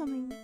coming.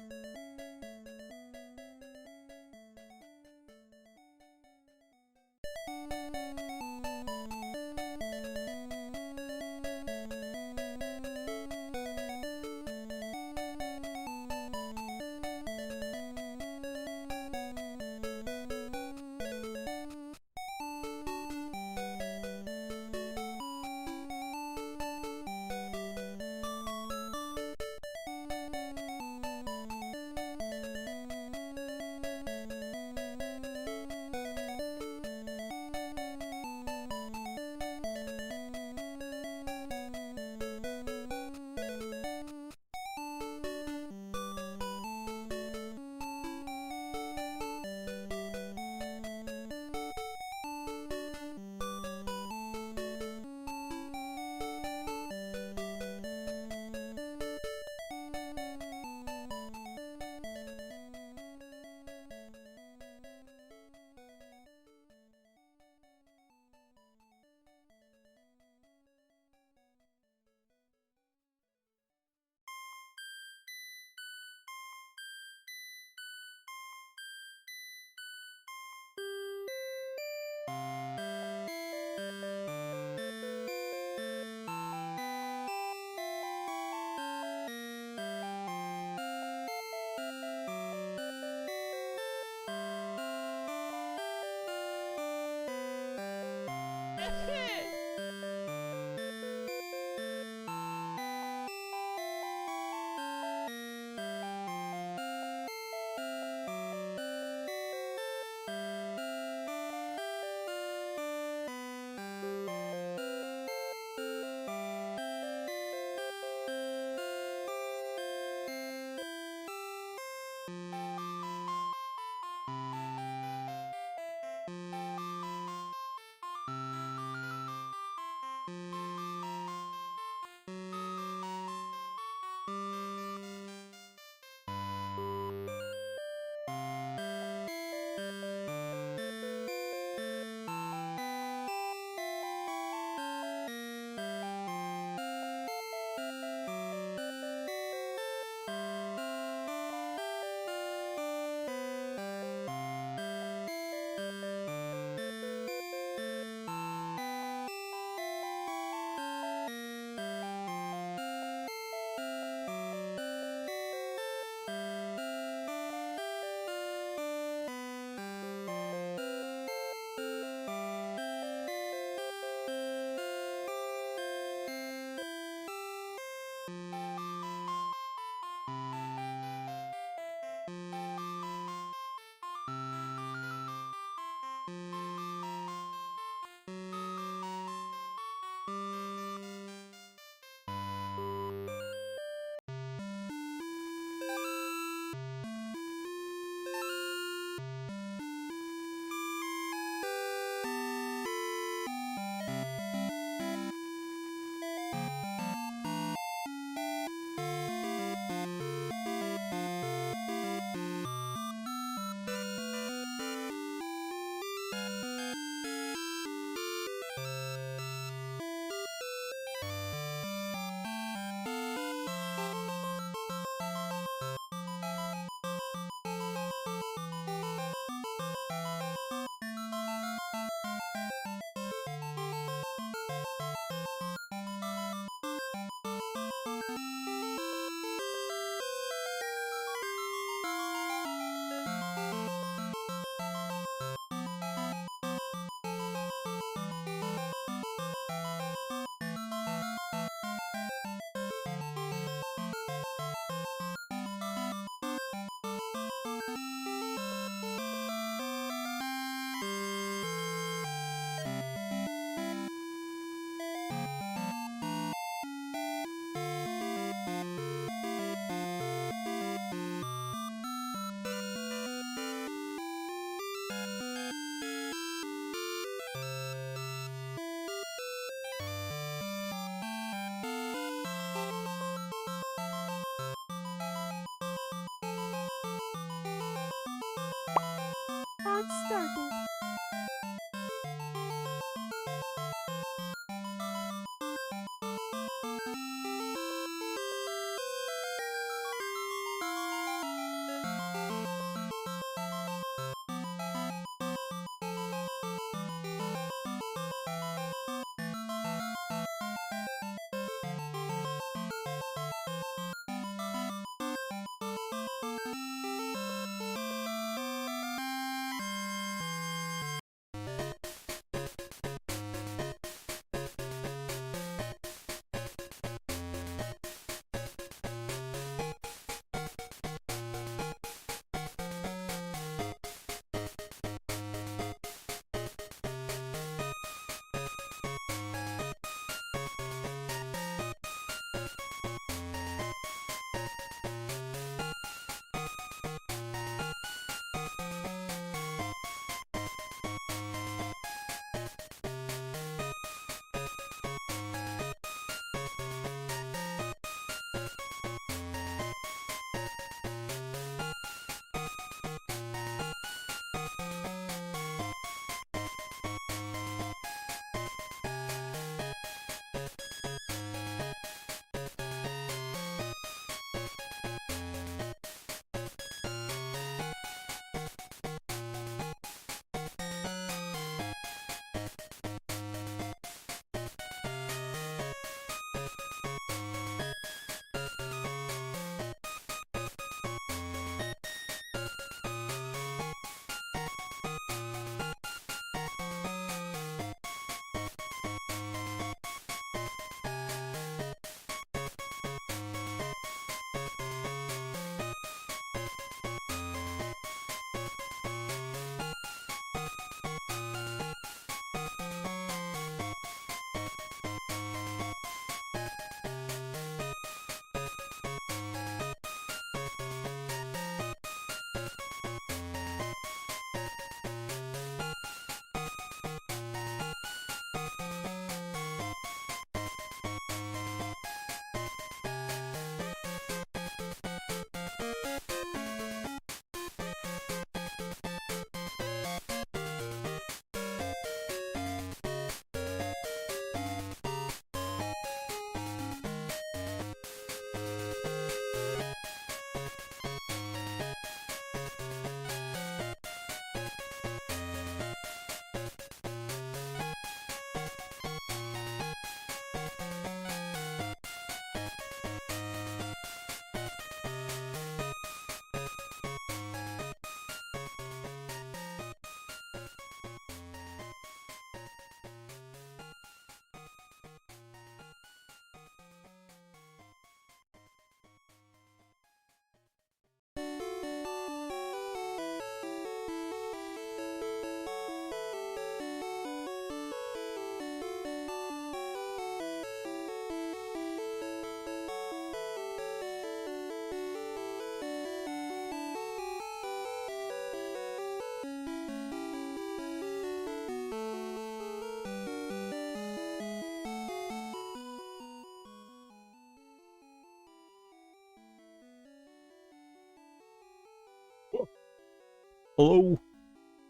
Hello.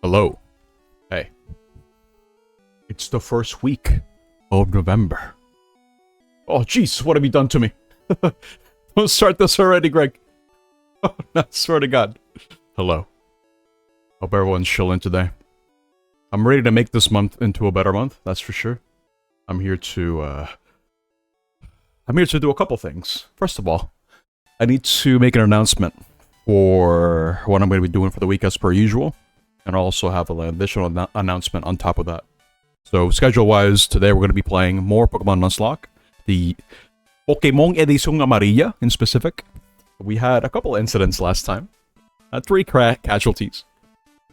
Hello. Hey. It's the first week of November. Oh, jeez, what have you done to me? Don't start this already, Greg. Oh, I swear to God. Hello. Hope everyone's chilling today. I'm ready to make this month into a better month, that's for sure. I'm here to do a couple things. First of all, I need to make an announcement for what I'm going to be doing for the week as per usual. And I also have an additional announcement on top of that. So schedule-wise, today we're going to be playing more Pokemon Nuzlocke. The Pokemon Edición Amarilla in specific. We had a couple incidents last time. 3 casualties.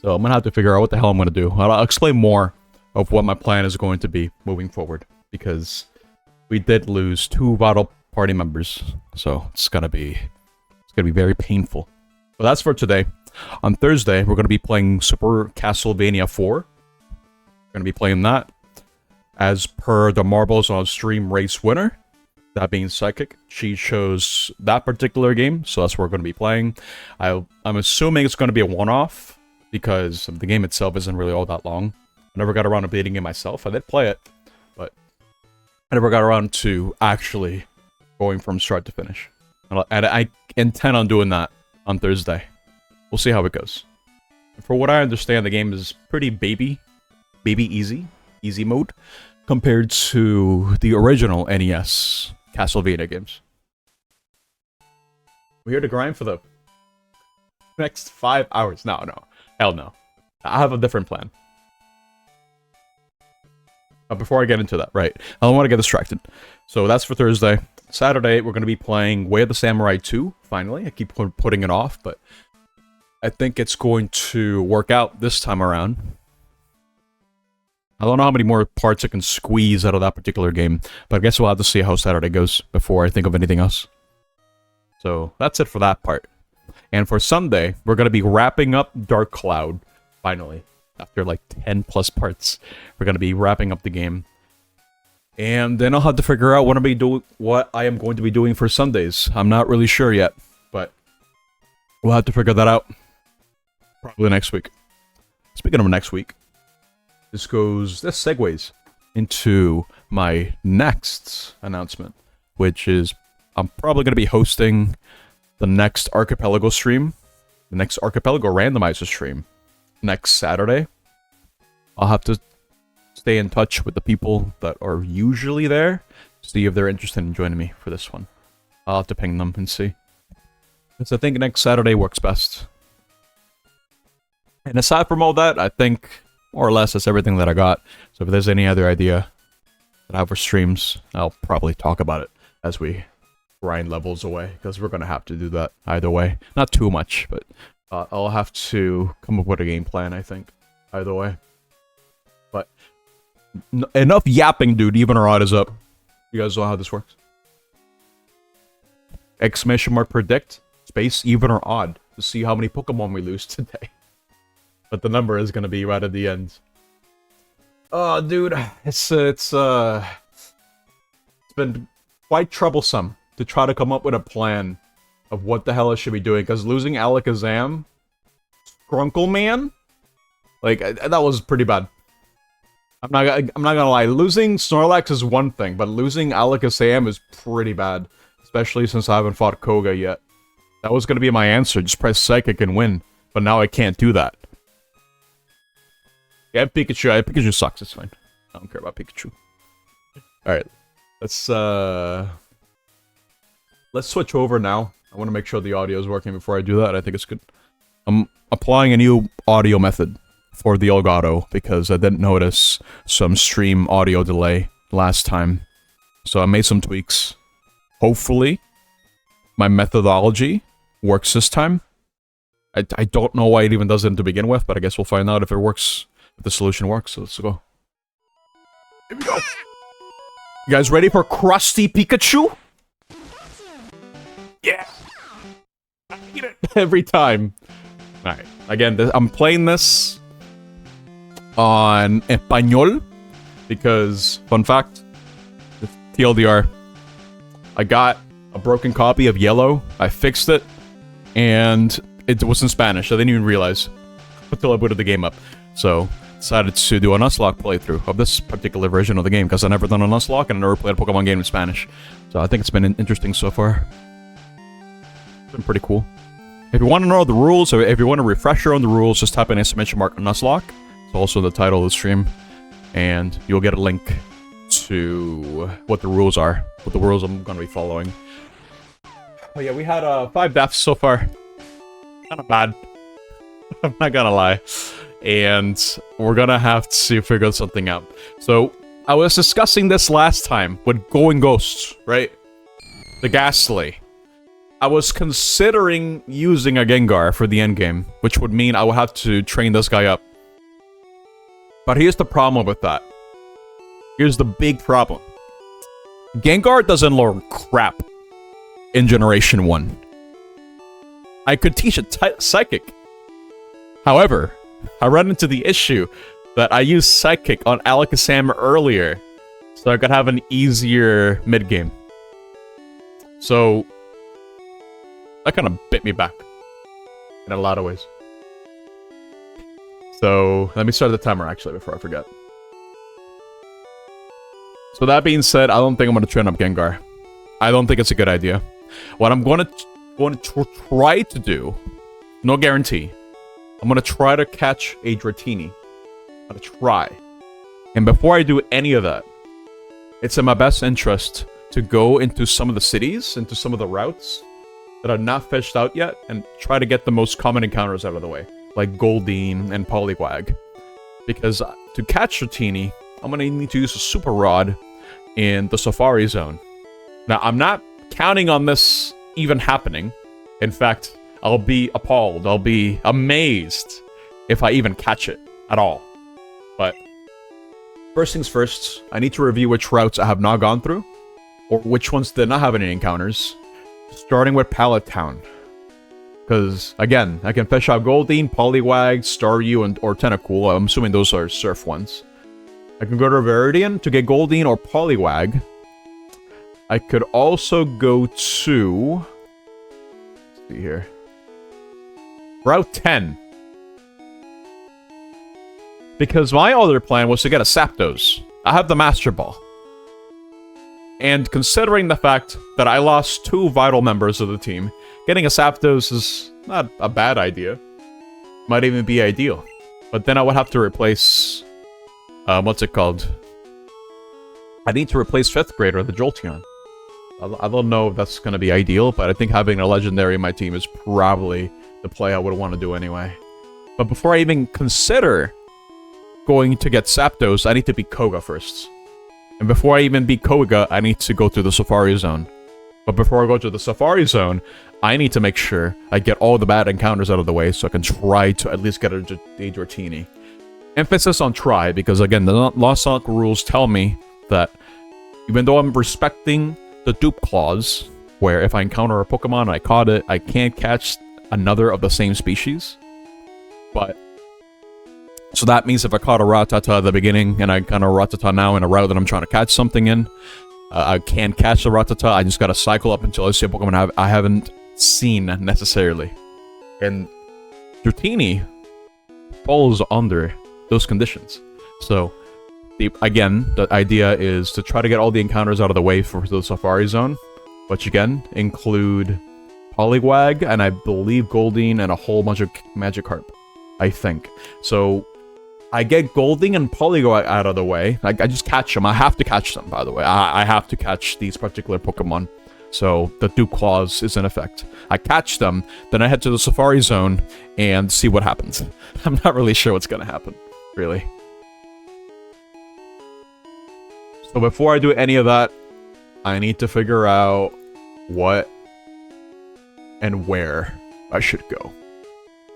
So I'm going to have to figure out what the hell I'm going to do. I'll explain more of what my plan is going to be moving forward. Because we did lose 2 vital party members. So it's going to be very painful. So that's for today. On Thursday, we're going to be playing Super Castlevania 4. We're going to be playing that. As per the Marbles on Stream race winner, that being Psychic, she chose that particular game, so that's what we're going to be playing. I'm assuming it's going to be a one-off, because the game itself isn't really all that long. I never got around to beating it myself. I did play it, but I never got around to actually going from start to finish. And I intend on doing that on Thursday. We'll see how it goes. For what I understand, the game is pretty baby easy mode, compared to the original NES Castlevania games. We're here to grind for the next 5 hours. No. Hell no. I have a different plan. Before I get into that, right, I don't want to get distracted. So that's for Thursday. Saturday, we're going to be playing Way of the Samurai 2, finally. I keep putting it off, but I think it's going to work out this time around. I don't know how many more parts I can squeeze out of that particular game, but I guess we'll have to see how Saturday goes before I think of anything else. So that's it for that part. And for Sunday, we're going to be wrapping up Dark Cloud, finally. After like 10 plus parts, we're going to be wrapping up the game. And then I'll have to figure out what I am going to be doing for Sundays. I'm not really sure yet, but we'll have to figure that out probably next week. Speaking of next week, this segues into my next announcement, which is I'm probably going to be hosting the next Archipelago stream, the next Archipelago randomizer stream next Saturday. I'll have to stay in touch with the people that are usually there, see if they're interested in joining me for this one. I'll have to ping them and see. Because I think next Saturday works best. And aside from all that, I think more or less that's everything that I got. So if there's any other idea that I have for streams. I'll probably talk about it as we grind levels away, because we're gonna have to do that either way. Not too much, but I'll have to come up with a game plan, I think, either way. But enough yapping, dude. Even or odd is up. You guys know how this works. Exclamation mark predict space even or odd to see how many Pokemon we lose today. But the number is gonna be right at the end. Oh, dude, it's been quite troublesome to try to come up with a plan of what the hell I should be doing, because losing Alakazam, Grunkle Man, like that was pretty bad. I'm not gonna lie, losing Snorlax is one thing, but losing Alakazam is pretty bad, especially since I haven't fought Koga yet. That was gonna be my answer, just press Psychic and win, but now I can't do that. Yeah, Pikachu. Pikachu sucks. It's fine. I don't care about Pikachu. All right, let's switch over now. I want to make sure the audio is working before I do that. I think it's good. I'm applying a new audio method for the Elgato because I didn't notice some stream audio delay last time, so I made some tweaks. Hopefully, my methodology works this time. I don't know why it even does it to begin with, but I guess we'll find out if it works. If the solution works, so let's go. Here we go. You guys ready for Krusty Pikachu? Yeah! I need it every time. Alright, again, I'm playing this on Español because, fun fact, TLDR, I got a broken copy of Yellow, I fixed it, and it was in Spanish. I didn't even realize until I booted the game up. So, decided to do a Nuzlocke playthrough of this particular version of the game, because I've never done a Nuzlocke and I never played a Pokemon game in Spanish. So I think it's been interesting so far. It's been pretty cool. If you want to know the rules, or if you want a refresher on the rules, just type in exclamation mark Nuzlocke. It's also the title of the stream. And you'll get a link to what the rules are, what the rules I'm going to be following. Oh yeah, we had 5 deaths so far. Kind of bad. I'm not gonna lie. And we're gonna have to figure something out. So, I was discussing this last time with Going Ghosts, right? The Ghastly. I was considering using a Gengar for the endgame, which would mean I would have to train this guy up. But here's the problem with that. Here's the big problem. Gengar doesn't learn crap in Generation 1. I could teach it Psychic. However, I run into the issue that I used Psychic on Alakazam earlier, so I could have an easier mid-game. So, that kind of bit me back in a lot of ways. So, let me start the timer actually before I forget. So that being said, I don't think I'm going to train up Gengar. I don't think it's a good idea. What I'm going to try to do, no guarantee, I'm going to try to catch a Dratini. I'm going to try. And before I do any of that, it's in my best interest to go into some of the cities, into some of the routes that are not fished out yet, and try to get the most common encounters out of the way, like Goldeen and Poliwag. Because to catch Dratini, I'm going to need to use a Super Rod in the Safari Zone. Now, I'm not counting on this even happening. In fact, I'll be appalled, I'll be amazed if I even catch it at all. But first things first, I need to review which routes I have not gone through, or which ones did not have any encounters, starting with Pallet Town. Because, again, I can fish out Goldeen, Poliwag, Staryu, or Tentacool. I'm assuming those are surf ones. I can go to Viridian to get Goldeen or Poliwag. I could also go to... let's see here. Route 10. Because my other plan was to get a Zapdos. I have the Master Ball. And considering the fact that I lost 2 vital members of the team, getting a Zapdos is not a bad idea. Might even be ideal. But then I would have to replace... what's it called? I need to replace 5th grader, the Jolteon. I don't know if that's going to be ideal, but I think having a legendary in my team is probably the play I would want to do anyway. But before I even consider going to get Zapdos, I need to beat Koga first. And before I even beat Koga, I need to go through the Safari Zone. But before I go to the Safari Zone, I need to make sure I get all the bad encounters out of the way so I can try to at least get a Dratini. Emphasis on try, because again, the Nuzlocke rules tell me that even though I'm respecting the dupe clause, where if I encounter a Pokemon and I caught it, I can't catch another of the same species. But so that means if I caught a Rattata at the beginning and I encounter a Rattata now in a route that I'm trying to catch something in, I can't catch the Rattata. I just gotta cycle up until I see a Pokemon I haven't seen necessarily. And Dratini falls under those conditions. So, again, the idea is to try to get all the encounters out of the way for the Safari Zone, which again include Poliwag and I believe Goldeen and a whole bunch of Magikarp, I think. So I get Goldeen and Poliwag out of the way. I just catch them. I have to catch them, by the way. I have to catch these particular Pokemon. So the dupe clause is in effect. I catch them, then I head to the Safari Zone and see what happens. I'm not really sure what's gonna happen, really. So before I do any of that, I need to figure out what and where I should go.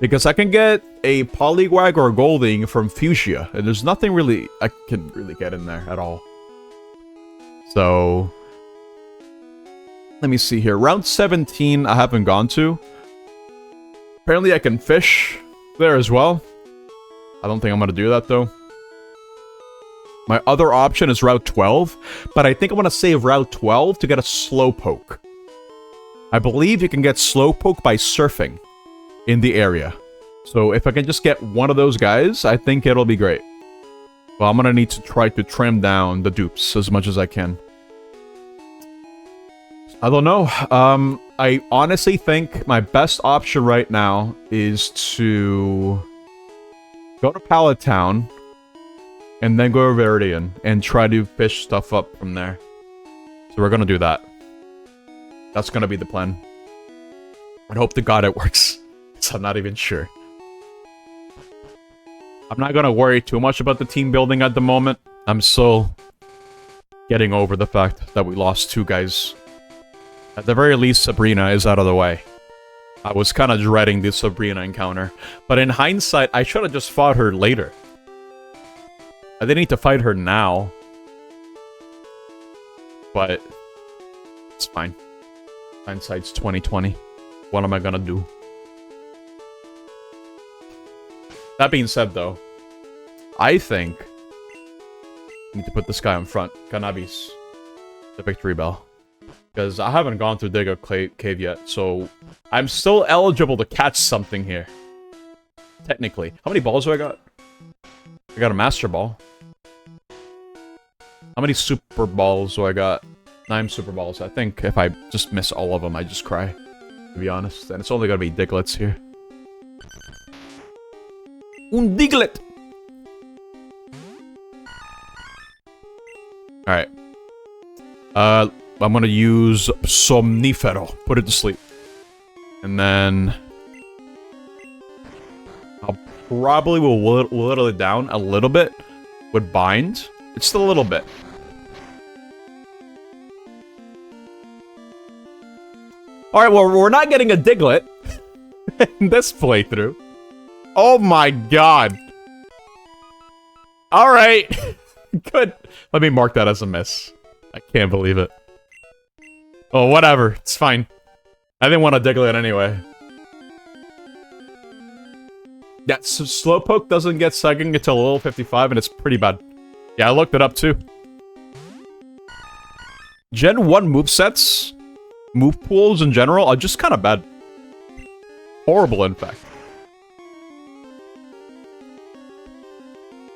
Because I can get a Poliwag or a Goldeen from Fuchsia, and there's nothing really I can really get in there at all. So let me see here. Round 17 I haven't gone to. Apparently I can fish there as well. I don't think I'm gonna do that though. My other option is Route 12, but I think I'm gonna save Route 12 to get a Slowpoke. I believe you can get Slowpoke by surfing in the area. So if I can just get one of those guys, I think it'll be great. Well, I'm gonna need to try to trim down the dupes as much as I can. I don't know. I honestly think my best option right now is to go to Pallet Town and then go to Viridian and try to fish stuff up from there. So we're gonna do that. That's gonna be the plan. I hope to God it works. So I'm not even sure. I'm not gonna worry too much about the team building at the moment. I'm still getting over the fact that we lost 2 guys. At the very least, Sabrina is out of the way. I was kind of dreading the Sabrina encounter. But in hindsight, I should have just fought her later. I didn't need to fight her now. But it's fine. Hindsight's 2020. What am I gonna do? That being said, though, I think I need to put this guy in front. Cannabis. The victory bell. Because I haven't gone through Digger Cave yet, so I'm still eligible to catch something here. Technically. How many balls do I got? I got a Master Ball. How many Super Balls do I got? 9 Super Balls. I think if I just miss all of them, I just cry. To be honest. And it's only gonna be Diglets here. Un Diglett! Alright. I'm gonna use Somnifero. Put it to sleep. And then I'll probably will whittle it down a little bit with Bind. It's still a little bit. Alright, well, we're not getting a Diglett in this playthrough. Oh my god. Alright. Good. Let me mark that as a miss. I can't believe it. Oh, whatever. It's fine. I didn't want to Diglett anyway. Yeah, so Slowpoke doesn't get second until level 55, and it's pretty bad. Yeah, I looked it up too. Gen 1 movesets, move pools in general, are just kind of bad. Horrible, in fact.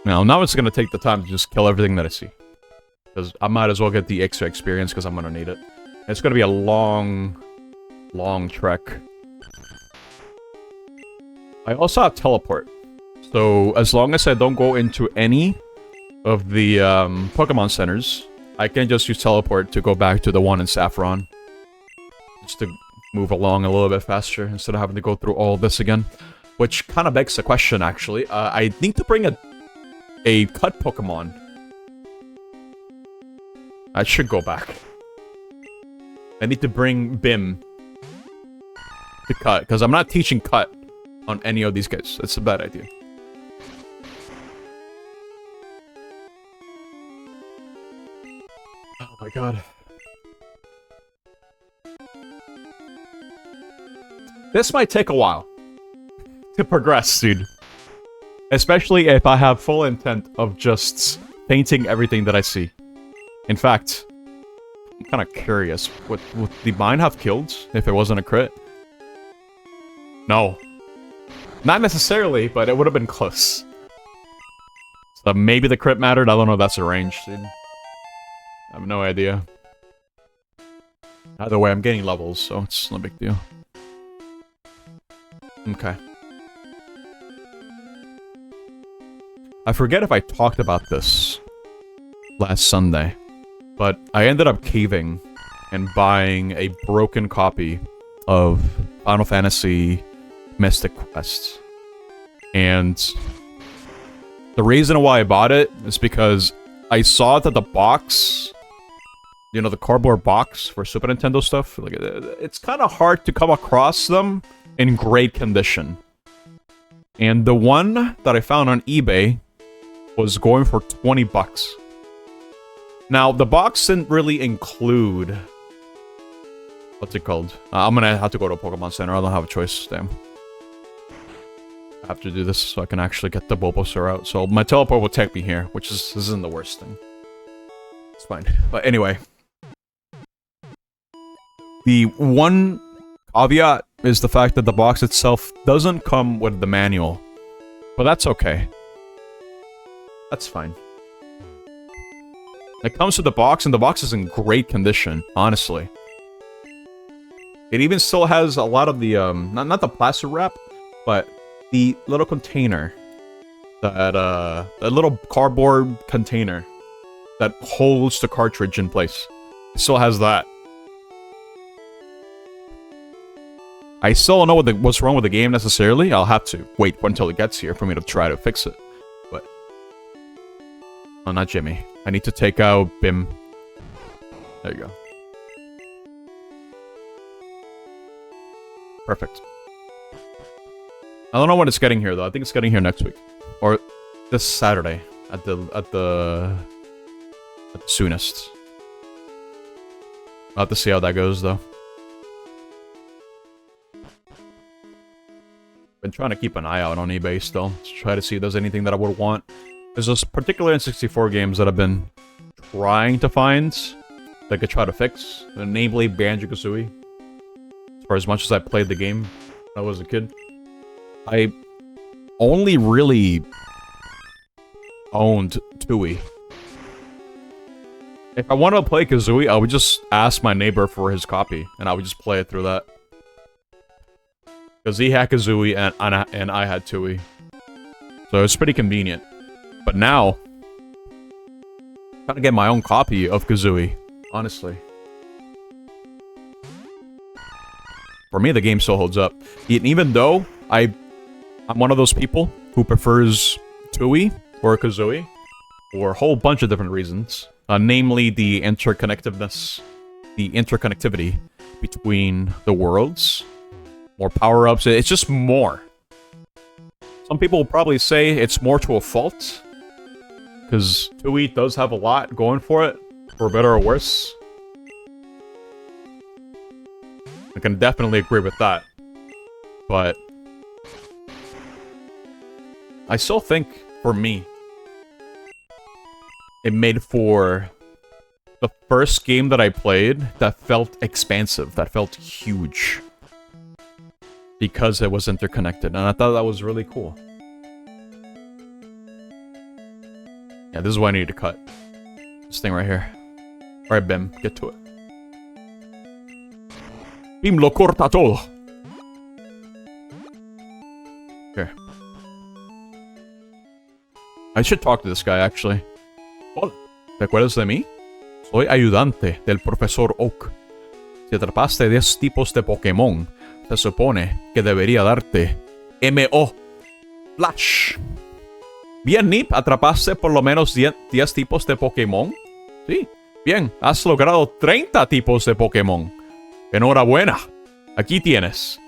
Now it's going to take the time to just kill everything that I see. Because I might as well get the extra experience because I'm going to need it. It's going to be a long trek. I also have teleport. So as long as I don't go into any of the Pokemon centers, I can just use teleport to go back to the one in Saffron. Just to move along a little bit faster instead of having to go through all this again. Which kind of begs the question, actually. I need to bring a cut Pokemon I should go back. I need to bring Bim to cut, because I'm not teaching cut on any of these guys. That's a bad idea. Oh my god. This might take a while to progress, dude. Especially if I have full intent of just painting everything that I see. In fact, I'm kind of curious. Would the mine have killed if it wasn't a crit? No. Not necessarily, but it would have been close. So maybe the crit mattered. I don't know if that's a range, dude. I have no idea. Either way, I'm getting levels, so it's no big deal. Okay. I forget if I talked about this last Sunday, but I ended up caving and buying a broken copy of Final Fantasy Mystic Quest. And the reason why I bought it is because I saw that the box, you know, the cardboard box for Super Nintendo stuff, like, it's kind of hard to come across them in great condition. And the one that I found on eBay was going for 20 bucks. Now, the box didn't really include... What's it called? I'm gonna have to go to a Pokemon Center. I don't have a choice, damn. I have to do this so I can actually get the Bulbasaur out. So my teleport will take me here, which isn't the worst thing. It's fine. But anyway. The one caveat is the fact that the box itself doesn't come with the manual. But that's okay. That's fine. It comes with the box, and the box is in great condition, honestly. It even still has a lot of the, not the plastic wrap, but the little container. That little cardboard container that holds the cartridge in place. It still has that. I still don't know what's wrong with the game necessarily. I'll have to wait until it gets here for me to try to fix it. But... Oh, not Jimmy. I need to take out Bim. There you go. Perfect. I don't know when it's getting here though. I think it's getting here next week. Or this Saturday at the soonest. I'll have to see how that goes though. Been trying to keep an eye out on eBay still to try to see if there's anything that I would want. There's those particular N64 games that I've been trying to find that I could try to fix, namely Banjo-Kazooie. For as much as I played the game when I was a kid, I only really owned Tui. If I wanted to play Kazooie, I would just ask my neighbor for his copy, and I would just play it through that. Because he had Kazooie, and I had Tui. So it's pretty convenient. But now, I'm trying to get my own copy of Kazooie, honestly. For me, the game still holds up. Even though I'm one of those people who prefers Tui or Kazooie for a whole bunch of different reasons. Namely, the interconnectivity between the worlds. More power-ups. It's just more. Some people will probably say it's more to a fault. Because Tui does have a lot going for it. For better or worse. I can definitely agree with that. But I still think, for me, it made for the first game that I played that felt expansive, that felt huge. Because it was interconnected, and I thought that was really cool. Yeah, this is what I need to cut. This thing right here. Alright, Bim, get to it. Bim lo corta todo. Here. I should talk to this guy, actually. Hola, ¿te acuerdas de mí? Soy ayudante del profesor Oak. Si atrapaste 10 tipos de Pokémon, se supone que debería darte M.O. Flash. Bien, Nip, ¿atrapaste por lo menos 10 tipos de Pokémon? Sí. Bien, has logrado 30 tipos de Pokémon. Enhorabuena. Aquí tienes.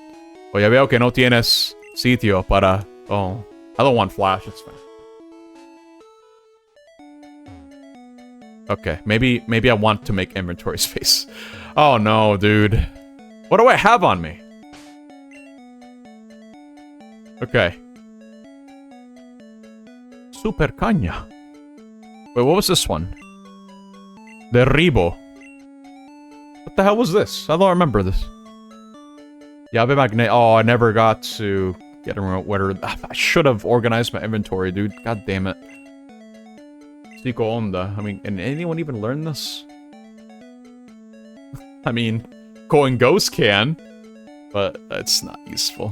O ya veo que no tienes sitio para... Oh, I don't want flash, it's fine. Okay, maybe I want to make inventory space. Oh no, dude. What do I have on me? Okay. Super caña. Wait, what was this one? Derribo. What the hell was this? I don't remember this. Llave Magnet. Oh, I never got to get a remote where I should have organized my inventory, dude. God damn it. Chico Onda. I mean, can anyone even learn this? I mean, Going Ghost can, but it's not useful.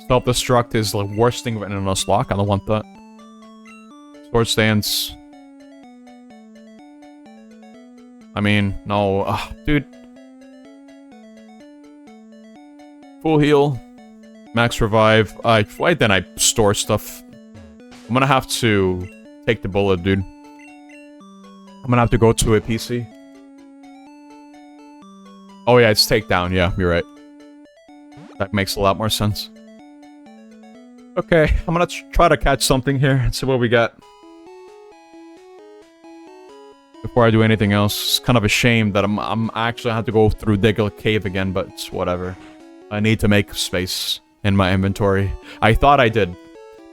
Self-destruct is the worst thing in a Nuzlocke. I don't want that. Sword stance. I mean, no. Ugh, dude. Full heal. Max revive. Why then I store stuff? I'm gonna have to take the bullet, dude. I'm gonna have to go to a PC. Oh yeah, it's takedown. Yeah, you're right. That makes a lot more sense. Okay, I'm gonna try to catch something here and see what we got. Before I do anything else, it's kind of a shame that I'm actually have to go through Diggle Cave again, but it's whatever. I need to make space in my inventory. I thought I did,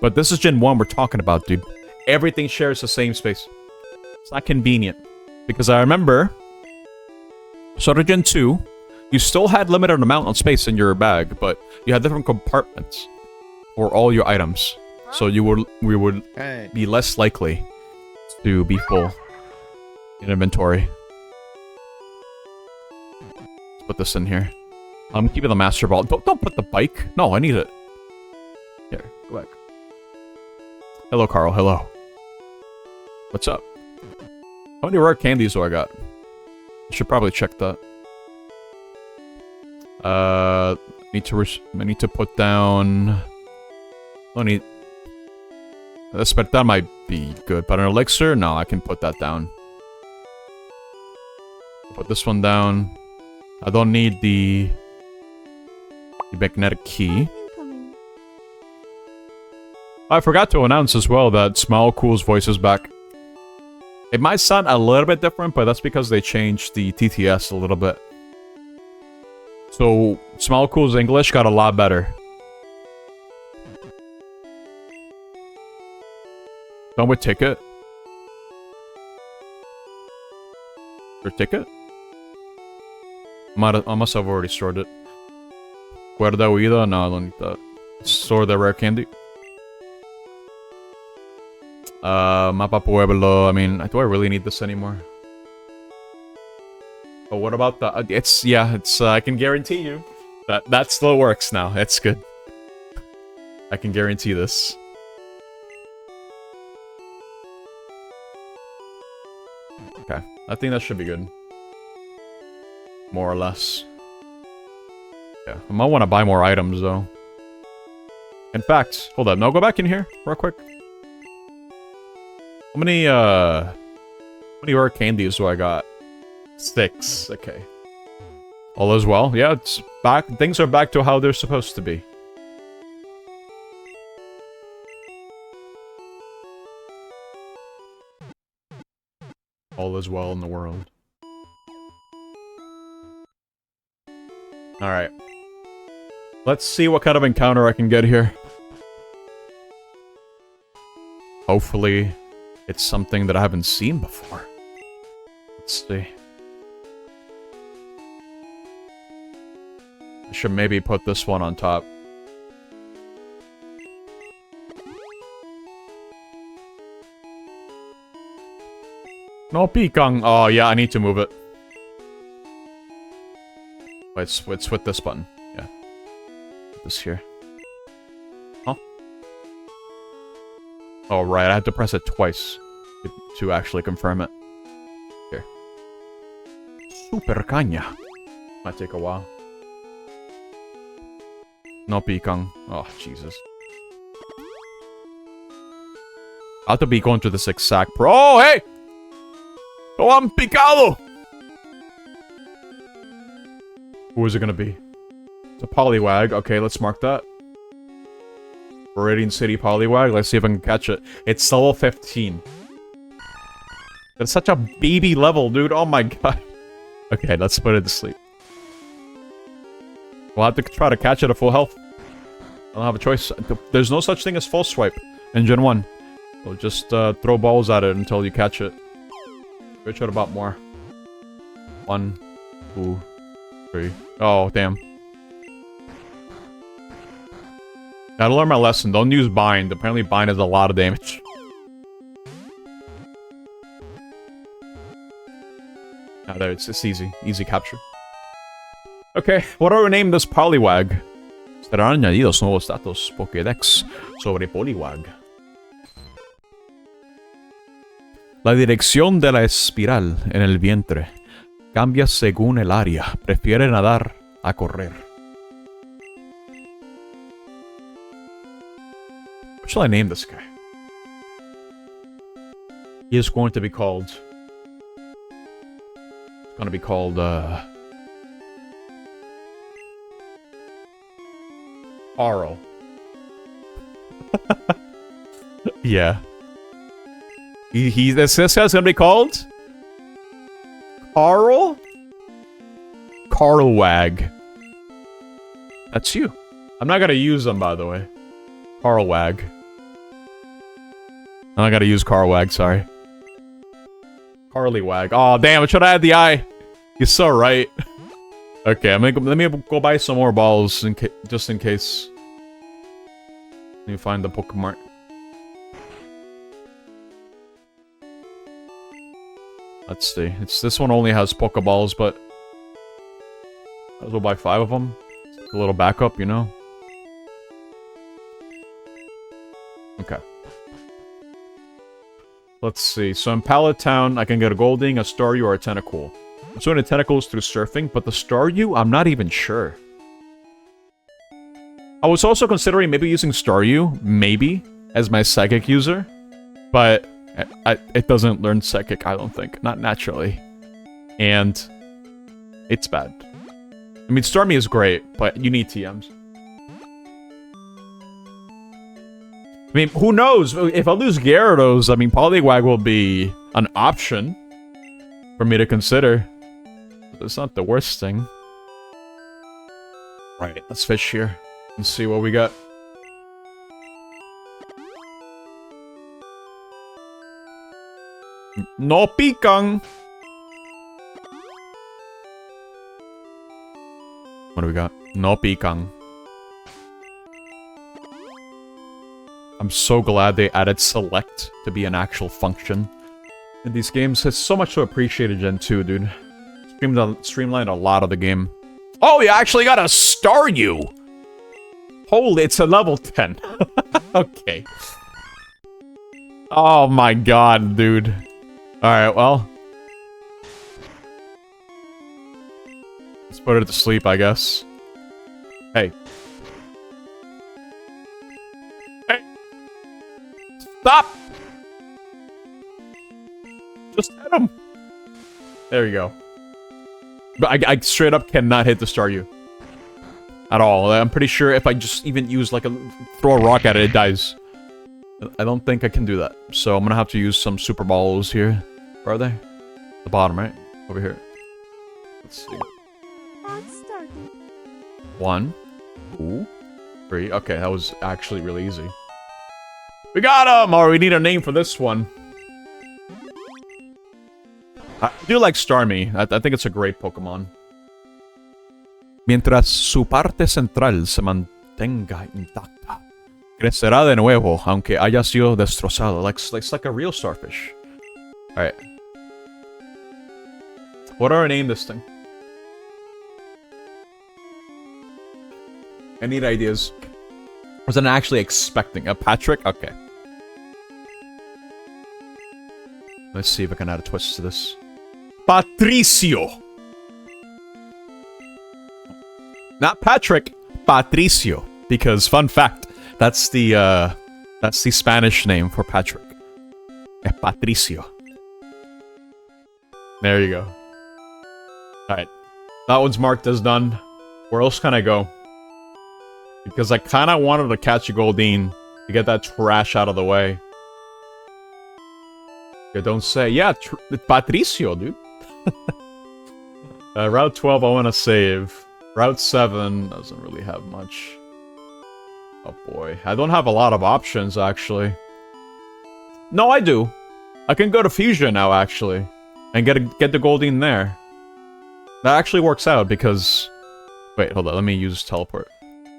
but this is Gen 1 we're talking about, dude. Everything shares the same space. It's not convenient. Because I remember, sort of Gen 2, you still had limited amount of space in your bag, but you had different compartments for all your items. So we would be less likely to be full in inventory. Let's put this in here. I'm keeping the Master Ball. Don't put the bike. No, I need it. Here, go back. Hello, Carl. Hello. What's up? How many rare candies do I got? I should probably check that. I need to put down... I need... That might be good, but an elixir? No, I can put that down. Put this one down. I don't need the magnetic key. I forgot to announce as well that Smile Cool's voice is back. It might sound a little bit different, but that's because they changed the TTS a little bit. So, Smile Cool's English got a lot better. Done with ticket? Your ticket? I must have already stored it. Cuerda huida? No, I don't need that. Store the rare candy. Mapa Pueblo. I mean, do I really need this anymore? But what about the... I can guarantee you that still works now. It's good. I can guarantee this. Okay. I think that should be good. More or less. Yeah. I might want to buy more items, though. In fact, hold up. No, go back in here real quick. How many rare candies do I got? 6. Okay. All is well. Yeah, it's back. Things are back to how they're supposed to be. All is well in the world. Alright. Let's see what kind of encounter I can get here. Hopefully, it's something that I haven't seen before. Let's see. I should maybe put this one on top. No pikang. Oh, yeah, I need to move it. It's with this button. Yeah. This here. Huh? Oh, right. I have to press it twice to actually confirm it. Here. Super caña. Might take a while. No pikang. Oh, Jesus. I have to be going through this exact Oh, hey! Oh, I'm picado! Who is it gonna be? It's a Poliwag. Okay, let's mark that. Viridian City Poliwag. Let's see if I can catch it. It's level 15. That's such a baby level, dude. Oh my god. Okay, let's put it to sleep. We'll have to try to catch it at full health. I don't have a choice. There's no such thing as false swipe in Gen 1. So just throw balls at it until you catch it. Switch it about more. 1, 2, 3. Oh, damn. Gotta learn my lesson. Don't use bind. Apparently bind does a lot of damage. Ah, there, it's easy. Easy capture. Okay, what do we name this Poliwag? Serán añadidos nuevos datos Pokédex sobre Poliwag. La dirección de la espiral en el vientre cambia según el área. Prefiere nadar a correr. What shall I name this guy? He is going to be called... It's going to be called, Carl. Yeah. This guy's gonna be called... Carl? Carlwag. That's you. I'm not gonna use them, by the way. Carlwag. I'm not gonna use Carlwag, sorry. Carlywag. Oh, damn, I should have had the eye. You're so right. Okay, let me go buy some more balls just in case. Let me find the Pokemon. Let's see. This one only has Pokeballs, but might as well buy 5 of them. It's a little backup, you know. Okay. Let's see. So in Pallet Town, I can get a Golding, a Staryu, or a Tentacool. I'm swinging the Tentacles through Surfing, but the Staryu, I'm not even sure. I was also considering maybe using Staryu, maybe, as my Psychic user. But it doesn't learn Psychic, I don't think. Not naturally. And it's bad. I mean, Starmie is great, but you need TMs. I mean, who knows? If I lose Gyarados, I mean, Poliwag will be an option for me to consider. It's not the worst thing. Right, let's fish here and see what we got. No pican! What do we got? No pican. I'm so glad they added select to be an actual function in these games. It's so much to appreciate in Gen 2, dude. Streamlined a lot of the game. Oh, you actually got a Staryu! Holy, it's a level 10. Okay. Oh my god, dude. Alright, well. Let's put it to sleep, I guess. Hey. Stop! Just hit him! There you go. But I straight up cannot hit the Staryu. At all. I'm pretty sure if I just even use like throw a rock at it, it dies. I don't think I can do that. So I'm gonna have to use some Super Balls here. Where are they? The bottom, right? Over here. Let's see. 1, 2, 3. Okay, that was actually really easy. We got him! Or we need a name for this one. I do like Starmie. I think it's a great Pokemon. Mientras su parte central se mantenga intacta, crecerá de nuevo, aunque haya sido destrozado. It's like a real starfish. Alright. What do I name this thing? I need ideas. Wasn't actually expecting a Patrick? Okay. Let's see if I can add a twist to this. Patricio! Not Patrick, Patricio. Because, fun fact, that's the Spanish name for Patrick. Patricio. There you go. Alright. That one's marked as done. Where else can I go? Because I kind of wanted to catch a Goldeen to get that trash out of the way. You don't say. Yeah, Patricio, dude. Route 12, I want to save. Route 7 doesn't really have much. Oh boy. I don't have a lot of options, actually. No, I do. I can go to Fusion now, actually. And get the Goldeen there. That actually works out, because... Wait, hold on. Let me use teleport.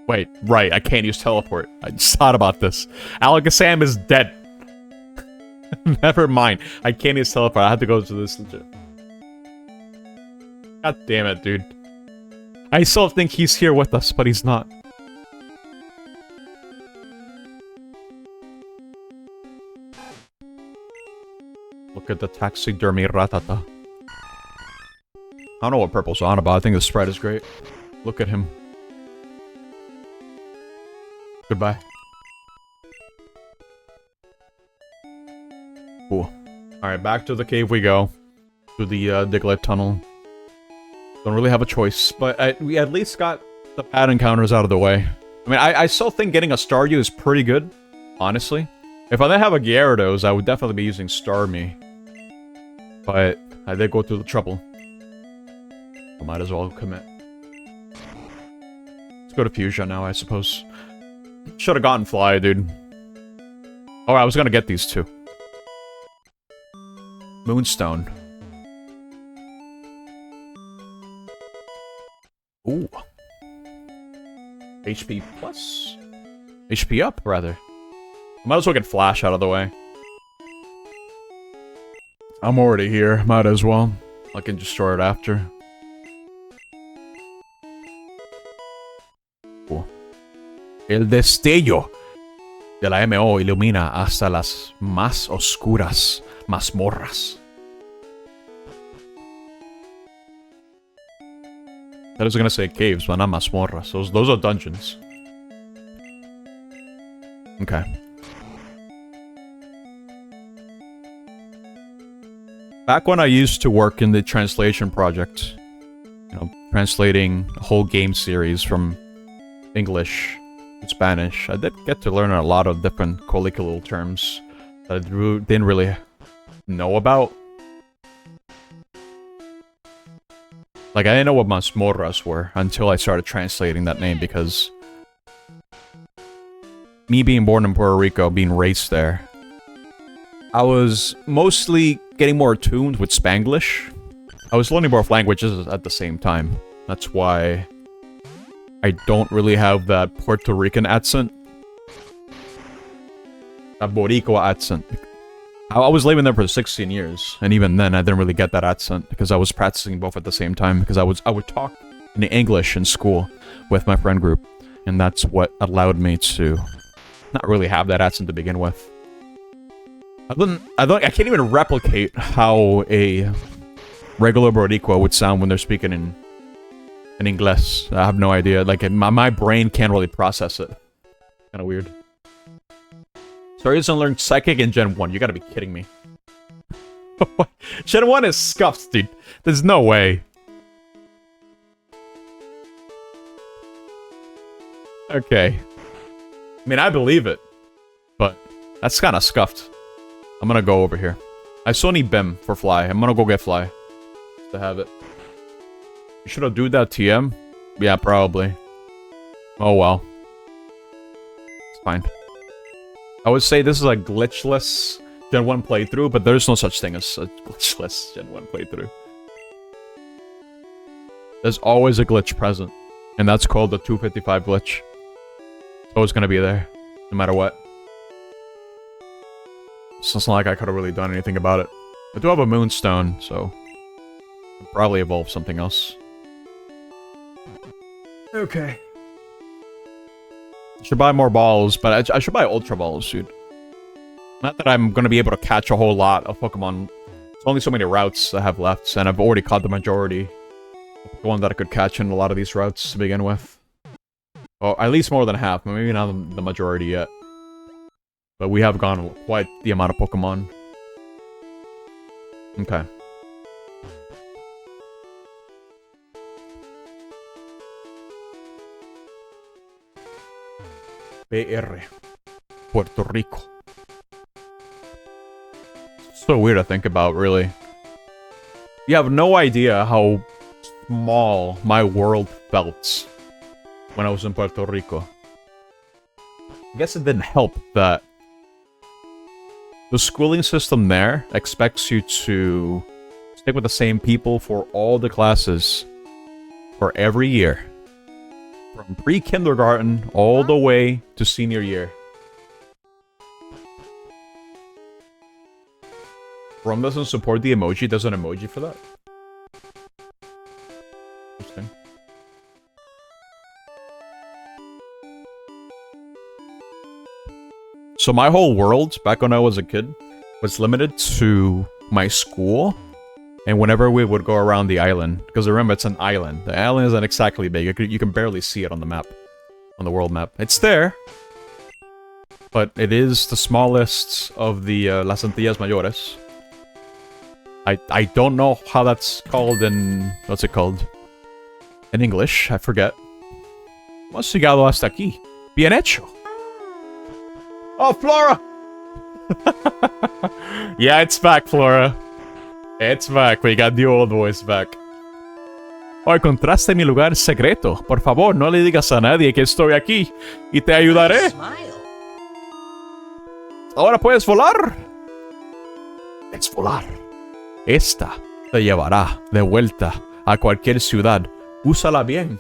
Wait, right. I can't use teleport. I just thought about this. Alakazam is dead. Never mind. I can't use teleport. I have to go to this legit. God damn it, dude. I still think he's here with us, but he's not. Look at the taxidermy Ratata. I don't know what purple's on about. I think the spread is great. Look at him. Goodbye. Cool. Alright, back to the cave we go. To the Diglett tunnel. Don't really have a choice, but we at least got the pad encounters out of the way. I mean, I still think getting a Staryu is pretty good, honestly. If I didn't have a Gyarados, I would definitely be using Starmie. But I did go through the trouble. I might as well commit. Let's go to Fusion now, I suppose. Should have gotten Fly, dude. Oh, I was gonna get these two. Moonstone. Ooh. HP plus? HP up, rather. Might as well get Flash out of the way. I'm already here. Might as well. I can destroy it after. Cool. El destello de la MO ilumina hasta las más oscuras mazmorras. I was gonna say caves, but not mazmorras. Those are dungeons. Okay. Back when I used to work in the translation project, you know, translating a whole game series from English to Spanish, I did get to learn a lot of different colloquial terms that I didn't really know about. Like, I didn't know what mazmorras were until I started translating that name, because me being born in Puerto Rico, being raised there, I was mostly getting more attuned with Spanglish. I was learning both languages at the same time. That's why I don't really have that Puerto Rican accent. That Boricua accent. I was living there for 16 years, and even then I didn't really get that accent because I was practicing both at the same time, because I would talk in English in school with my friend group, and that's what allowed me to not really have that accent to begin with. I can't even replicate how a regular Boricua would sound when they're speaking in English. I have no idea. Like, my brain can't really process it. Kind of weird. Sorry, doesn't learn Psychic in Gen 1. You gotta be kidding me. Gen 1 is scuffed, dude. There's no way. Okay. I mean, I believe it. But that's kind of scuffed. I'm gonna go over here. I still need Bim for Fly. I'm gonna go get Fly. To have it. Should I do that TM? Yeah, probably. Oh well. It's fine. I would say this is a glitchless Gen 1 playthrough, but there's no such thing as a glitchless Gen 1 playthrough. There's always a glitch present, and that's called the 255 glitch. It's always gonna be there, no matter what. So it's not like I could have really done anything about it. I do have a Moonstone, so I'll probably evolve something else. Okay. I should buy more balls, but I should buy Ultra Balls, dude. Not that I'm going to be able to catch a whole lot of Pokemon. There's only so many routes I have left, and I've already caught the majority of the one that I could catch in a lot of these routes to begin with. Well, at least more than half, maybe not the majority yet. But we have gone quite the amount of Pokemon. Okay. PR. Puerto Rico. So weird to think about, really. You have no idea how small my world felt when I was in Puerto Rico. I guess it didn't help that the schooling system there expects you to stick with the same people for all the classes for every year. From pre-kindergarten all the way to senior year. Rome doesn't support the emoji. There's an emoji for that. Interesting. So my whole world, back when I was a kid, was limited to my school. And whenever we would go around the island, because remember, it's an island. The island isn't exactly big. You can barely see it on the map. On the world map. It's there. But it is the smallest of the Las Antillas Mayores. I don't know how that's called in... What's it called? In English, I forget. Hemos llegado hasta aquí. Bien hecho. Oh, Flora! Yeah, it's back, Flora. It's back. We got the old voice back. Oh, encontraste mi lugar secreto. Por favor, no le digas a nadie que estoy aquí. Y te ayudaré. Ahora puedes volar. Es volar. Esta te llevará de vuelta a cualquier ciudad. Úsala bien.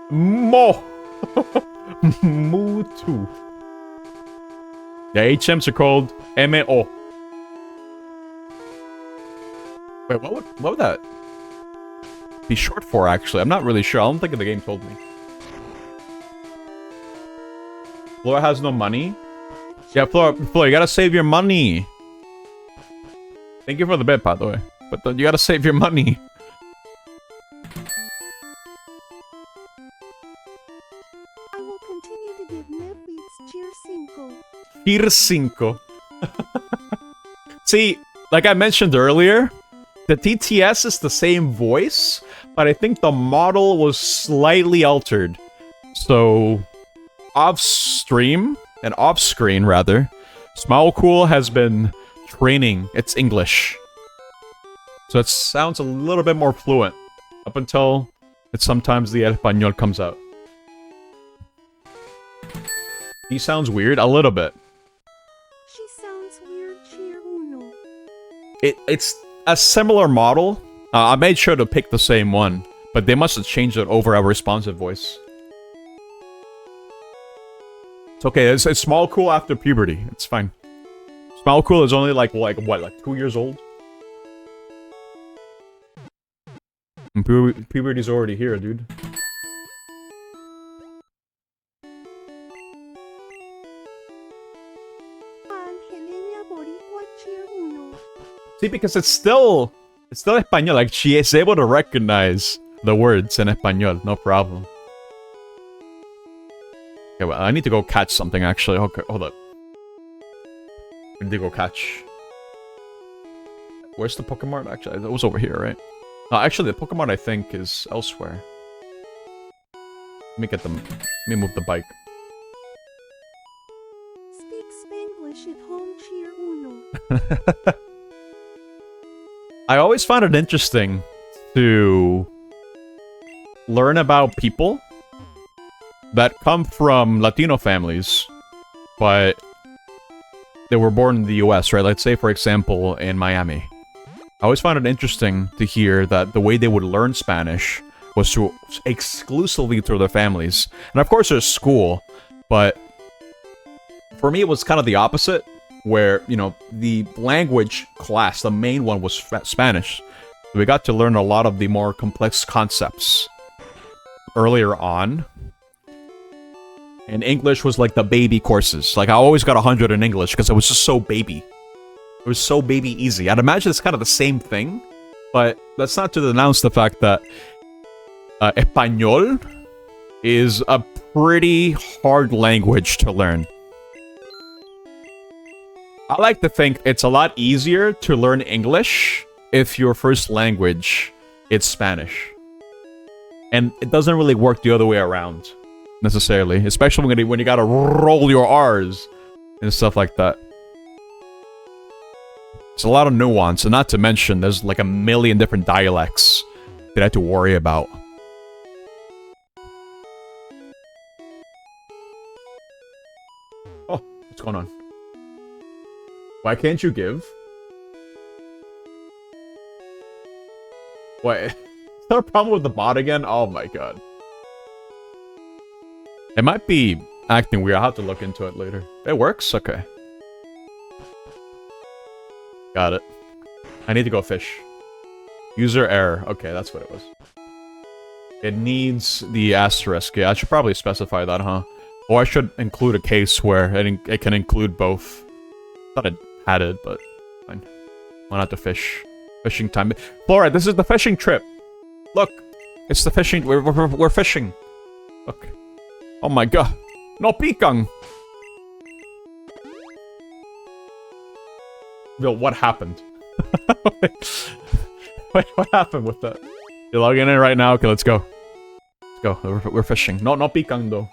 Mo. Mutu. The HMs are called MO. Wait, what would that be short for, actually? I'm not really sure. I don't think the game told me. Flora has no money? Yeah, Flora, you gotta save your money. Thank you for the bit, by the way. But you gotta save your money. I will continue to give Netflix cheer 5. Cheer 5. See, like I mentioned earlier, the TTS is the same voice, but I think the model was slightly altered. So, off-stream, and off-screen, rather, Smile Cool has been training its English. So it sounds a little bit more fluent, up until sometimes the Español comes out. He sounds weird, a little bit. She sounds weird, cheer 1. It's a similar model. I made sure to pick the same one, but they must have changed it over a responsive voice. It's okay. It's Small Cool after puberty. It's fine. Small Cool is only like 2 years old. And puberty's already here, dude. Angelina Boricua cheer 1. See, because it's still Español. Like, she is able to recognize the words in Español, no problem. Okay, well, I need to go catch something, actually. Okay, hold up. I need to go catch. Where's the Pokemon? Actually, it was over here, right? Actually, the Pokemon, I think, is elsewhere. Let me get them. Let me move the bike. Speak Spanglish at home cheer 1. I always found it interesting to learn about people that come from Latino families, but they were born in the US, right? Let's say, for example, in Miami. I always found it interesting to hear that the way they would learn Spanish was exclusively through their families. And of course there's school, but for me it was kind of the opposite, where, you know, the language class, the main one, was Spanish. We got to learn a lot of the more complex concepts earlier on. And English was like the baby courses. Like, I always got 100 in English because it was just so baby. It was so baby easy. I'd imagine it's kind of the same thing, but that's not to denounce the fact that Español is a pretty hard language to learn. I like to think it's a lot easier to learn English if your first language is Spanish. And it doesn't really work the other way around. necessarily. Especially when you gotta roll your R's and stuff like that. It's a lot of nuance, and not to mention, there's like a million different dialects that I have to worry about. Oh, what's going on? Why can't you give? Wait, is there a problem with the bot again? Oh my god. It might be acting weird. I'll have to look into it later. It works? Okay. Got it. I need to go fish. User error. Okay, that's what it was. It needs the asterisk. Yeah, I should probably specify that, huh? Or I should include a case where it can include both. Thought it had it, but fine. Why not to fish? Fishing time. Flora, this is the fishing trip. Look, it's the fishing. We're fishing. Look. Oh my god. No pikang. Yo, what happened? Wait, what happened with that? You're logging in right now? Okay, let's go. Let's go. We're fishing. No pikang though.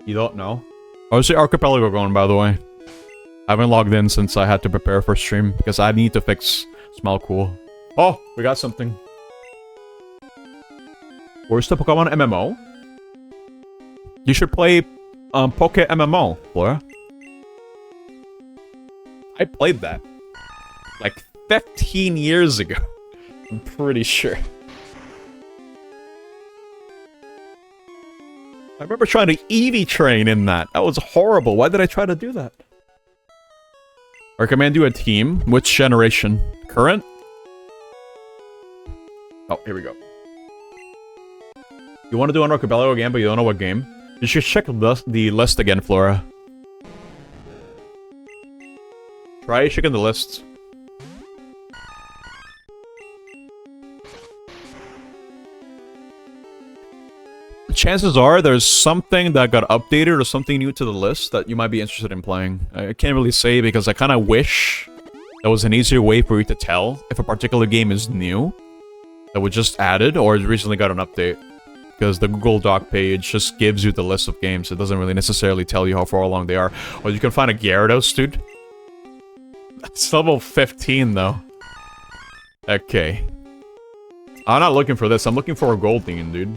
You don't know? How's the archipelago going, by the way? I haven't logged in since I had to prepare for stream, because I need to fix Smell Cool. Oh, we got something. Where's the Pokemon MMO? You should play Poke MMO, Flora. I played that like 15 years ago. I'm pretty sure. I remember trying to Eevee train in that. That was horrible. Why did I try to do that? I recommend you a team. Which generation? Current? Oh, here we go. You want to do an Archipelago again, but you don't know what game? You should check the list again, Flora. Try checking the list. Chances are there's something that got updated or something new to the list that you might be interested in playing. I can't really say because I kind of wish there was an easier way for you to tell if a particular game is new that was just added or recently got an update. Because the Google Doc page just gives you the list of games. It doesn't really necessarily tell you how far along they are. Or you can find a Gyarados, dude. That's level 15, though. Okay. I'm not looking for this. I'm looking for a Goldeen, dude.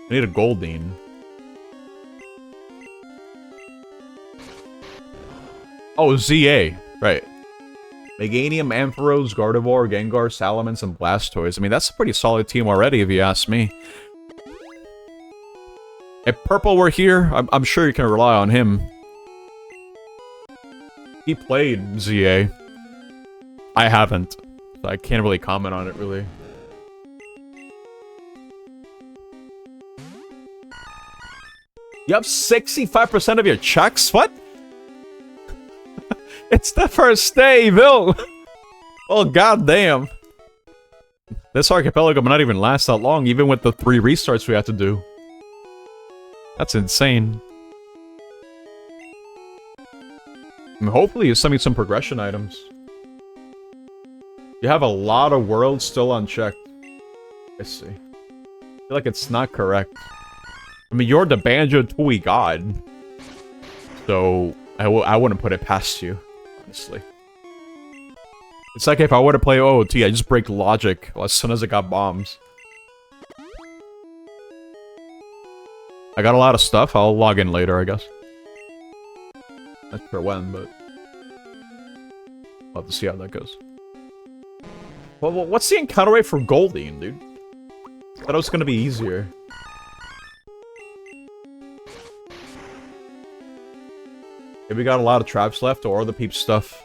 I need a Goldeen. Oh, ZA. Right. Meganium, Ampharos, Gardevoir, Gengar, Salamence, and Blastoise. I mean, that's a pretty solid team already, if you ask me. If Purple were here, I'm sure you can rely on him. He played ZA. I haven't. So I can't really comment on it, really. You have 65% of your checks? What? It's the first day, Bill! Oh, goddamn. This archipelago might not even last that long, even with the 3 restarts we have to do. That's insane. I mean, hopefully you send me some progression items. You have a lot of worlds still unchecked. I see. I feel like it's not correct. I mean, you're the Banjo-Tooie god. So, I wouldn't put it past you, honestly. It's like if I were to play OOT, I just break logic as soon as it got bombs. I got a lot of stuff. I'll log in later, I guess. Not sure when, but we'll have to see how that goes. Well, what's the encounter rate for Goldeen, dude? I thought it was gonna be easier. Okay, we got a lot of traps left, or the peep stuff.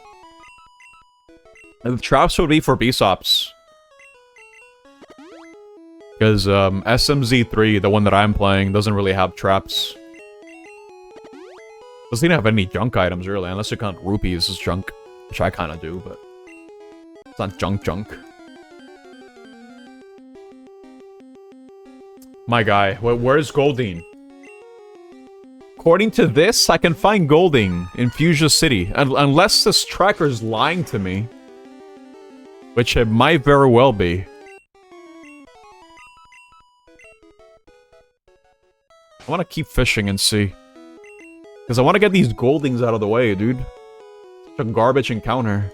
And the traps would be for Bsops. Because SMZ3, the one that I'm playing, doesn't really have traps. Doesn't even have any junk items, really, unless you count rupees as junk. Which I kind of do, but it's not junk. My guy, where's Goldeen? According to this, I can find Goldeen in Fuchsia City. Unless this tracker's lying to me. Which it might very well be. I want to keep fishing and see. Because I want to get these goldings out of the way, dude. Such a garbage encounter.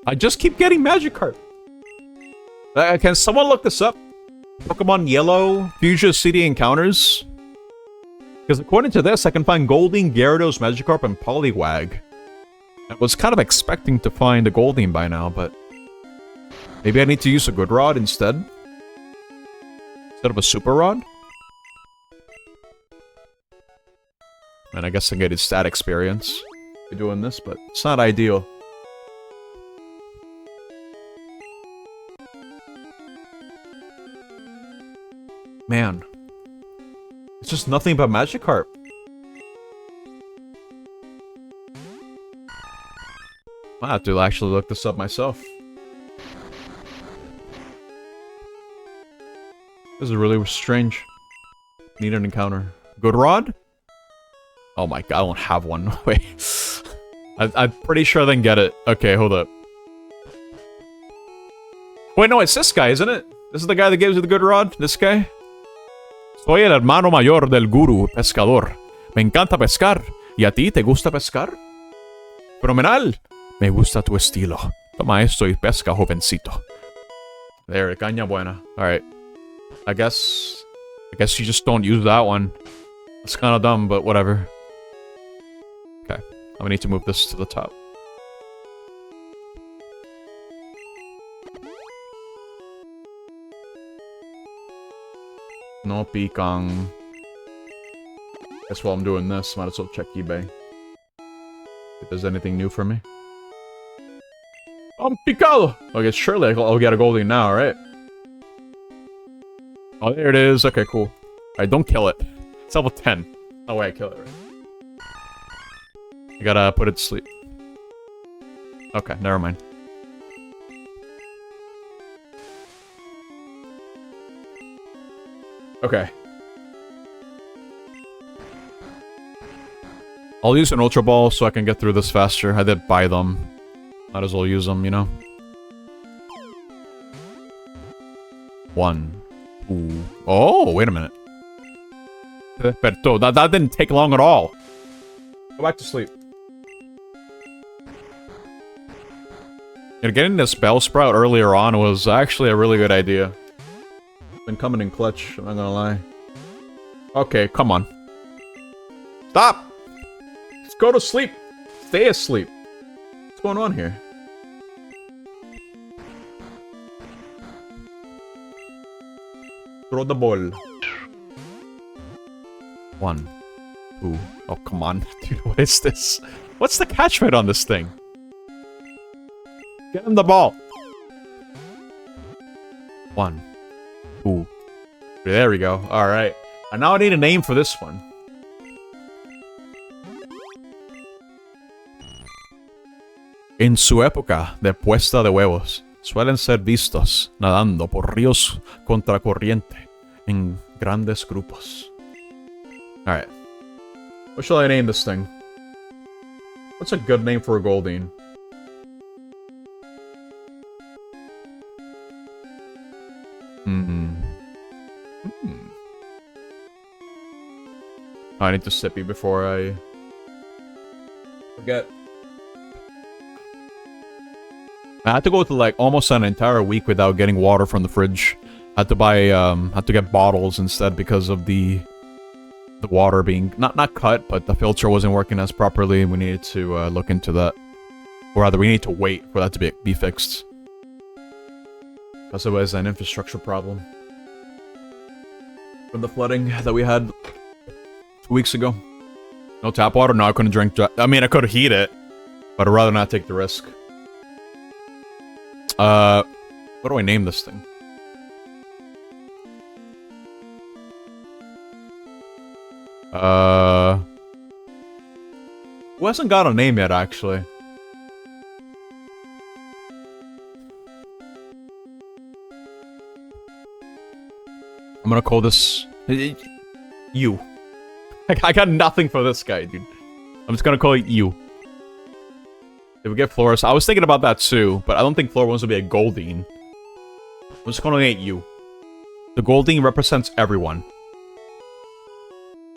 I just keep getting Magikarp. Can someone look this up? Pokemon Yellow Fuchsia City encounters? Because according to this, I can find Goldeen, Gyarados, Magikarp, and Poliwag. I was kind of expecting to find a Goldeen by now, but... maybe I need to use a Good Rod instead? Instead of a Super Rod? And I guess I get his stat experience by doing this, but it's not ideal. Man. It's just nothing but Magikarp. I have to actually look this up myself. This is really strange. Need an encounter. Good Rod? Oh my god, I don't have one. Wait. I'm pretty sure I didn't get it. Okay, hold up. Wait, no, it's this guy, isn't it? This is the guy that gives you the Good Rod? This guy? Soy el hermano mayor del gurú pescador. Me encanta pescar. ¿Y a ti te gusta pescar? Fenomenal. Me gusta tu estilo. Toma esto y pesca, jovencito. There, caña buena. Alright. I guess you just don't use that one. It's kind of dumb, but whatever. Okay. I'm gonna need to move this to the top. No pikang. Guess while I'm doing this, might as well check eBay. If there's anything new for me. I'm picado! Okay, surely I'll get a Goldie now, right? Oh, there it is. Okay, cool. Alright, don't kill it. It's level 10. No way I kill it, right? I gotta put it to sleep. Okay, never mind. Okay. I'll use an Ultra Ball so I can get through this faster. I did buy them. Might as well use them, you know? 1. 2. Oh, wait a minute. Despertó. That didn't take long at all. Go back to sleep. Getting this Bellsprout earlier on was actually a really good idea. Been coming in clutch, I'm not gonna lie. Okay, come on. Stop! Just go to sleep. Stay asleep. What's going on here? Throw the ball. 1. 2. Oh, come on. Dude, what is this? What's the catch rate on this thing? Get him the ball. 1. 2. There we go. Alright. And now I need a name for this one. En su época de puesta de huevos, suelen ser vistos nadando por ríos contracorriente en grandes grupos. Alright. What shall I name this thing? What's a good name for a Goldeen? I need to sippy before I forget. I had to go to like almost an entire week without getting water from the fridge. I had to buy had to get bottles instead because of the water being not cut, but the filter wasn't working as properly, and we needed to look into that. Or rather, we need to wait for that to be fixed. Because it was an infrastructure problem from the flooding that we had 2 weeks ago. No tap water? No, I couldn't drink. I mean, I could heat it, but I'd rather not take the risk. What do I name this thing? Who hasn't got a name yet, actually? I'm gonna call this... You. I got nothing for this guy, dude. I'm just gonna call it you. If we get Flores, I was thinking about that too, but I don't think Flora wants to be a Goldeen. I'm just gonna hate you. The Goldeen represents everyone.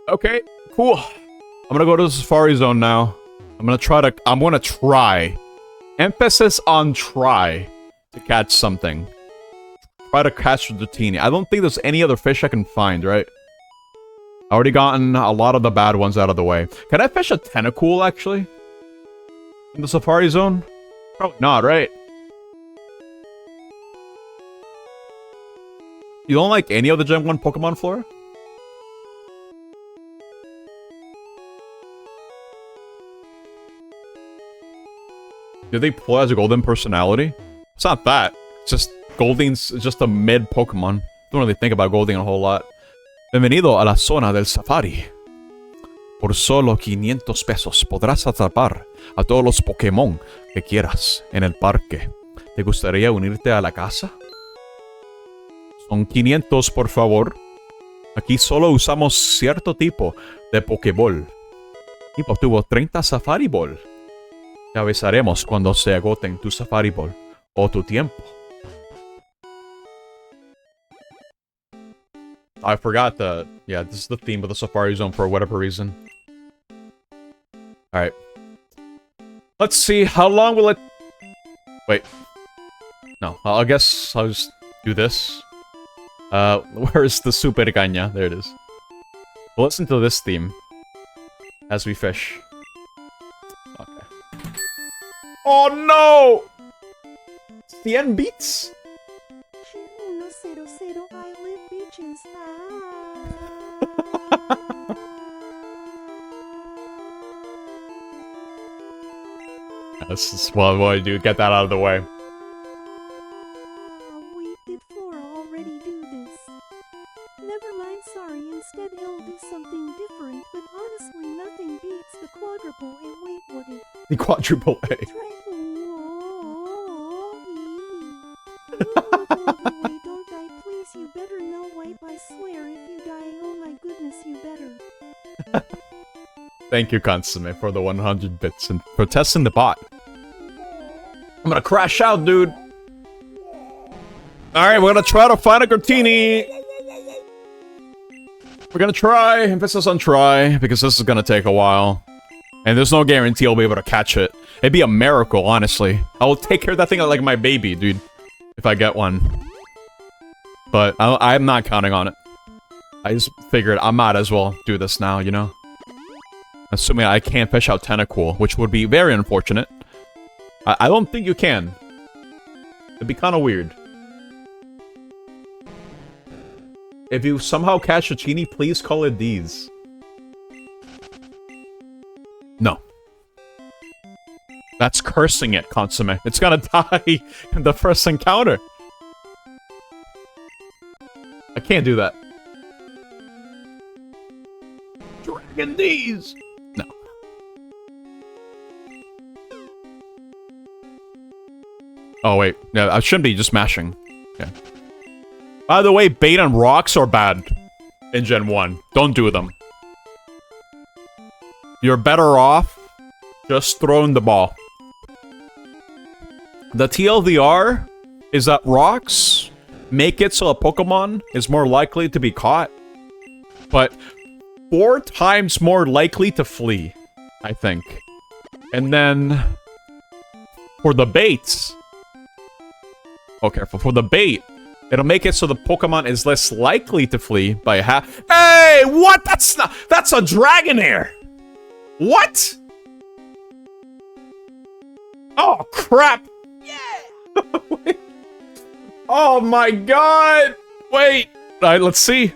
Okay, cool. I'm gonna go to the Safari Zone now. I'm gonna try. Emphasis on try to catch something. Try to catch the Dratini. I don't think there's any other fish I can find, right? I already gotten a lot of the bad ones out of the way. Can I fish a Tentacool, actually? In the Safari Zone? Probably not, right? You don't like any of the Gen 1 Pokemon, Flora? Did they pull as a Golden personality? It's not that. It's just Goldeen's just a mid Pokemon. Don't really think about Goldeen a whole lot. Bienvenido a la zona del Safari. Por solo 500 pesos podrás atrapar a todos los Pokémon que quieras en el parque. ¿Te gustaría unirte a la casa? Son 500, por favor. Aquí solo usamos cierto tipo de Pokéball. Y obtuvo 30 Safari Ball. Te avisaremos cuando se agoten tu Safari Ball o tu tiempo. I forgot that. Yeah, this is the theme of the Safari Zone for whatever reason. Alright. Let's see, how long will it... Wait. No, I guess I'll just do this. Where's the Super Caña? There it is. We'll listen to this theme as we fish. Okay. Oh no! 100 beats? I live beaches. This is what I do. Get that out of the way. Wait, did Flora already do this? Never mind, sorry. Instead, he'll do something different. But honestly, nothing beats the quadruple A. Wait, what if? The quadruple A. Wait, don't die, please. You better no wipe. I swear, if you die, oh my goodness, you better. Thank you, Consume, for the 100 bits and for testing the bot. I'm gonna crash out, dude. Alright, we're gonna try to find a Dratini. We're gonna try. Emphasis on try, because this is gonna take a while. And there's no guarantee I'll be able to catch it. It'd be a miracle, honestly. I will take care of that thing like my baby, dude. If I get one. But I'm not counting on it. I just figured I might as well do this now, you know? Assuming I can't fish out Tentacool, which would be very unfortunate. I don't think you can. It'd be kind of weird. If you somehow catch a genie, please call it these. No. That's cursing it, Consume. It's gonna die in the first encounter. I can't do that. Dragon D's! No. Oh, wait. Yeah, I shouldn't be just mashing. Okay. By the way, bait and rocks are bad in Gen 1. Don't do them. You're better off just throwing the ball. The TLDR is that rocks make it so a Pokemon is more likely to be caught, but 4 times more likely to flee, I think. And then for the baits, okay, for the bait, it'll make it so the Pokemon is less likely to flee by half. Hey, what? That's a Dragonair. What? Oh crap! Yeah. Wait. Oh my god! Wait. All right, let's see.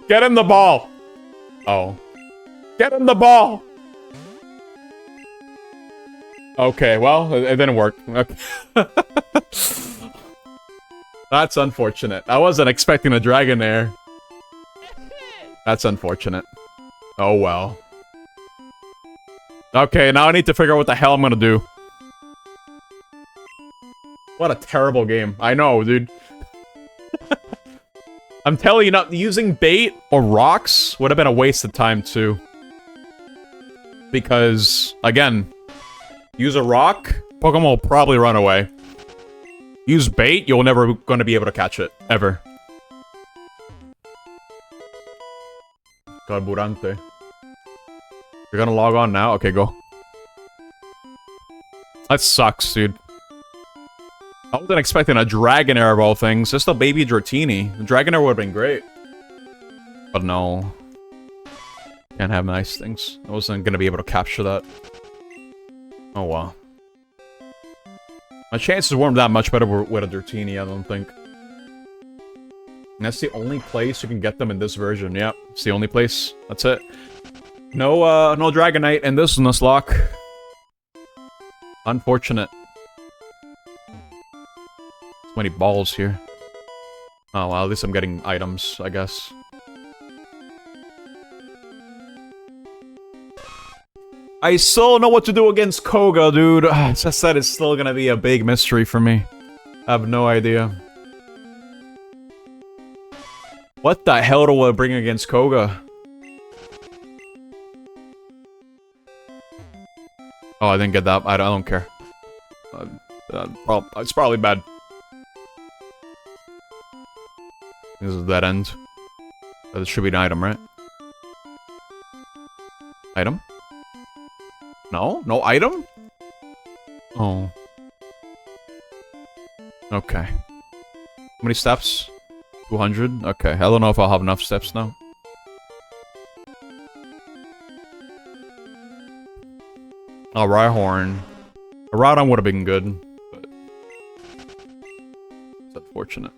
Get him the ball. Oh. Get him the ball. Okay, well, it didn't work. Okay. That's unfortunate. I wasn't expecting a Dragonair. That's unfortunate. Oh well. Okay, now I need to figure out what the hell I'm gonna do. What a terrible game. I know, dude. I'm telling you, not using bait or rocks would have been a waste of time, too. Because, again, Use a rock, Pokemon will probably run away. Use bait, you're never gonna be able to catch it. Ever. Carburante. You're gonna log on now? Okay, go. That sucks, dude. I wasn't expecting a Dragonair of all things. Just a baby Dratini. The Dragonair would have been great. But no. Can't have nice things. I wasn't gonna be able to capture that. Oh, wow. My chances weren't that much better with a Dratini, I don't think. And that's the only place you can get them in this version. Yep, it's the only place. That's it. No, no Dragonite in this Nuzlocke. Unfortunate. So many balls here. Oh, well, at least I'm getting items, I guess. I still don't know what to do against Koga, dude. It's just that it's still gonna be a big mystery for me. I have no idea. What the hell do I bring against Koga? Oh, I didn't get that. I don't care. It's probably bad. This is a dead end. This should be an item, right? Item? No? No item? Oh. Okay. How many steps? 200? Okay, I don't know if I'll have enough steps now. Oh, Rhyhorn. A Rhydon would have been good, but it's unfortunate.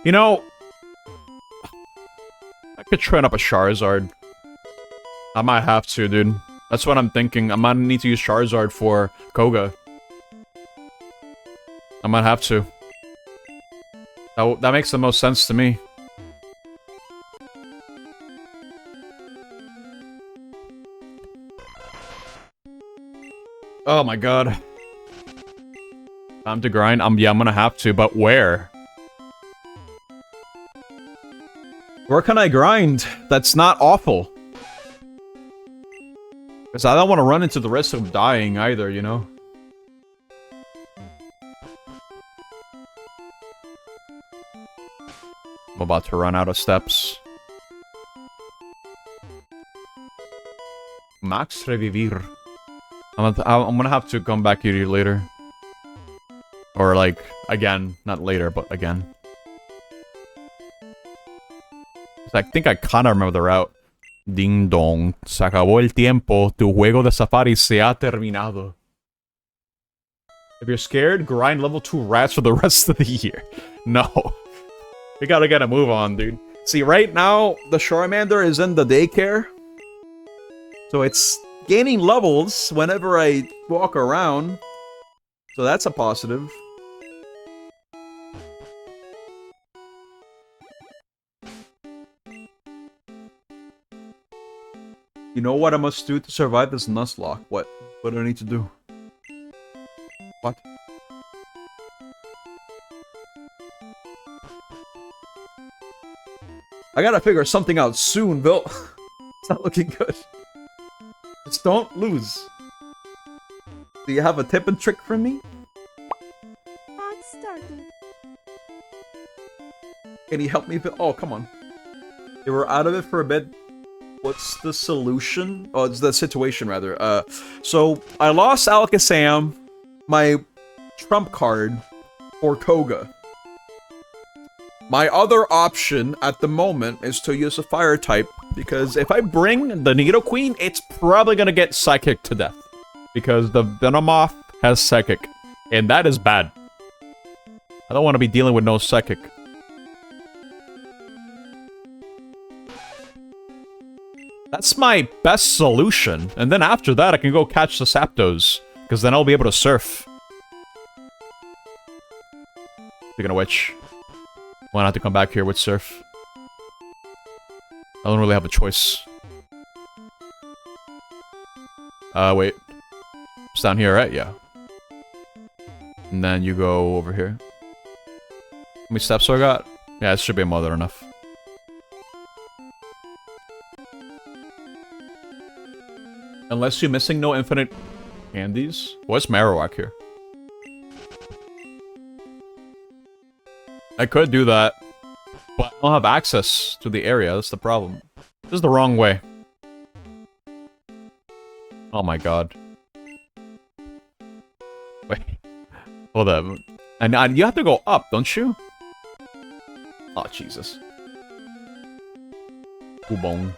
You know, I could train up a Charizard. I might have to, dude. That's what I'm thinking. I might need to use Charizard for Koga. I might have to. That makes the most sense to me. Oh my god. Time to grind? Yeah, I'm gonna have to, but where? Where can I grind? That's not awful. Because I don't want to run into the risk of dying either, you know? I'm about to run out of steps. Max Revivir. I'm gonna have to come back here later. Or like, again. Not later, but again. I think I kinda remember the route. Ding dong. Se acabó el tiempo. Tu juego de safari se ha terminado. If you're scared, grind level 2 rats for the rest of the year. No. We gotta get a move on, dude. See, right now, the Charmander is in the daycare. So it's gaining levels whenever I walk around. So that's a positive. You know what I must do to survive this Nuzlocke? What? What do I need to do? What? I gotta figure something out soon, Bill. It's not looking good. Just don't lose. Do you have a tip and trick for me? I started. Can you help me, Bill? Oh, come on. They were out of it for a bit. What's the solution? Oh, it's the situation, rather. So, I lost Alakazam, my trump card, for Koga. My other option at the moment is to use a fire type, because if I bring the Nidoqueen, it's probably gonna get Psychic to death. Because the Venomoth has Psychic, and that is bad. I don't want to be dealing with no Psychic. That's my best solution, and then after that I can go catch the Zapdos, because then I'll be able to surf. Speaking of which, why not to come back here with surf? I don't really have a choice. Wait. It's down here, right? Yeah. And then you go over here. How many steps do I got? Yeah, it should be more than enough. Unless you're missing no infinite candies. What's Marowak here? I could do that, but I don't have access to the area. That's the problem. This is the wrong way. Oh my god. Wait. Hold up. And you have to go up, don't you? Oh, Jesus. Boom.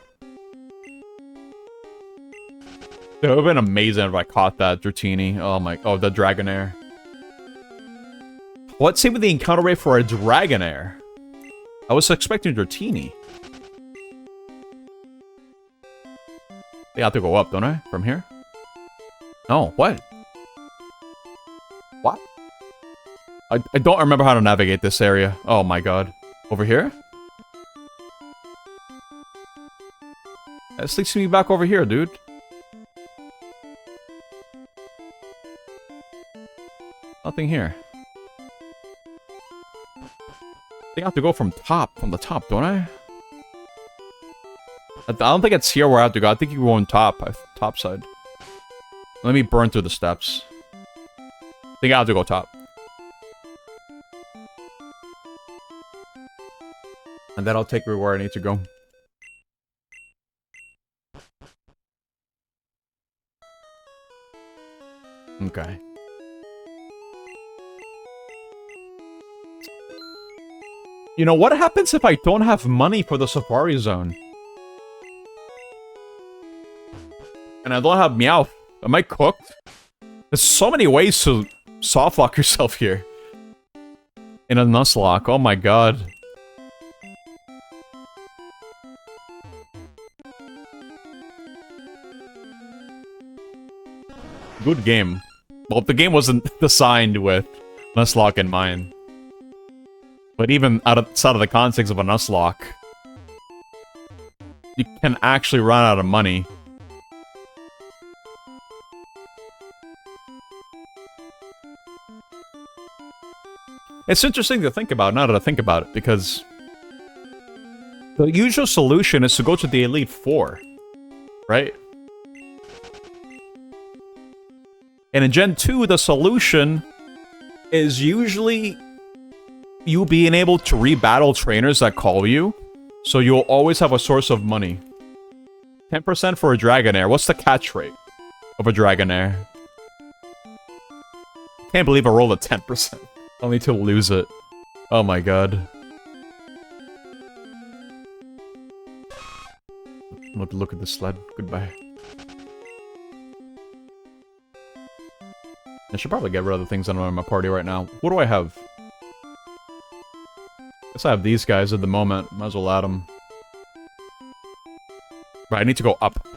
It would have been amazing if I caught that Dratini. Oh my... Oh, the Dragonair. Let's see what the encounter rate for a Dragonair. I was expecting Dratini. I have to go up, don't I? From here? No, what? What? I don't remember how to navigate this area. Oh my god. Over here? This takes me back over here, dude. Nothing here. I think I have to go from the top, don't I? I don't think it's here where I have to go. I think you go on top side. Let me burn through the steps. I think I have to go top. And then I'll take me where I need to go. Okay. You know, what happens if I don't have money for the Safari Zone? And I don't have Meowth. Am I cooked? There's so many ways to softlock yourself here. In a Nuzlocke. Oh my god. Good game. Well, the game wasn't designed with Nuzlocke in mind. But even outside of the context of a Nuzlocke, you can actually run out of money. It's interesting to think about, now that I think about it, because the usual solution is to go to the Elite Four, right? And in Gen 2, the solution is usually you being able to rebattle trainers that call you, so you'll always have a source of money. 10% for a Dragonair. What's the catch rate of a Dragonair? Can't believe I rolled a 10%. Only to lose it. Oh my god. I'm about to look at the sled. Goodbye. I should probably get rid of the things that are in my party right now. What do I have? Guess I have these guys at the moment. Might as well add them. Right, I need to go up.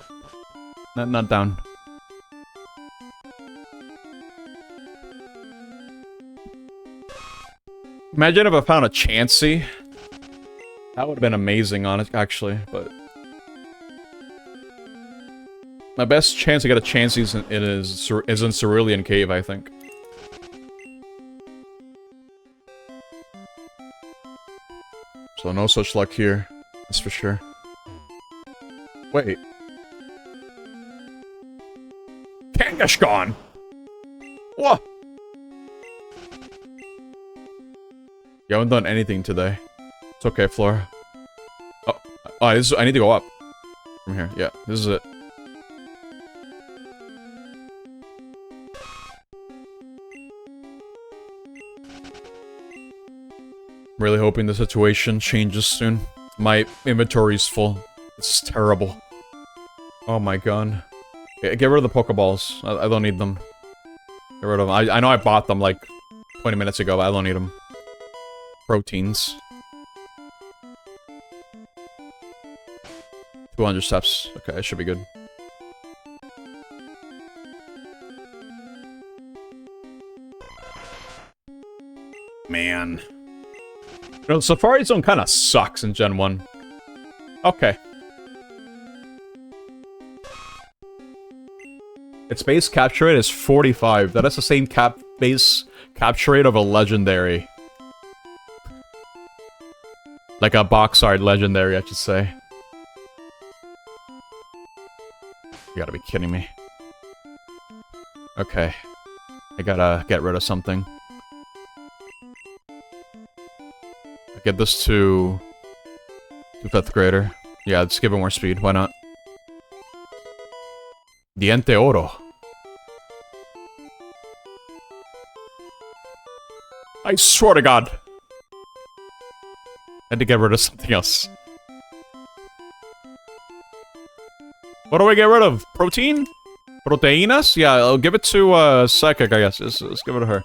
Not down. Imagine if I found a Chansey. That would have been amazing, actually, but... My best chance to get a Chansey is in Cerulean Cave, I think. So no such luck here. That's for sure. Wait. Kangaskhan! What? You haven't done anything today. It's okay, Flora. Oh, I need to go up. From here, yeah, this is it. Really hoping the situation changes soon. My inventory's full. This is terrible. Oh my god. Get rid of the Pokeballs. I don't need them. Get rid of them. I know I bought them like 20 minutes ago, but I don't need them. Proteins. 200 steps. Okay, it should be good. Man. You know, the Safari Zone kind of sucks in Gen 1. Okay. Its base capture rate is 45. That is the same base capture rate of a legendary. Like a box art legendary, I should say. You gotta be kidding me. Okay. I gotta get rid of something. I get this to 5th grader. Yeah, let's give it more speed. Why not? Diente oro. I swear to God. I had to get rid of something else. What do I get rid of? Protein? Proteínas? Yeah, I'll give it to, Psychic, I guess. Let's give it to her.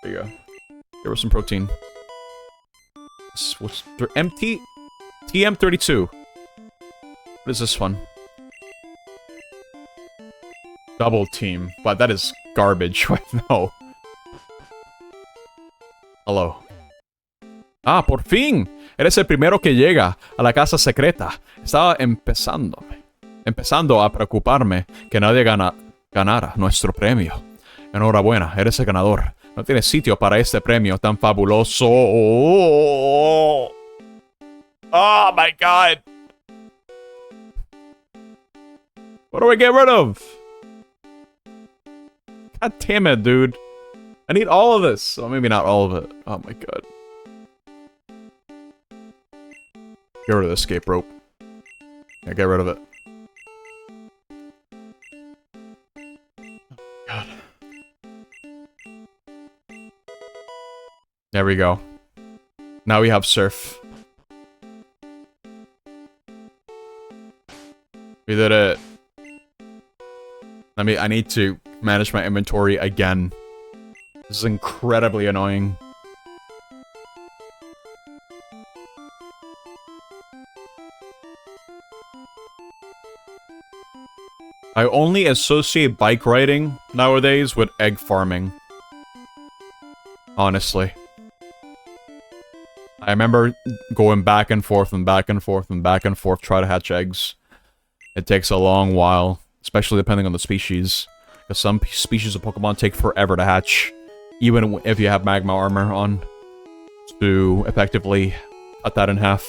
There you go. Give her some protein. What's... MT? TM32. What is this one? Double team. But that is garbage. No. Hello. Ah, por fin. Eres el primero que llega a la casa secreta. Estaba empezando a preocuparme que nadie ganara nuestro premio. Enhorabuena, eres el ganador. No tienes sitio para este premio tan fabuloso. Oh my God. What do I get rid of? God damn it, dude. I need all of this. Oh, maybe not all of it. Oh my God. Get rid of the escape rope. Yeah, get rid of it. God. There we go. Now we have surf. We did it. I need to manage my inventory again. This is incredibly annoying. I only associate bike riding nowadays with egg farming. Honestly. I remember going back and forth and back and forth and back and forth trying to hatch eggs. It takes a long while, especially depending on the species. Because some species of Pokemon take forever to hatch, even if you have magma armor on, to effectively cut that in half.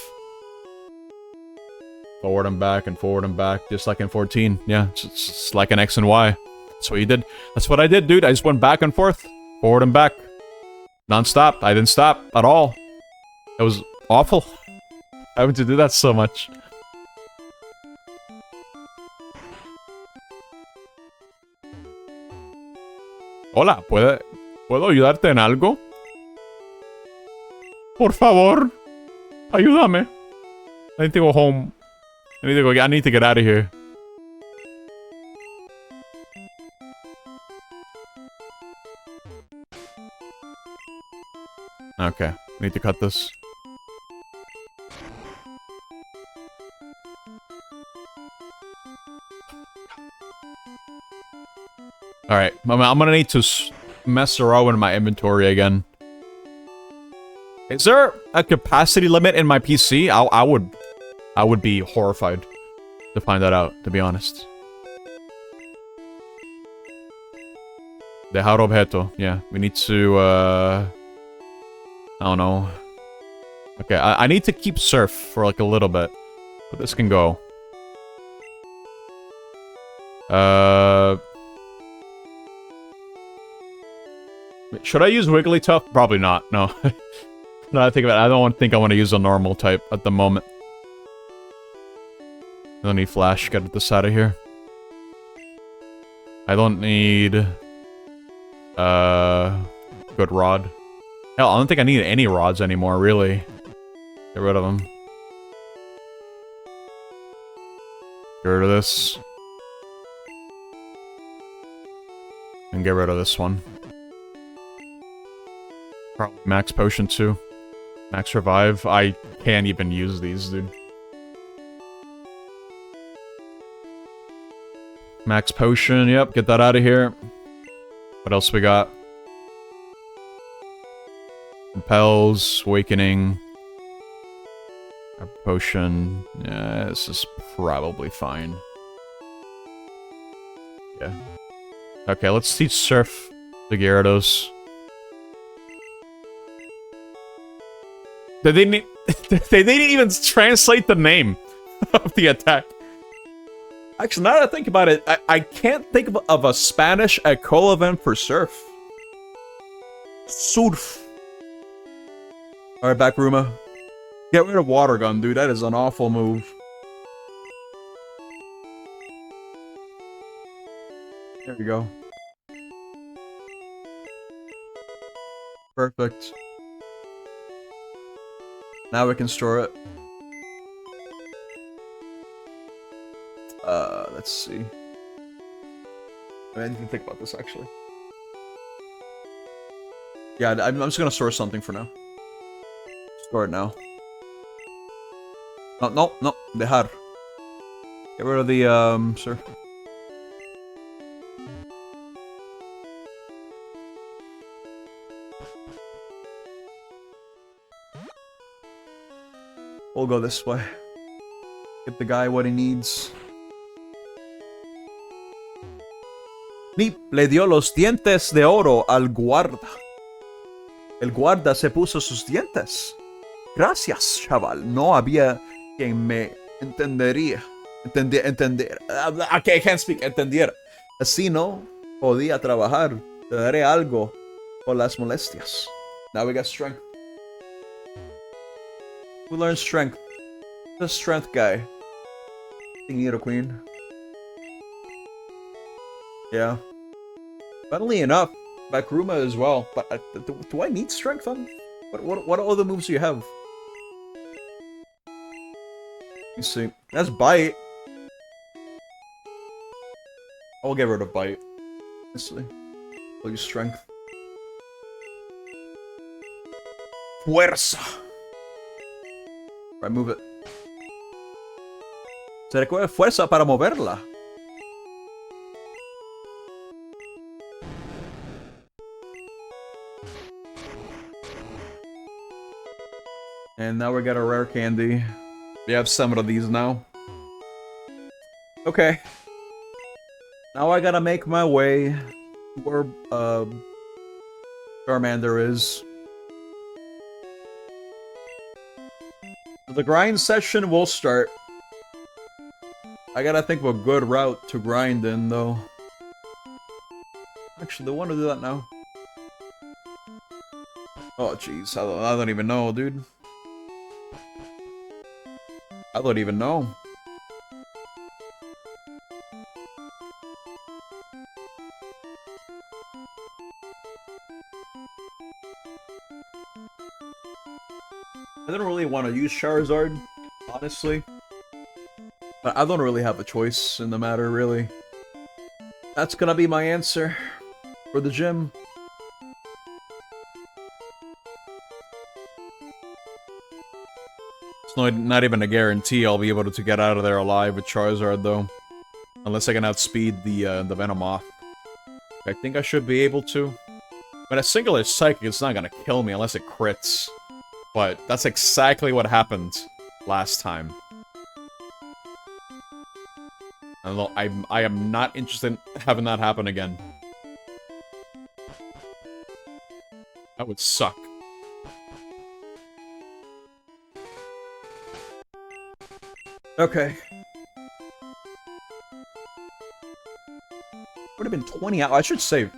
Forward and back, just like in 14. Yeah, it's like an X and Y. That's what you did. That's what I did, dude. I just went back and forth, forward and back. Non-stop. I didn't stop at all. It was awful. Having to do that so much. Hola, ¿puedo ayudarte en algo? Por favor, ayúdame. I need to go home. I need to get out of here. Okay, need to cut this. Alright, I'm gonna need to mess around with my inventory again. Is there a capacity limit in my PC? I would be horrified to find that out, to be honest. Dejar objeto. Yeah, we need to, I don't know. Okay, I need to keep surf for like a little bit. But this can go. Should I use Wigglytuff? Probably not, no. No, I think about it. I don't think I want to use a normal type at the moment. I don't need Flash. Get this out of here. I don't need... good rod. Hell, I don't think I need any rods anymore, really. Get rid of them. Get rid of this. And get rid of this one. Probably Max Potion too. Max Revive. I can't even use these, dude. Max Potion, yep, get that out of here. What else we got? Repels, Awakening. Potion. Yeah, this is probably fine. Yeah. Okay, let's teach Surf the Gyarados. They didn't even translate the name of the attack. Actually, now that I think about it, I can't think of a Spanish equivalent for surf. Surf. Alright, Bakruma. Get rid of water gun, dude. That is an awful move. There we go. Perfect. Now we can store it. Let's see. I didn't even think about this, actually. Yeah, I'm just gonna store something for now. Store it now. No, dejar. Get rid of the, sir. We'll go this way. Give the guy what he needs. Nip le dio los dientes de oro al guarda. El guarda se puso sus dientes. Gracias, chaval. No había quien me entendería. Entender. Okay, I can't speak. Entendiera. Así no podía trabajar. Te daré algo por las molestias. Now we got strength. We learned strength. The strength guy. Dinero queen. Yeah. Funnily enough, Bakruma as well. But do I need strength on? What other moves do you have? Let me see. That's bite. I'll get rid of bite. Honestly. I'll use strength. Fuerza. Right, move it. Se requiere fuerza para moverla. And now we got a rare candy. We have 7 of these now. Okay. Now I gotta make my way where Charmander is. The grind session will start. I gotta think of a good route to grind in, though. Actually, I want to do that now. Oh, jeez. I don't even know, dude. I don't even know. I don't really want to use Charizard, honestly. But I don't really have a choice in the matter, really. That's gonna be my answer for the gym. It's not even a guarantee I'll be able to get out of there alive with Charizard, though. Unless I can outspeed the Venomoth. I think I should be able to. But a singular Psychic is not gonna kill me unless it crits. But that's exactly what happened last time. I am not interested in having that happen again. That would suck. Okay. Would have been 20 hours. I should save.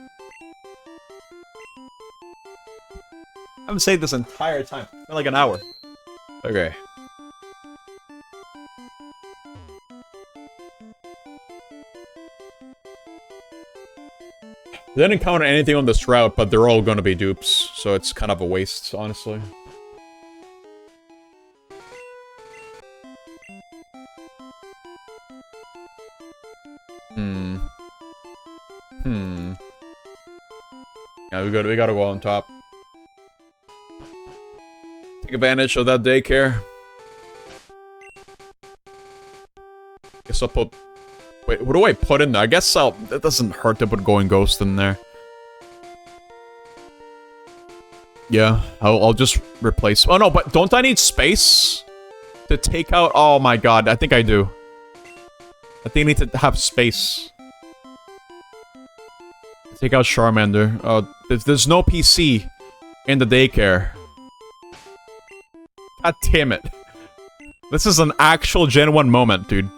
I haven't saved this entire time. It's been like an hour. Okay. I didn't encounter anything on this route, but they're all gonna be dupes, so it's kind of a waste, honestly. Yeah, we gotta go on top. Take advantage of that daycare. Guess I'll put... Wait, what do I put in there? I guess it doesn't hurt to put Going Ghost in there. Yeah, I'll just replace... Oh no, but don't I need space to take out... Oh my god, I think I do. I think I need to have space. Take out Charmander. Oh, there's no PC in the daycare. God damn it. This is an actual Gen 1 moment, dude.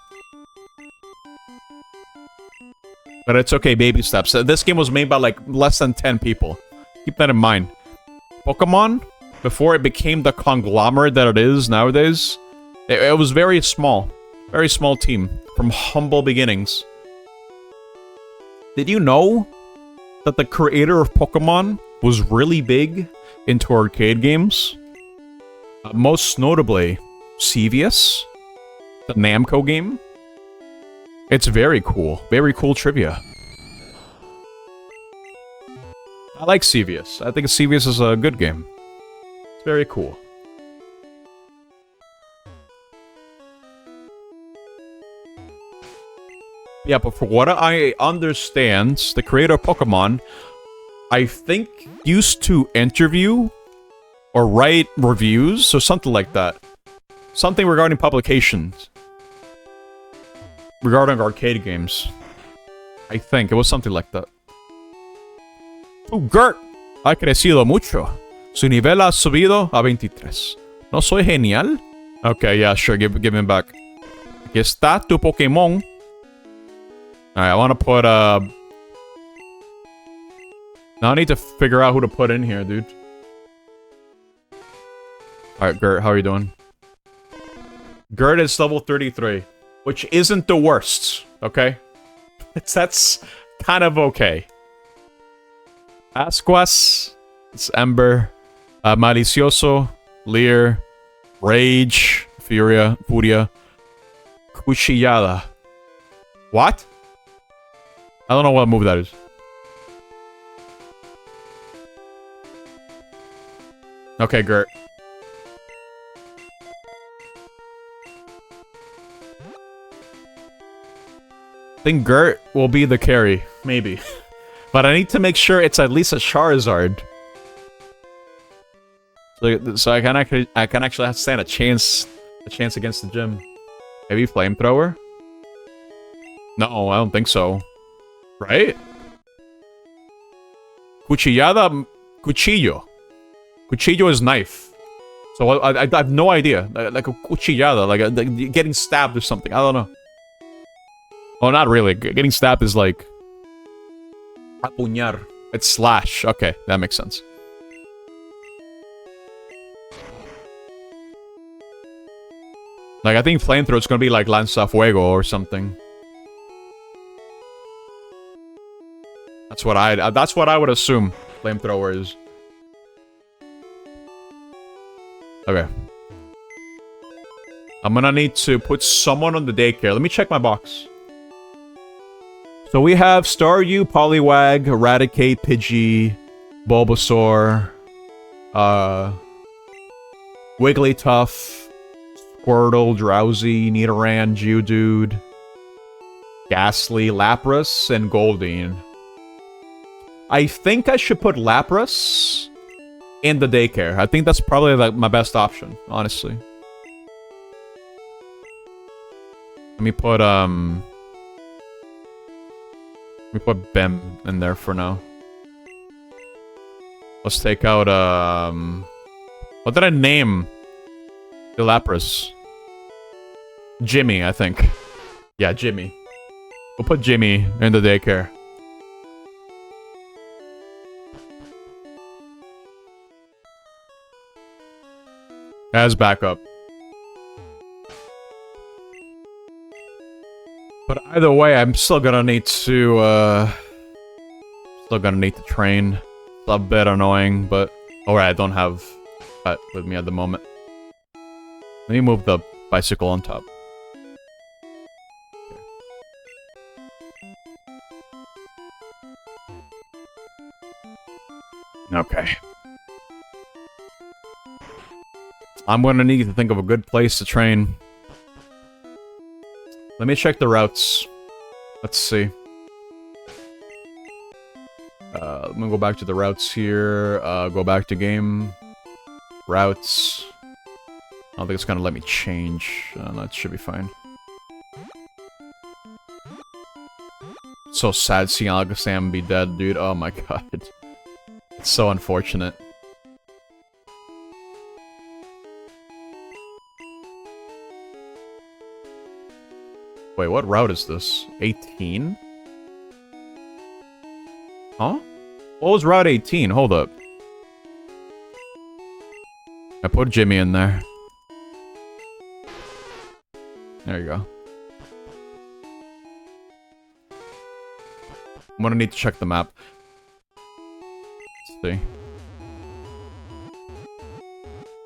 But it's okay, baby steps. This game was made by like less than 10 people. Keep that in mind. Pokemon, before it became the conglomerate that it is nowadays, it was very small. Very small team. From humble beginnings. Did you know that the creator of Pokemon was really big into arcade games? Most notably, Xevious, the Namco game. It's very cool. Very cool trivia. I like Xevious. I think Xevious is a good game. It's very cool. Yeah, but for what I understand, the creator of Pokemon, I think, used to interview or write reviews or something like that. Something regarding publications. Regarding arcade games. I think it was something like that. Oh, Gert, ha crecido mucho. Su nivel ha subido a 23. ¿No soy genial? Okay, yeah, sure, give him back. Aquí está tu Pokémon. Alright, I want to put, Now I need to figure out who to put in here, dude. Alright, Gert, how are you doing? Gert is level 33. Which isn't the worst, okay? That's kind of okay. Ascuas, it's Ember, Malicioso, Leer, Rage, Furia, Cuchillada. What? I don't know what move that is. Okay, Gert. I think Gert will be the carry, maybe. But I need to make sure it's at least a Charizard. So I can actually stand a chance against the gym. Maybe Flamethrower? No, I don't think so. Right? Cuchillada, Cuchillo. Cuchillo is knife. So I have no idea. Like a Cuchillada, like getting stabbed or something. I don't know. Oh, not really. Getting stabbed is like... Apuñar. It's slash. Okay, that makes sense. Like, I think Flamethrower is gonna be like Lanzafuego or something. That's what I would assume Flamethrower is. Okay. I'm gonna need to put someone on the daycare. Let me check my box. So we have Staryu, Poliwag, Eradicate, Pidgey, Bulbasaur, Wigglytuff, Squirtle, Drowsy, Nidoran, Geodude, Ghastly, Lapras, and Goldeen. I think I should put Lapras in the daycare. I think that's probably like my best option, honestly. Let me put Bim in there for now. Let's take out, what did I name the Lapras? Jimmy, I think. Yeah, Jimmy. We'll put Jimmy in the daycare. As backup. But either way, I'm still gonna need to, train. It's a bit annoying, but... Alright, I don't have Pet with me at the moment. Let me move the bicycle on top. Okay. I'm gonna need to think of a good place to train. Let me check the routes. Let's see. Let me go back to the routes here. Go back to game. Routes. I don't think it's gonna let me change. That should be fine. So sad seeing Alakazam be dead, dude. Oh my god. It's so unfortunate. Wait, what route is this? 18? Huh? What was Route 18? Hold up. I put Jimmy in there. There you go. I'm gonna need to check the map. Let's see.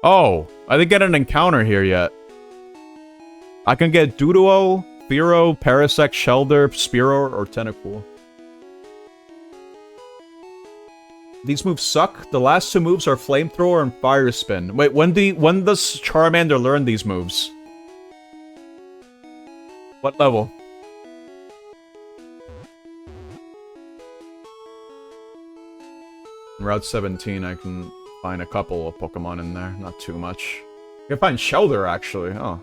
Oh, I didn't get an encounter here yet. I can get Duduo, Firo, Parasect, Shelder, Spearow, or Tentacool. These moves suck. The last two moves are Flamethrower and Fire Spin. Wait, when does Charmander learn these moves? What level? In Route 17, I can find a couple of Pokemon in there. Not too much. I can find Shelder, actually. Oh.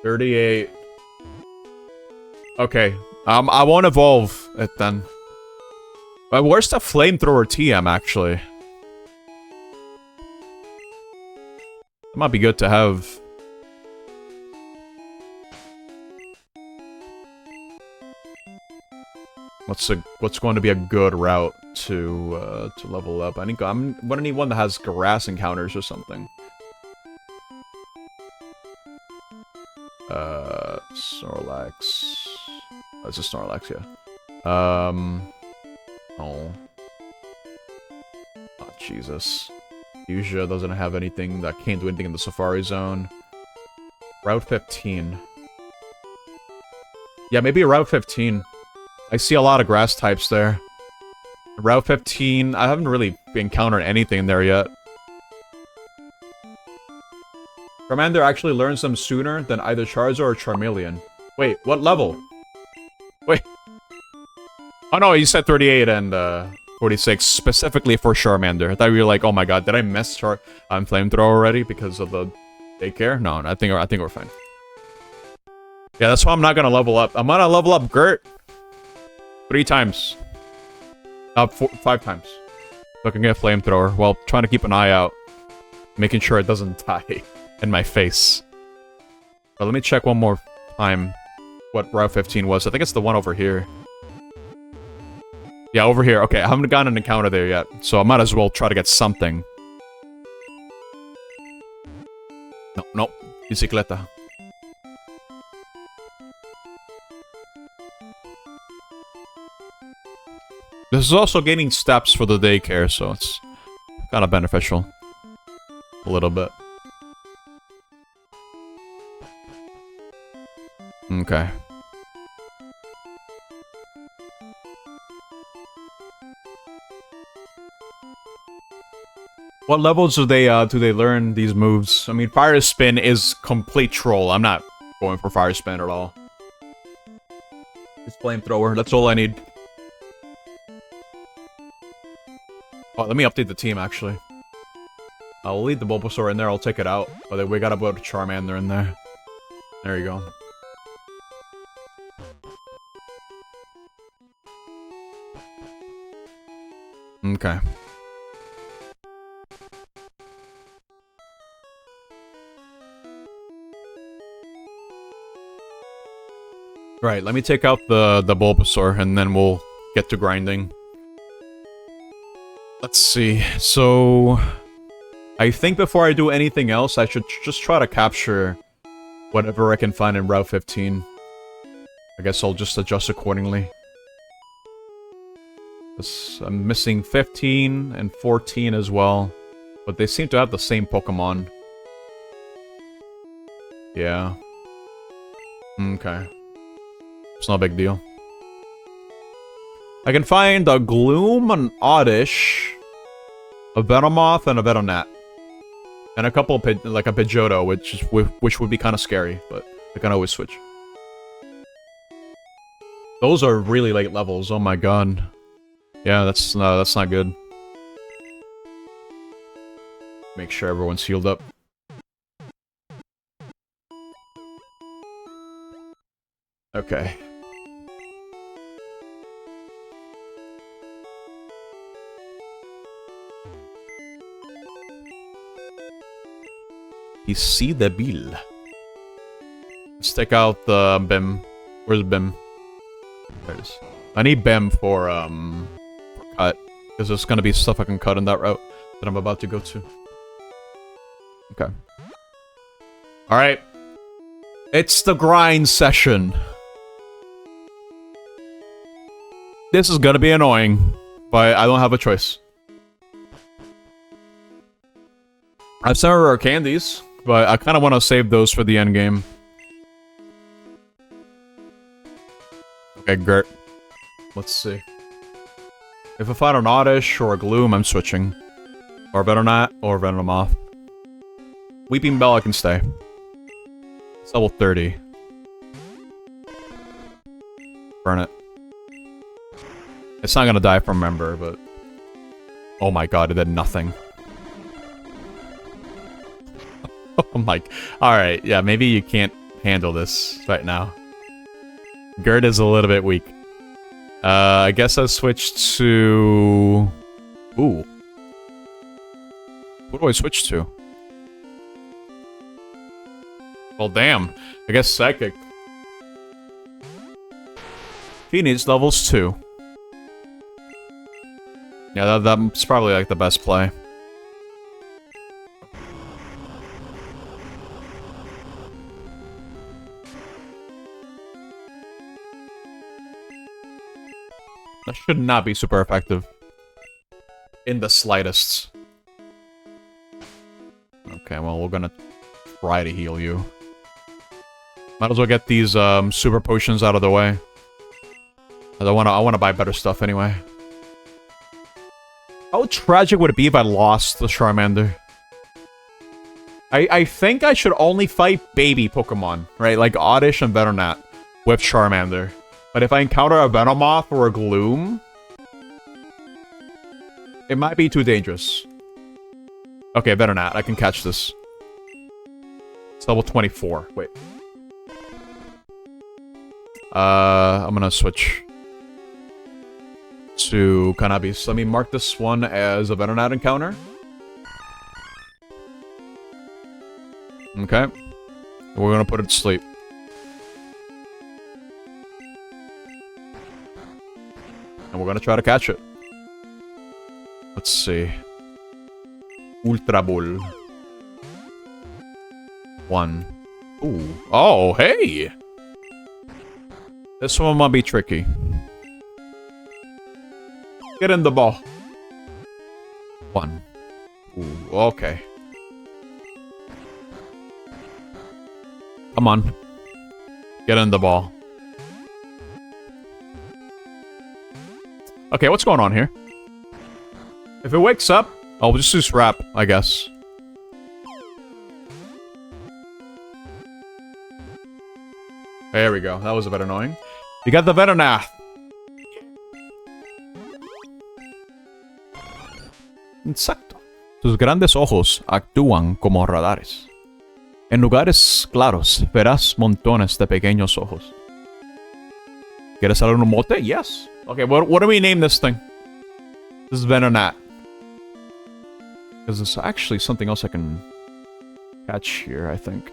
38. Okay. I won't evolve it then. But where's the Flamethrower TM, actually? It might be good to have. What's going to be a good route to level up? I think I'm gonna need one that has grass encounters or something. Snorlax. Oh, it's a Snorlax, yeah. Oh, Jesus. Fuchsia doesn't have anything that can't do anything in the Safari Zone. Route 15. Yeah, maybe Route 15. I see a lot of grass types there. Route 15, I haven't really encountered anything there yet. Charmander actually learns them sooner than either Charizard or Charmeleon. Wait, what level? Wait. Oh no, you said 38 and 46 specifically for Charmander. I thought you were like, oh my god, did I miss Flamethrower already because of the daycare? No, I think we're fine. Yeah, that's why I'm not gonna level up. I'm gonna level up Gert 3 times. 5 times. So I can get Flamethrower while trying to keep an eye out. Making sure it doesn't die in my face. But let me check one more time what Route 15 was. I think it's the one over here. Yeah, over here. Okay, I haven't gotten an encounter there yet, so I might as well try to get something. No. Bicicleta. This is also gaining steps for the daycare, so it's kind of beneficial. A little bit. Okay. What levels do they learn these moves? I mean, Fire Spin is complete troll. I'm not going for Fire Spin at all. It's Flamethrower. That's all I need. Oh, let me update the team, actually. I'll leave the Bulbasaur in there. I'll take it out. But then we gotta put Charmander in there. There you go. Okay. Right, let me take out the Bulbasaur, and then we'll get to grinding. Let's see, so... I think before I do anything else, I should just try to capture whatever I can find in Route 15. I guess I'll just adjust accordingly. I'm missing 15 and 14 as well, but they seem to have the same Pokemon. Yeah. Okay. It's not a big deal. I can find a Gloom, an Oddish, a Venomoth, and a Venonat. And a couple of like a Pidgeotto, which would be kind of scary, but I can always switch. Those are really late levels, oh my god. Yeah, that's not good. Make sure everyone's healed up. Okay. Ici débil. Let's take out the Bim. Where's Bim? There it this. I need BEM for cut. Because there's gonna be stuff I can cut in that route that I'm about to go to. Okay. Alright. It's the grind session. This is gonna be annoying, but I don't have a choice. I have some rare candies, but I kind of want to save those for the end game. Okay, Gert. Let's see. If I find an Oddish or a Gloom, I'm switching. Or Venonat or Venomoth. Weeping Bell, I can stay. It's level 30. Burn it. It's not gonna die from Member, but... Oh my god, it did nothing. Oh my... Alright, yeah, maybe you can't handle this right now. Gert is a little bit weak. I guess I'll switch to... Ooh. What do I switch to? Well, damn. I guess Psychic. He needs levels 2. Yeah, that's probably like the best play. That should not be super effective. In the slightest. Okay, well, we're gonna try to heal you. Might as well get these super potions out of the way. I wanna buy better stuff anyway. How tragic would it be if I lost the Charmander? I think I should only fight baby Pokemon, right? Like Oddish and Venonat with Charmander. But if I encounter a Venomoth or a Gloom, it might be too dangerous. Okay, Venonat, I can catch this. It's level 24. Wait. I'm gonna switch to Cannabis. Let me mark this one as a Venonat encounter. Okay. We're gonna put it to sleep. And we're gonna try to catch it. Let's see. Ultra Bull. 1. Ooh. Oh, hey! This one might be tricky. Get in the ball. 1. Ooh, okay. Come on. Get in the ball. Okay, what's going on here? If it wakes up, I'll just use Wrap, I guess. There we go. That was a bit annoying. You got the Venonat. Insecto. Tus grandes ojos actúan como radares. En lugares claros verás montones de pequeños ojos. ¿Quieres saber un mote? Yes. Okay, what do we name this thing? This is Venonat. Because there's actually something else I can catch here, I think.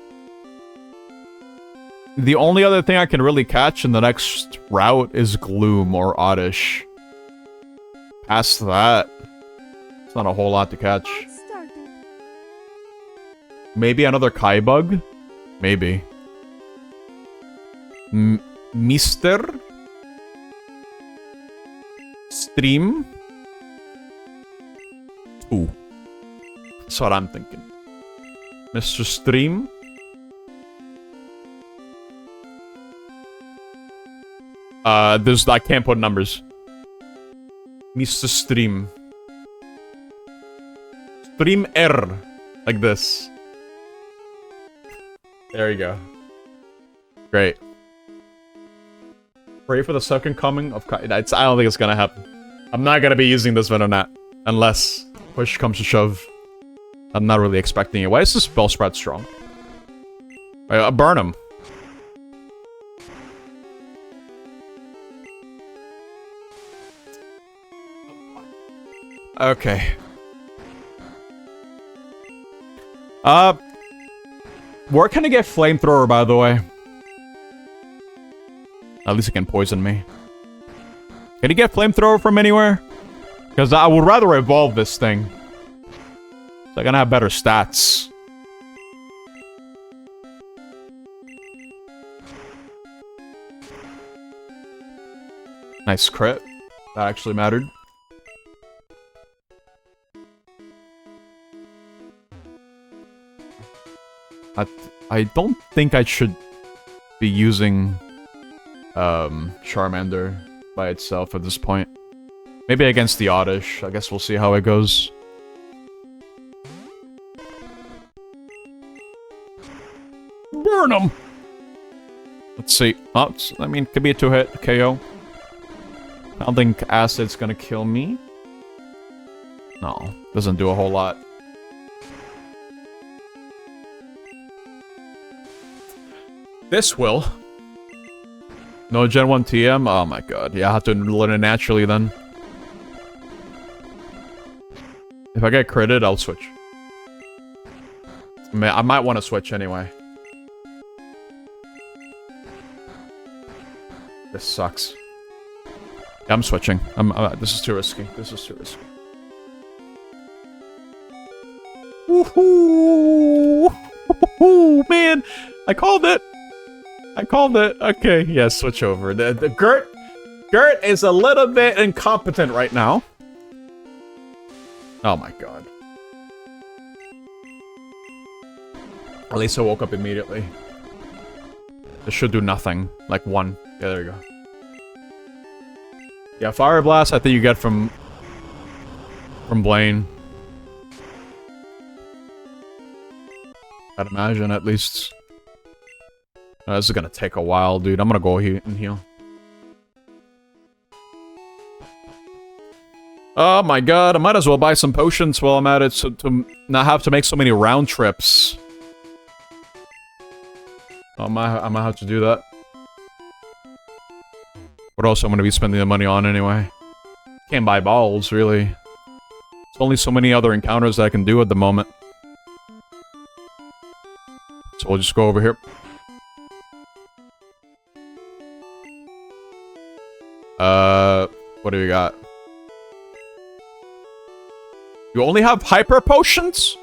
The only other thing I can really catch in the next route is Gloom or Oddish. Past that, it's not a whole lot to catch. Maybe another Kaibug? Maybe. Mister? Stream? Ooh. That's what I'm thinking. Mr. Stream? I can't put numbers. Mr. Stream. Stream R. Like this. There you go. Great. Pray for the second coming of I don't think it's gonna happen. I'm not gonna be using this Venonat. Unless push comes to shove. I'm not really expecting it. Why is this spell spread strong? Burn him. Okay. Where can I get Flamethrower, by the way? At least it can poison me. Can you get flamethrower from anywhere? Because I would rather evolve this thing. So I'm gonna have better stats. Nice crit. That actually mattered. I don't think I should be using Charmander by itself at this point. Maybe against the Oddish. I guess we'll see how it goes. Burn him! Let's see. Oh, I mean, could be a 2-hit KO. I don't think Acid's gonna kill me. No, doesn't do a whole lot. This will. No Gen 1 TM? Oh my god. Yeah, I have to learn it naturally then. If I get critted, I'll switch. I might want to switch anyway. This sucks. Yeah, I'm switching. This is too risky. This is too risky. Woohoo! Man, I called it. I called it. Okay, yeah, switch over. The Gert is a little bit incompetent right now. Oh my god. At least I woke up immediately. This should do nothing. Like 1. Yeah, there you go. Yeah, Fire Blast I think you get from Blaine. I'd imagine, at least. This is gonna take a while, dude. I'm gonna go here and heal. Oh my god, I might as well buy some potions while I'm at it so to not have to make so many round trips. I might have to do that. What else I'm gonna be spending the money on anyway? Can't buy balls, really. There's only so many other encounters that I can do at the moment. So we'll just go over here. What do we got? You only have hyper potions?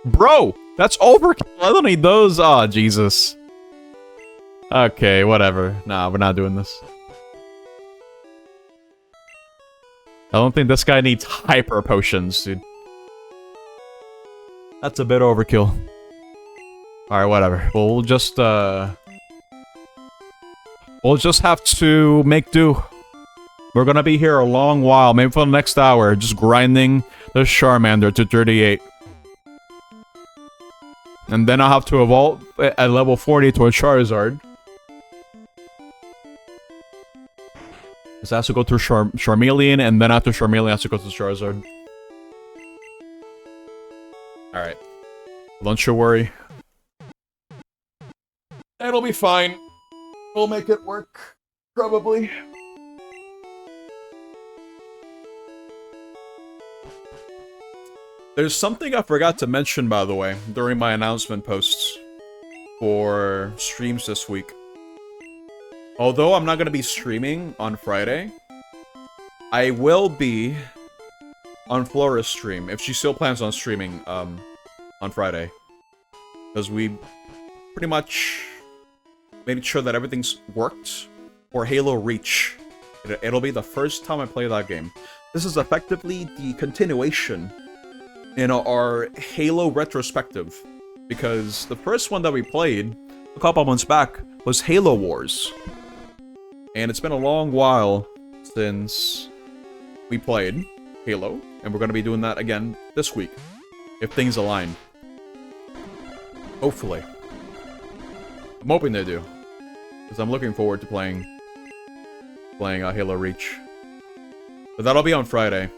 Bro, that's overkill. I don't need those. Oh, Jesus. Okay, whatever. Nah, we're not doing this. I don't think this guy needs hyper potions, dude. That's a bit overkill. Alright, whatever. We'll just have to make do. We're gonna be here a long while, maybe for the next hour, just grinding the Charmander to 38. And then I'll have to evolve at level 40 to a Charizard. Because I have to go through Charmeleon, and then after Charmeleon, I have to go to Charizard. Alright. Don't you worry. It'll be fine. We'll make it work. Probably. There's something I forgot to mention, by the way, during my announcement posts for streams this week. Although I'm not going to be streaming on Friday, I will be on Flora's stream, if she still plans on streaming on Friday. Because we pretty much made sure that everything's worked for Halo Reach. It'll be the first time I play that game. This is effectively the continuation in our Halo retrospective, because the first one that we played a couple months back was Halo Wars, and it's been a long while since we played Halo, and we're going to be doing that again this week, if things align. Hopefully. I'm hoping they do, because I'm looking forward to playing Halo Reach. But that'll be on Friday.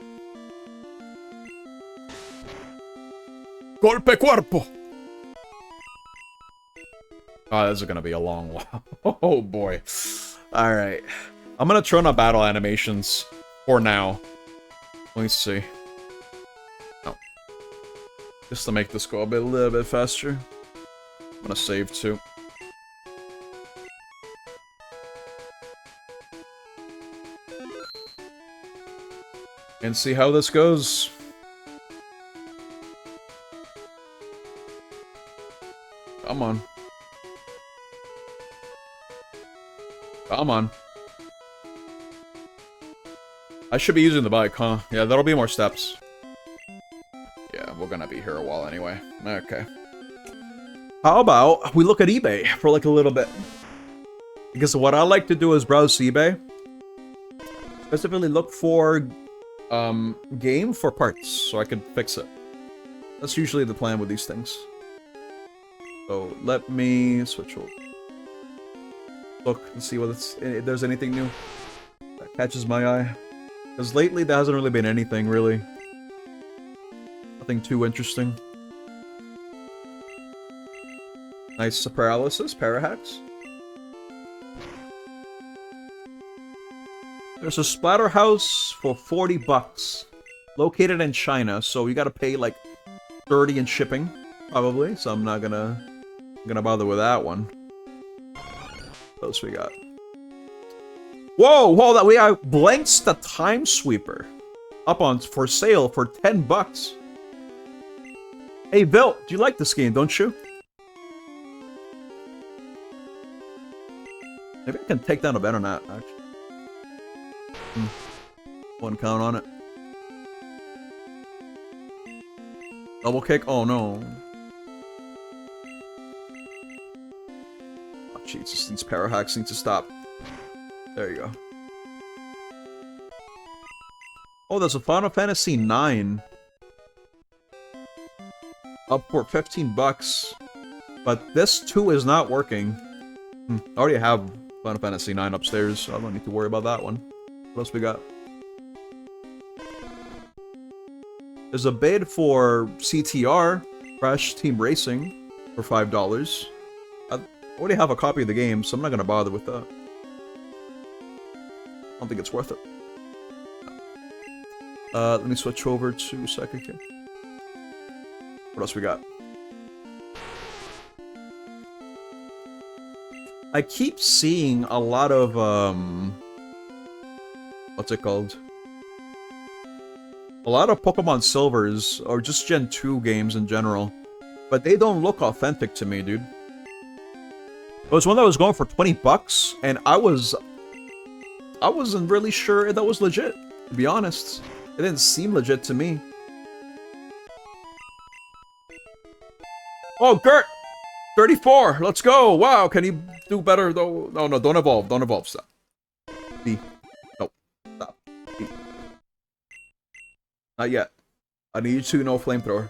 Golpe cuerpo! Oh, this is gonna be a long while. Oh boy. Alright. I'm gonna turn on battle animations for now. Let me see. Oh. Just to make this go a little bit faster. I'm gonna save too. and see how this goes. Come on. Come on. I should be using the bike, huh? Yeah, that'll be more steps. Yeah, we're gonna be here a while anyway. Okay. How about we look at eBay for like a little bit? Because what I like to do is browse eBay. Specifically look for game for parts so I can fix it. That's usually the plan with these things. So let me switch over. Look and see if there's anything new that catches my eye. Because lately there hasn't really been anything really. Nothing too interesting. Nice paralysis, parahacks. There's a splatterhouse for 40 bucks. Located in China, so you gotta pay like 30 in shipping, probably. So I'm not gonna bother with that one. What else we got? Whoa, whoa, that we have Blanks the Time Sweeper. Up on for sale for 10 bucks. Hey Bill, do you like this game, don't you? Maybe I can take down a better net, actually. One count on it. Double kick? Oh no. Oh Jesus, these parahacks need to stop. There you go. Oh, there's a Final Fantasy 9. Up for 15 bucks. But this too is not working. I already have Final Fantasy 9 upstairs, so I don't need to worry about that one. What else we got? There's a bid for CTR, Crash Team Racing, for $5. I already have a copy of the game, so I'm not gonna bother with that. I don't think it's worth it. Let me switch over to Psychic here. What else we got? I keep seeing a lot of, what's it called? A lot of Pokemon Silvers, or just Gen 2 games in general. But they don't look authentic to me, dude. There was one that was going for 20 bucks, and I wasn't really sure that was legit, to be honest. It didn't seem legit to me. Oh, Gert! 34! Let's go! Wow, can he do better though? No, no, don't evolve. Don't evolve. Stop. B. No. Stop. B. Not yet. I need you to know flamethrower.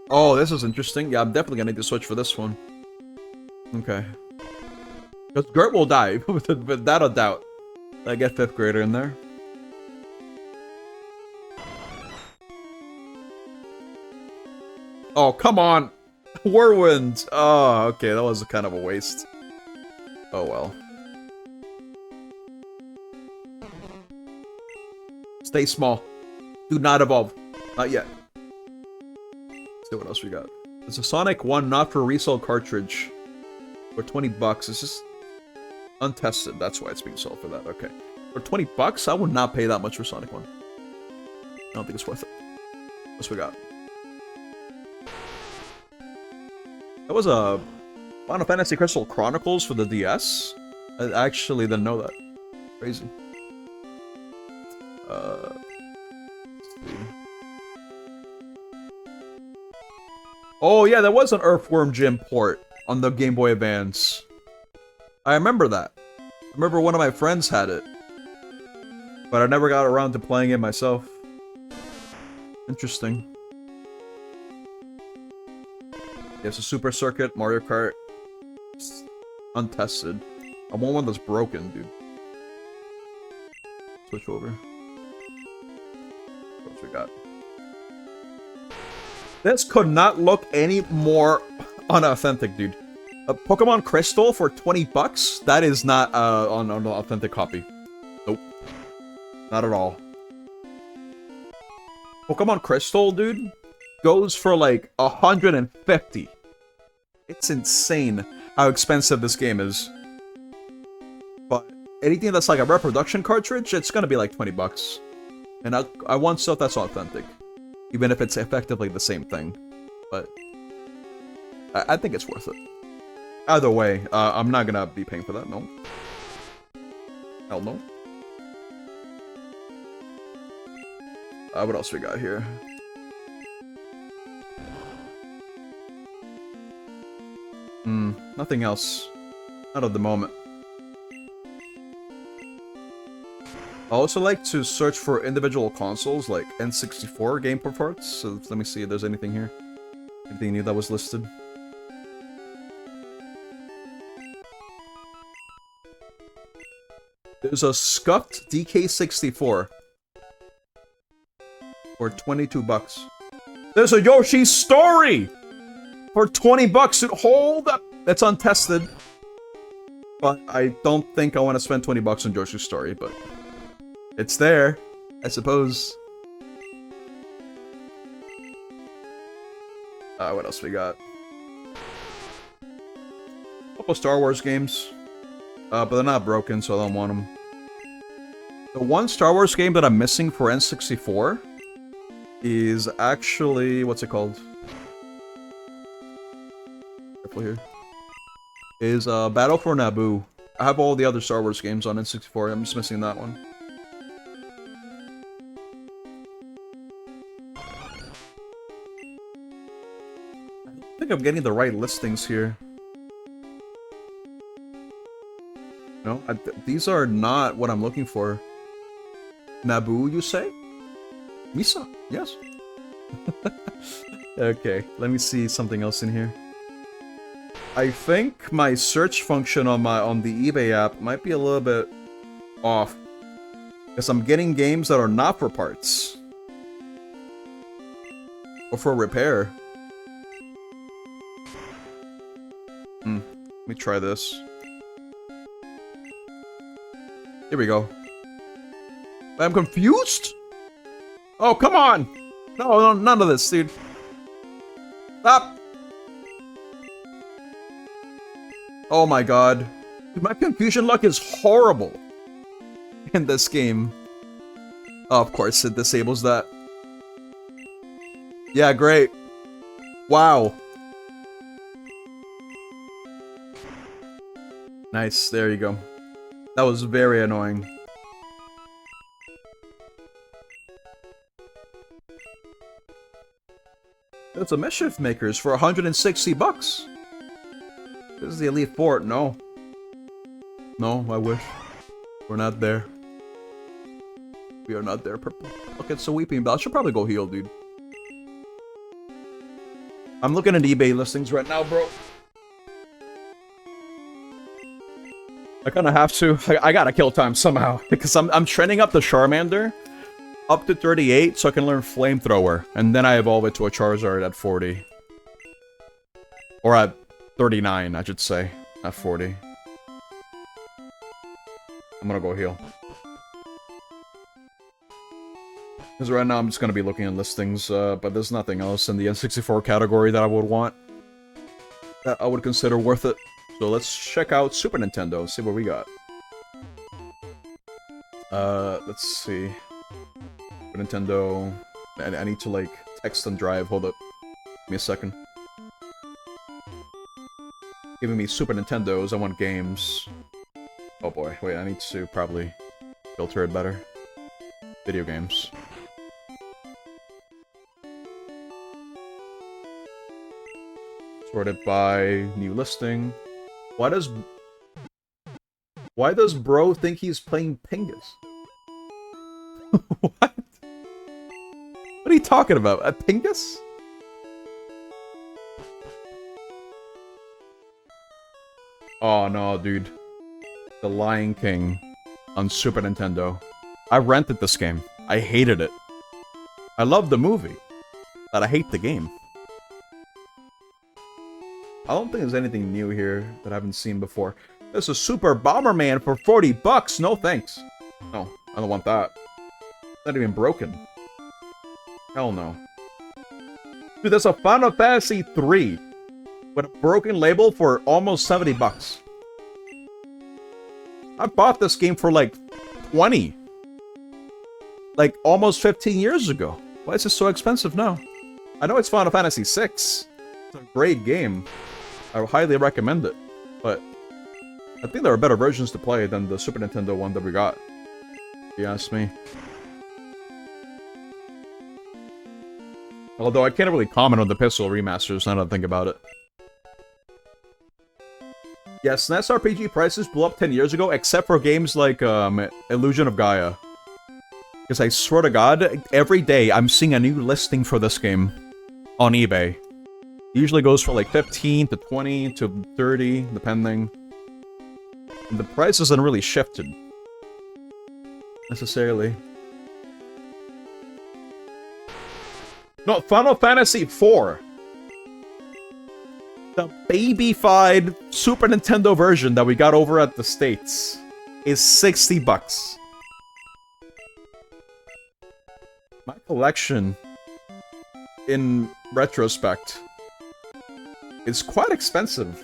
Oh, this is interesting. Yeah, I'm definitely gonna need to switch for this one. Okay. Because Gert will die, without a doubt. I get 5th grader in there. Oh, come on! Whirlwind! Oh, okay, that was kind of a waste. Oh well. Stay small. Do not evolve. Not yet. Let's see what else we got. There's a Sonic 1 not for resale cartridge. For 20 bucks. It's just untested. That's why it's being sold for that. Okay. For 20 bucks, I would not pay that much for Sonic 1. I don't think it's worth it. What else we got? That was a Final Fantasy Crystal Chronicles for the DS? I actually didn't know that. Crazy. Let's see. Oh yeah, there was an Earthworm Jim port on the Game Boy Advance. I remember that. I remember one of my friends had it. But I never got around to playing it myself. Interesting. It's a Super Circuit, Mario Kart. It's untested. I want one that's broken, dude. Switch over. What else we got? This could not look any more unauthentic, dude. A Pokemon Crystal for 20 bucks? That is not on an authentic copy. Nope. Not at all. Pokemon Crystal, dude, goes for like 150. It's insane how expensive this game is. anything that's like a reproduction cartridge, it's gonna be like 20 bucks. And I want stuff that's authentic. Even if it's effectively the same thing. But I think it's worth it. Either way, I'm not gonna be paying for that, no. Hell no. What else we got here? Nothing else. Not at the moment. I also like to search for individual consoles, like N64 game parts. So let me see if there's anything here. Anything new that was listed. There's a scuffed DK64 for 22 bucks. There's a Yoshi's Story for 20 bucks. Hold up. That's untested. But I don't think I want to spend 20 bucks on Yoshi's Story, but it's there, I suppose. What else we got? A couple Star Wars games. But they're not broken, so I don't want them. The one Star Wars game that I'm missing for N64 is actually... what's it called? Careful here. Is Battle for Naboo. I have all the other Star Wars games on N64. I'm just missing that one. I think I'm getting the right listings here. No, these are not what I'm looking for. Naboo, you say? Misa, yes. Okay, let me see something else in here. I think my search function on the eBay app might be a little bit off. Because I'm getting games that are not for parts. Or for repair. Let me try this. Here we go. I'm confused? Oh, come on! No, none of this, dude. Stop! Oh my god. Dude, my confusion luck is horrible in this game. Oh, of course, it disables that. Yeah, great. Wow. Nice, there you go. That was very annoying. It's a Mischief Makers for 160 bucks. This is the Elite Four. No. No, I wish. We're not there. We are not there, Purple. Look, it's a Weeping Bell. I should probably go heal, dude. I'm looking at eBay listings right now, bro. I kind of have to. I gotta kill time somehow. Because I'm training up the Charmander up to 38 so I can learn Flamethrower. And then I evolve it to a Charizard at 40. Or at 39, I should say. At 40. I'm gonna go heal. Because right now I'm just gonna be looking at listings, but there's nothing else in the N64 category that I would want. That I would consider worth it. So let's check out Super Nintendo, see what we got. Let's see. Super Nintendo. I need to, like, text and drive. Hold up. Give me a second. Giving me Super Nintendos. I want games. Oh boy. Wait, I need to probably filter it better. Video games. Sorted by new listing. Why does bro think he's playing Pingus? What? What are you talking about? A Pingus? Oh no, dude. The Lion King on Super Nintendo. I rented this game. I hated it. I love the movie, but I hate the game. I don't think there's anything new here that I haven't seen before. There's a Super Bomberman for 40 bucks. No thanks. No, I don't want that. Not even broken. Hell no. Dude, there's a Final Fantasy 3 with a broken label for almost 70 bucks. I bought this game for like 20. Like almost 15 years ago. Why is it so expensive now? I know it's Final Fantasy VI. It's a great game. I would highly recommend it. But I think there are better versions to play than the Super Nintendo one that we got. If you ask me. Although I can't really comment on the Pistol remasters now that I think about it. Yes, SNES RPG prices blew up 10 years ago, except for games like Illusion of Gaia. Because I swear to God, every day I'm seeing a new listing for this game on eBay. It usually goes for like 15 to 20 to 30, depending. And the price hasn't really shifted. Necessarily. No, Final Fantasy IV. The baby-fied Super Nintendo version that we got over at the States is $60. My collection, in retrospect, is quite expensive.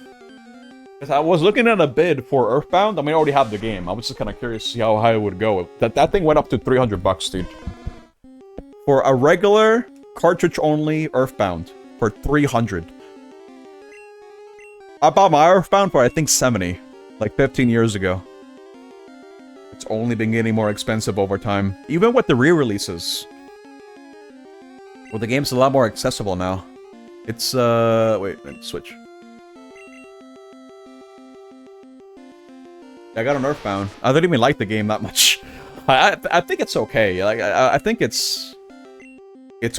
Because I was looking at a bid for Earthbound. I mean, I already have the game. I was just kind of curious to see how high it would go. That thing went up to $300, dude. For a regular cartridge-only Earthbound, for $300. I bought my Earthbound for, I think, $70. Like 15 years ago. It's only been getting more expensive over time. Even with the re-releases. Well, the game's a lot more accessible now. It's, wait, switch. I got an Earthbound. I didn't even like the game that much. I think it's okay. Like, I think it's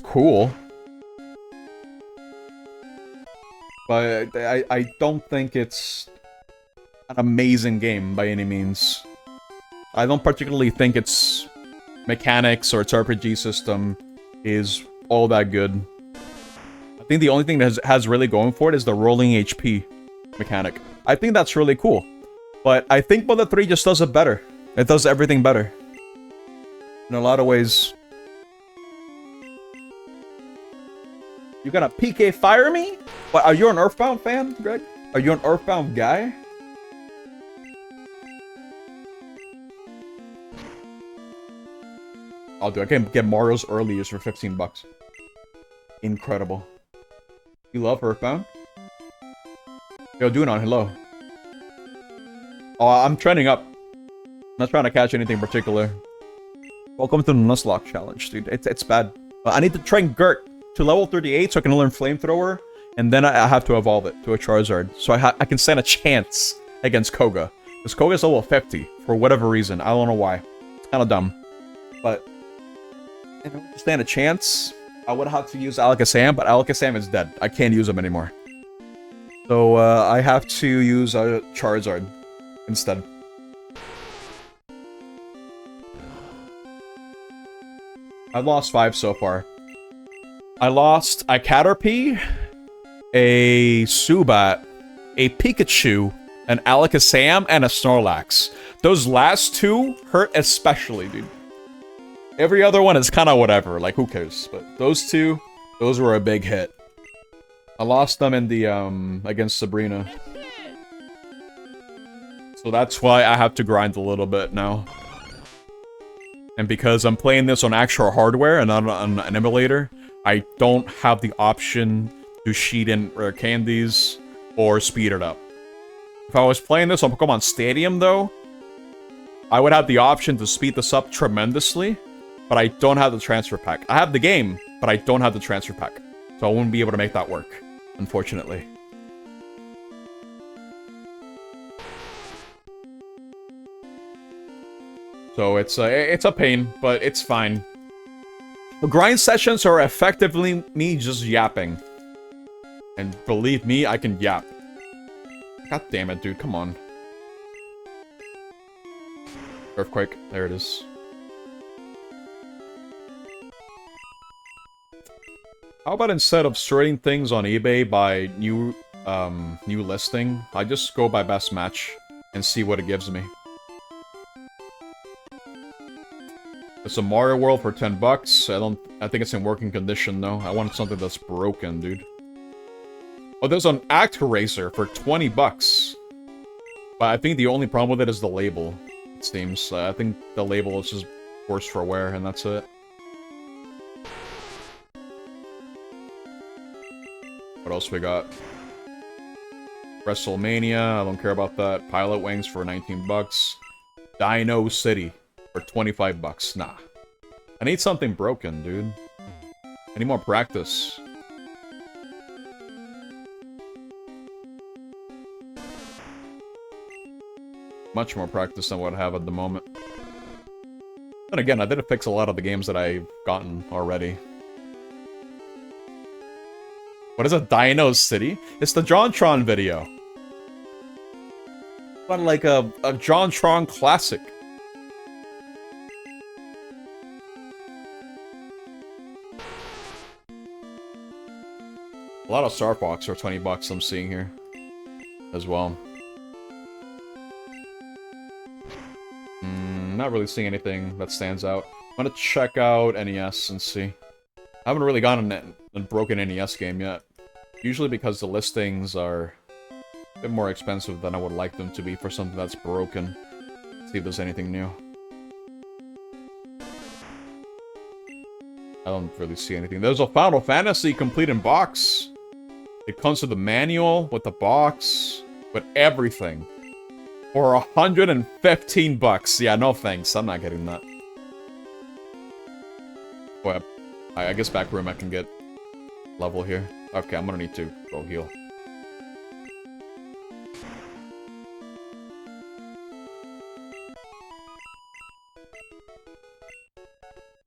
cool. But I don't think it's an amazing game by any means. I don't particularly think its mechanics or its RPG system is all that good. I think the only thing that has really going for it is the rolling HP mechanic. I think that's really cool. But I think Mother 3 just does it better. It does everything better. In a lot of ways. You gonna PK fire me? What, are you an Earthbound fan, Greg? Are you an Earthbound guy? I'll do it. I can get Mario's earliest for $15. Incredible. You love Earthbound? Yo, Dunon, hello. Oh, I'm trending up. I'm not trying to catch anything particular. Welcome to the Nuzlocke challenge, dude. It's bad. I need to train Gert to level 38 so I can learn Flamethrower, and then I have to evolve it to a Charizard. So I can stand a chance against Koga. Because Koga's level 50, for whatever reason. I don't know why. It's kind of dumb. But if I want to stand a chance, I would have to use Alakazam, but Alakazam is dead. I can't use him anymore. So I have to use a Charizard instead. I've lost 5 so far. I lost a Caterpie, a Zubat, a Pikachu, an Alakazam, and a Snorlax. Those last 2 hurt especially, dude. Every other one is kind of whatever, like who cares? But those 2, those were a big hit. I lost them in the, against Sabrina. So that's why I have to grind a little bit now. And because I'm playing this on actual hardware and not on an emulator, I don't have the option to cheat in rare candies or speed it up. If I was playing this on Pokemon Stadium, though, I would have the option to speed this up tremendously, but I don't have the transfer pack. I have the game, but I don't have the transfer pack. So I wouldn't be able to make that work, unfortunately. So it's a pain, but it's fine. The grind sessions are effectively me just yapping. And believe me, I can yap. God damn it, dude, come on. Earthquake, there it is. How about instead of sorting things on eBay by new listing, I just go by best match and see what it gives me. It's a Mario World for $10. I think it's in working condition though. I want something that's broken, dude. Oh, there's an ActRaiser for $20. But I think the only problem with it is the label, it seems. I think the label is just worse for wear, and that's it. What else we got? WrestleMania, I don't care about that. Pilot Wings for 19 bucks. Dino City for 25 bucks. Nah. I need something broken, dude. I need more practice. Much more practice than what I have at the moment. And again, I did fix a lot of the games that I've gotten already. What is a Dino City? It's the JonTron video. But like a JonTron classic. A lot of Star Fox for 20 bucks I'm seeing here as well. Not really seeing anything that stands out. I'm gonna check out NES and see. I haven't really gotten a broken NES game yet. Usually because the listings are a bit more expensive than I would like them to be for something that's broken. See if there's anything new. I don't really see anything. There's a Final Fantasy complete in box. It comes with the manual, with the box, with everything. For 115 bucks. Yeah, no thanks. I'm not getting that. Well, I guess back room I can get level here. Okay, I'm gonna need to go heal.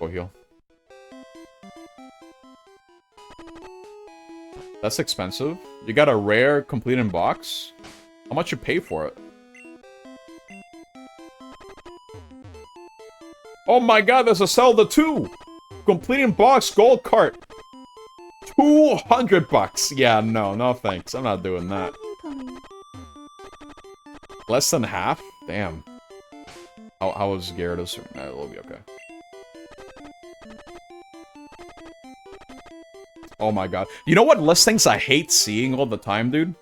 Go heal. That's expensive. You got a rare complete in box? How much you pay for it? Oh my god, there's a Zelda 2! Complete in box gold cart. 200 bucks. Yeah, no thanks. I'm not doing that. Less than half? Damn. How was Gyarados? It'll be okay. Oh my god. You know what listings I hate seeing all the time, dude?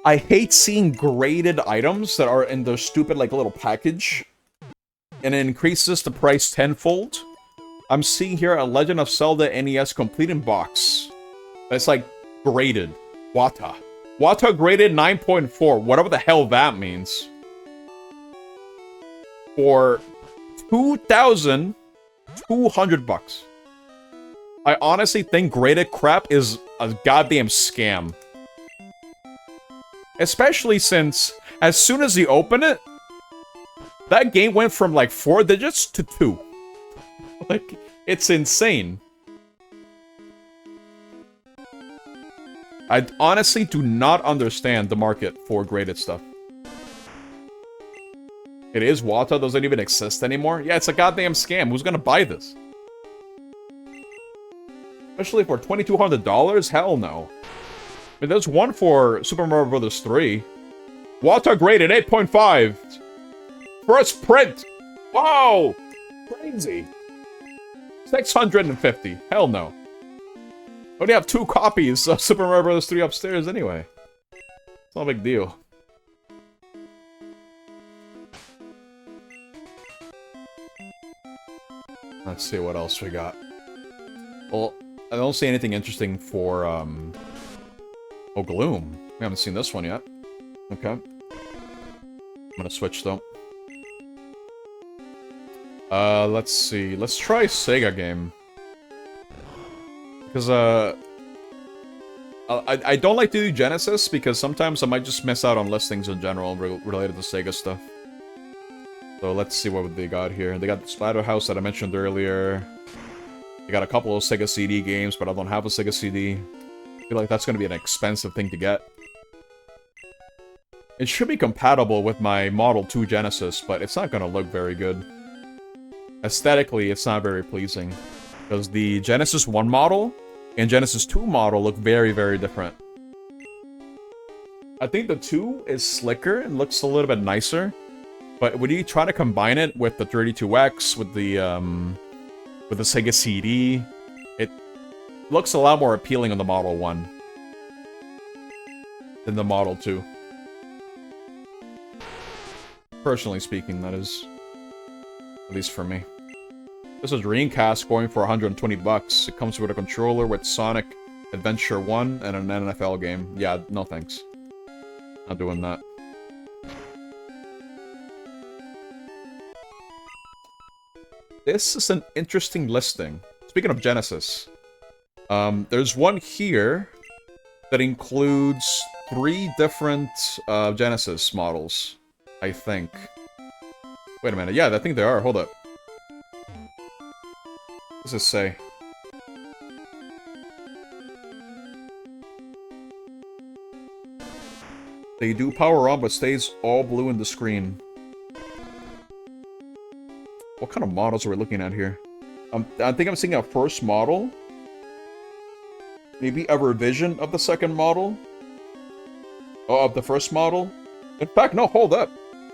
I hate seeing graded items that are in their stupid, like, little package. And it increases the price tenfold. I'm seeing here a Legend of Zelda NES complete in box. It's like graded. Wata. Wata graded 9.4. Whatever the hell that means. For 2,200 bucks. I honestly think graded crap is a goddamn scam. Especially since, as soon as you open it, that game went from like 4 digits to 2. Like, it's insane. I honestly do not understand the market for graded stuff. It is Wata, doesn't even exist anymore? Yeah, it's a goddamn scam. Who's gonna buy this? Especially for $2,200? Hell no. I mean, there's one for Super Mario Bros. 3. Wata graded 8.5. First print! Wow! Crazy. 650. Hell no. I only have 2 copies of Super Mario Bros. 3 upstairs anyway. It's not a big deal. Let's see what else we got. Well, I don't see anything interesting for, Oh, Gloom. We haven't seen this one yet. Okay. I'm gonna switch, though. Let's see. Let's try Sega game. Because, I don't like to do Genesis, because sometimes I might just miss out on listings in general related to Sega stuff. So let's see what they got here. They got the Splatterhouse that I mentioned earlier. They got a couple of Sega CD games, but I don't have a Sega CD. I feel like that's going to be an expensive thing to get. It should be compatible with my Model 2 Genesis, but it's not going to look very good. Aesthetically, it's not very pleasing. Because the Genesis 1 model and Genesis 2 model look very, very different. I think the 2 is slicker and looks a little bit nicer. But when you try to combine it with the 32X, with the Sega CD, it looks a lot more appealing on the Model 1 than the Model 2. Personally speaking, that is. At least for me. This is Dreamcast going for 120 bucks. It comes with a controller with Sonic Adventure 1 and an NFL game. Yeah, no thanks. Not doing that. This is an interesting listing. Speaking of Genesis, there's one here that includes 3 different Genesis models, I think. Wait a minute. Yeah, I think they are. Hold up. What does this say? They do power on, but stays all blue in the screen. What kind of models are we looking at here? I think I'm seeing a first model. Maybe a revision of the second model. Oh, of the first model. In fact, no, hold up.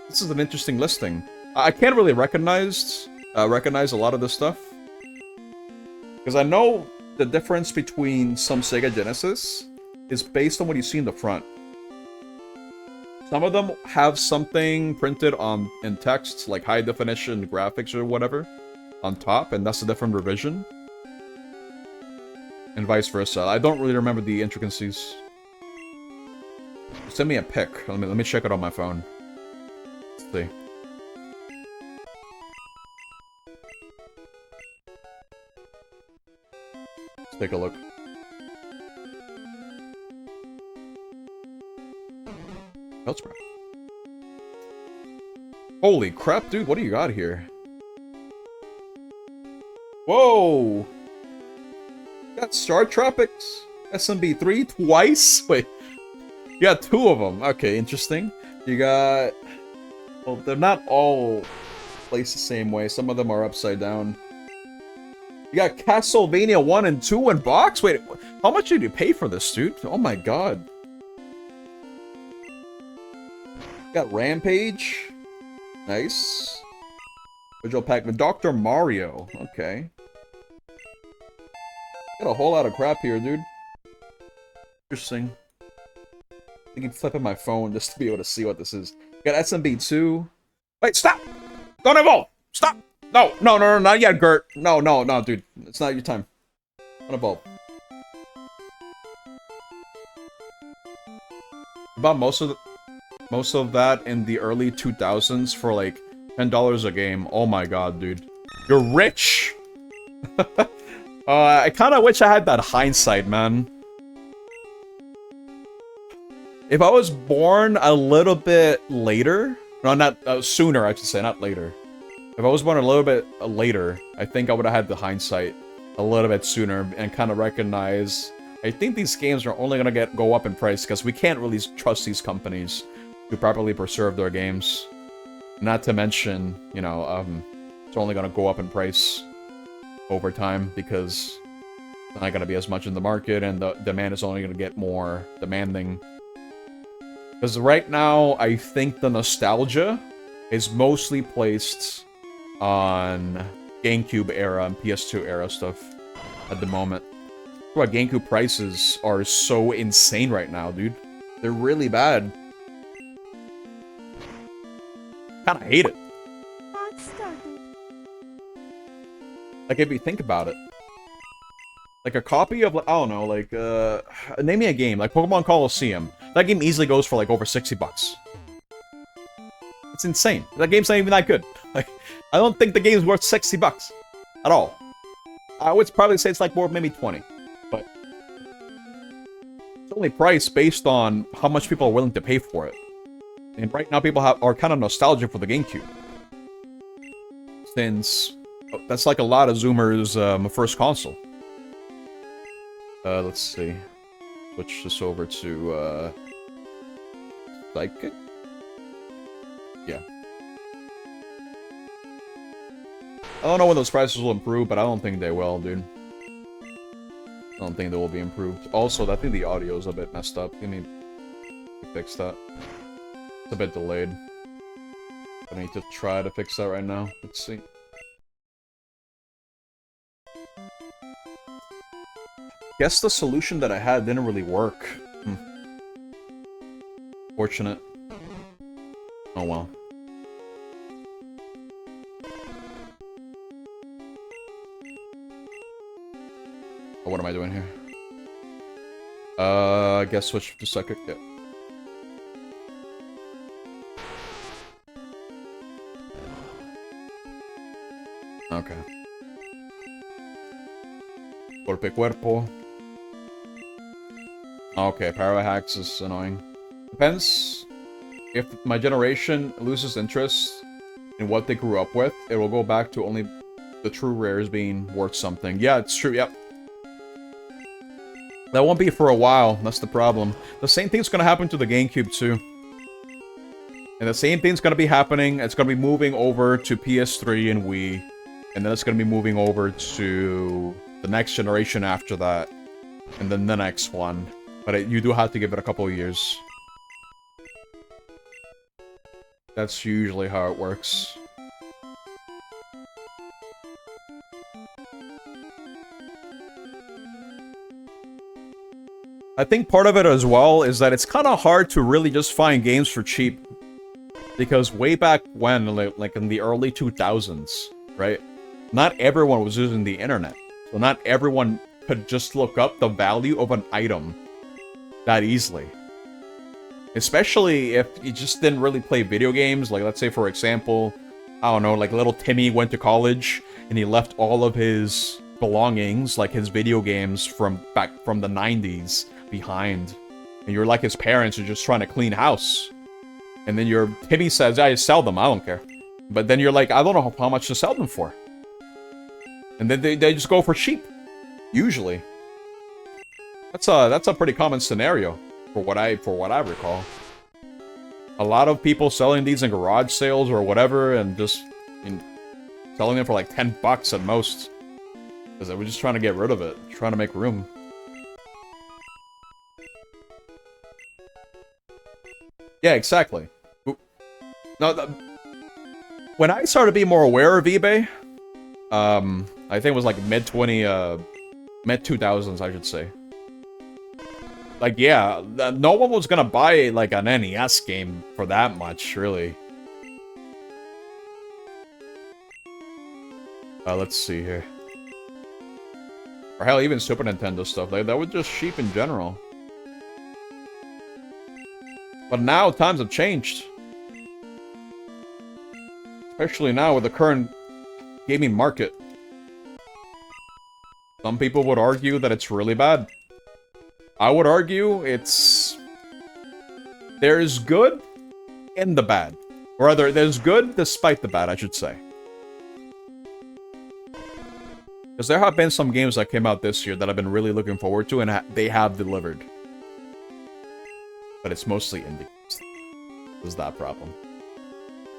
This is an interesting listing. I can't really recognize a lot of this stuff. Because I know the difference between some Sega Genesis is based on what you see in the front. Some of them have something printed in text, like high definition graphics or whatever, on top, and that's a different revision. And vice versa. I don't really remember the intricacies. Send me a pic. Let me check it on my phone. Let's see. Let's take a look. Bellsprout. Holy crap, dude, what do you got here? Whoa! You got Star Tropics SMB3 twice? Wait. You got 2 of them. Okay, interesting. You got... Well, they're not all placed the same way. Some of them are upside down. You got Castlevania 1 and 2 in box? Wait, how much did you pay for this, dude? Oh my god. Got Rampage. Nice. Original pack with Dr. Mario. Okay. Got a whole lot of crap here, dude. Interesting. I keep flipping my phone just to be able to see what this is. Got SMB2. Wait, stop! Don't evolve! Stop! No, not yet, Gert. No, dude. It's not your time. Don't evolve. Bought most of that in the early 2000s for like $10 a game. Oh my god, dude. You're rich! I kinda wish I had that hindsight, man. If I was born a little bit later... No, not sooner, I should say, not later. If I was born a little bit later, I think I would have had the hindsight a little bit sooner and kind of recognize... I think these games are only gonna go up in price because we can't really trust these companies to properly preserve their games. Not to mention, you know, it's only gonna go up in price over time because there's not gonna be as much in the market and the demand is only gonna get more demanding. Because right now, I think the nostalgia is mostly placed on GameCube era and PS2 era stuff at the moment. What GameCube prices are so insane right now, dude. They're really bad. Kinda hate it. Like, if you think about it. Like, a copy of, I don't know, like, name me a game, like Pokemon Coliseum. That game easily goes for, like, over 60 bucks. It's insane. That game's not even that good. Like, I don't think the game's worth 60 bucks. At all. I would probably say it's, like, more, maybe 20. But it's only priced based on how much people are willing to pay for it. And right now, people are kind of nostalgic for the GameCube. Since that's like a lot of Zoomers' first console. Let's see. Switch this over to, Psychic? Yeah. I don't know when those prices will improve, but I don't think they will, dude. I don't think they will be improved. Also, I think the audio is a bit messed up. You need to fix that. It's a bit delayed. I need to try to fix that right now. Let's see. Guess the solution that I had didn't really work. Fortunate. Oh well. Oh, what am I doing here? I guess switch to psychic. Yeah. Okay. Golpe cuerpo. Okay, power hacks is annoying. Depends. If my generation loses interest in what they grew up with, it will go back to only the true rares being worth something. Yeah, it's true, yep. That won't be for a while, that's the problem. The same thing's gonna happen to the GameCube too. And the same thing's gonna be happening, it's gonna be moving over to PS3 and Wii. And then it's gonna be moving over to the next generation after that. And then the next one. But you do have to give it a couple of years. That's usually how it works. I think part of it as well is that it's kind of hard to really just find games for cheap. Because way back when, like in the early 2000s, right? Not everyone was using the internet. So not everyone could just look up the value of an item that easily. Especially if you just didn't really play video games. Like, let's say, for example, I don't know, like little Timmy went to college and he left all of his belongings, like his video games from back from the 90s behind. And you're like his parents are just trying to clean house. And then your Timmy says, I sell them, I don't care. But then you're like, I don't know how much to sell them for. And then they just go for cheap. Usually. That's a pretty common scenario. For what I recall. A lot of people selling these in garage sales or whatever, and just selling them for like 10 bucks at most. Because they were just trying to get rid of it. Trying to make room. Yeah, exactly. No, when I started being more aware of eBay, I think it was like mid-2000s, I should say. Like, yeah, no one was gonna buy, like, an NES game for that much, really. Let's see here. Or hell, even Super Nintendo stuff. Like, that was just cheap in general. But now, times have changed. Especially now with the current gaming market. Some people would argue that it's really bad. I would argue there's good and the bad. Or rather, there's good despite the bad, I should say. Because there have been some games that came out this year that I've been really looking forward to, and they have delivered. But it's mostly indie games. Is that problem?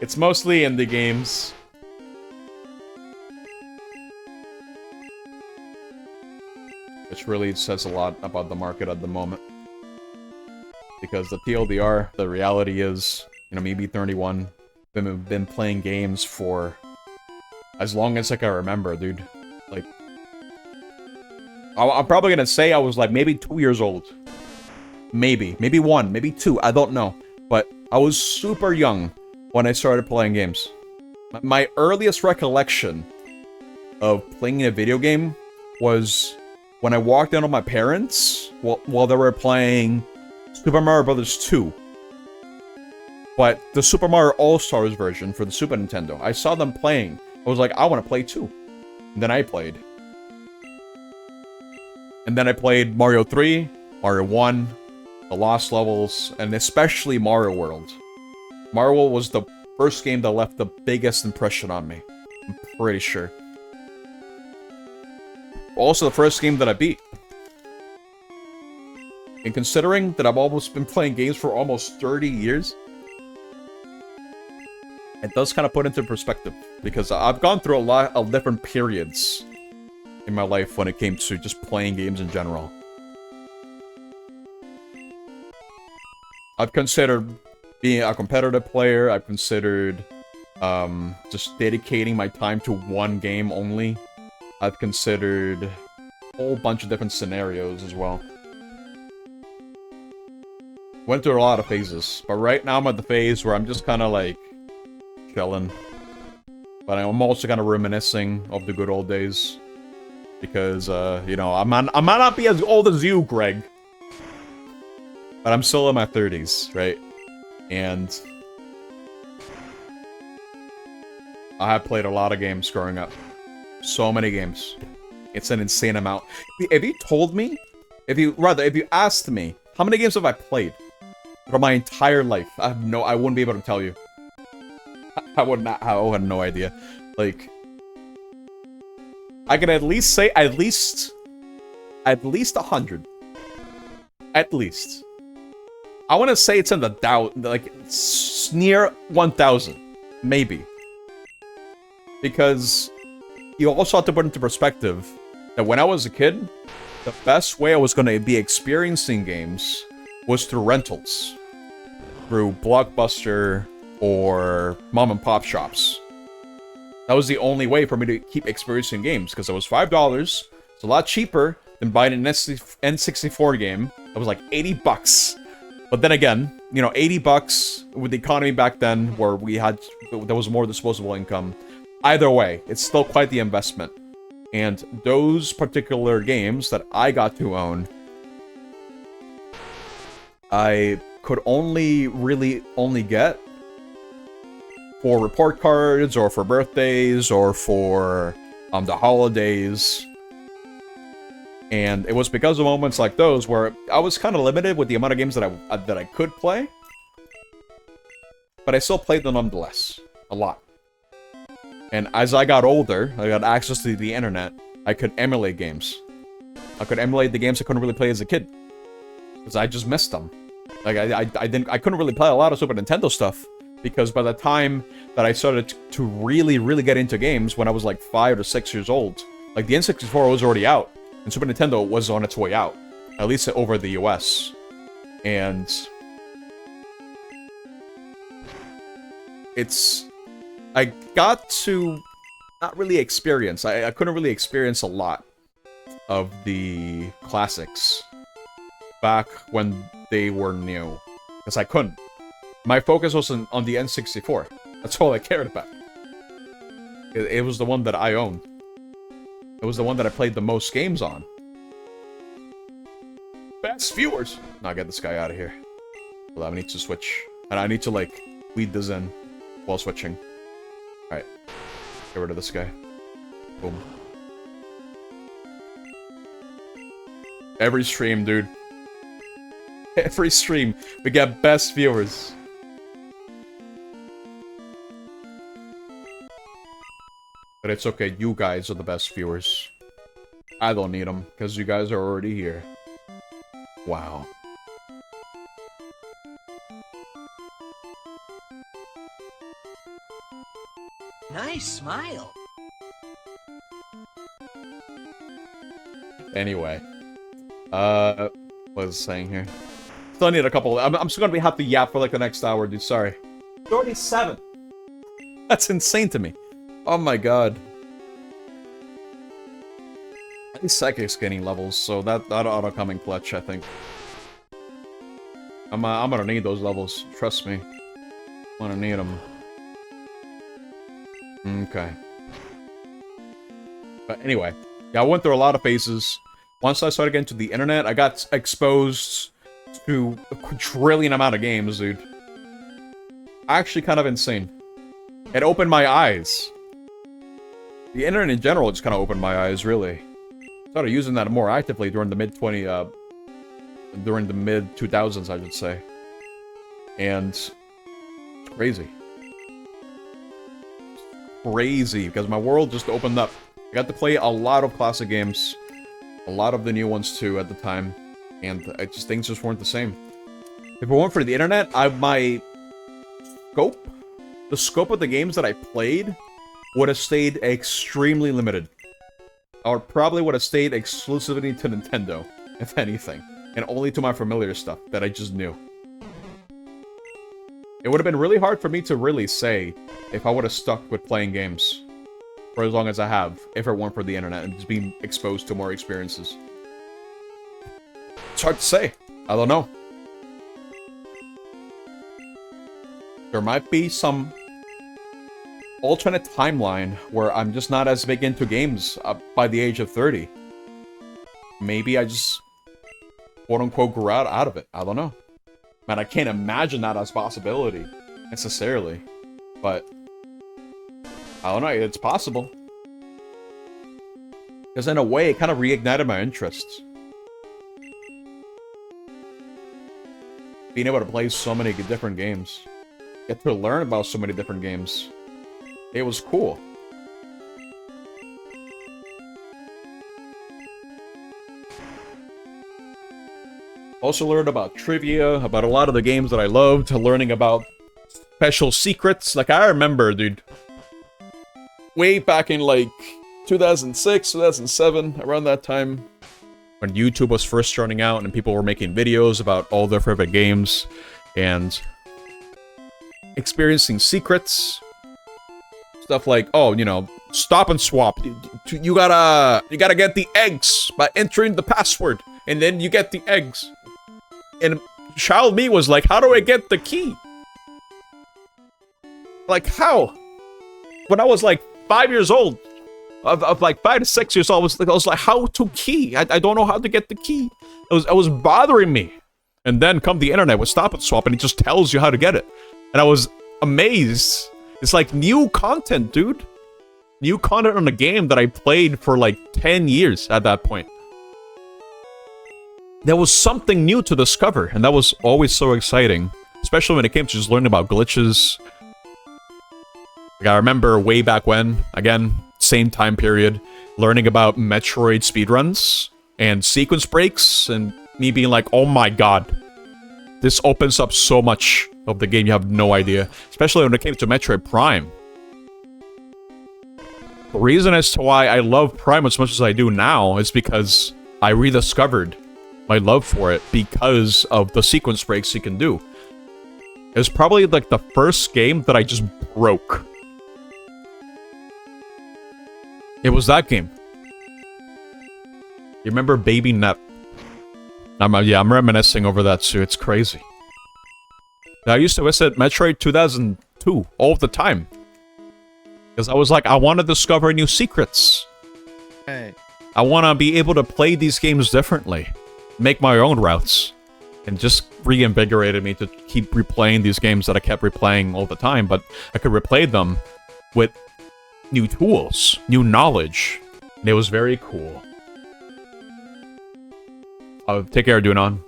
It's mostly indie games. Which really says a lot about the market at the moment. Because the TLDR, the reality is, you know, me B31, been playing games for as long as I can remember, dude. Like, I'm probably gonna say I was like maybe 2 years old. Maybe 1, maybe 2, I don't know. But I was super young when I started playing games. My earliest recollection of playing a video game was when I walked in on my parents while they were playing Super Mario Bros. 2. But the Super Mario All-Stars version for the Super Nintendo. I saw them playing. I was like, I want to play too. And then I played. And then I played Mario 3, Mario 1, the Lost Levels, and especially Mario World. Mario World was the first game that left the biggest impression on me. I'm pretty sure. Also the first game that I beat. And considering that I've almost been playing games for almost 30 years, it does kind of put into perspective. Because I've gone through a lot of different periods in my life when it came to just playing games in general. I've considered being a competitive player. I've considered just dedicating my time to one game only. I've considered a whole bunch of different scenarios as well. Went through a lot of phases, but right now I'm at the phase where I'm just kind of like chilling. But I'm also kind of reminiscing of the good old days. Because, you know, I might not be as old as you, Greg. But I'm still in my 30s, right? And I have played a lot of games growing up. So many games. It's an insane amount. If you told me, if you asked me, how many games have I played for my entire life? I wouldn't be able to tell you. I have no idea. Like, I can at least say at least 100. At least. I want to say it's in the doubt, like it's near 1,000, maybe. Because you also have to put into perspective that when I was a kid, the best way I was going to be experiencing games was through rentals. Through Blockbuster or mom and pop shops. That was the only way for me to keep experiencing games, because it was $5. It's a lot cheaper than buying an N64 game. That was like 80 bucks. But then again, you know, 80 bucks with the economy back then, where there was more disposable income. Either way, it's still quite the investment. And those particular games that I got to own, I could really only get for report cards, or for birthdays, or for the holidays. And it was because of moments like those where I was kind of limited with the amount of games that I could play. But I still played them nonetheless. A lot. And as I got older, I got access to the internet, I could emulate games. I could emulate the games I couldn't really play as a kid. Because I just missed them. Like, I couldn't really play a lot of Super Nintendo stuff. Because by the time that I started to really get into games, when I was like 5 or 6 years old, like the N64 was already out. And Super Nintendo was on its way out. At least over the US. And I got to not really experience. I couldn't really experience a lot of the classics back when they were new. Because I couldn't. My focus was on the N64. That's all I cared about. It was the one that I owned. It was the one that I played the most games on. Best viewers! Now get this guy out of here. Well, I need to switch. And I need to, like, weed this in while switching. Alright. Get rid of this guy. Boom. Every stream, dude. Every stream, we get best viewers. But it's okay, you guys are the best viewers. I don't need them, because you guys are already here. Wow. Nice smile. Anyway. What was I saying here? Still need a couple. I'm still gonna have to yap for like the next hour, dude. Sorry. 37. That's insane to me. Oh my god. These psychics getting levels, so that ought to come in clutch, I think. I'm gonna need those levels. Trust me. I'm gonna need them. Okay. But anyway, yeah, I went through a lot of phases. Once I started getting to the internet, I got exposed to a quadrillion amount of games, dude. Actually kind of insane. It opened my eyes. The internet in general just kind of opened my eyes, really. Started using that more actively during the mid-2000s, I should say. And it's crazy. Crazy, because my world just opened up. I got to play a lot of classic games. A lot of the new ones, too, at the time. And things just weren't the same. If it weren't for the internet, the scope of the games that I played would have stayed extremely limited. Or probably would have stayed exclusively to Nintendo, if anything. And only to my familiar stuff that I just knew. It would have been really hard for me to really say if I would have stuck with playing games for as long as I have, if it weren't for the internet and just being exposed to more experiences. It's hard to say. I don't know. There might be some alternate timeline where I'm just not as big into games by the age of 30. Maybe I just, quote-unquote, grew out of it. I don't know. Man, I can't imagine that as a possibility, necessarily. But, I don't know, it's possible. Because in a way, it kind of reignited my interests. Being able to play so many different games. Get to learn about so many different games. It was cool. Also learned about trivia, about a lot of the games that I loved, learning about special secrets. Like, I remember, dude, way back in, like, 2006, 2007, around that time, when YouTube was first starting out and people were making videos about all their favorite games, and experiencing secrets. Stuff like, oh, you know, stop and swap. You gotta get the eggs by entering the password, and then you get the eggs. And child me was like, how do I get the key? Like, how? When I was like 5 years old, of like 5 to 6 years old, I was like, how to key? I don't know how to get the key. It was bothering me. And then come the internet with Stop and Swap, and it just tells you how to get it. And I was amazed. It's like new content, dude. New content on a game that I played for like 10 years at that point. There was something new to discover, and that was always so exciting. Especially when it came to just learning about glitches. Like, I remember way back when, again, same time period, learning about Metroid speedruns and sequence breaks, and me being like, oh my god. This opens up so much of the game, you have no idea. Especially when it came to Metroid Prime. The reason as to why I love Prime as much as I do now is because I rediscovered my love for it because of the sequence breaks you can do. It was probably like the first game that I just broke. It was that game. You remember Baby Net? I'm reminiscing over that too. It's crazy. I used to visit Metroid 2002 all the time. Because I was like, I want to discover new secrets. Hey. I want to be able to play these games differently. Make my own routes. And just reinvigorated me to keep replaying these games that I kept replaying all the time. But I could replay them with new tools, new knowledge. And it was very cool. Take care, Dunon.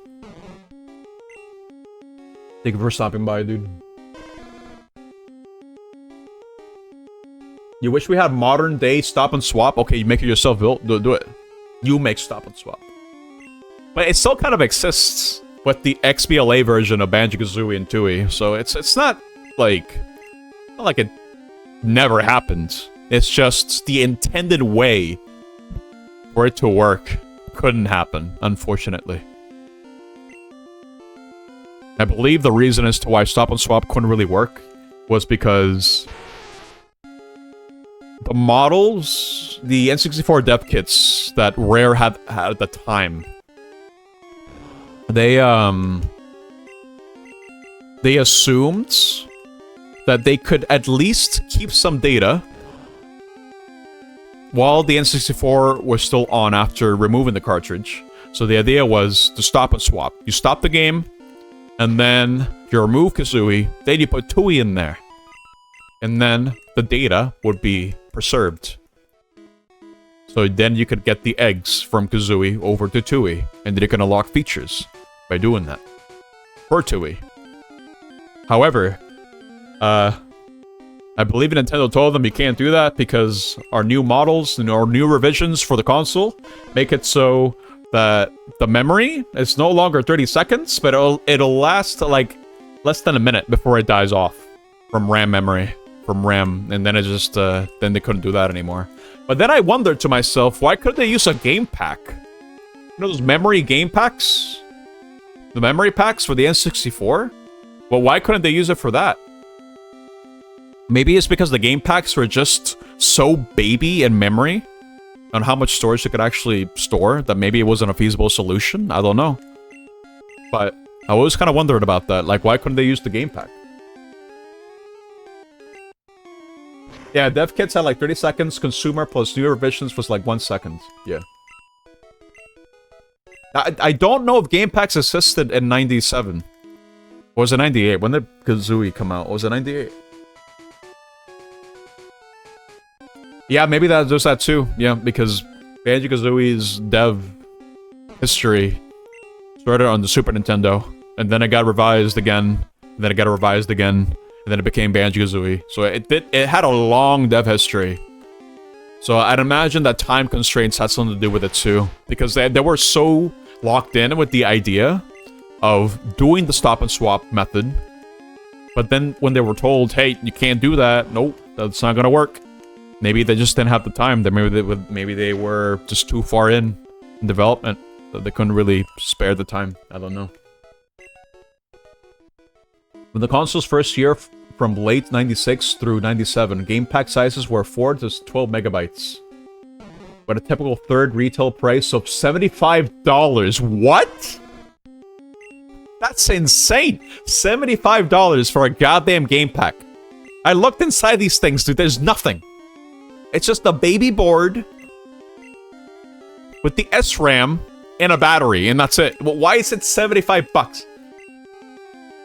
Thank you for stopping by, dude. You wish we had modern day stop and swap? Okay, you make it yourself, Bill. Do it. You make stop and swap. But it still kind of exists with the XBLA version of Banjo-Kazooie and Tooie. So it's not like it never happened. It's just the intended way for it to work couldn't happen, unfortunately. I believe the reason as to why Stop and Swap couldn't really work was because the models, the N64 dev kits that Rare had at the time, they assumed that they could at least keep some data while the N64 was still on after removing the cartridge. So the idea was to stop and swap. You stop the game, and then you remove Kazooie, then you put Tooie in there. And then the data would be preserved. So then you could get the eggs from Kazooie over to Tooie, and then you can unlock features by doing that. For Tooie. However, I believe Nintendo told them you can't do that because our new models and our new revisions for the console make it so that the memory is no longer 30 seconds, but it'll last like less than a minute before it dies off from RAM memory, from RAM, and then it just then they couldn't do that anymore. But then I wondered to myself, why couldn't they use a game pack? You know those memory game packs? The memory packs for the N64? Well, why couldn't they use it for that? Maybe it's because the game packs were just so baby in memory on how much storage they could actually store that maybe it wasn't a feasible solution. I don't know. But I always kind of wondered about that. Like, why couldn't they use the game pack? Yeah, dev kits had like 30 seconds. Consumer plus new revisions was like 1 second. Yeah. I don't know if game packs existed in 97. Or was it 98? When did Kazooie come out? Or was it 98? Yeah, maybe there's that too. Yeah, because Banjo-Kazooie's dev history started on the Super Nintendo, and then it got revised again, and then it got revised again, and then it became Banjo-Kazooie. So it had a long dev history. So I'd imagine that time constraints had something to do with it too, because they were so locked in with the idea of doing the stop and swap method, but then when they were told, hey, you can't do that, nope, that's not gonna work. Maybe they just didn't have the time. Maybe they were just too far in development that they couldn't really spare the time. I don't know. When the console's first year, from late 96 through 97, game pack sizes were 4 to 12 megabytes. But a typical third retail price of $75. What? That's insane. $75 for a goddamn game pack. I looked inside these things, dude. There's nothing. It's just a baby board with the SRAM and a battery, and that's it. Well, why is it 75 bucks?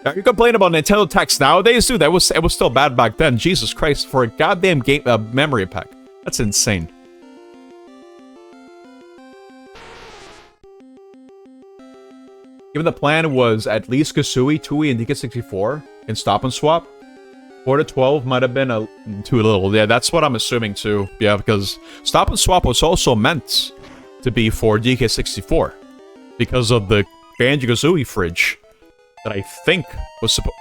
Now, you complain about Nintendo techs nowadays, dude. It was still bad back then. Jesus Christ, for a goddamn game memory pack. That's insane. Given the plan was at least Kazooie, Tooie, and DK64 in Stop and Swap, 4 to 12 might have been too little. Yeah, that's what I'm assuming too. Yeah, because Stop and Swap was also meant to be for DK64 because of the Banjo-Kazooie fridge that I think was supposed.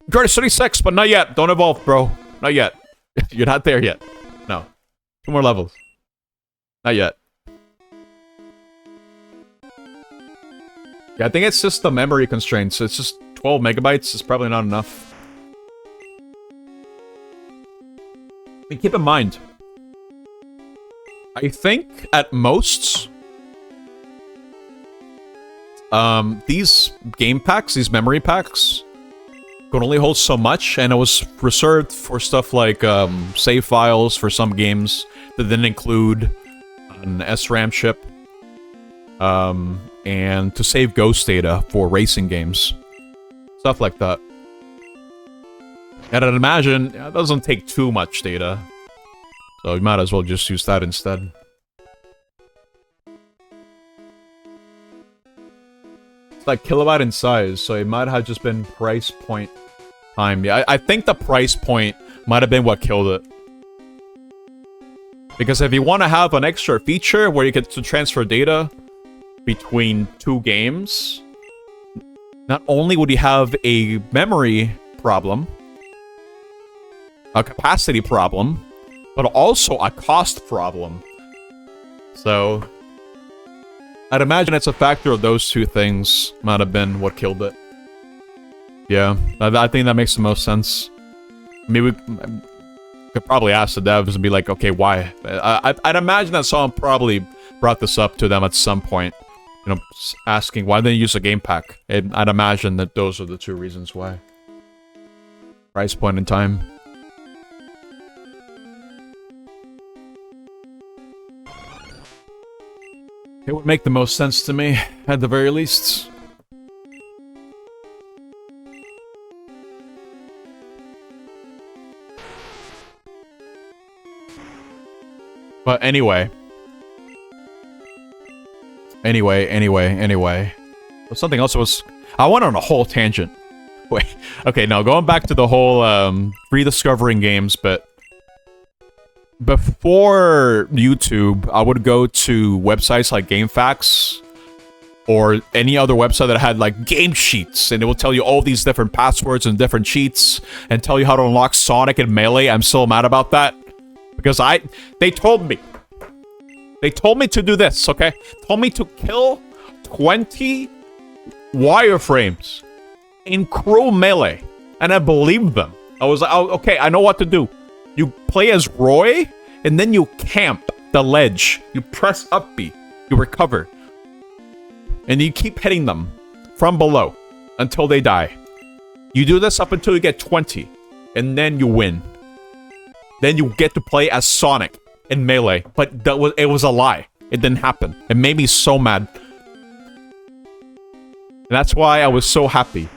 Guard is 36, but not yet. Don't evolve, bro. Not yet. You're not there yet. No. 2 more levels. Not yet. Yeah, I think it's just the memory constraints. It's just 12 megabytes is probably not enough. I mean, keep in mind, I think at most, these game packs, these memory packs, could only hold so much, and it was reserved for stuff like save files for some games that didn't include an SRAM chip, and to save ghost data for racing games. Stuff like that. And I'd imagine it doesn't take too much data. So you might as well just use that instead. It's like kilobyte in size, so it might have just been price point time. Yeah, I think the price point might have been what killed it. Because if you want to have an extra feature where you get to transfer data between 2 games, not only would you have a memory problem, a capacity problem, but also a cost problem. So, I'd imagine it's a factor of those 2 things might have been what killed it. Yeah, I think that makes the most sense. I mean, we could probably ask the devs and be like, okay, why? I'd imagine that someone probably brought this up to them at some point. You know, asking why didn't you use a game pack? And I'd imagine that those are the 2 reasons why. Price point in time. It would make the most sense to me, at the very least. But anyway. Anyway. But something else was... I went on a whole tangent. Wait. Okay, now going back to the whole rediscovering games, but... Before YouTube, I would go to websites like GameFAQs or any other website that had like game sheets, and it will tell you all these different passwords and different cheats and tell you how to unlock Sonic and Melee. I'm still mad about that because they told me to do this, okay? Told me to kill 20 wireframes in Crow Melee, and I believed them. I was like, oh, okay, I know what to do. You play as Roy, and then you camp the ledge. You press up B. You recover. And you keep hitting them from below until they die. You do this up until you get 20. and then you win. Then you get to play as Sonic in Melee. But it was a lie. It didn't happen. It made me so mad. And that's why I was so happy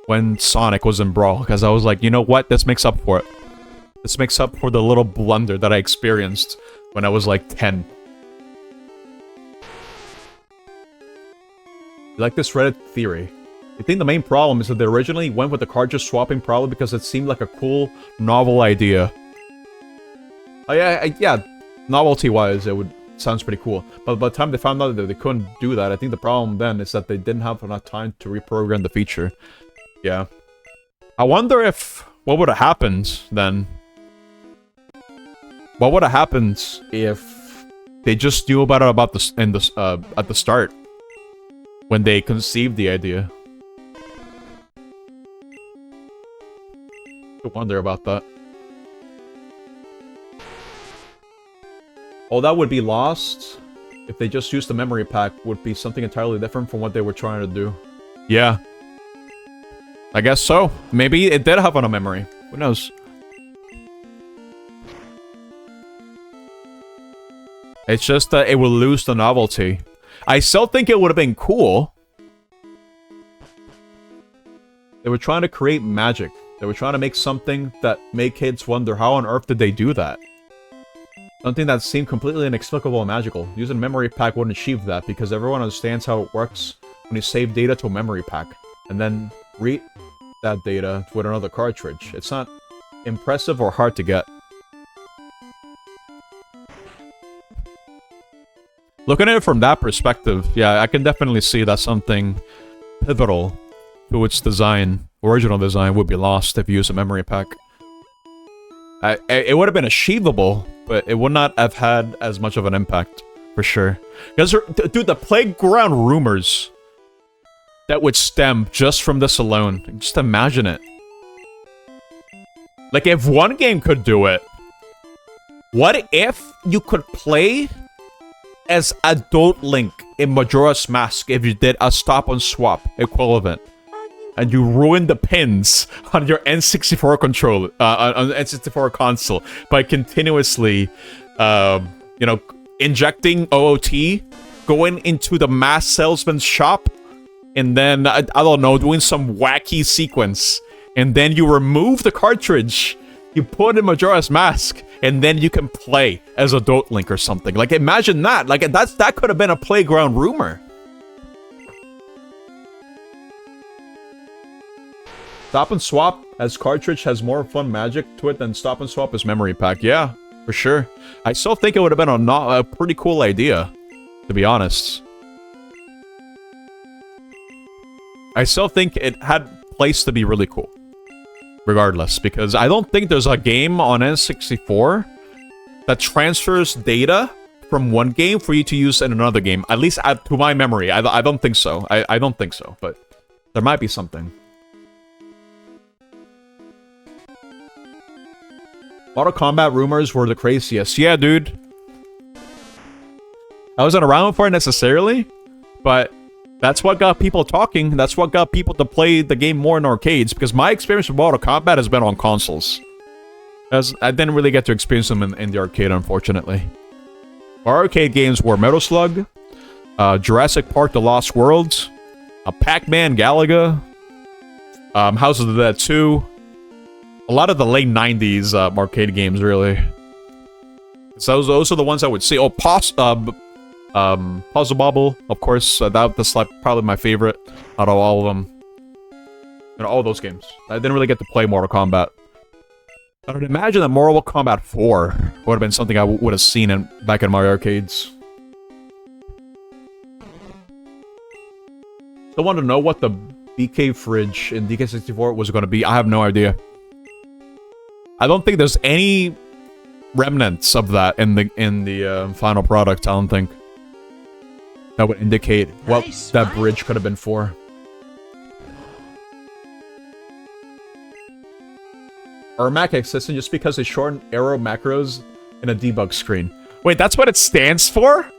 when Sonic was in Brawl. Because I was like, you know what? This makes up for it. This makes up for the little blunder that I experienced when I was like 10. You like this Reddit theory? I think the main problem is that they originally went with the cartridge swapping probably because it seemed like a cool, novel idea. Yeah, novelty-wise, it sounds pretty cool. But by the time they found out that they couldn't do that, I think the problem then is that they didn't have enough time to reprogram the feature. Yeah. I wonder what would have happened then? What would have happened if they just knew about it at the start? When they conceived the idea. I wonder about that. Oh, that would be lost if they just used the memory pack. Would be something entirely different from what they were trying to do. Yeah. I guess so. Maybe it did have on a memory. Who knows? It's just that it will lose the novelty. I still think it would have been cool. They were trying to create magic. They were trying to make something that made kids wonder how on earth did they do that. Something that seemed completely inexplicable and magical. Using a memory pack wouldn't achieve that because everyone understands how it works when you save data to a memory pack and then read that data with another cartridge. It's not impressive or hard to get. Looking at it from that perspective, yeah, I can definitely see that something pivotal to its design, original design, would be lost if you use a memory pack. It would have been achievable, but it would not have had as much of an impact, for sure. Because, dude, the playground rumors that would stem just from this alone, just imagine it. Like, if one game could do it, what if you could play as Adult Link in Majora's Mask if you did a stop and swap equivalent, and you ruined the pins on your N64 controller, on N64 console by continuously, you know, injecting OOT, going into the mask salesman's shop, and then I don't know, doing some wacky sequence, and then you remove the cartridge, you put in Majora's Mask, and then you can play as Adult Link or something. Like, imagine that. Like, that could have been a playground rumor. Stop and Swap as cartridge has more fun magic to it than Stop and Swap as memory pack. Yeah, for sure. I still think it would have been a pretty cool idea, to be honest. I still think it had place to be really cool. Regardless, because I don't think there's a game on N64 that transfers data from one game for you to use in another game. At least to my memory. I don't think so. I don't think so, but there might be something. Mortal Kombat rumors were the craziest. Yeah, dude. I wasn't around for it necessarily, but that's what got people talking. That's what got people to play the game more in arcades, because my experience with Mortal Kombat has been on consoles. As I didn't really get to experience them in the arcade, unfortunately. Our arcade games were Metal Slug, Jurassic Park: The Lost World, Pac-Man Galaga, House of the Dead 2. A lot of the late 90s arcade games, really. So those are the ones I would see. Oh, Puzzle Bobble, of course. That's like probably my favorite out of all of them. And all those games. I didn't really get to play Mortal Kombat. I would imagine that Mortal Kombat 4 would have been something I would have seen back in my arcades. I want to know what the BK fridge in DK64 was going to be. I have no idea. I don't think there's any remnants of that in the final product. I don't think that would indicate what that bridge could have been for. RMAC exists just because they shorten arrow macros in a debug screen. Wait, that's what it stands for?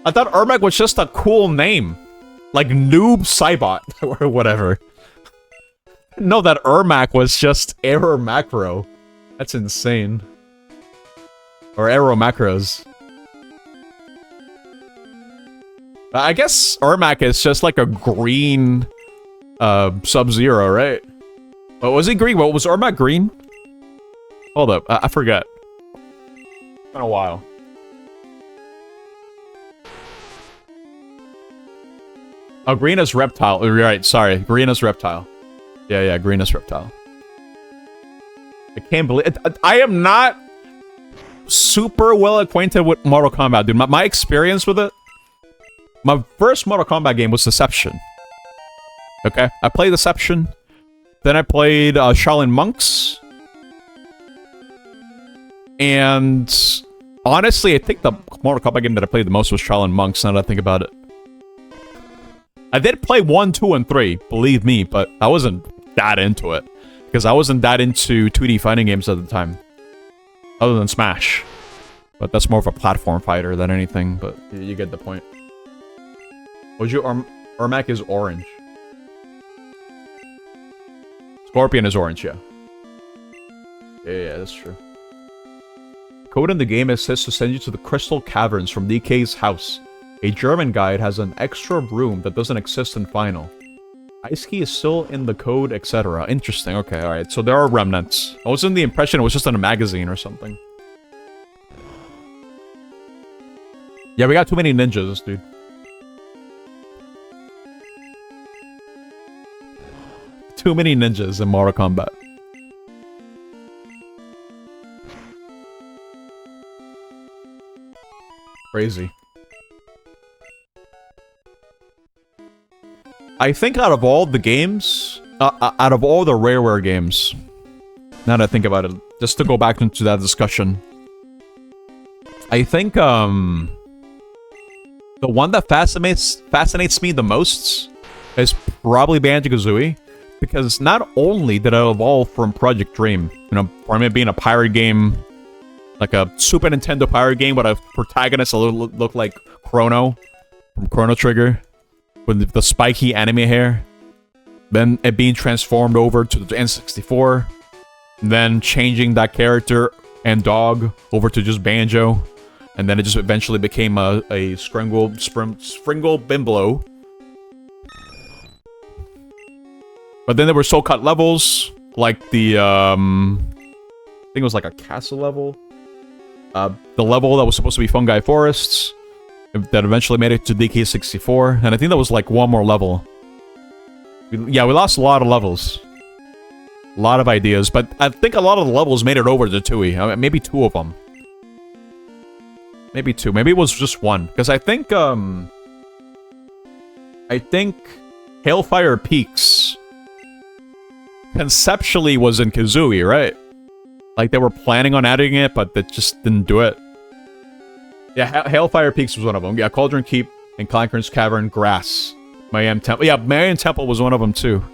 I thought RMAC was just a cool name. Like Noob Cybot or whatever. know that Ermac was just error macro. That's insane. Or arrow macros. I guess Ermac is just like a green Sub-Zero, right? What was he green? What was Ermac green? Hold up, I forget. It's been a while. Oh, green is reptile. You're right, sorry. Green is reptile. Yeah, green is reptile. I can't believe it. I am not super well acquainted with Mortal Kombat, dude. My experience with it, my first Mortal Kombat game was Deception. Okay, I played Deception. Then I played Shaolin Monks. And honestly, I think the Mortal Kombat game that I played the most was Shaolin Monks, now that I think about it. I did play 1, 2, and 3, believe me, but I wasn't that into it. Because I wasn't that into 2D fighting games at the time. Other than Smash. But that's more of a platform fighter than anything, but you get the point. Would you Ermac is orange. Scorpion is orange, yeah. Yeah, that's true. Code in the game assists to send you to the Crystal Caverns from DK's house. A German guide has an extra room that doesn't exist in Final. Ice Key is still in the code, etc. Interesting, okay, alright. So there are remnants. I was in the impression it was just in a magazine or something. Yeah, we got too many ninjas, dude. Too many ninjas in Mortal Kombat. Crazy. I think out of all the games, out of all the Rareware games, now that I think about it, just to go back into that discussion, I think the one that fascinates me the most is probably Banjo-Kazooie, because not only did it evolve from Project Dream, you know, from it being a pirate game, like a Super Nintendo pirate game with a protagonist that looked like Chrono from Chrono Trigger, with the spiky anime hair, then it being transformed over to the N64, then changing that character and dog over to just Banjo, and then it just eventually became a Springle Bimblo. But then there were soul-cut levels, like the, I think it was like a castle level. The level that was supposed to be Fungi Forests, that eventually made it to DK64, and I think that was like one more level. Yeah, we lost a lot of levels. A lot of ideas, but I think a lot of the levels made it over to Tui. I mean, maybe 2 of them. Maybe 2. Maybe it was just 1. Because I think Hailfire Peaks conceptually was in Kazooie, right? Like, they were planning on adding it, but they just didn't do it. Yeah, Hailfire Peaks was one of them. Yeah, Cauldron Keep and Clanker's Cavern, Grass. Mayhem Temple. Yeah, Mayhem Temple was one of them, too.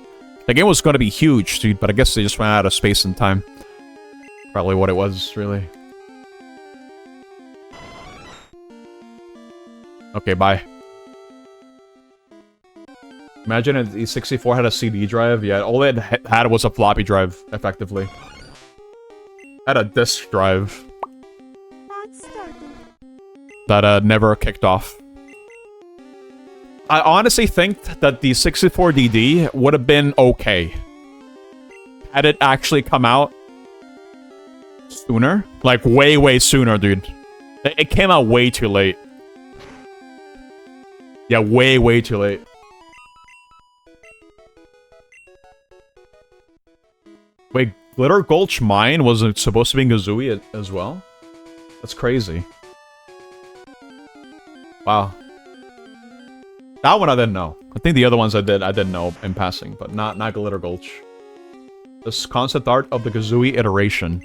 The game was going to be huge, dude, but I guess they just ran out of space and time. Probably what it was, really. Okay, bye. Imagine if the 64 had a CD drive. Yeah, all it had was a floppy drive, effectively. Had a disk drive. That never kicked off. I honestly think that the 64DD would have been okay had it actually come out sooner. Like, way, way sooner, dude. It came out way too late. Yeah, way, way too late. Wait, Glitter Gulch Mine was supposed to be in Kazooie as well? That's crazy. Wow. That one I didn't know. I think the other ones I didn't know in passing, but not Glitter Gulch. This concept art of the Kazooie iteration.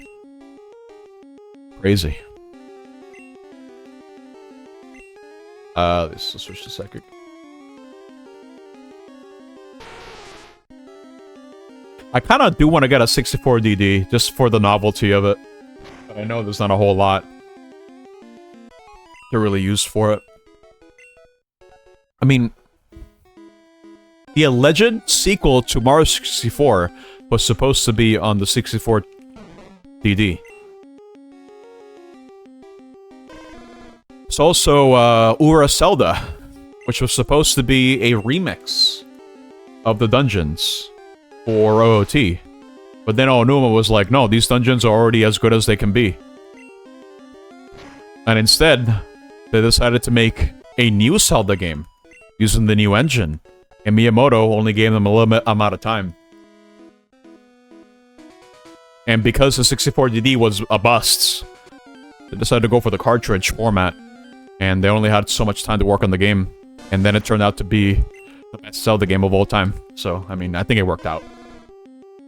Crazy. Let's switch to second. I kind of do want to get a 64DD, just for the novelty of it. But I know there's not a whole lot to really use for it. I mean, The alleged sequel to Mario 64 was supposed to be on the 64 DD. It's also Ura Zelda, which was supposed to be a remix of the dungeons for OOT. But then Onuma was like, no, these dungeons are already as good as they can be. And instead, they decided to make a new Zelda game using the new engine. And Miyamoto only gave them a limited amount of time. And because the 64DD was a bust, they decided to go for the cartridge format. And they only had so much time to work on the game. And then it turned out to be the best Zelda game of all time. So, I mean, I think it worked out.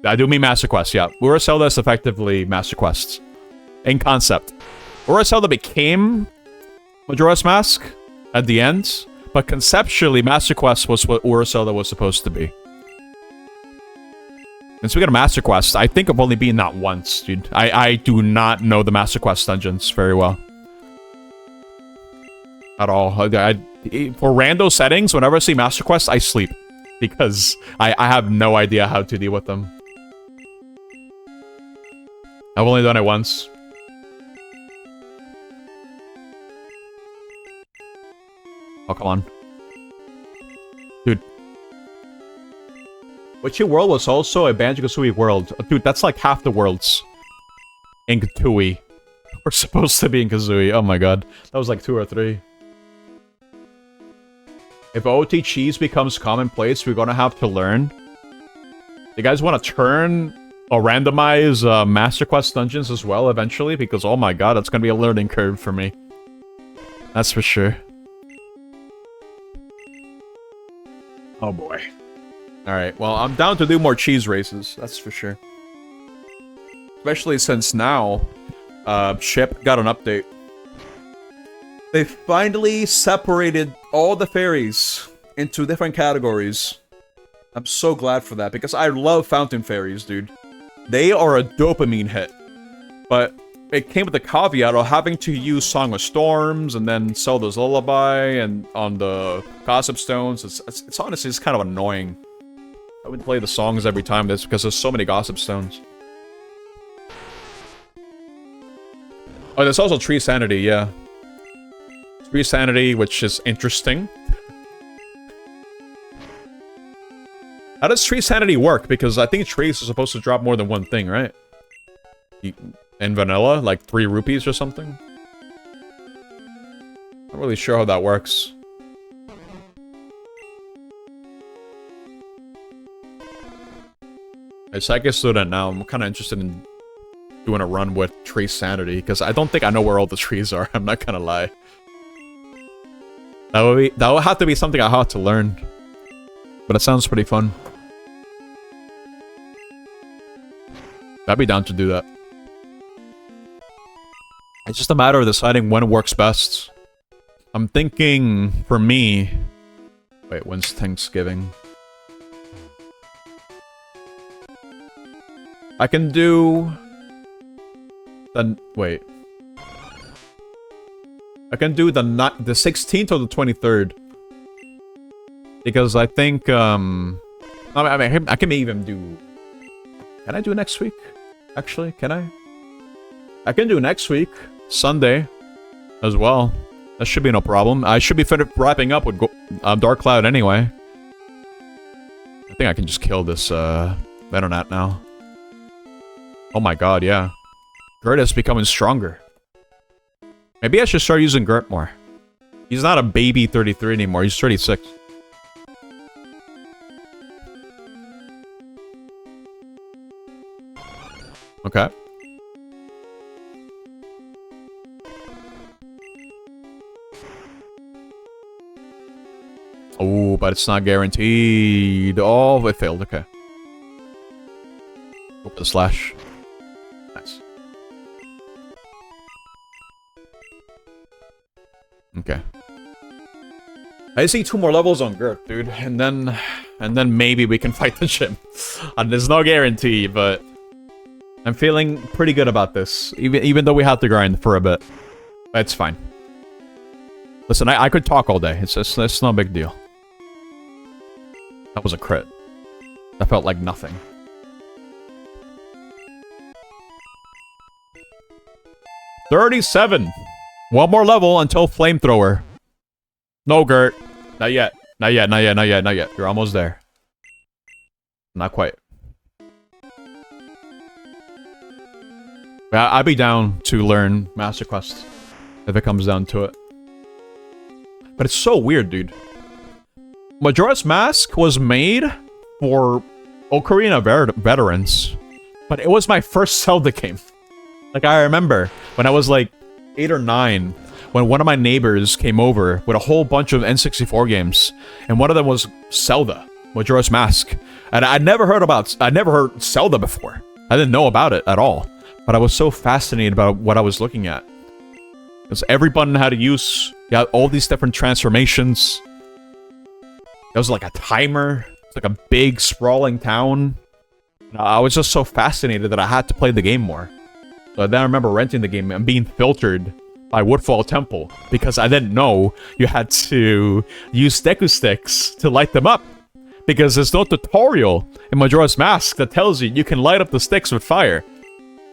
I do mean Master Quest, yeah. Ura Zelda is effectively Master Quest. In concept. Ura Zelda became Majora's Mask at the end. But conceptually, Master Quest was what Ura Zelda was supposed to be. And speaking of Master Quest, I think I've only been that once, dude. I do not know the Master Quest dungeons very well. At all. For rando settings, whenever I see Master Quest, I sleep. Because I have no idea how to deal with them. I've only done it once. Oh, come on. Dude. Witchy World was also a Banjo-Kazooie world. Dude, that's like half the worlds in Kazooie were supposed to be in Kazooie. Oh my god. That was like 2 or 3. If OT cheese becomes commonplace, we're gonna have to learn. You guys want to turn or randomize Master Quest dungeons as well eventually? Because, oh my god, that's gonna be a learning curve for me. That's for sure. Oh boy. Alright, well, I'm down to do more cheese races, that's for sure. Especially since now, Ship got an update. They finally separated all the fairies into different categories. I'm so glad for that, because I love Fountain Fairies, dude. They are a dopamine hit. But it came with the caveat of having to use Song of Storms, and then Zelda's Lullaby, and on the Gossip Stones. It's honestly just kind of annoying. I would play the songs every time, that's because there's so many Gossip Stones. Oh, there's also Tree Sanity, yeah. Tree Sanity, which is interesting. How does Tree Sanity work? Because I think trees are supposed to drop more than one thing, right? In vanilla? Like 3 rupees or something? Not really sure how that works. As a psychic student now, I'm kind of interested in doing a run with Tree Sanity, because I don't think I know where all the trees are, I'm not gonna lie. That would have to be something I have to learn. But it sounds pretty fun. I'd be down to do that. It's just a matter of deciding when it works best. I'm thinking, for me... Wait, when's Thanksgiving? I can do... Then, wait. I can do the 16th or the 23rd. Because I think, I mean, I can even do... Can I do next week? Actually, can I? I can do next week. Sunday. As well. That should be no problem. I should be wrapping up with Dark Cloud anyway. I think I can just kill this, Venonat now. Oh my god, yeah. Gert is becoming stronger. Maybe I should start using Gert more. He's not a baby 33 anymore, he's 36. Okay. Oh, but it's not guaranteed. Oh, it failed, okay. Go for the slash. Nice. Okay. I see 2 more levels on Gert, dude, and then maybe we can fight the gym. There's no guarantee, but I'm feeling pretty good about this, even though we have to grind for a bit. It's fine. Listen, I could talk all day. It's no big deal. That was a crit. That felt like nothing. $37. One more level until flamethrower. No, Gert. Not yet. Not yet, not yet, not yet, not yet. You're almost there. Not quite. I'd be down to learn Master Quest if it comes down to it. But it's so weird, dude. Majora's Mask was made for Ocarina veterans, but it was my first Zelda game. Like, I remember when I was like 8 or 9, when one of my neighbors came over with a whole bunch of N64 games, and one of them was Zelda, Majora's Mask. And I'd never heard Zelda before. I didn't know about it at all. But I was so fascinated about what I was looking at. Because every button had a use. You had all these different transformations. There was like a timer. It's like a big, sprawling town. I was just so fascinated that I had to play the game more. So then I remember renting the game and being filtered by Woodfall Temple. Because I didn't know you had to use Deku Sticks to light them up. Because there's no tutorial in Majora's Mask that tells you you can light up the sticks with fire.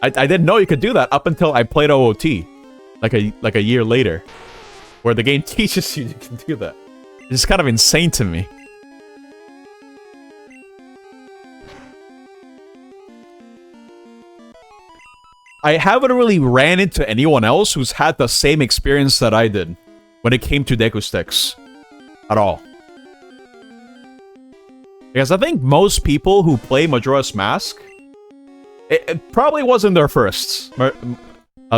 I didn't know you could do that up until I played OOT, like a year later, where the game teaches you can do that. It's kind of insane to me. I haven't really ran into anyone else who's had the same experience that I did when it came to Deku Sticks at all. Because I think most people who play Majora's Mask, it probably wasn't their first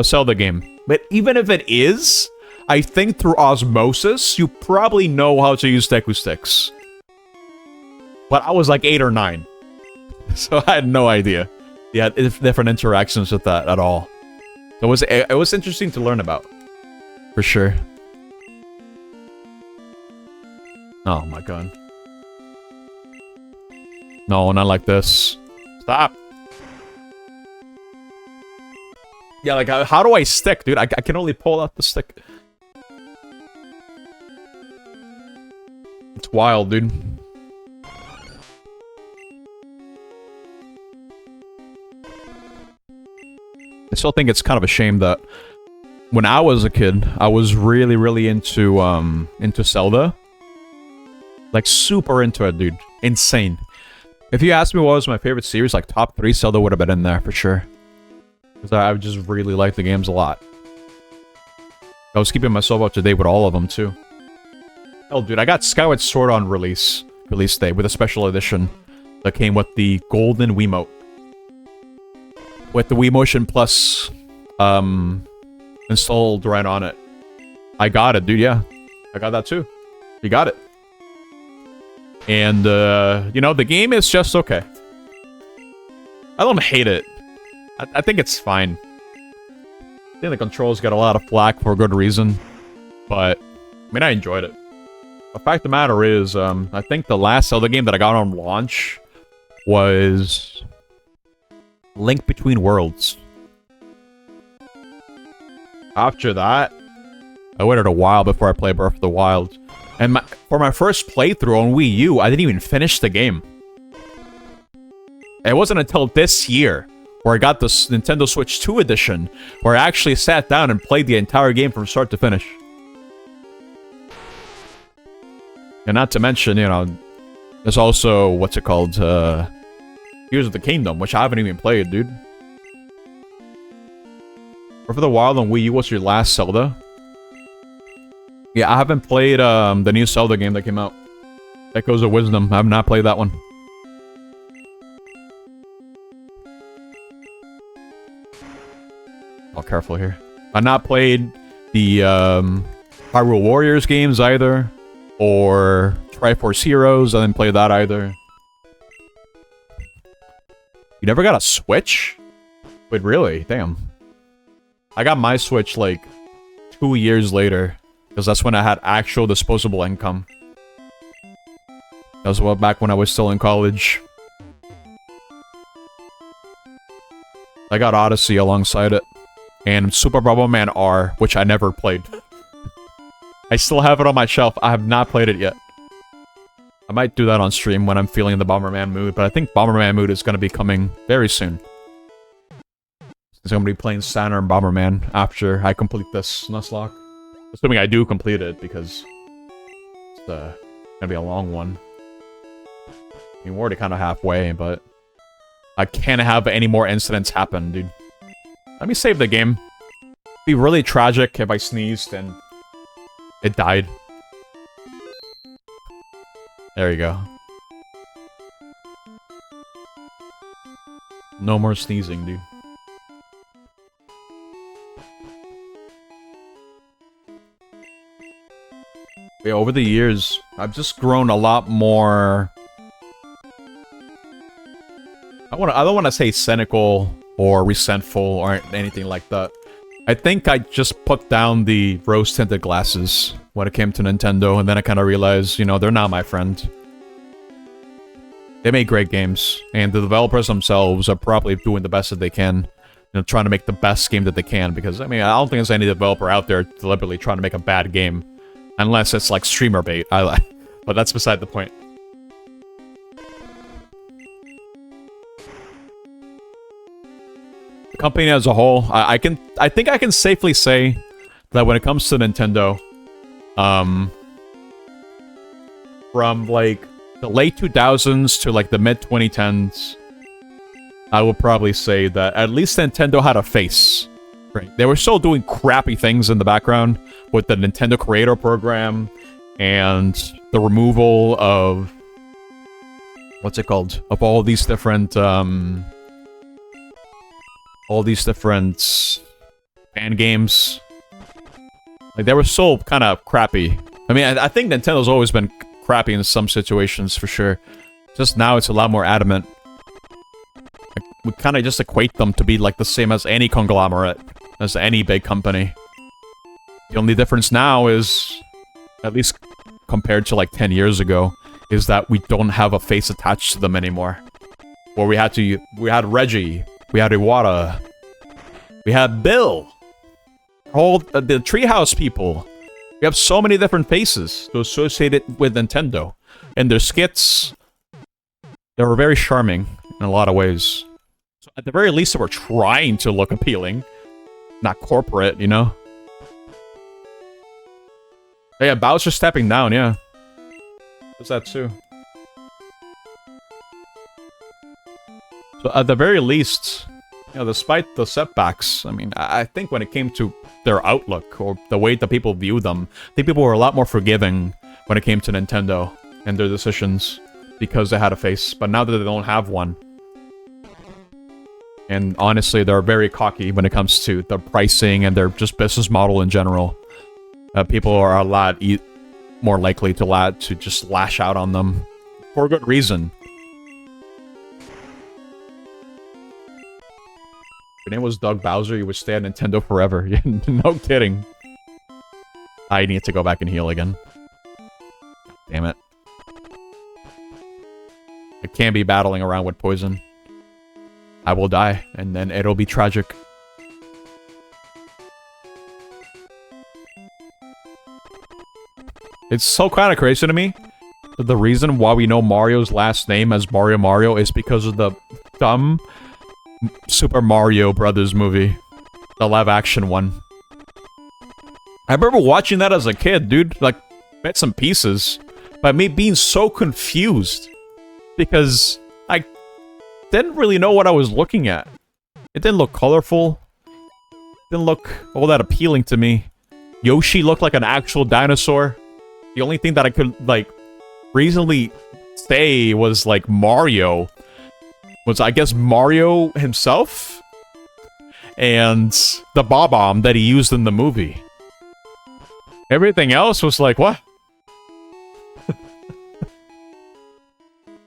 Zelda game. But even if it is, I think through osmosis, you probably know how to use Deku Sticks. But I was like 8 or 9. So I had no idea. Yeah, different interactions with that at all. So it was interesting to learn about. For sure. Oh my god. No, not like this. Stop! Yeah, like, how do I stick, dude? I can only pull out the stick. It's wild, dude. I still think it's kind of a shame that when I was a kid, I was really, really into Zelda. Like, super into it, dude. Insane. If you asked me what was my favorite series, like, top 3, Zelda would have been in there, for sure. Because I just really like the games a lot. I was keeping myself up to date with all of them, too. Hell, dude, I got Skyward Sword on release day with a special edition that came with the golden Wiimote. With the Wii Motion Plus installed right on it. I got it, dude, yeah. I got that, too. You got it. And, you know, the game is just okay. I don't hate it. I think it's fine. I think the controls got a lot of flack for a good reason. But, I mean, I enjoyed it. The fact of the matter is, I think the last Zelda game that I got on launch was Link Between Worlds. After that, I waited a while before I played Breath of the Wild. And for my first playthrough on Wii U, I didn't even finish the game. It wasn't until this year where I got the Nintendo Switch 2 edition where I actually sat down and played the entire game from start to finish. And not to mention, you know, there's also, what's it called, Tears of the Kingdom, which I haven't even played, dude. Breath of the Wild on Wii U was your last Zelda? Yeah, I haven't played the new Zelda game that came out. Echoes of Wisdom. I have not played that one. Oh, careful here. I've not played the Hyrule Warriors games either. Or Triforce Heroes. I didn't play that either. You never got a Switch? Wait, really? Damn. I got my Switch like 2 years later. Because that's when I had actual disposable income. That was back when I was still in college. I got Odyssey alongside it. And Super Bomberman R, which I never played. I still have it on my shelf. I have not played it yet. I might do that on stream when I'm feeling the Bomberman mood, but I think Bomberman mood is going to be coming very soon. Since I'm going to be playing Santa and Bomberman after I complete this Nuzlocke. Assuming I do complete it, because it's going to be a long one. I mean, we're already kind of halfway, but I can't have any more incidents happen, dude. Let me save the game. It'd be really tragic if I sneezed and it died. There you go. No more sneezing, dude. Yeah, over the years, I've just grown a lot more... I don't want to say cynical or resentful or anything like that. I think I just put down the rose-tinted glasses when it came to Nintendo, and then I kind of realized, you know, they're not my friend. They make great games, and the developers themselves are probably doing the best that they can, you know, trying to make the best game that they can, because, I mean, I don't think there's any developer out there deliberately trying to make a bad game, unless it's like streamer bait. But that's beside the point. The company as a whole, I think I can safely say that when it comes to Nintendo, from like the late 2000s to like the mid 2010s, I will probably say that at least Nintendo had a face. Right? They were still doing crappy things in the background with the Nintendo Creator Program and the removal of what's it called? Of all these different fan games. Like, they were so kind of crappy. I mean, I think Nintendo's always been crappy in some situations, for sure. Just now, it's a lot more adamant. Like, we kind of just equate them to be, like, the same as any conglomerate, as any big company. The only difference now is, at least compared to, like, 10 years ago, is that we don't have a face attached to them anymore. Where we had Reggie, we had Iwata, we had Bill, all the Treehouse people. We have so many different faces to associate it with Nintendo. And their skits, they were very charming in a lot of ways. So at the very least, they were trying to look appealing. Not corporate, you know? Oh, yeah, Bowser stepping down, yeah. What's that too? So at the very least, you know, despite the setbacks, I mean, I think when it came to their outlook, or the way that people view them, I think people were a lot more forgiving when it came to Nintendo and their decisions, because they had a face. But now that they don't have one, and honestly, they're very cocky when it comes to the pricing and their just business model in general, people are a lot more likely to just lash out on them for a good reason. If your name was Doug Bowser, you would stay at Nintendo forever. No kidding. I need to go back and heal again. Damn it. I can't be battling around with poison. I will die, and then it'll be tragic. It's so kind of crazy to me that the reason why we know Mario's last name as Mario is because of the dumb Super Mario Brothers movie. The live-action one. I remember watching that as a kid, dude. Like, bits and pieces. But me being so confused. Because I didn't really know what I was looking at. It didn't look colorful. It didn't look all that appealing to me. Yoshi looked like an actual dinosaur. The only thing that I could, like, reasonably say was, like, Mario was, I guess, Mario himself? And the Bob-omb that he used in the movie. Everything else was like, what?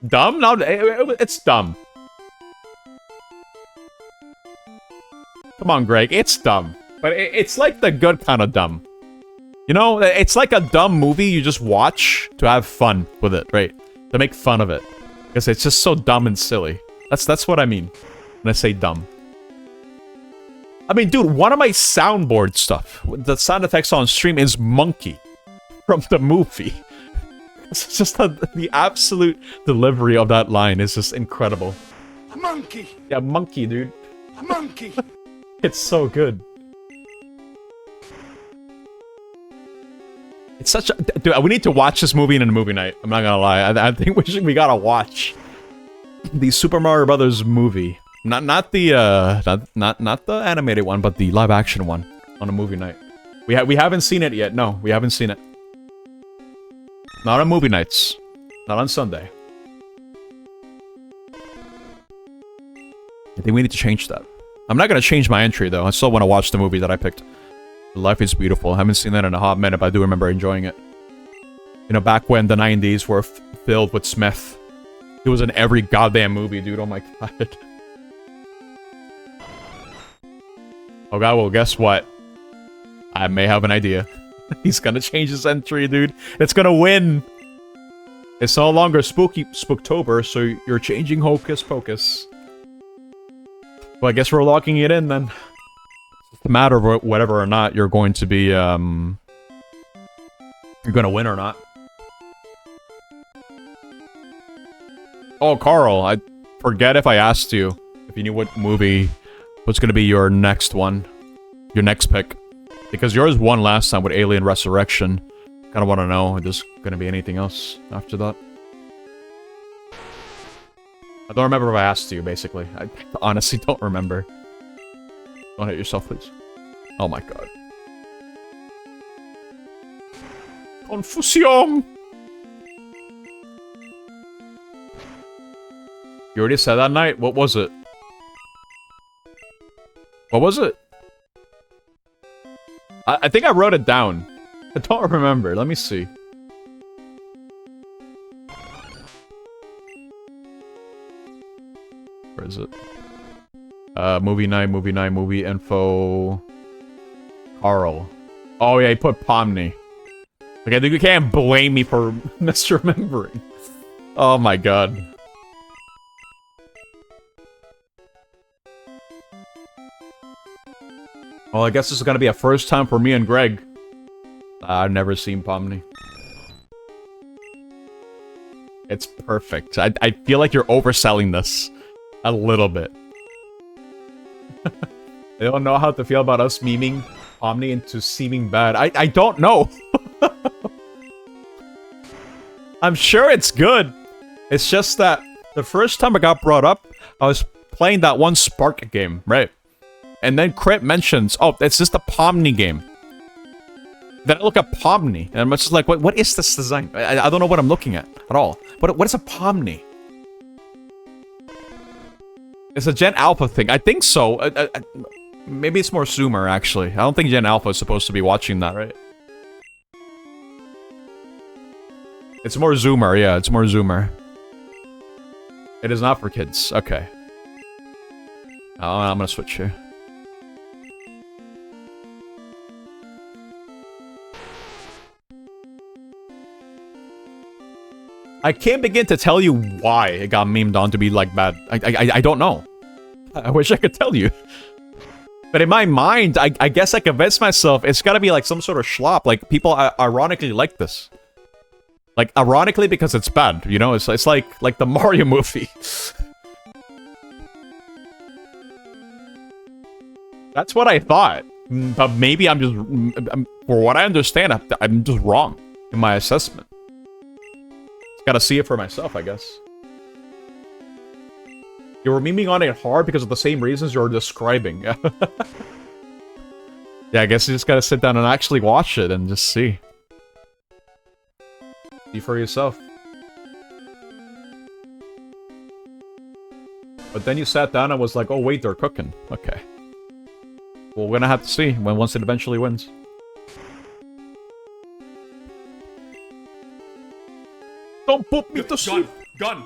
Dumb? No, it's dumb. Come on, Greg, it's dumb. But it's like the good kind of dumb. You know, it's like a dumb movie you just watch to have fun with it, right? To make fun of it. Because it's just so dumb and silly. That's what I mean when I say dumb. I mean, dude, one of my soundboard stuff, the sound effects on stream is Monkey from the movie. It's just the absolute delivery of that line is just incredible. A monkey! Yeah, monkey, dude. A monkey! It's so good. It's such a... Dude, we need to watch this movie in a movie night. I'm not gonna lie. I think we gotta watch the Super Mario Brothers movie. Not the not the animated one, but the live action one on a movie night. We haven't seen it yet. No, we haven't seen it. Not on movie nights. Not on Sunday. I think we need to change that. I'm not gonna change my entry though. I still want to watch the movie that I picked. Life is Beautiful. I haven't seen that in a hot minute, but I do remember enjoying it. You know, back when the 90s were filled with Smith. He was in every goddamn movie, dude. Oh my god. Oh god, well guess what? I may have an idea. He's gonna change his entry, dude. It's gonna win! It's no longer Spooktober, so you're changing Hocus Pocus. Well, I guess we're locking it in then. It's a matter of whatever or not you're going to be, you're gonna win or not. Oh, Carl, I forget if I asked you if you knew what movie was gonna be your next one. Your next pick. Because yours won last time with Alien Resurrection. Kinda wanna know if there's gonna be anything else after that. I don't remember if I asked you, basically. I honestly don't remember. Don't hit yourself, please. Oh my god. Confusion! You already said that night? What was it? What was it? I think I wrote it down. I don't remember. Let me see. Where is it? Movie night, movie info. Carl. Oh yeah, he put Pomni. Okay, I think you can't blame me for misremembering. Oh my god. Well, I guess this is gonna be a first time for me and Greg. I've never seen Pomni. It's perfect. I feel like you're overselling this. A little bit. I don't know how to feel about us memeing Pomni into seeming bad. I don't know. I'm sure it's good. It's just that the first time it got brought up, I was playing that one Spark game, right? And then Crit mentions, oh, it's just a Pomni game. Then I look at Pomni, and I'm just like, what is this design? I don't know what I'm looking at all. What is a Pomni? It's a Gen Alpha thing. I think so. Maybe it's more Zoomer, actually. I don't think Gen Alpha is supposed to be watching that, right? It's more Zoomer, yeah, it's more Zoomer. It is not for kids. Okay. Oh, I'm gonna switch here. I can't begin to tell you why it got memed on to be like bad. I don't know. I wish I could tell you. But in my mind, I guess I convinced myself it's gotta be like some sort of schlop. Like, people ironically like this. Like, ironically because it's bad, you know? It's like the Mario movie. That's what I thought. But maybe I'm just... for what I understand, I'm just wrong in my assessment. Gotta see it for myself, I guess. You were memeing on it hard because of the same reasons you're describing. Yeah, I guess you just gotta sit down and actually watch it and just see. See for yourself. But then you sat down and was like, oh wait, they're cooking. Okay. Well, we're gonna have to see once it eventually wins. Don't put me to sleep! Gun!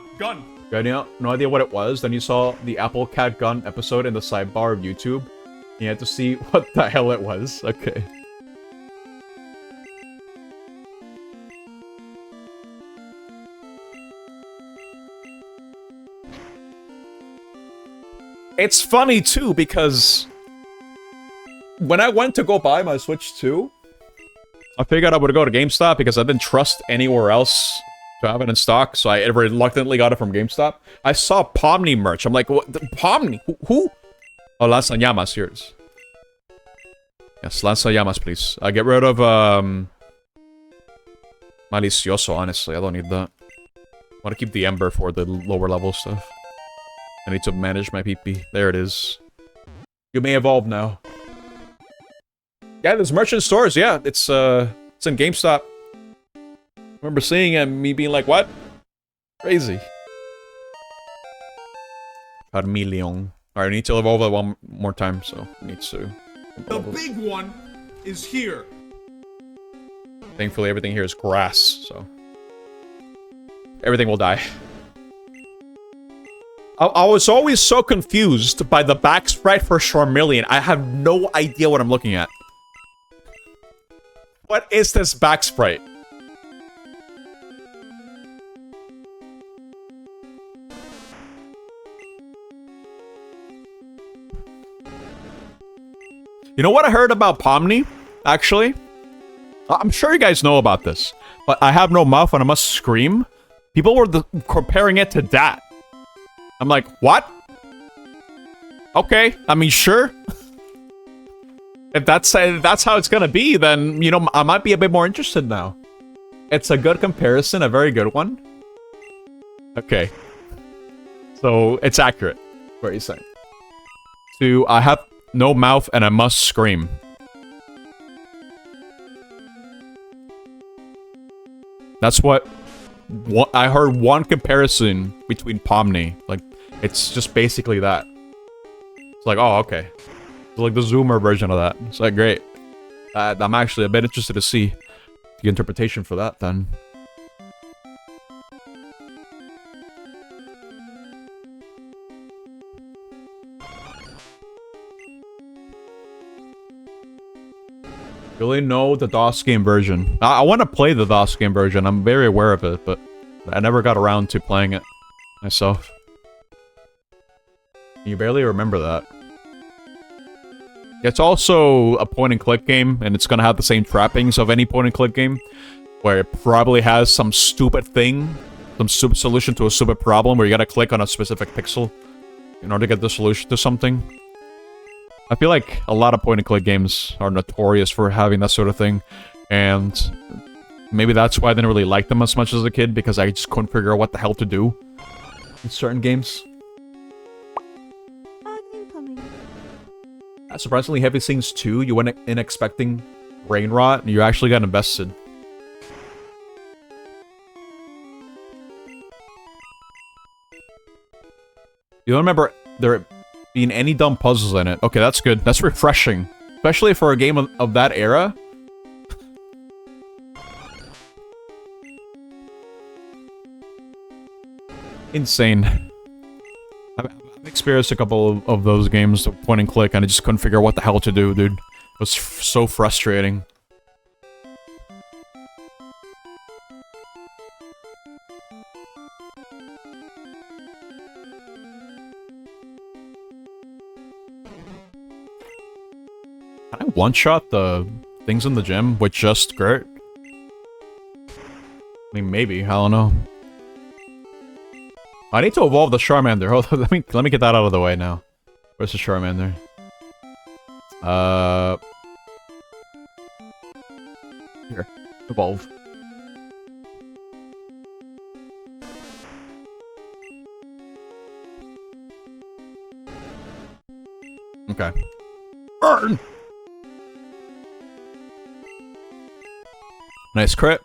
You had no idea what it was, then you saw the Apple Cat Gun episode in the sidebar of YouTube. You had to see what the hell it was. Okay. It's funny too, because when I went to go buy my Switch 2, I figured I would go to GameStop because I didn't trust anywhere else to have it in stock, so I reluctantly got it from GameStop. I saw Pomni merch. I'm like, what? Pomni? Who? Oh, Lanzallamas, yours. Yes, Lanzallamas, please. Get rid of, Malicioso, honestly. I don't need that. I want to keep the Ember for the lower level stuff. I need to manage my PP. There it is. You may evolve now. Yeah, there's merch in stores. Yeah, it's in GameStop. I remember seeing it and me being like, what? Crazy. Carmeleon. Alright, I need to evolve it one more time, so I need to. The big one is here. Thankfully, everything here is grass, so. Everything will die. I was always so confused by the back sprite for Charmeleon. I have no idea what I'm looking at. What is this back sprite? You know what I heard about Pomni, actually? I'm sure you guys know about this, but I have no mouth and I must scream. People were comparing it to that. I'm like, what? Okay, I mean, sure. If that's how it's gonna be, then, you know, I might be a bit more interested now. It's a good comparison, a very good one. Okay. So, it's accurate, what you're saying. So, I have no mouth and I must scream. That's what I heard, one comparison between Pomni. Like, it's just basically that. It's like, oh, okay. It's like the Zoomer version of that. It's like, great. I'm actually a bit interested to see the interpretation for that, then. Really know the DOS game version. I want to play the DOS game version. I'm very aware of it, but I never got around to playing it myself. You barely remember that. It's also a point-and-click game, and it's gonna have the same trappings of any point-and-click game, where it probably has some stupid thing, some stupid solution to a stupid problem, where you gotta click on a specific pixel in order to get the solution to something. I feel like a lot of point-and-click games are notorious for having that sort of thing, and maybe that's why I didn't really like them as much as a kid, because I just couldn't figure out what the hell to do in certain games. Incoming. Surprisingly, Heavy Things 2, you went in expecting brain rot, and you actually got invested. You don't remember there being any dumb puzzles in it. Okay, that's good. That's refreshing. Especially for a game of that era. Insane. I've experienced a couple of those games, point and click, and I just couldn't figure out what the hell to do, dude. It was so frustrating. Can I one-shot the things in the gym with just Gert? I mean, maybe. I don't know. I need to evolve the Charmander. Hold on, let me get that out of the way now. Where's the Charmander? Here. Evolve. Okay. Burn! Nice crit.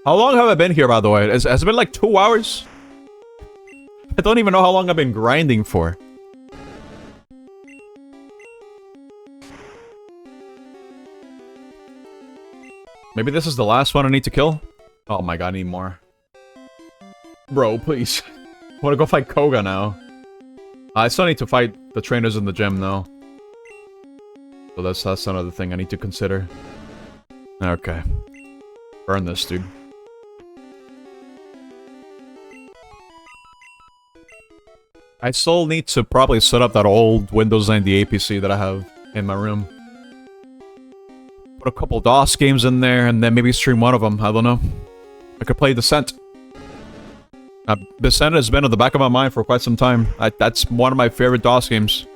How long have I been here, by the way? Has it been like 2 hours? I don't even know how long I've been grinding for. Maybe this is the last one I need to kill? Oh my god, I need more. Bro, please. I wanna go fight Koga now. I still need to fight the trainers in the gym, though. So that's another thing I need to consider. Okay. Burn this, dude. I still need to probably set up that old Windows 98 PC that I have in my room. Put a couple DOS games in there, and then maybe stream one of them. I don't know. I could play Descent. Descent has been at the back of my mind for quite some time. That's one of my favorite DOS games.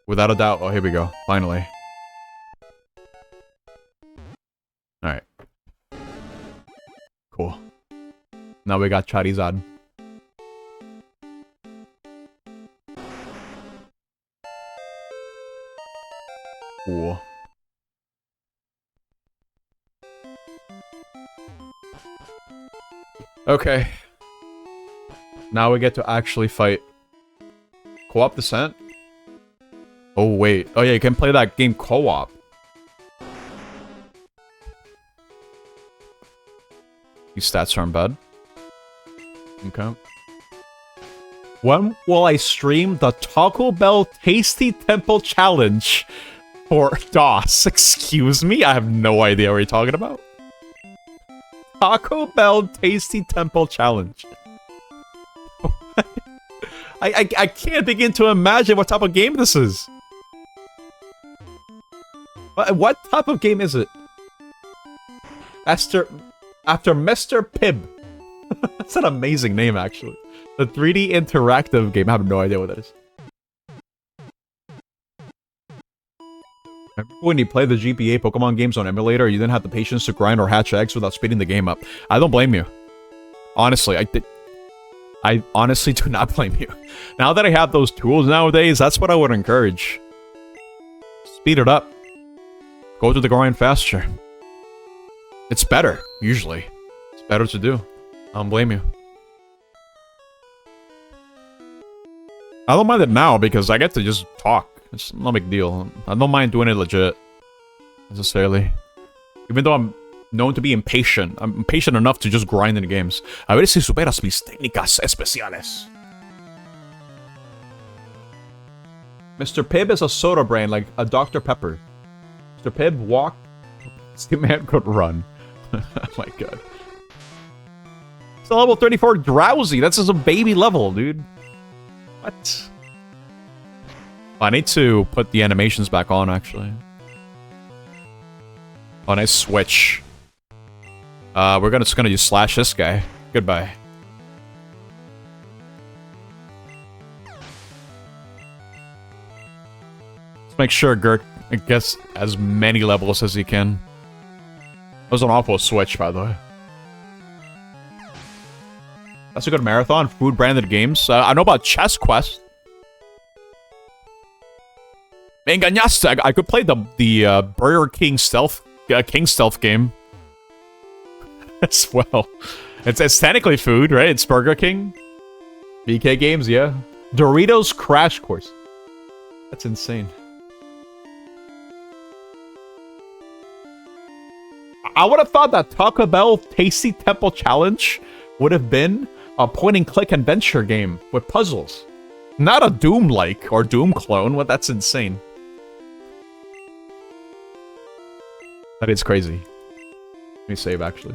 Without a doubt. Oh, here we go. Finally. Alright. Cool. Now we got Charizard. Cool. Okay. Now we get to actually fight. Co-op Descent? Oh, wait. Oh, yeah, you can play that game co-op. These stats aren't bad. Okay. When will I stream the Taco Bell Tasty Temple Challenge for DOS? Excuse me? I have no idea what you're talking about. Taco Bell Tasty Temple Challenge. I can't begin to imagine what type of game this is. What type of game is it? After Mr. Pibb. That's an amazing name, actually. The 3D interactive game. I have no idea what that is. Remember when you played the GBA Pokemon games on emulator, you didn't have the patience to grind or hatch eggs without speeding the game up. I don't blame you. Honestly, I honestly do not blame you. Now that I have those tools nowadays, that's what I would encourage. Speed it up. Go to the grind faster. It's better, usually. It's better to do. I don't blame you. I don't mind it now because I get to just talk. It's no big deal. I don't mind doing it legit. Necessarily. Even though I'm known to be impatient. I'm impatient enough to just grind in the games. A ver si superas mis técnicas especiales. Mr. Pibb is a soda brand, like a Dr. Pepper. Mr. Pibb walked. The man could run. Oh my god. It's a level 34 drowsy. That's just a baby level, dude. What? I need to put the animations back on, actually. Oh, nice switch. We're just gonna just slash this guy. Goodbye. Let's make sure Gert gets as many levels as he can. That was an awful switch, by the way. That's a good marathon. Food branded games. I know about Chess Quest. Me engañaste. I could play the Burger King stealth game as well. It's technically food, right? It's Burger King. BK games, yeah. Doritos Crash Course. That's insane. I would have thought that Taco Bell Tasty Temple Challenge would have been a point-and-click adventure game with puzzles. Not a Doom-like or Doom clone. Well, that's insane. That is crazy. Let me save, actually.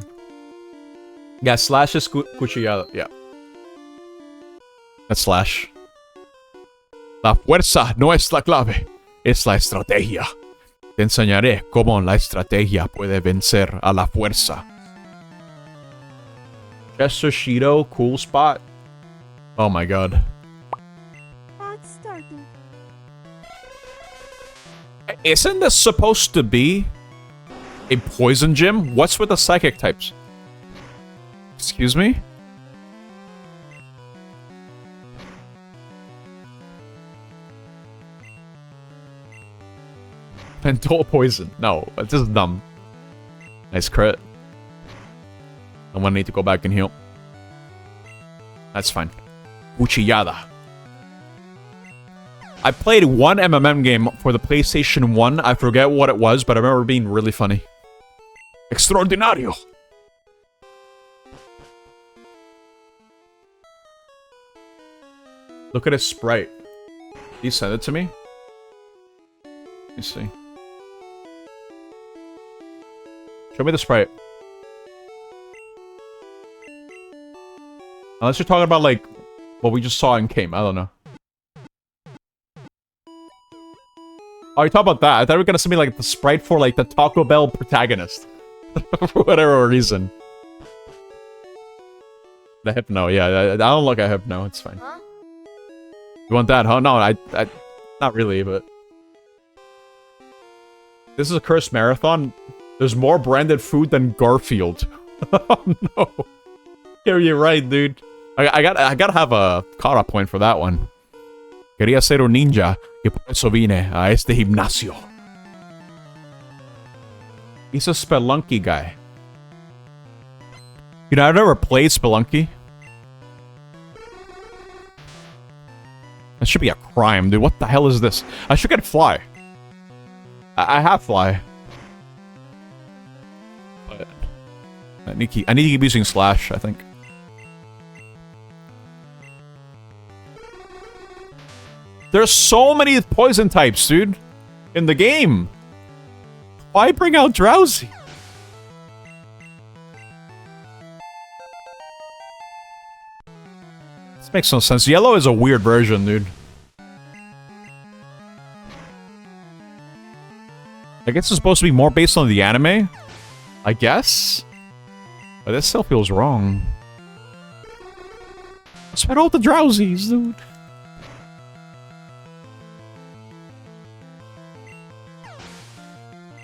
Yeah, slash is cuchillada. Yeah. That's slash. La fuerza no es la clave. Es la estrategia. Te enseñaré cómo la estrategia puede vencer a la fuerza. Chester Shido, cool spot. Oh my god. Hot started. Isn't this supposed to be a poison gym? What's with the psychic types? Excuse me? Mental poison. No, this is dumb. Nice crit. I'm gonna need to go back and heal. That's fine. Cuchillada. I played one MMM game for the PlayStation 1. I forget what it was, but I remember it being really funny. Extraordinario. Look at his sprite. He sent it to me? Let me see. Show me the sprite. Unless you're talking about, like, what we just saw in game. I don't know. Oh, you talk about that? I thought we were gonna send me like the sprite for like the Taco Bell protagonist. For whatever reason. The Hypno, yeah. I don't look at Hypno, it's fine. Huh? You want that, huh? No, I not really, but... This is a cursed marathon. There's more branded food than Garfield. Oh, no. Yeah, you're right, dude. I gotta have a caught-up point for that one. Quería ser un ninja, y por eso vine a este gimnasio. He's a Spelunky guy. You know, I've never played Spelunky. That should be a crime, dude. What the hell is this? I should get Fly. I have Fly. But I need to keep using Slash, I think. There's so many poison types, dude, in the game. Why bring out Drowsy? This makes no sense. Yellow is a weird version, dude. I guess it's supposed to be more based on the anime? I guess? But this still feels wrong. I spent all the Drowsies, dude.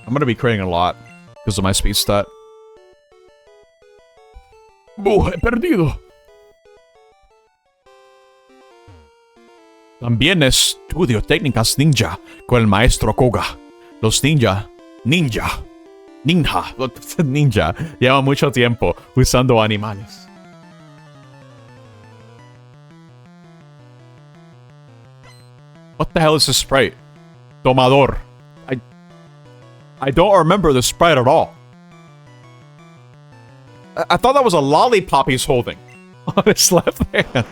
I'm gonna be creating a lot because of my speed stat. He perdido. También estudio técnicas ninja con el maestro Koga. Los ninja llevan mucho tiempo usando animales. What the hell is this sprite? Tomador. I don't remember the sprite at all. I thought that was a lollipop he's holding on his left hand.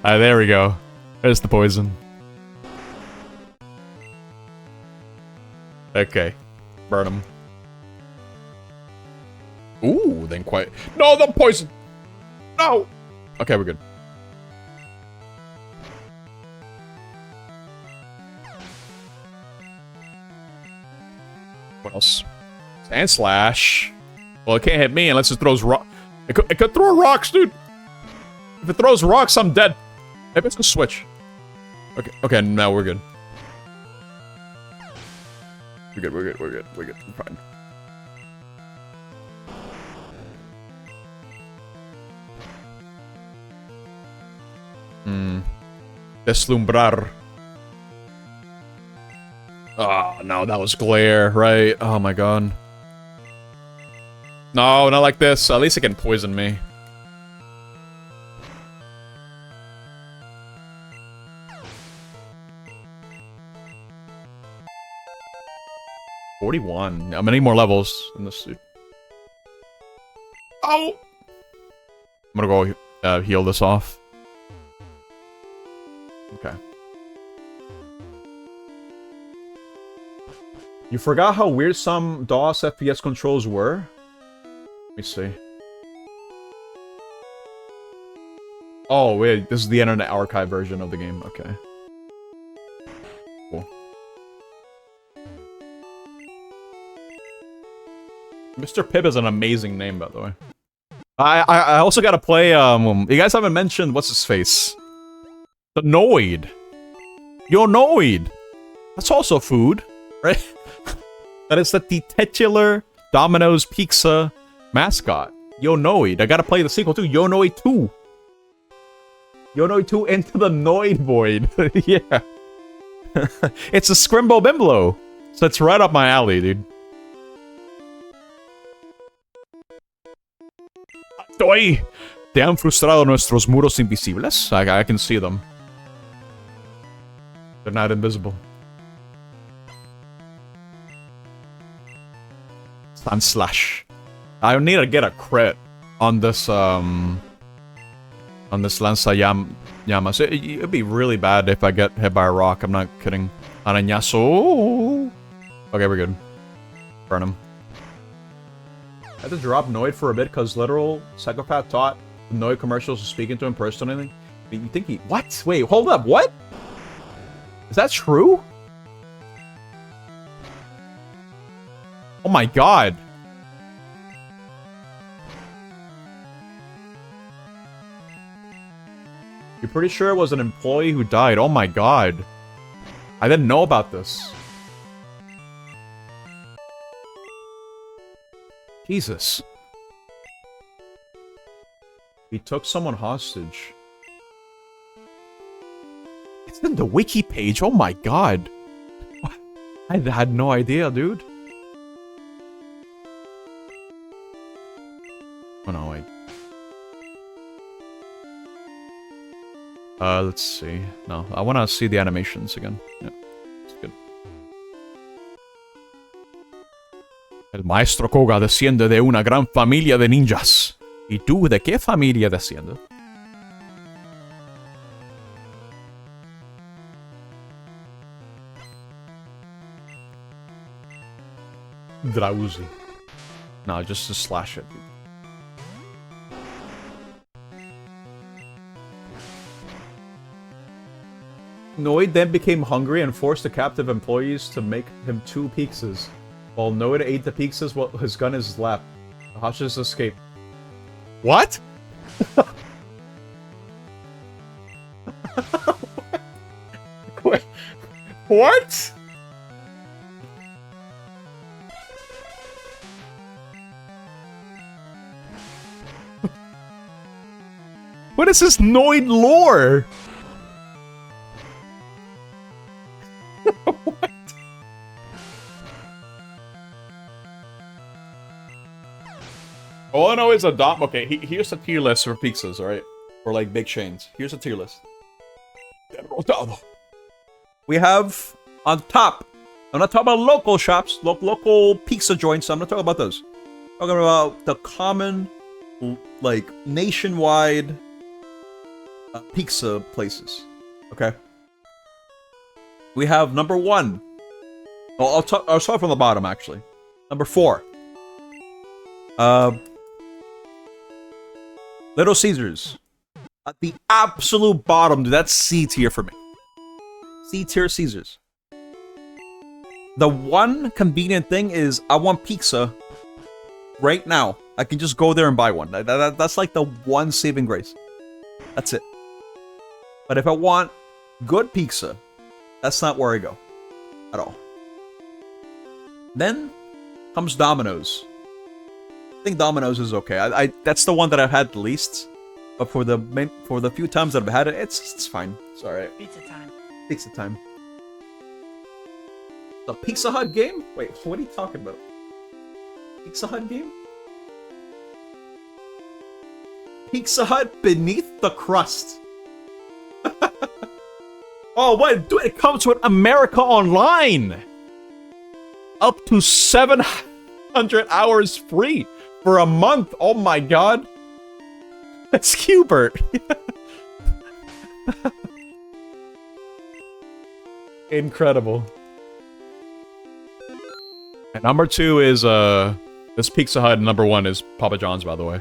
There we go. There's the poison. Okay. Burn him. Ooh, then quite... No, the poison! No! Okay, we're good. What else? And Slash. Well, it can't hit me unless it throws rock. It could throw rocks, dude. If it throws rocks, I'm dead. Maybe it's gonna switch. Okay, now we're good. We're good. We're fine. Deslumbrar. Oh, no, that was glare, right? Oh my god. No, not like this. At least it can poison me. $41. How many more levels in this suit? Oh! I'm gonna go heal this off. Okay. You forgot how weird some DOS FPS controls were? Let me see. Oh, wait. This is the Internet Archive version of the game. Okay. Cool. Mr. Pibb is an amazing name, by the way. I also gotta play, you guys haven't mentioned what's his face? The Noid. Yo, Noid. That's also food, right? That is the titular Domino's Pizza mascot. Yo, Noid. I gotta play the sequel too. Yo, Noid 2. Yo, Noid 2 Into the Noid Void. Yeah. It's a Scrimbo Bimblo. So it's right up my alley, dude. Estoy. ¿Te han frustrado nuestros muros invisibles? I can see them. They're not invisible. Sun Slash. I need to get a crit on this Lanza-llamas. It'd be really bad if I get hit by a rock. I'm not kidding. Arañazo. Okay, we're good. Burn him. I had to drop Noid for a bit because literal psychopath thought the Noid commercials were speaking to him personally. You think he... What? Wait, hold up. What? Is that true? my god. You're pretty sure it was an employee who died? Oh my god. I didn't know about this. Jesus. He took someone hostage. It's in the wiki page. Oh my god. I had no idea, dude. Oh no, wait. Let's see. No, I want to see the animations again. Yeah, it's good. El maestro Koga desciende de una gran familia de ninjas. ¿Y tú de qué familia desciendes? Drowsy. No, just to slash it. Noid then became hungry and forced the captive employees to make him 2 pizzas. While Noid ate the pizzas while his gun in his lap. The hostages escaped. What? Wait, what? What is this Noid lore? What? All I know is a dot. Okay, here's a tier list for pizzas, alright? For like big chains. Here's a tier list. We have on top. I'm not talking about local shops, local pizza joints. I'm not talking about those. I'm talking about the common, like nationwide pizza places. Okay. We have number 1. Well, I'll start from the bottom actually. Number 4. Little Caesars. At the absolute bottom, dude, that's C tier for me. C tier Caesars. The one convenient thing is I want pizza right now. I can just go there and buy one. That's like the one saving grace. That's it. But if I want good pizza, that's not where I go. At all. Then comes Domino's. I think Domino's is okay. That's the one that I've had the least. But for the few times that I've had it, it's fine. It's alright. Pizza time. Pizza time. The Pizza Hut game? Wait, what are you talking about? Pizza Hut game? Pizza Hut beneath the crust. Oh, what? Dude, it comes with America Online. Up to 700 hours free for a month. Oh my god. That's Hubert. Incredible. And number 2 is this Pizza Hut. Number 1 is Papa John's, by the way.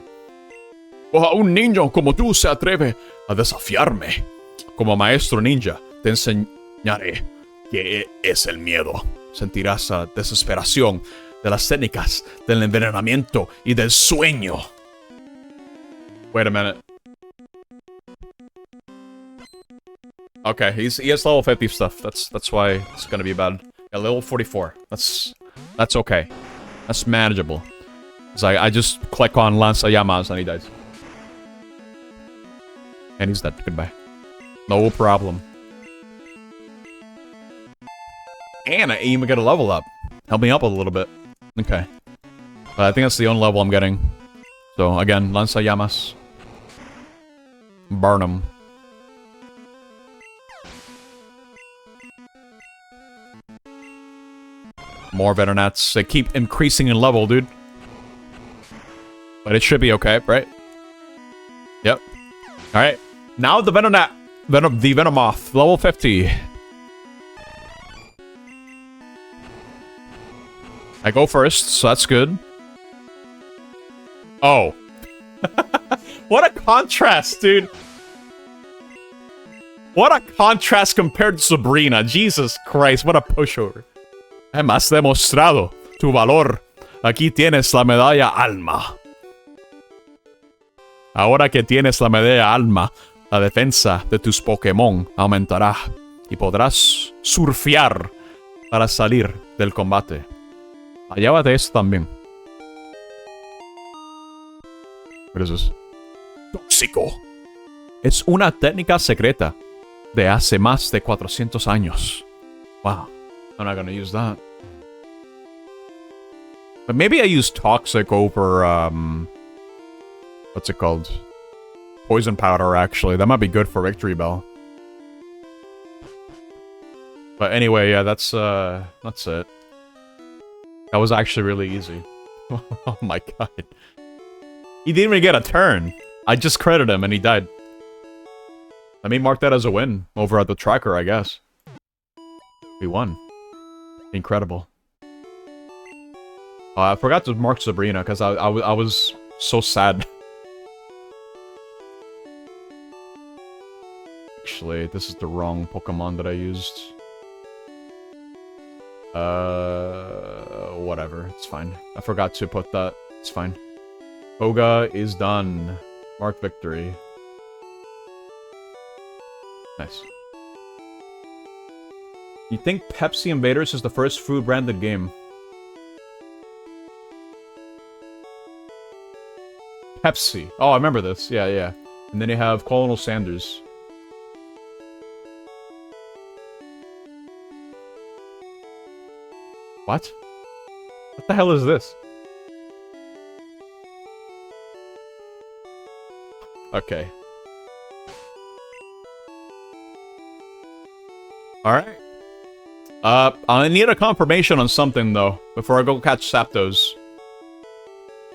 Un niño como tú se atreve a desafiarme. Como maestro ninja, te enseñaré qué es el miedo. Sentirás la desesperación de las técnicas del envenenamiento y del sueño. Wait a minute. Okay, he has level 50 stuff. That's why it's gonna be bad. Yeah, level 44. That's okay. That's manageable. Cause I just click on Lanzallamas and he dies. And he's dead. Goodbye. No problem. And I even get a level up. Help me up a little bit. Okay. But I think that's the only level I'm getting. So again, Lanzallamas. Burn him. More Veterinats. They keep increasing in level, dude. But it should be okay, right? Yep. Alright. Now the Venonat. The Venomoth. Level 50. I go first, so that's good. Oh. What a contrast, dude. What a contrast compared to Sabrina. Jesus Christ, what a pushover. Hemos demostrado tu valor Aquí tienes la medalla alma. Ahora que tienes la medalla alma, la defensa de tus Pokémon aumentará y podrás surfear para salir del combate. Llévate esto también. ¿Qué es eso? Tóxico. Es una técnica secreta de hace más de 400 años. Wow. I'm not gonna use that. But maybe I use toxic over, what's it called? Poison powder, actually. That might be good for Victory Bell. But anyway, yeah, that's it. That was actually really easy. Oh my god. He didn't even get a turn. I just credited him and he died. Let me mark that as a win over at the tracker, I guess. We won. Incredible. I forgot to mark Sabrina because I was so sad. Actually, this is the wrong Pokemon that I used. Whatever. It's fine. I forgot to put that. It's fine. Boga is done. Mark victory. Nice. You think Pepsi Invaders is the first food-branded game? Pepsi. Oh, I remember this. Yeah, yeah. And then you have Colonel Sanders. What? What the hell is this? Okay. Alright. I need a confirmation on something, though, before I go catch Zapdos.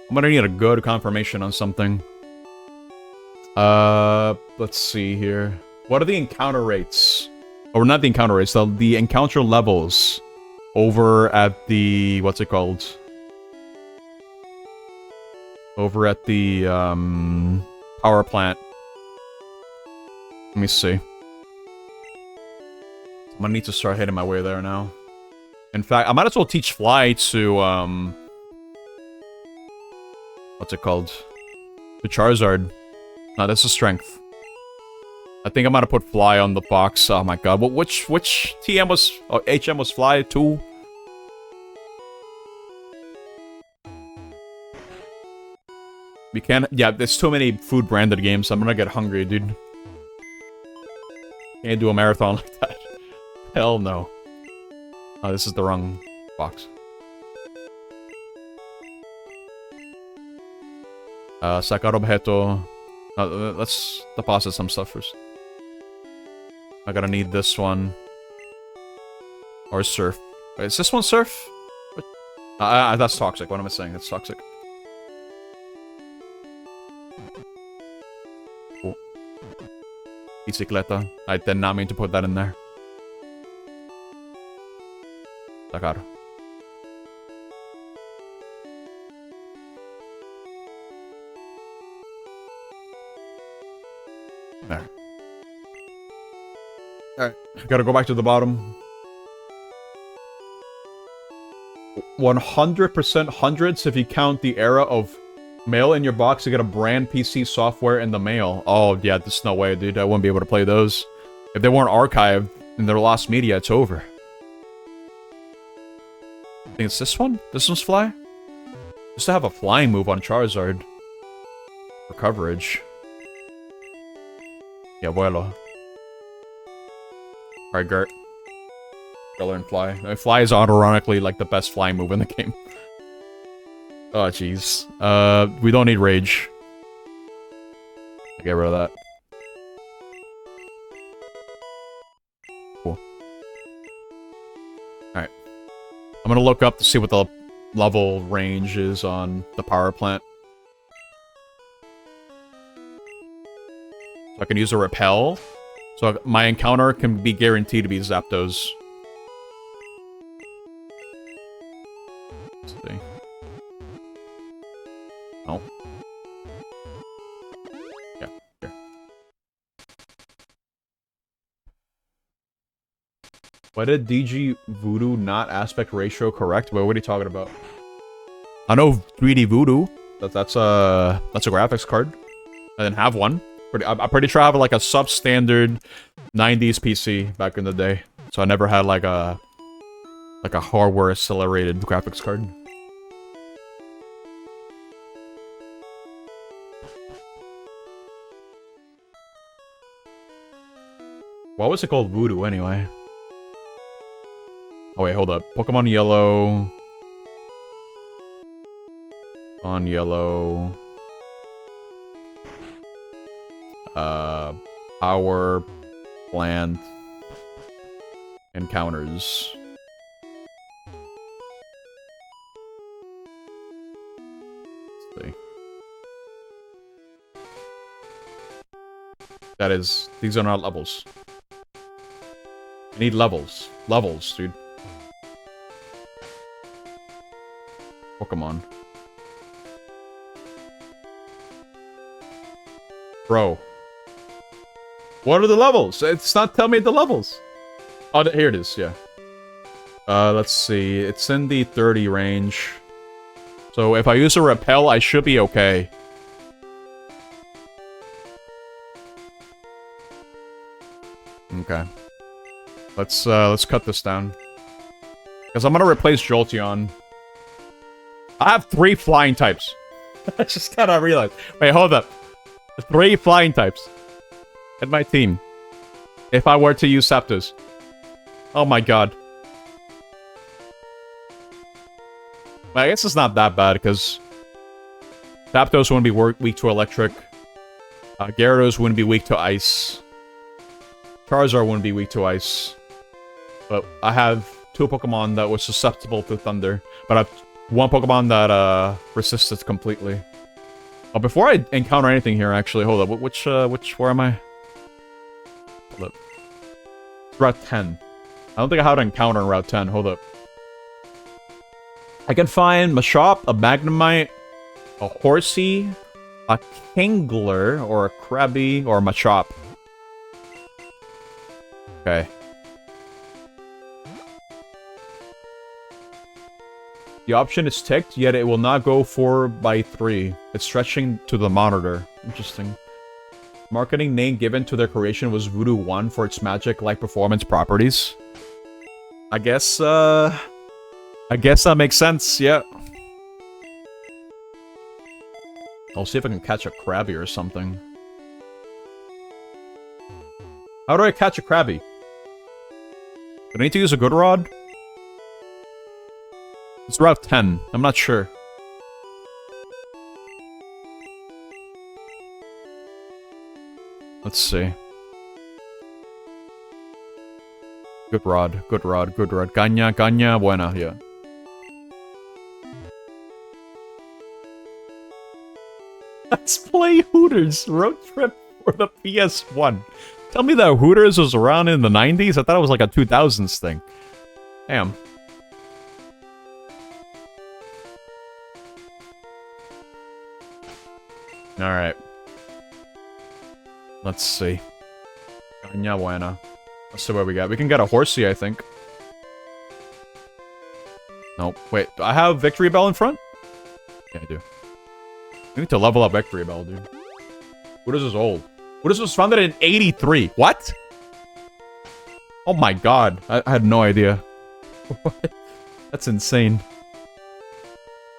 I'm gonna need a good confirmation on something. Let's see here. What are the encounter rates? Or not the encounter rates, the encounter levels over at the... what's it called? Over at the, power plant. Let me see. I'm gonna need to start hitting my way there now. In fact, I might as well teach Fly to, what's it called? To Charizard. No, this is Strength. I think I'm gonna put Fly on the box. Oh my god. Which TM was... oh, HM was Fly? 2? We can't... yeah, there's too many food-branded games. I'm gonna get hungry, dude. Can't do a marathon like that. Hell no. Oh, this is the wrong box. Sacar objeto. Let's deposit some stuff first. I'm gonna need this one. Or Surf. Wait, is this one Surf? That's Toxic. What am I saying? That's Toxic. Cool. Bicicleta. I did not mean to put that in there. Sacar. There. Alright, gotta go back to the bottom. 100% hundreds if you count the era of mail in your box to get a brand PC software in the mail. Oh, yeah, there's no way, dude. I wouldn't be able to play those. If they weren't archived in their lost media, it's over. I think it's this one? This one's Fly? Just to have a flying move on Charizard. For coverage. Yeah, vuelo. Alright, Gert. Go learn Fly. I mean, Fly is ironically like the best flying move in the game. Oh, jeez. We don't need Rage. Get rid of that. Cool. Alright. I'm gonna look up to see what the level range is on the power plant. So I can use a Repel. So my encounter can be guaranteed to be Zapdos. Let's see. Oh. Yeah, here. Why did DG Voodoo not aspect ratio correct? Wait, what are you talking about? I know 3D Voodoo. That's a graphics card. I didn't have one. I'm pretty sure I have like a substandard 90s PC back in the day. So I never had like a hardware accelerated graphics card. Why was it called Voodoo anyway? Oh wait, hold up. Pokemon Yellow. On Yellow. Power Plant Encounters. Let's see. That is, these are not levels. I need levels. Levels, dude. Pokemon. Bro. What are the levels? It's not telling me the levels. Oh, here it is, yeah. Let's see. It's in the 30 range. So if I use a repel, I should be okay. Okay. Let's cut this down. Because I'm gonna replace Jolteon. I have 3 flying types. I just kinda realized. Wait, hold up. 3 flying types. In my team. If I were to use Zapdos. Oh my god. Well, I guess it's not that bad, because Zapdos wouldn't be weak to Electric. Gyarados wouldn't be weak to Ice. Charizard wouldn't be weak to Ice. But I have 2 Pokemon that were susceptible to Thunder. But I have 1 Pokemon that resisted completely. Oh, before I encounter anything here, actually, hold up. Where am I? Hold up. It's Route 10. I don't think I have an encounter in Route 10. Hold up. I can find Machop, a Magnemite, a Horsey, a Kingler, or a Krabby, or a Machop. Okay. The option is ticked, yet it will not go 4x3. It's stretching to the monitor. Interesting. Marketing name given to their creation was Voodoo 1 for its magic-like performance properties. I guess that makes sense, yeah. I'll see if I can catch a Krabby or something. How do I catch a Krabby? Do I need to use a Good Rod? It's Route 10. I'm not sure. Let's see. Good Rod, Good Rod, Good Rod. Caña buena, yeah. Let's play Hooters road trip for the PS1. Tell me that Hooters was around in the 90s? I thought it was like a 2000s thing. Damn. Alright. Let's see. Caña buena. Let's see what we got. We can get a Horsey, I think. Nope. Wait, do I have Victory Bell in front? Yeah, I do. We need to level up Victory Bell, dude. Hooters is old. Hooters was founded in 83. What? Oh my god. I had no idea. What? That's insane.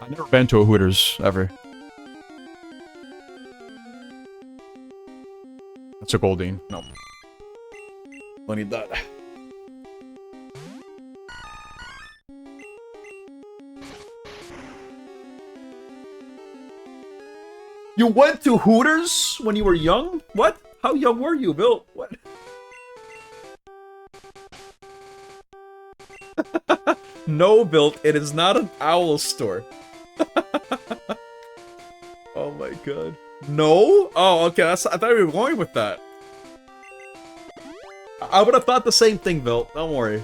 I've never been to a Hooters, ever. That's a Goldeen. No. I need that. You went to Hooters when you were young? What? How young were you, Bill? What? No, Bill, it is not an owl store. Oh my god. No? Oh, okay, I thought we were going with that. I would have thought the same thing, Bill. Don't worry.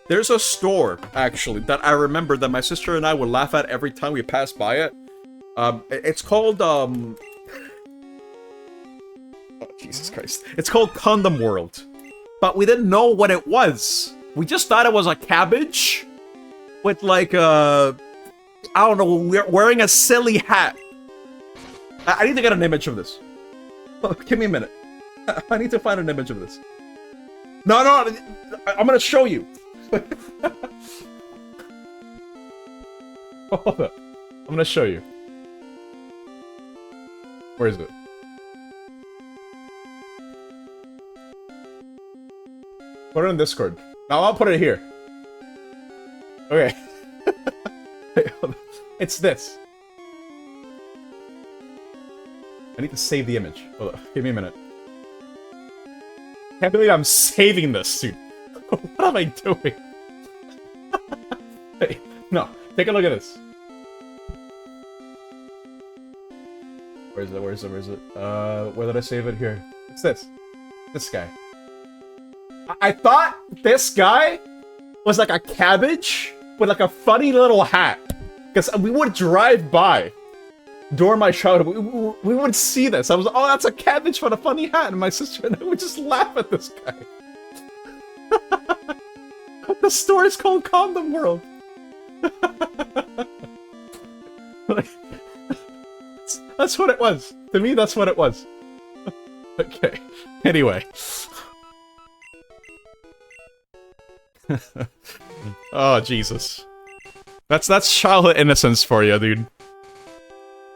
There's a store, actually, that I remember that my sister and I would laugh at every time we passed by it. It's called, Oh, Jesus Christ. It's called Condom World. But we didn't know what it was. We just thought it was a cabbage. with like I don't know, wearing a silly hat. I need to get an image of this. Give me a minute. I need to find an image of this. No, I'm gonna show you. Hold up. I'm gonna show you. Where is it? Put it in Discord. Now I'll put it here. Okay. Wait, hold on. It's this. I need to save the image. Hold on. Give me a minute. Can't believe I'm saving this, dude. What am I doing? Hey, no. Take a look at this. Where is it? Where is it? Where is it? Where did I save it? Here. It's this. This guy. I thought this guy was like a cabbage with like a funny little hat. Because we would drive by during my childhood. We would see this. I was like, oh, that's a cabbage with a funny hat. And my sister and I would just laugh at this guy. The store is called Condom World. Like, that's what it was. To me, that's what it was. Okay. Anyway. Oh, Jesus. That's childhood innocence for you, dude.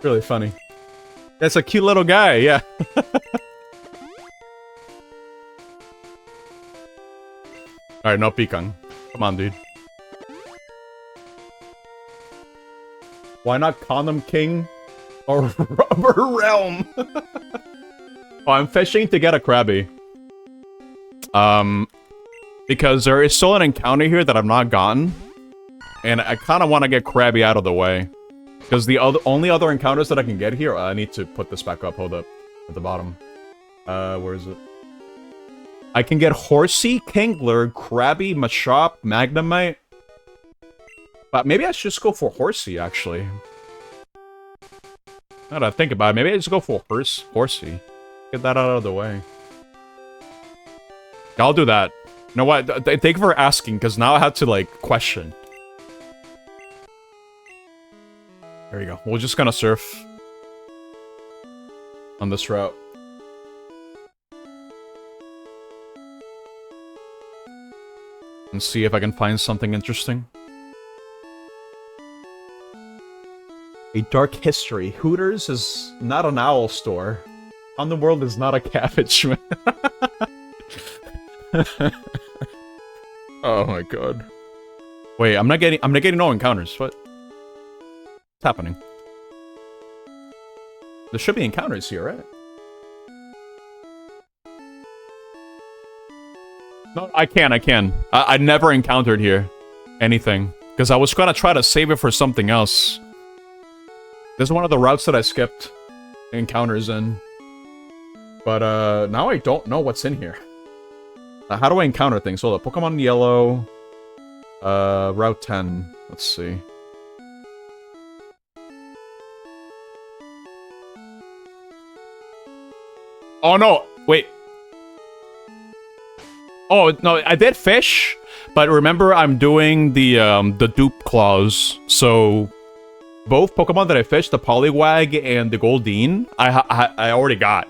Really funny. That's a cute little guy, yeah. Alright, no Pikang. Come on, dude. Why not Condom King or Rubber Realm? Oh, I'm fishing to get a Krabby. Because there is still an encounter here that I've not gotten. And I kind of want to get Krabby out of the way. Because the only other encounters that I can get here... I need to put this back up. Hold up. At the bottom. Where is it? I can get Horsey, Kingler, Krabby, Machop, Magnemite. But maybe I should just go for Horsey, actually. Now that I think about it, maybe I just go for Horsey. Get that out of the way. I'll do that. You know what? Thank you for asking, because now I have to, like, question. There you go. We're just gonna surf on this route. And see if I can find something interesting. A dark history. Hooters is not an owl store. On the world is not a cabbage, man. Oh my god. Wait, I'm not getting no encounters. What's happening? There should be encounters here, right? No, I can. I never encountered here anything. Because I was gonna try to save it for something else. This is one of the routes that I skipped encounters in. But, now I don't know what's in here. How do I encounter things? Hold up, Pokemon Yellow. Route 10. Let's see. Oh, no! Wait. Oh, no, I did fish, but remember I'm doing the dupe claws, so both Pokemon that I fished, the Poliwag and the Goldeen, I already got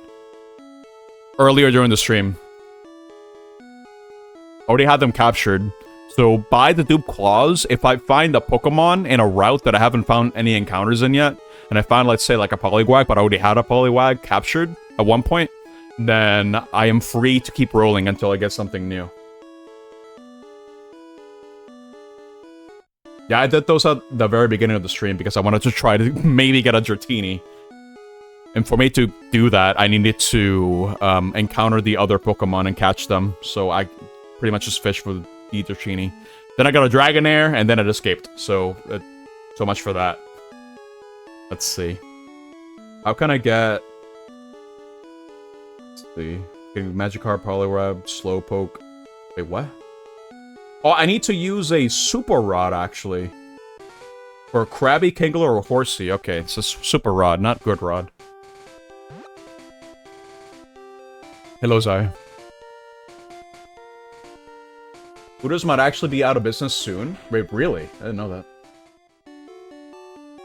earlier during the stream. Already had them captured. So by the dupe claws, if I find a Pokemon in a route that I haven't found any encounters in yet, and I found, let's say, like a Poliwag, but I already had a Poliwag captured at one point, then I am free to keep rolling until I get something new. Yeah, I did those at the very beginning of the stream because I wanted to try to maybe get a Dratini. And for me to do that, I needed to encounter the other Pokemon and catch them. So I pretty much just fished for the Dratini. Then I got a Dragonair, and then it escaped. So, so much for that. Let's see. How can I get... see. Getting Magikarp, Poliwag, Slowpoke. Wait, what? Oh, I need to use a Super Rod, actually. For Krabby, Kingler, or Horsey. Okay, it's a Super Rod, not Good Rod. Hello, Zai. Hooters might actually be out of business soon. Wait, really? I didn't know that.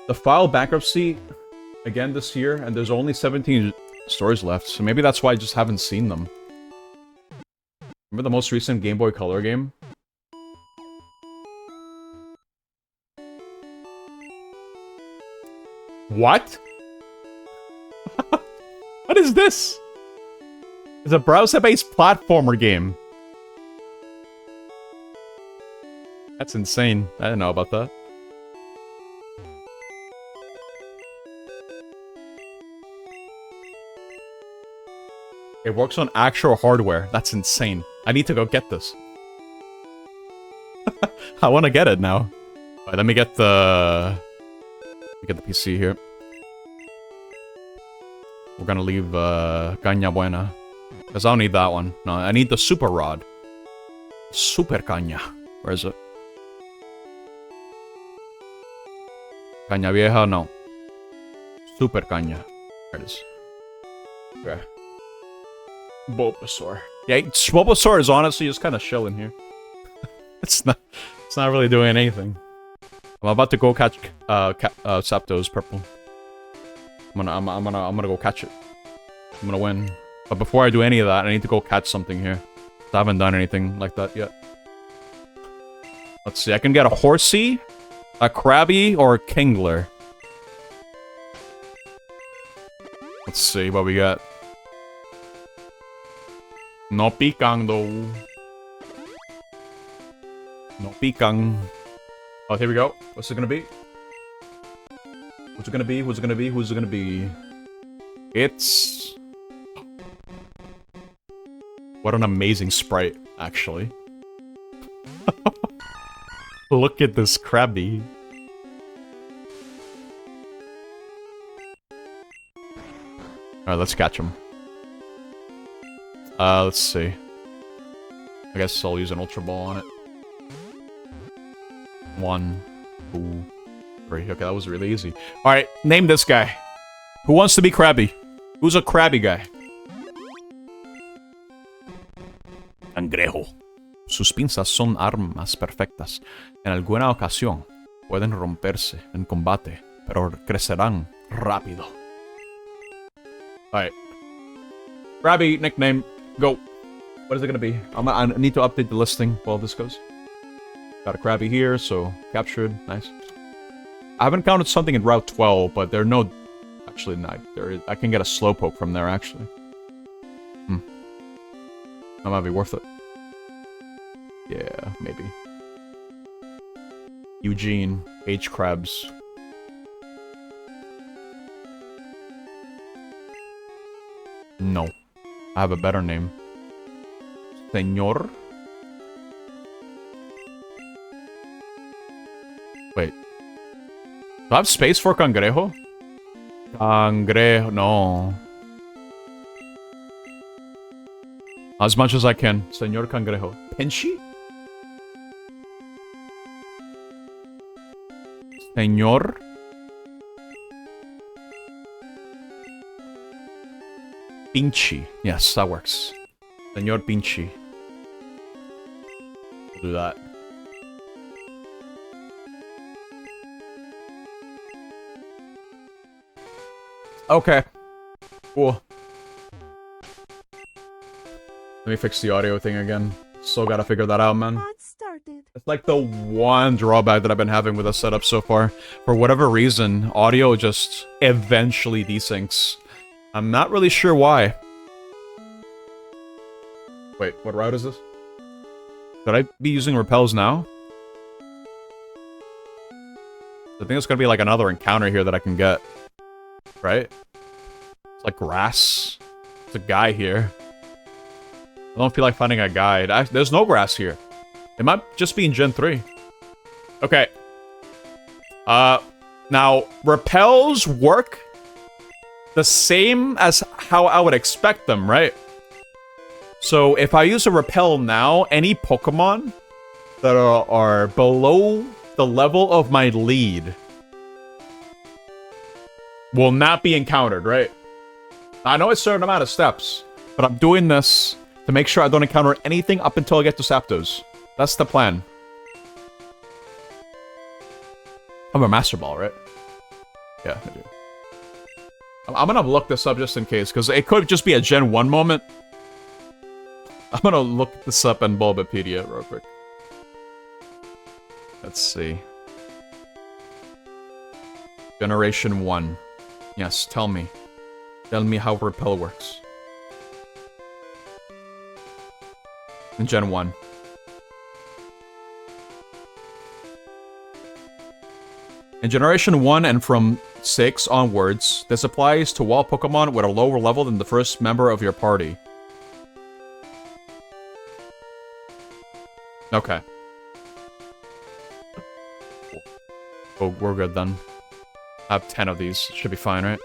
The file bankruptcy again this year, and there's only 17 stores left, so maybe that's why I just haven't seen them. Remember the most recent Game Boy Color game? What? What is this? It's a browser-based platformer game. That's insane. I didn't know about that. It works on actual hardware. That's insane. I need to go get this. I want to get it now. Alright, let me get the PC here. We're gonna leave Caña Buena. Because I don't need that one. No, I need the Super Rod. Super Caña. Where is it? Caña Vieja? No. Super Caña. There it is. Okay. Bulbasaur. Yeah, Bulbasaur is honestly just kind of chilling here. It's not really doing anything. I'm about to go catch Zapdos purple. I'm gonna go catch it. I'm gonna win. But before I do any of that, I need to go catch something here. I haven't done anything like that yet. Let's see. I can get a Horsey, a Krabby, or a Kingler. Let's see what we got. No pican though. No pican. Oh, here we go. What's it gonna be? What's it gonna be? Who's it gonna be? Who's it gonna be? It's... What an amazing sprite, actually. Look at this Krabby. Alright, let's catch him. Let's see. I guess I'll use an Ultra Ball on it. 1, 2, 3. Okay, that was really easy. Alright, name this guy. Who wants to be Krabby? Who's a Krabby guy? Cangrejo. Sus pinzas son armas perfectas. En alguna ocasión pueden romperse en combate, pero crecerán rápido. Alright. Krabby nickname. Go. What is it gonna be? I need to update the listing while this goes. Got a Krabby here, so captured. Nice. I haven't counted something in Route 12, but there are no... Actually, no. I can get a Slowpoke from there, actually. That might be worth it. Yeah, maybe. Eugene. H. Krabs. No. I have a better name. Señor? Wait. Do I have space for Cangrejo? Cangrejo, no. As much as I can. Señor Cangrejo. Pinchy? Señor? Pinchy. Yes, that works. Señor Pinchy. We'll do that. Okay. Cool. Let me fix the audio thing again. Still gotta figure that out, man. It's like the one drawback that I've been having with the setup so far. For whatever reason, audio just eventually desyncs. I'm not really sure why. Wait, what route is this? Should I be using repels now? I think it's gonna be like another encounter here that I can get. Right? It's like grass. It's a guy here. I don't feel like finding a guide. There's no grass here. It might just be in Gen 3. Okay. Now, repels work the same as how I would expect them, right? So, if I use a repel now, any Pokemon that are below the level of my lead will not be encountered, right? I know it's a certain amount of steps, but I'm doing this to make sure I don't encounter anything up until I get to Zapdos. That's the plan. I have a Master Ball, right? Yeah, I do. I'm gonna look this up just in case, because it could just be a Gen 1 moment. I'm gonna look this up in Bulbapedia real quick. Let's see. Generation 1. Yes, tell me. Tell me how Repel works. In Gen 1. In Generation 1 and from 6 onwards, this applies to all Pokemon with a lower level than the first member of your party. Okay. Oh, we're good then. I have 10 of these. Should be fine, right?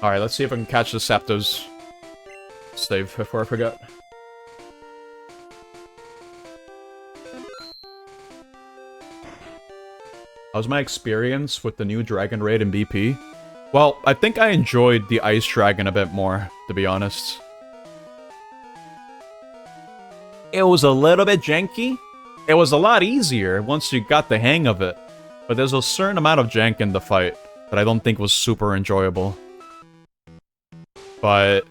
Alright, let's see if I can catch the Zapdos. Save before I forget. How's my experience with the new Dragon Raid in BP? Well, I think I enjoyed the Ice Dragon a bit more, to be honest. It was a little bit janky. It was a lot easier once you got the hang of it. But there's a certain amount of jank in the fight that I don't think was super enjoyable. But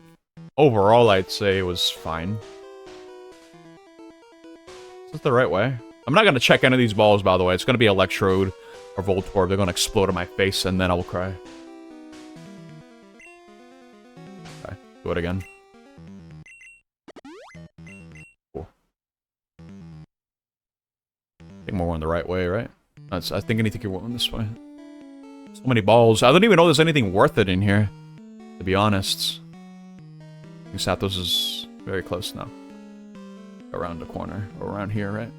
overall, I'd say it was fine. Is this the right way? I'm not gonna check any of these balls, by the way. It's gonna be Electrode or Voltorb. They're gonna explode in my face, and then I will cry. Okay, do it again. Cool. I think we're going the right way, right? I think I need to keep going this way. So many balls. I don't even know there's anything worth it in here, to be honest. I think Zapdos is very close now. Around the corner, or around here, right?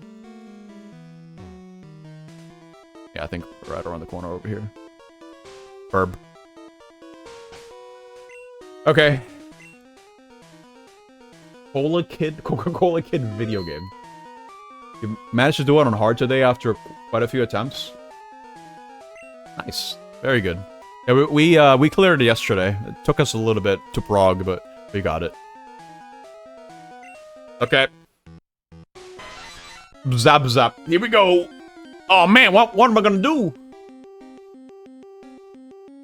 Yeah, I think right around the corner over here. Burb. Okay. Coca-Cola Kid video game. You managed to do it on hard today after quite a few attempts. Nice. Very good. Yeah, we cleared it yesterday. It took us a little bit to prog, but we got it. Okay. Zap zap. Here we go. Oh man, what am I gonna do?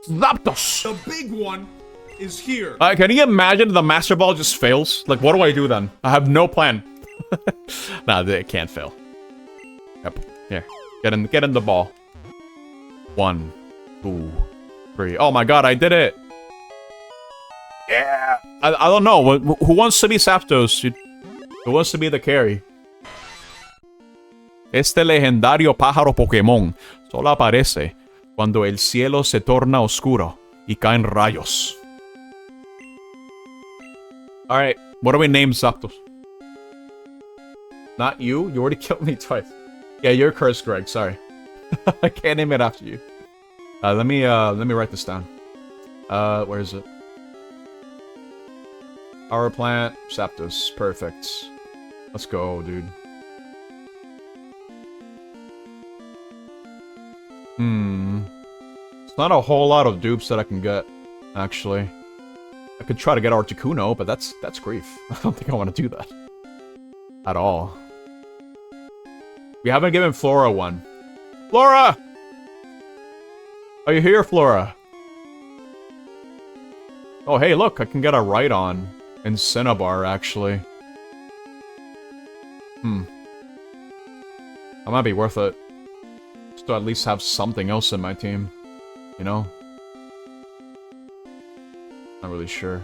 Zapdos. The big one is here. Can you imagine the Master Ball just fails? Like, what do I do then? I have no plan. Nah, it can't fail. Yep. Here. Get in the ball. 1, 2, 3. Oh my god, I did it! Yeah! I don't know. Who wants to be Zapdos? Who wants to be the carry? Este legendario pájaro Pokémon solo aparece cuando el cielo se torna oscuro y caen rayos. Alright, what do we name Zapdos? Not you? You already killed me twice. Yeah, you're cursed, Greg. Sorry. I can't name it after you. Let me write this down. Where is it? Power plant, Zapdos. Perfect. Let's go, dude. It's not a whole lot of dupes that I can get, actually. I could try to get Articuno, but that's grief. I don't think I want to do that. At all. We haven't given Flora one. Flora! Are you here, Flora? Oh, hey, look, I can get a Rhydon in Cinnabar, actually. That might be worth it. Just to at least have something else in my team. You know? Not really sure.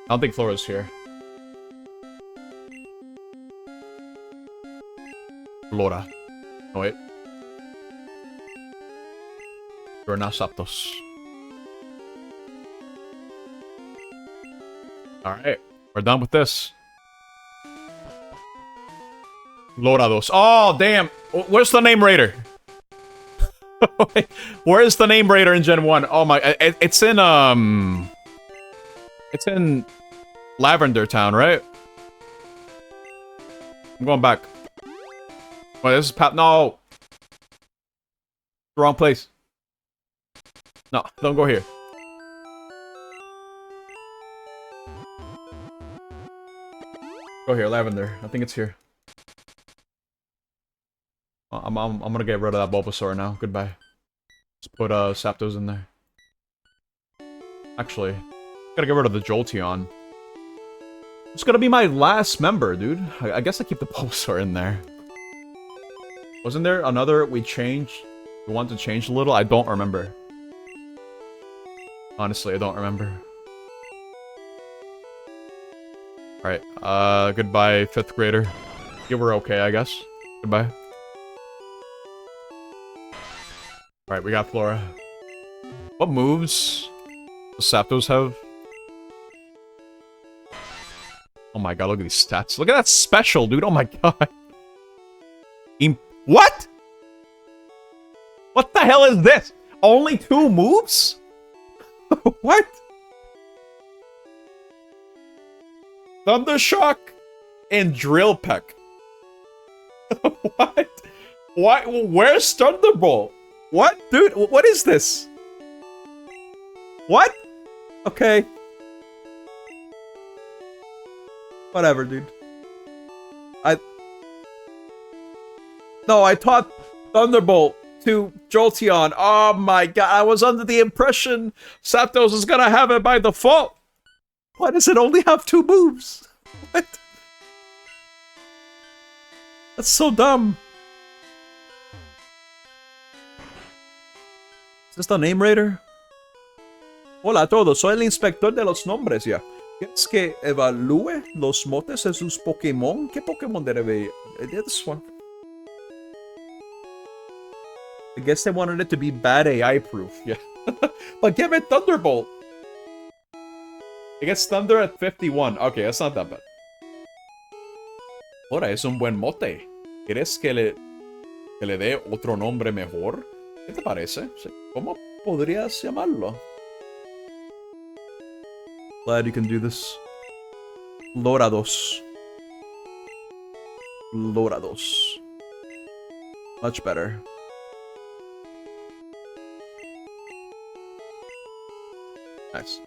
I don't think Flora's here. Flora. Oh, wait. You're now Zapdos. Alright, we're done with this. Lorados. Oh, damn! Where's the name Raider? Where's the name Raider in Gen 1? Oh my... It's in, It's in... Lavender Town, right? I'm going back. Oh, this is No! Wrong place. No, don't go here. Go here, Lavender. I think it's here. I'm gonna get rid of that Bulbasaur now. Goodbye. Let's put Zapdos in there. Actually, gotta get rid of the Jolteon. It's gonna be my last member, dude. I guess I keep the Bulbasaur in there. Wasn't there another we changed? We want to change a little? I don't remember. Honestly, I don't remember. Alright, goodbye, 5th grader. You were okay, I guess. Goodbye. Alright, we got Flora. What moves does Zapdos have? Oh my god, look at these stats. Look at that special, dude. Oh my god. What? What the hell is this? Only 2 moves? What? Thundershock and Drill Peck. What? Why? Where's Thunderbolt? What? Dude, what is this? What? Okay. Whatever, dude. No, I taught Thunderbolt to Jolteon. Oh my god, I was under the impression Zapdos is gonna have it by default. Why does it only have 2 moves? What? That's so dumb. Is this the name raider? Hola a todos, soy el inspector de los nombres ya. ¿Quieres que evalúe los motes de sus Pokémon? ¿Qué Pokémon debe? This one. I guess they wanted it to be bad AI proof, yeah. But give it Thunderbolt. It gets Thunder at 51. Okay, that's not that bad. Ahora es un buen mote. ¿Quieres que le dé otro nombre mejor? ¿Qué te parece? ¿Cómo podrías llamarlo? Glad you can do this. Lorados. Lorados. Much better. Nice.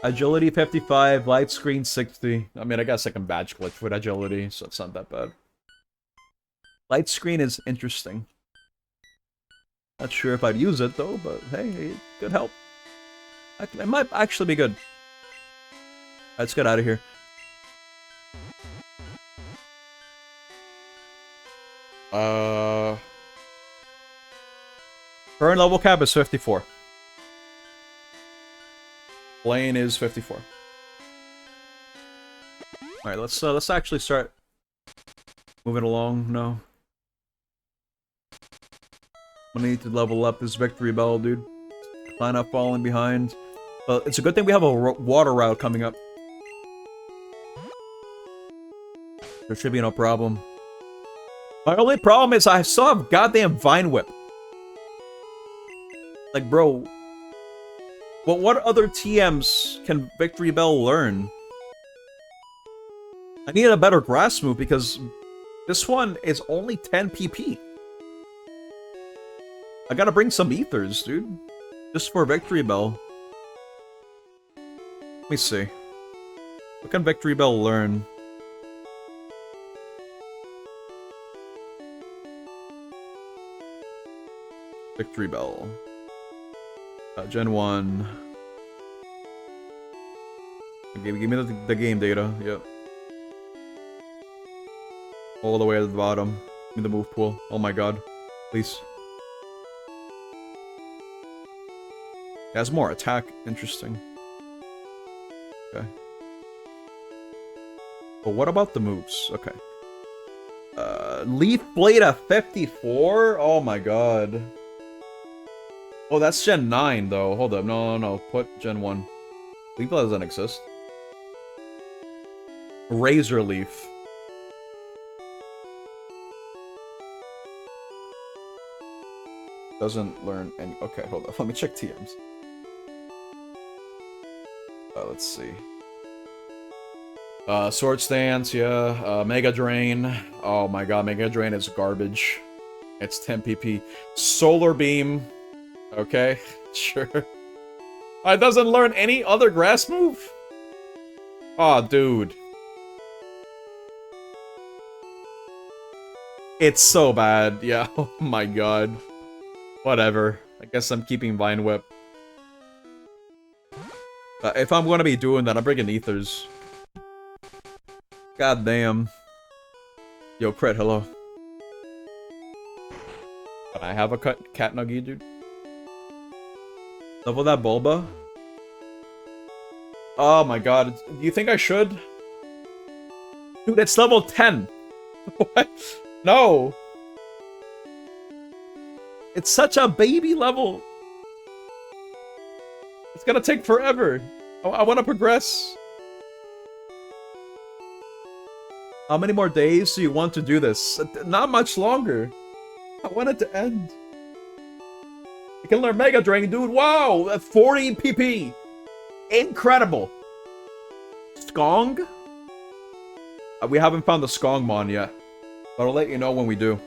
Agility 55, light screen 60. I mean, I guess I can badge glitch with agility, so it's not that bad. Light screen is interesting. Not sure if I'd use it though, but hey, it could help. It might actually be good. Let's get out of here. Current level cap is 54. Lane is 54. Alright, let's actually start moving along now. I need to level up this Victory Bell, dude. Kind of falling behind. But it's a good thing we have a water route coming up. There should be no problem. My only problem is I still have goddamn Vine Whip. Like, bro. Well, what other TMs can Victory Bell learn? I need a better grass move because this one is only 10 PP. I gotta bring some ethers, dude. Just for Victory Bell. Let me see. What can Victory Bell learn? Victory Bell. Gen 1. Okay, give me the game data. Yep. All the way at the bottom. Give me the move pool. Oh my god. Please. It has more attack. Interesting. Okay. But what about the moves? Okay. Leaf Blade at 54? Oh my god. Oh, that's Gen 9, though. Hold up. No. Put Gen 1. Leaf Blade doesn't exist. Razor Leaf. Doesn't learn any... Okay, hold up. Let me check TMs. Let's see. Sword Stance, yeah. Mega Drain. Oh my god, Mega Drain is garbage. It's 10 PP. Solar Beam. Okay, sure. It doesn't learn any other grass move? Oh, dude. It's so bad. Yeah. Oh my god. Whatever. I guess I'm keeping Vine Whip. If I'm gonna be doing that, I'm bringing Ethers. God damn. Yo, Crit, hello. Can I have a cat nugget, dude? Level that Bulba? Oh my god. Do you think I should? Dude, it's level 10. What? No. It's such a baby level. It's gonna take forever. I want to progress. How many more days do you want to do this? Not much longer. I want it to end. You can learn Mega Drain, dude. Wow, that's 40 PP. Incredible. Skong? We haven't found the Skong Mon yet, but I'll let you know when we do.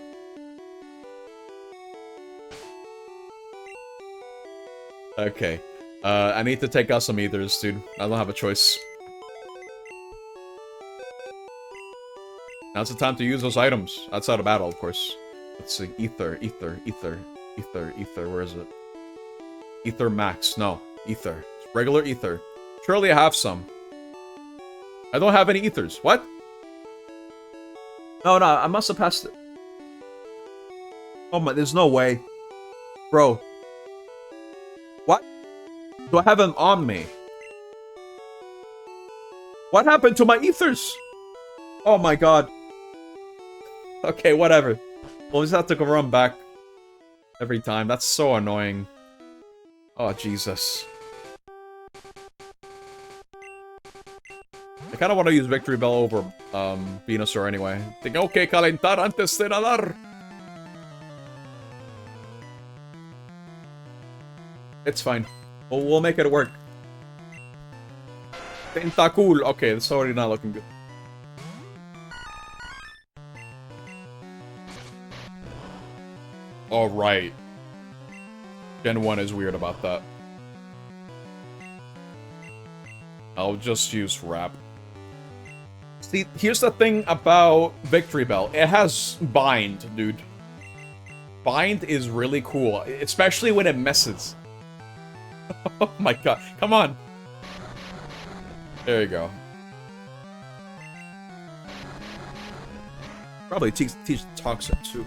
Okay. I need to take out some ethers, dude. I don't have a choice. Now's the time to use those items. Outside of battle, of course. Let's see. Ether. Where is it? Ether max. No. Ether. It's regular ether. Surely I have some. I don't have any ethers. What? No, I must have passed it. Oh my, there's no way. Bro. What? Do I have them on me? What happened to my ethers? Oh my god. Okay, whatever. We'll just have to go run back every time. That's so annoying. Oh, Jesus. I kind of want to use Victory Bell over Venusaur anyway. Tengo que calentar antes de nadar. It's fine. We'll make it work. Tentacool. Okay, it's already not looking good. Alright. Gen 1 is weird about that. I'll just use Wrap. See, here's the thing about Victory Bell. It has Bind, dude. Bind is really cool, especially when it messes. Oh my god. Come on. There you go. Probably teach Toxic, too.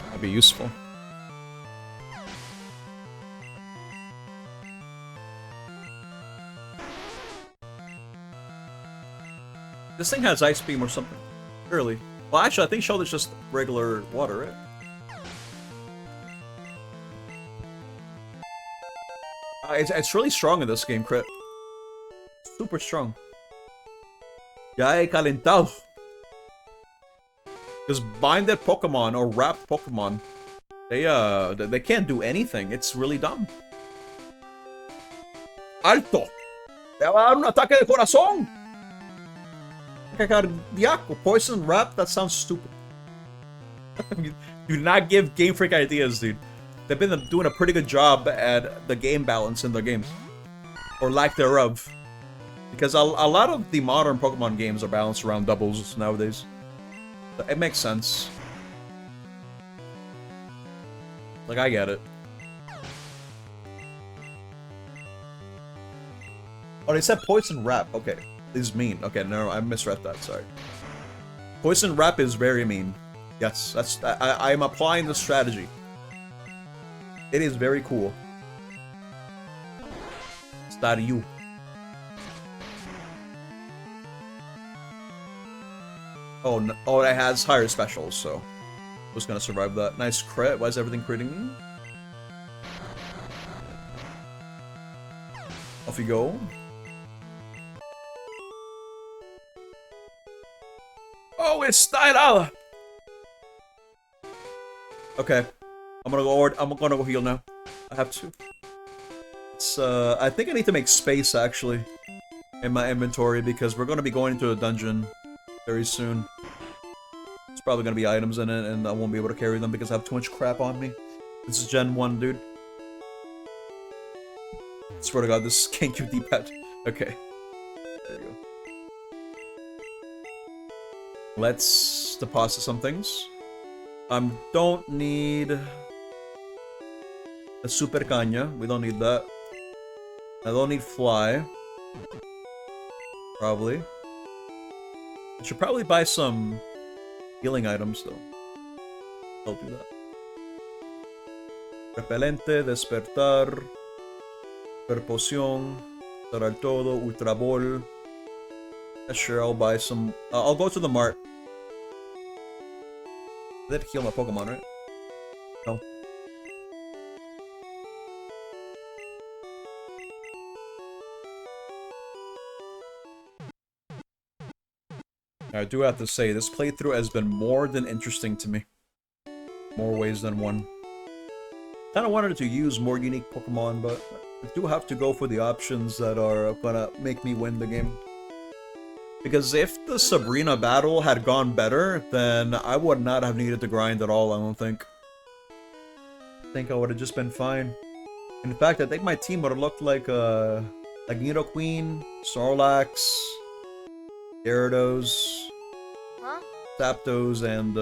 That'd be useful. This thing has Ice Beam or something. Early. Well, actually, I think Shoulder's just regular water, right? It's really strong in this game, Crit. Super strong. Ya he calentado. Because binded Pokemon or wrapped Pokemon, they can't do anything. It's really dumb. Alto. Te va a dar un ataque de corazón. Cardíaco. Poison wrap. That sounds stupid. Do not give Game Freak ideas, dude. They've been doing a pretty good job at the game balance in their games. Or lack thereof. Because a lot of the modern Pokemon games are balanced around doubles nowadays. It makes sense. Like, I get it. Oh, they said Poison Wrap. Okay. Is mean. Okay, no, I misread that, sorry. Poison Wrap is very mean. Yes, that's... I am applying the strategy. It is very cool. It's that you. Oh, no, oh, it has higher specials, so... Who's gonna survive that? Nice crit. Why is everything critting me? Off you go. Oh, it's styled. Okay. I'm gonna go heal now. I have to. It's, I think I need to make space, actually, in my inventory, because we're gonna be going into a dungeon very soon. There's probably gonna be items in it, and I won't be able to carry them because I have too much crap on me. This is Gen 1, dude. I swear to god, this is GameCube D-pad. Okay. There you go. Let's deposit some things. Don't need a Super Caña. We don't need that. I don't need Fly. Probably. I should probably buy some healing items, though. I'll do that. Repelente, Despertar, Super Poción, Dar Todo, Ultra Ball. Yeah, sure, I'll buy some. I'll go to the mart. I did heal my Pokemon, right? No. I do have to say, this playthrough has been more than interesting to me. More ways than one. Kinda wanted to use more unique Pokemon, but I do have to go for the options that are gonna make me win the game. Because if the Sabrina battle had gone better, then I would not have needed to grind at all, I don't think. I think I would have just been fine. In fact, I think my team would have looked like Nidoqueen, Snorlax, Gyarados, Zapdos, and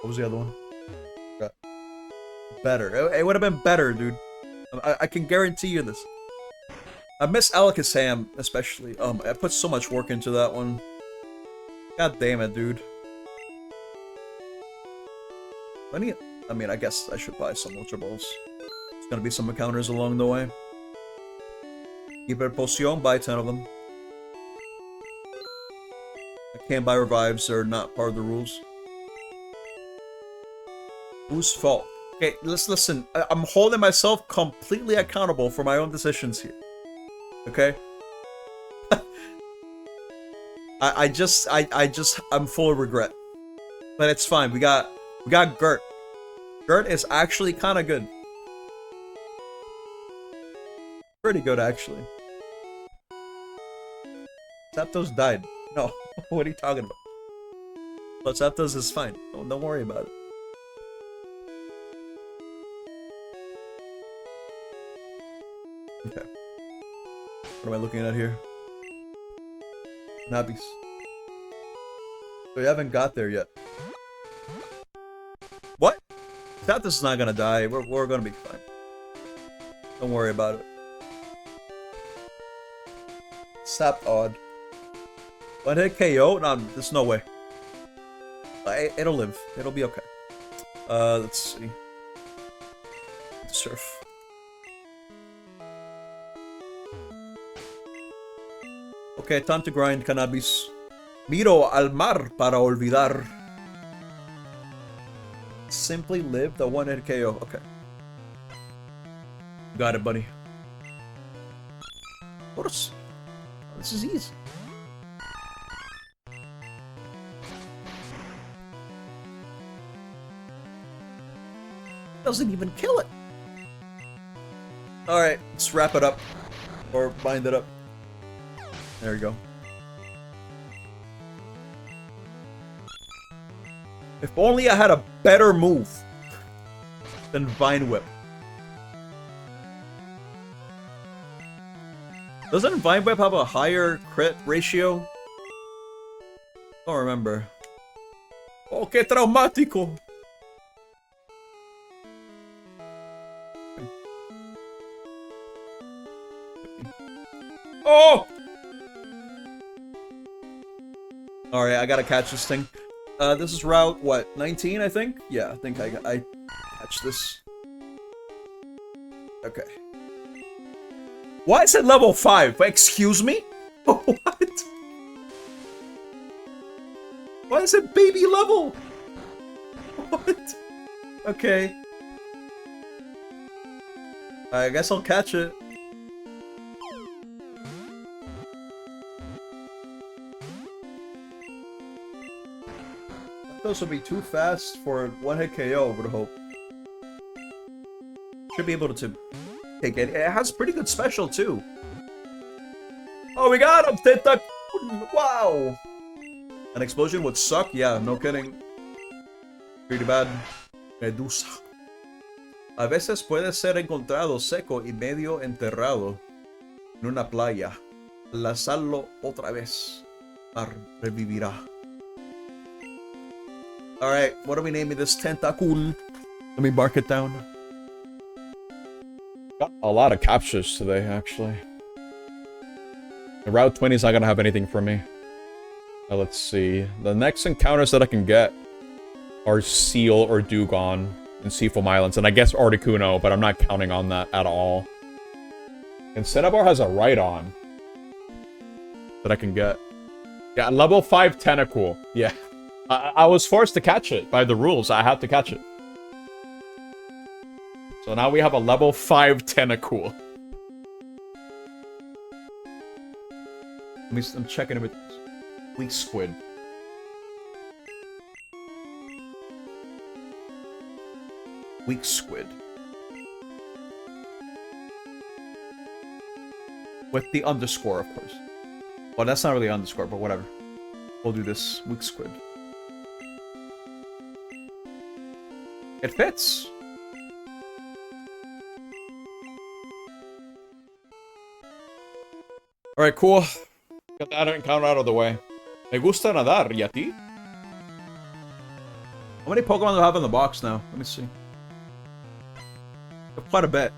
what was the other one? Better. It would have been better, dude. I can guarantee you this. I miss Alakazam, especially. I put so much work into that one. God damn it, dude. I mean, I guess I should buy some Ultra Balls. There's gonna be some encounters along the way. Hyper Potion, buy 10 of them. I can't buy revives, they're not part of the rules. Whose fault? Okay, let's listen. I'm holding myself completely accountable for my own decisions here. Okay? I'm full of regret. But it's fine. We got Gert. Gert is actually kind of good. Pretty good, actually. Zapdos died. No, what are you talking about? But Zapdos is fine. Don't worry about it. Okay. What am I looking at here? Nabis. So we haven't got there yet. What? Zapdos is not gonna die. We're gonna be fine. Don't worry about it. Sap odd. One hit KO? No, there's no way. It'll live. It'll be okay. Let's see. Surf. Okay, time to grind cannabis. Miro al mar para olvidar. Simply live the one hit KO. Okay. Got it, buddy. Of course. This is easy. Doesn't even kill it. Alright, let's wrap it up. Or bind it up. There we go. If only I had a better move than Vine Whip. Doesn't Vine Whip have a higher crit ratio? Don't remember. Oh, qué traumático! Oh! Alright, I gotta catch this thing. This is route, what, 19, I think? Yeah, I think I catch this. Okay. Why is it level 5? Excuse me? What? Why is it baby level? What? Okay. I guess I'll catch it. Those will be too fast for one hit KO, I would hope. Should be able to take it. It has pretty good special too. Oh, we got him! Wow! An explosion would suck? Yeah, no kidding. Pretty bad. Medusa. A veces puede ser encontrado seco y medio enterrado en una playa. Al lanzarlo otra vez, mar revivirá. Alright, what are we naming this? Tentacool. Let me mark it down. Got a lot of captures today, actually. The Route 20 is not gonna have anything for me. Let's see. The next encounters that I can get are Seal or Dugong in Seafoam Islands, and I guess Articuno, but I'm not counting on that at all. And Cinnabar has a Rhydon that I can get. Yeah, level 5 Tentacool. Yeah. I was forced to catch it by the rules. I had to catch it. So now we have a level 5 Tentacool. I'm checking it with Weak Squid. Weak Squid. With the underscore, of course. Well, that's not really underscore, but whatever. We'll do this. Weak Squid. It fits. Alright, cool. Got that encounter out of the way. Me gusta nadar, ¿y a ti? How many Pokemon do I have in the box now? Let me see. Quite a bit.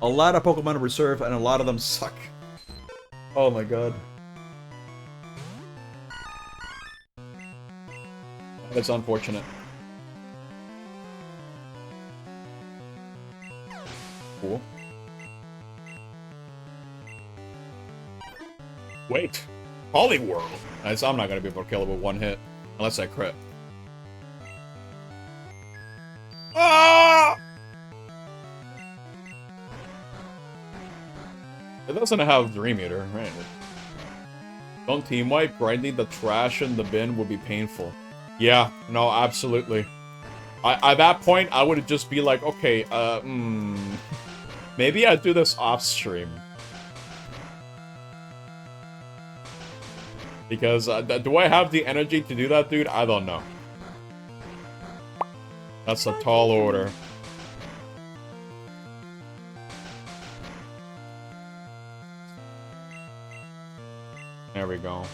A lot of Pokemon in reserve, and a lot of them suck. Oh my god. That's unfortunate. Cool. Wait. Poliwhirl. Nice, I'm not gonna be able to kill it with one hit. Unless I crit. Ah! It doesn't have Dream Eater, right? Don't team wipe. Grinding the trash in the bin would be painful. Yeah, no, absolutely. At that point, I would just be like, okay, maybe I'd do this off stream. Because, do I have the energy to do that, dude? I don't know. That's a tall order. There we go.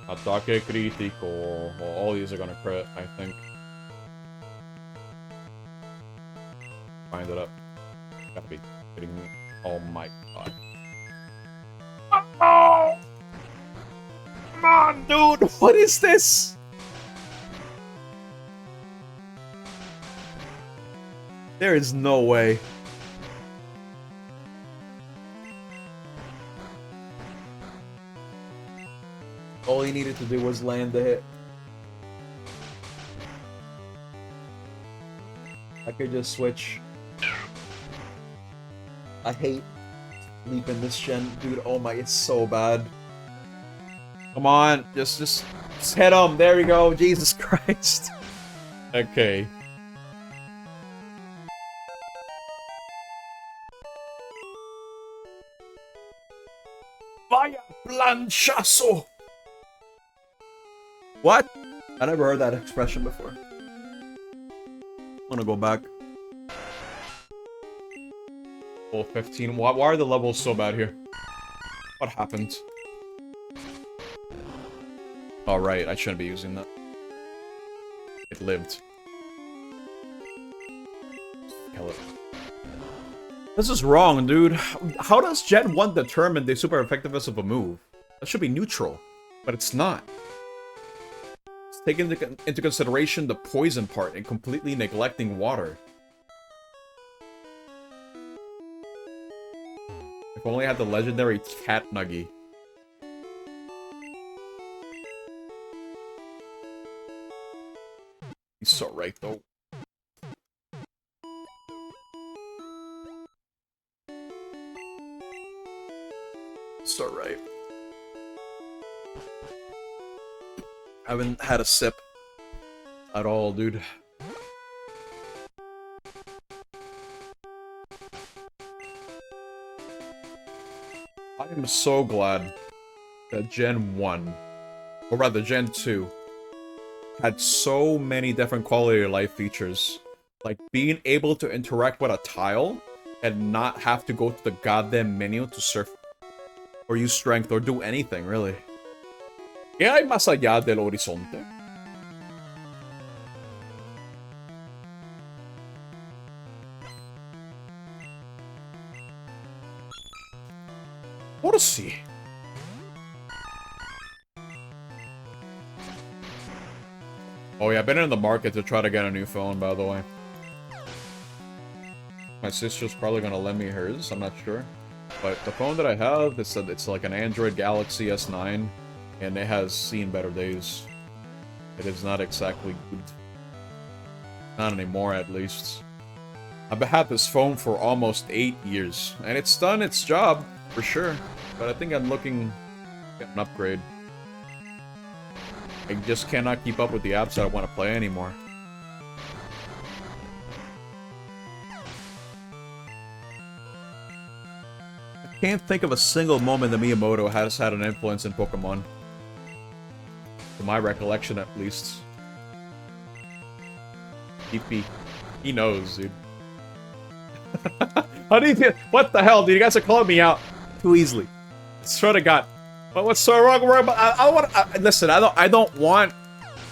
Atake critical. Well, all these are gonna crit, I think. Find it up. Gotta be kidding me. Oh my god. Oh! Come on, dude! What is this? There is no way. All he needed to do was land the hit. I could just switch. I hate leaping this gen, dude. Oh my, it's so bad. Come on, just hit him. There we go. Jesus Christ. Okay. Vaya planchazo. What? I never heard that expression before. I'm gonna go back. Level 15. Why are the levels so bad here? What happened? Alright, I shouldn't be using that. It lived. Kill it. This is wrong, dude. How does Gen 1 determine the super effectiveness of a move? That should be neutral. But it's not. Taking into consideration the poison part and completely neglecting water. If only I had the legendary Cat Nuggy. He's so right, though. So right. I haven't had a sip at all, dude. I am so glad that Gen 1, or rather Gen 2, had so many different quality of life features. Like being able to interact with a tile and not have to go to the goddamn menu to surf or use strength or do anything, really. ¿Qué hay más allá del horizonte? Por si. Oh yeah, I've been in the market to try to get a new phone, by the way. My sister's probably gonna lend me hers, I'm not sure. But the phone that I have, it's like an Android Galaxy S9, and it has seen better days. It is not exactly good. Not anymore, at least. I've had this phone for almost 8 years, and it's done its job, for sure. But I think I'm looking at an upgrade. I just cannot keep up with the apps that I want to play anymore. I can't think of a single moment that Miyamoto has had an influence in Pokemon. To my recollection, at least. He knows, dude. How do you feel? What the hell, dude? You guys are calling me out too easily. I swear to God. But what's so wrong? I want. Listen, I don't want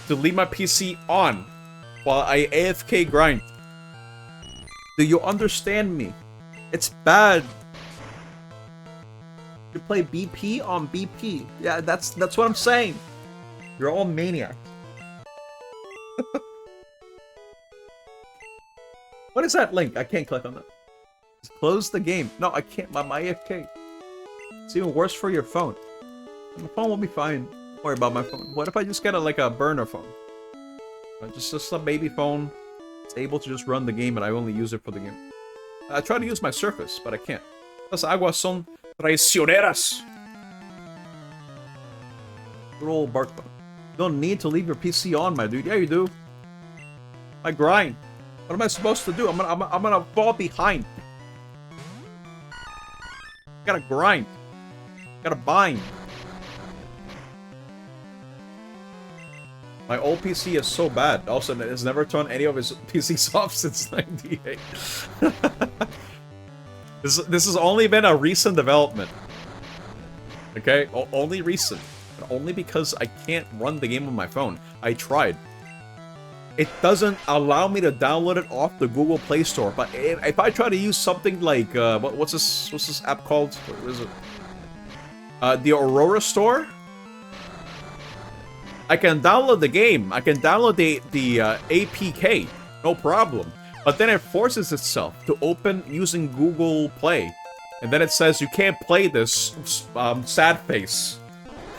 to leave my PC on while I AFK grind. Do you understand me? It's bad. You play BP on BP. Yeah, that's what I'm saying. You're all maniacs. What is that link? I can't click on that. Just close the game. No, I can't. My AFK. It's even worse for your phone. My phone will be fine. Don't worry about my phone. What if I just get a burner phone? Just a baby phone. It's able to just run the game, and I only use it for the game. I try to use my Surface, but I can't. Las aguas son traicioneras. Good old bark phone. You don't need to leave your PC on, my dude. Yeah, you do. I grind. What am I supposed to do? I'm gonna fall behind. Gotta grind. Gotta bind. My old PC is so bad. Also, it has never turned any of his PCs off since '98. This has only been a recent development. Okay? Only recent. And only because I can't run the game on my phone. I tried. It doesn't allow me to download it off the Google Play Store. But if I try to use something like what's this app called? What is it? The Aurora Store. I can download the game. I can download the APK, no problem. But then it forces itself to open using Google Play, and then it says you can't play this. Sad face.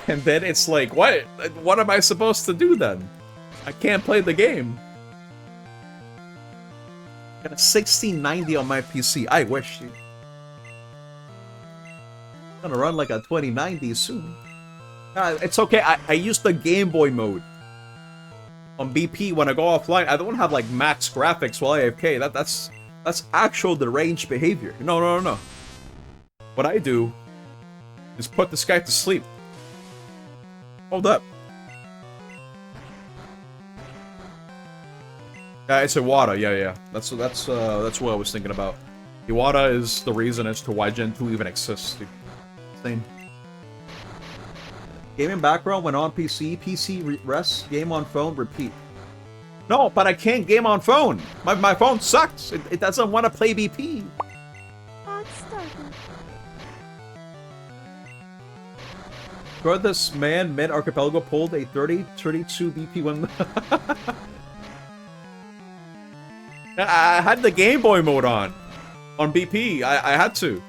And then it's like, what? What am I supposed to do then? I can't play the game. I got a 1690 on my PC. I wish. Dude. I'm gonna run like a 2090 soon. It's okay. I use the Game Boy mode on BP when I go offline. I don't have like max graphics while AFK. That's actual deranged behavior. No. What I do is put this guy to sleep. Hold up. It's Iwata. Yeah. That's what I was thinking about. Iwata is the reason as to why Gen 2 even exists. Dude. Same. Gaming background when on PC. PC rest. Game on phone. Repeat. No, but I can't game on phone. My phone sucks. It doesn't want to play BP. Hot starter. Sure, this man mid archipelago pulled a 30-32 BP when. I had the Game Boy mode on BP. I had to.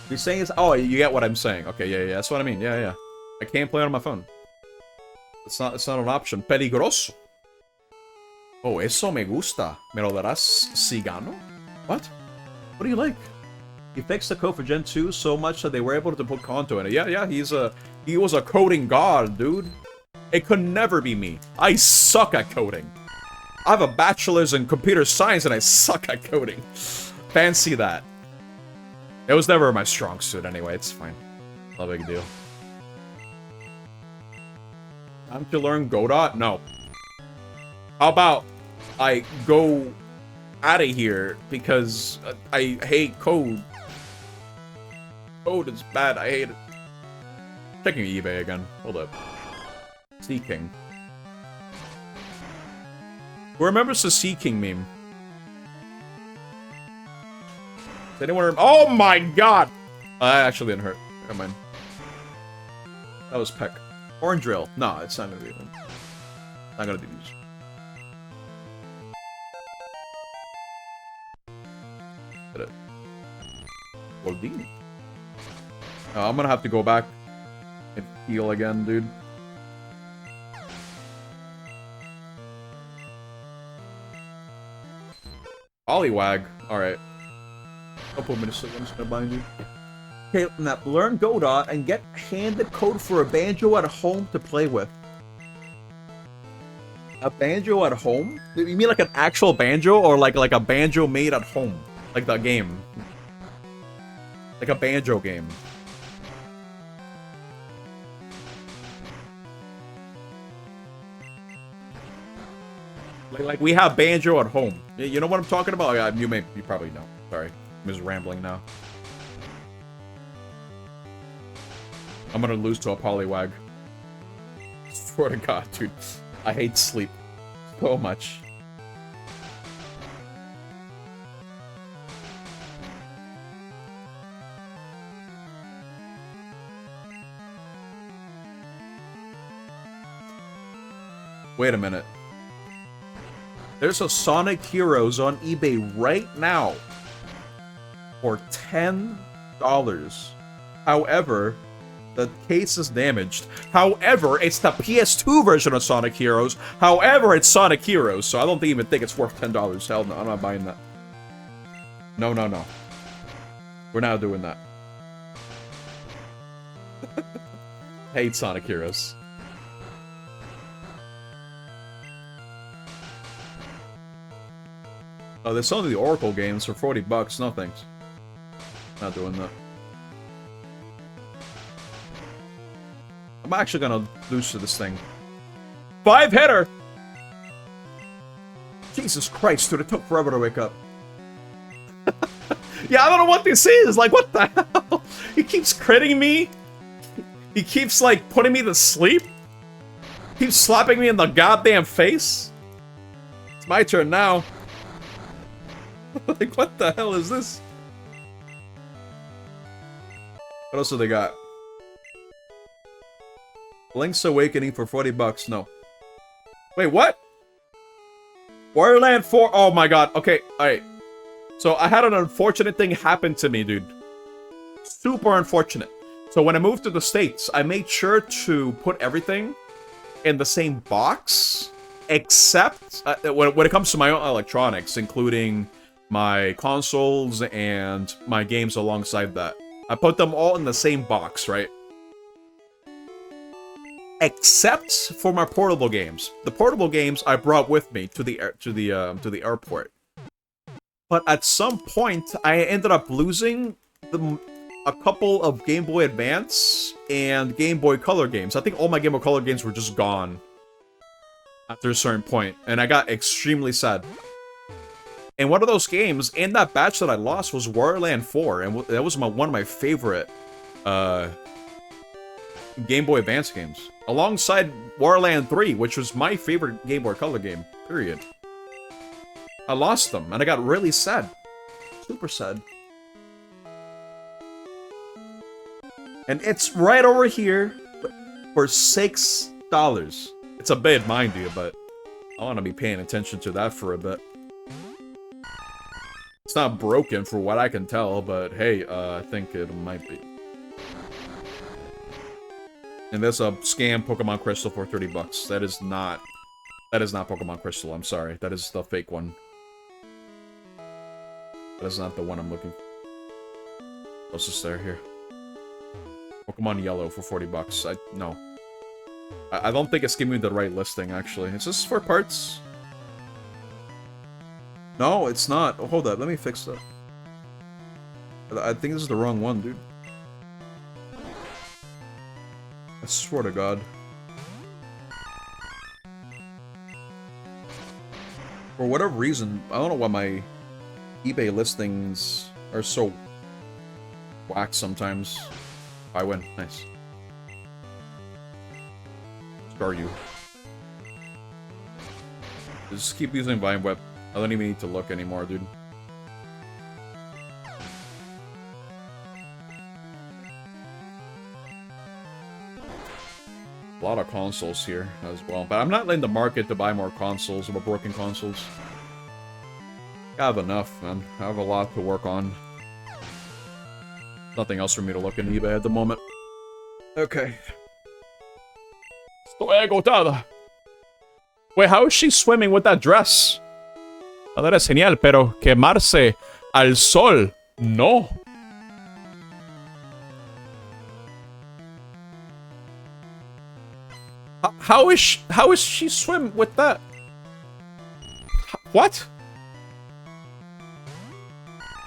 You're saying is you get what I'm saying. Okay, yeah, that's what I mean. Yeah. I can't play it on my phone. It's not an option. Peligroso. Oh, eso me gusta. ¿Me lo darás si gano? What? What do you like? He fixed the code for Gen 2 so much that they were able to put Kanto in it. Yeah, he was a coding god, dude. It could never be me. I suck at coding. I have a bachelor's in computer science and I suck at coding. Fancy that. It was never my strong suit anyway, it's fine. No big deal. Time to learn Godot? No. How about I go out of here because I hate code. Code is bad, I hate it. Checking eBay again. Hold up. Sea King. Who remembers the Sea King meme? Does anyone oh my god! I actually didn't hurt. Never mind. That was Peck. Orange Drill. No, it's not gonna be them. Not gonna do these. Did it? Bodine. I'm gonna have to go back and heal again, dude. Poliwag. Alright. Couple minutes ago, I'm just gonna bind you. Okay, now learn Godot and get handed code for a banjo at home to play with. A banjo at home? You mean like an actual banjo, or like a banjo made at home? Like the game. Like a banjo game. Like we have banjo at home. You know what I'm talking about? Yeah, you probably know. Sorry, I'm just rambling now. I'm gonna lose to a Poliwag. Swear to God, dude. I hate sleep so much. Wait a minute. There's a Sonic Heroes on eBay right now for $10. However, the case is damaged. However, it's the PS2 version of Sonic Heroes. However, it's Sonic Heroes, so I don't even think it's worth $10. Hell no, I'm not buying that. No, no, no. We're not doing that. Hate Sonic Heroes. Oh, there's only the Oracle games for $40. No thanks. Not doing that. I'm actually gonna lose to this thing. 5-hitter! Jesus Christ, dude, it took forever to wake up. Yeah, I don't know what this is. Like, what the hell? He keeps critting me. He keeps, like, putting me to sleep. Keeps slapping me in the goddamn face. It's my turn now. Like, what the hell is this? What else do they got? Link's Awakening for $40. No. Wait, what? Wario Land 4. Oh my god. Okay, alright. So I had an unfortunate thing happen to me, dude. Super unfortunate. So when I moved to the States, I made sure to put everything in the same box, except when it comes to my own electronics, including my consoles and my games alongside that. I put them all in the same box, right? Except for my portable games. The portable games I brought with me to the airport. But at some point, I ended up losing a couple of Game Boy Advance and Game Boy Color games. I think all my Game Boy Color games were just gone after a certain point, and I got extremely sad. And one of those games in that batch that I lost was Wario Land 4, and that was one of my favorite Game Boy Advance games. Alongside Wario Land 3, which was my favorite Game Boy Color game, period. I lost them, and I got really sad. Super sad. And it's right over here for $6. It's a bid, mind you, but I want to be paying attention to that for a bit. It's not broken for what I can tell, but hey, I think it might be. And there's a scam Pokemon Crystal for $30. That is not Pokemon Crystal, I'm sorry. That is the fake one. That is not the one I'm looking for. What's this there here? Pokemon Yellow for $40. No. I don't think it's giving me the right listing, actually. Is this for parts? No, it's not. Oh, hold up, let me fix that. I think this is the wrong one, dude. I swear to God. For whatever reason, I don't know why my eBay listings are so whack sometimes. I win. Nice. Staryu. Just keep using Vine Whip. I don't even need to look anymore, dude. A lot of consoles here as well. But I'm not in the market to buy more consoles or broken consoles. I have enough, man. I have a lot to work on. Nothing else for me to look in eBay at the moment. Okay. Estoy agotada. Wait, how is she swimming with that dress? Oh, that es genial, pero quemarse al sol, no. How is she swim with that? What?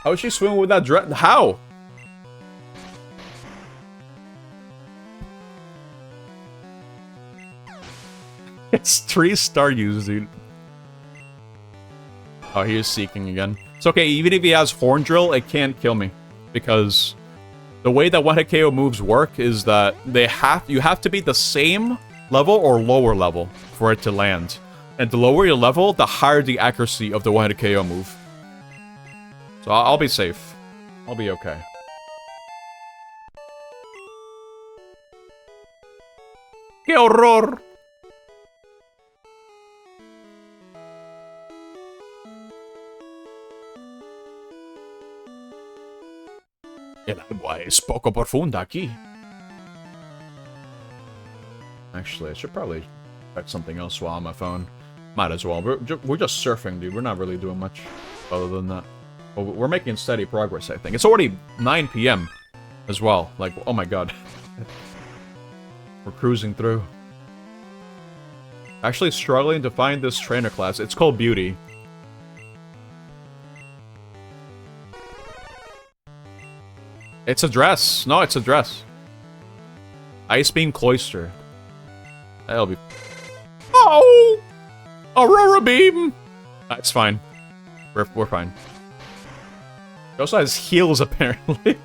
How is she swimming with that dress? How? It's 3 Staryus, dude. Oh, he is seeking again. It's okay, even if he has Horn Drill, it can't kill me. Because the way that one-hit KO moves work is that you have to be the same level or lower level for it to land. And the lower your level, the higher the accuracy of the one-hit KO move. So I'll be safe. I'll be okay. ¡Qué horror! El agua es poco profunda aquí. Actually, I should probably check something else while on my phone. Might as well. We're just surfing, dude. We're not really doing much other than that. But we're making steady progress, I think. It's already 9 p.m. as well. Like, oh my god. We're cruising through. Actually struggling to find this trainer class. It's called Beauty. It's a dress. No, it's a dress. Ice Beam Cloister. That'll be... Oh! Aurora Beam! That's fine. We're fine. He also has heals, apparently.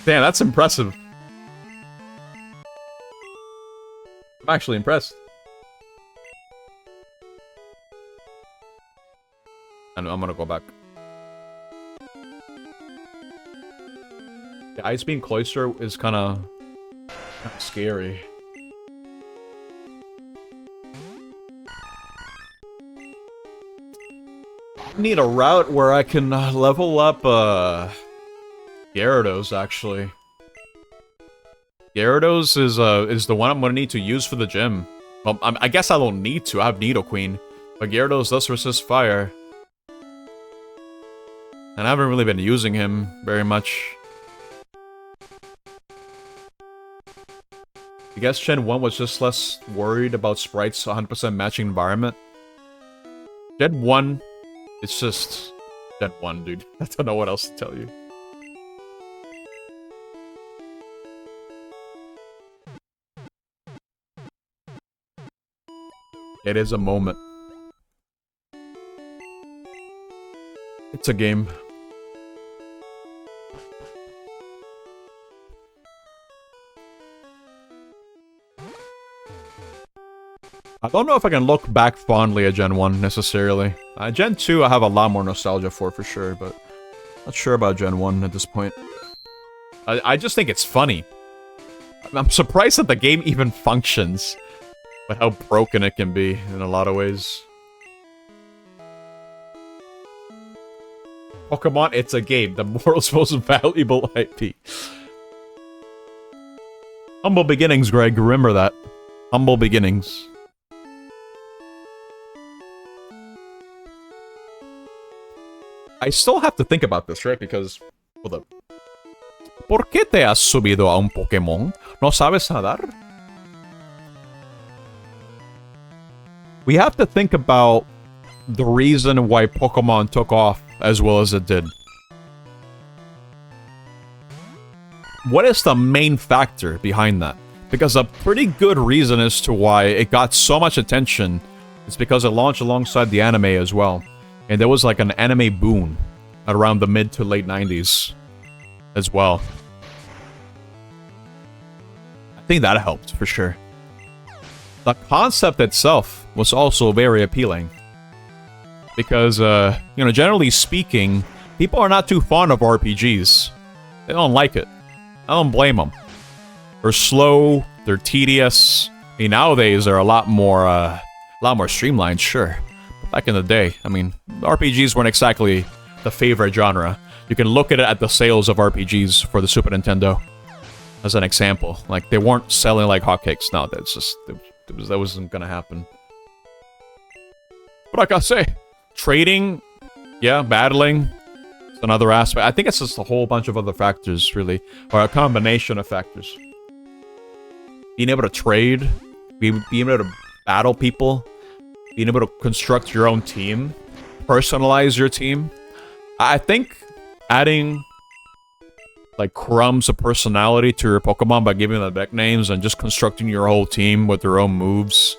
Damn, that's impressive. I'm actually impressed. And I'm gonna go back. The Ice Beam Cloister is kind of scary. I need a route where I can level up Gyarados, actually. Gyarados is the one I'm gonna need to use for the gym. Well, I guess I don't need to. I have Nidoqueen, but Gyarados does resist fire, and I haven't really been using him very much. I guess Gen 1 was just less worried about sprites 100% matching environment. Gen 1, it's just Gen 1, dude. I don't know what else to tell you. It is a moment. It's a game. I don't know if I can look back fondly at Gen 1, necessarily. Gen 2 I have a lot more nostalgia for sure, but not sure about Gen 1 at this point. I just think it's funny. I'm surprised that the game even functions, but how broken it can be in a lot of ways. Pokemon, it's a game. The world's most valuable IP. Humble beginnings, Greg. Remember that. Humble beginnings. I still have to think about this, right? Because... Hold up. ¿Por qué te has subido a un Pokémon? ¿No sabes nadar? We have to think about the reason why Pokemon took off as well as it did. What is the main factor behind that? Because a pretty good reason as to why it got so much attention is because it launched alongside the anime as well. And there was like an anime boom around the mid to late 90s as well. I think that helped for sure. the concept itself was also very appealing. Because, you know, generally speaking, people are not too fond of RPGs. They don't like it. I don't blame them. They're slow, they're tedious. I mean, nowadays they're a lot more streamlined, sure. But back in the day, I mean, RPGs weren't exactly the favorite genre. You can look at it at the sales of RPGs for the Super Nintendo as an example. Like, they weren't selling like hotcakes. No, that's just that wasn't gonna happen. But like I say, trading, yeah, battling, it's another aspect. I think it's just a whole bunch of other factors, really, or a combination of factors. Being able to trade, being able to battle people, being able to construct your own team, personalize your team. I think adding like crumbs of personality to your Pokemon by giving them nicknames and just constructing your whole team with their own moves.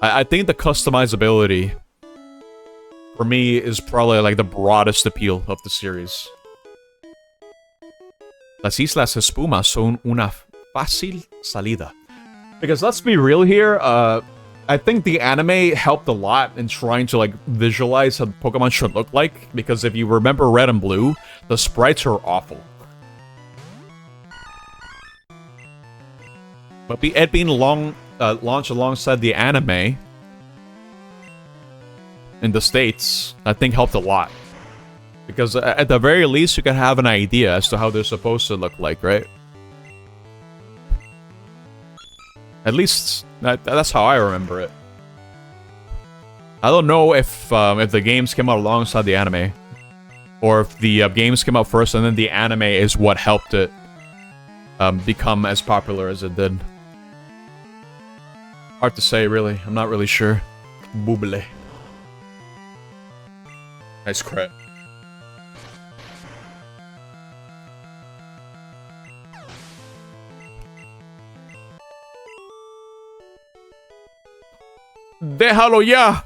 I think the customizability for me is probably like the broadest appeal of the series. Las Islas Espumas son una fácil salida. Because let's be real here, I think the anime helped a lot in trying to like visualize how Pokemon should look like. Because if you remember Red and Blue, the sprites are awful. But it being launched alongside the anime in the States, I think helped a lot. Because at the very least, you can have an idea as to how they're supposed to look like, right? At least, that's how I remember it. I don't know if the games came out alongside the anime. Or if the games came out first and then the anime is what helped it become as popular as it did. Hard to say, really. I'm not really sure. Boobale. Nice crit. Déjalo ya!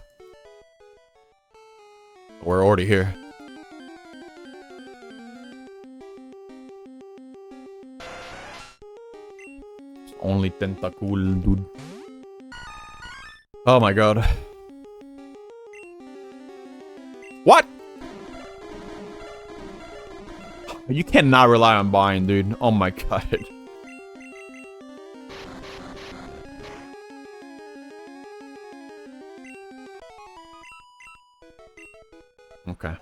We're already here. It's only Tentacool, dude. Oh my god. What? You cannot rely on buying, dude. Oh my god. Okay.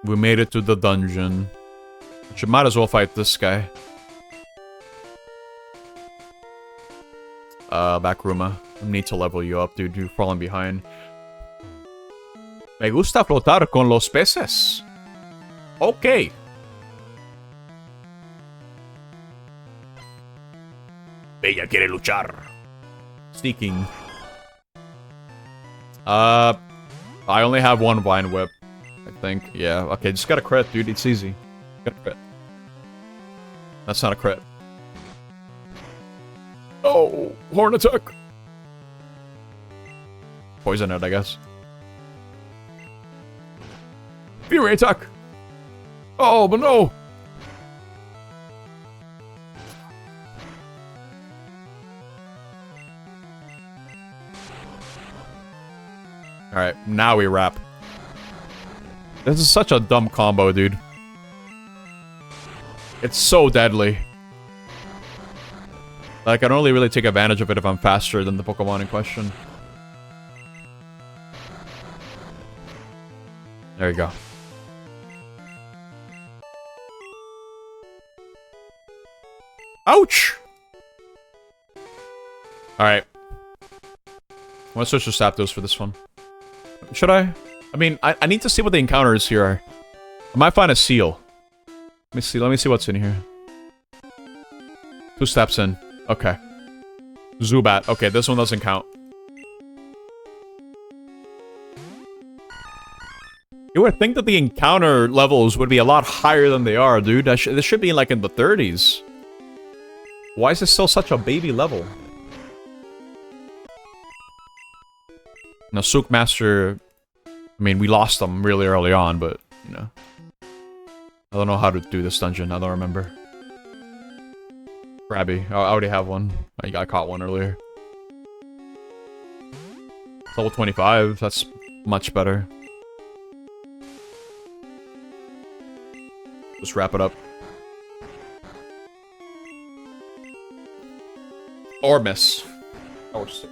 We made it to the dungeon. You might as well fight this guy. Backruma. I need to level you up, dude. You're falling behind. Me gusta flotar con los peces. Okay. Ella quiere luchar. Sneaking. I only have one Vine Whip, I think. Yeah, okay, just got a crit, dude. It's easy. Got a crit. That's not a crit. Oh, horn attack. Poison it, I guess. Fury attack. Oh, but no. Alright, now we wrap. This is such a dumb combo, dude. It's so deadly. Like, I can only really take advantage of it if I'm faster than the Pokemon in question. There you go. Ouch! Alright. I'm gonna switch to Zapdos for this one. Should I? I mean, I need to see what the encounters here are. I might find a seal. Let me see what's in here. 2 steps in. Okay. Zubat. Okay, this one doesn't count. You would think that the encounter levels would be a lot higher than they are, dude. This should be like in the 30s. Why is this still such a baby level? Now, Souk Master... I mean, we lost them really early on, but, you know. I don't know how to do this dungeon. I don't remember. Krabby. I already have one. I caught one earlier. Level 25. That's much better. Just wrap it up. Or miss. Or stick.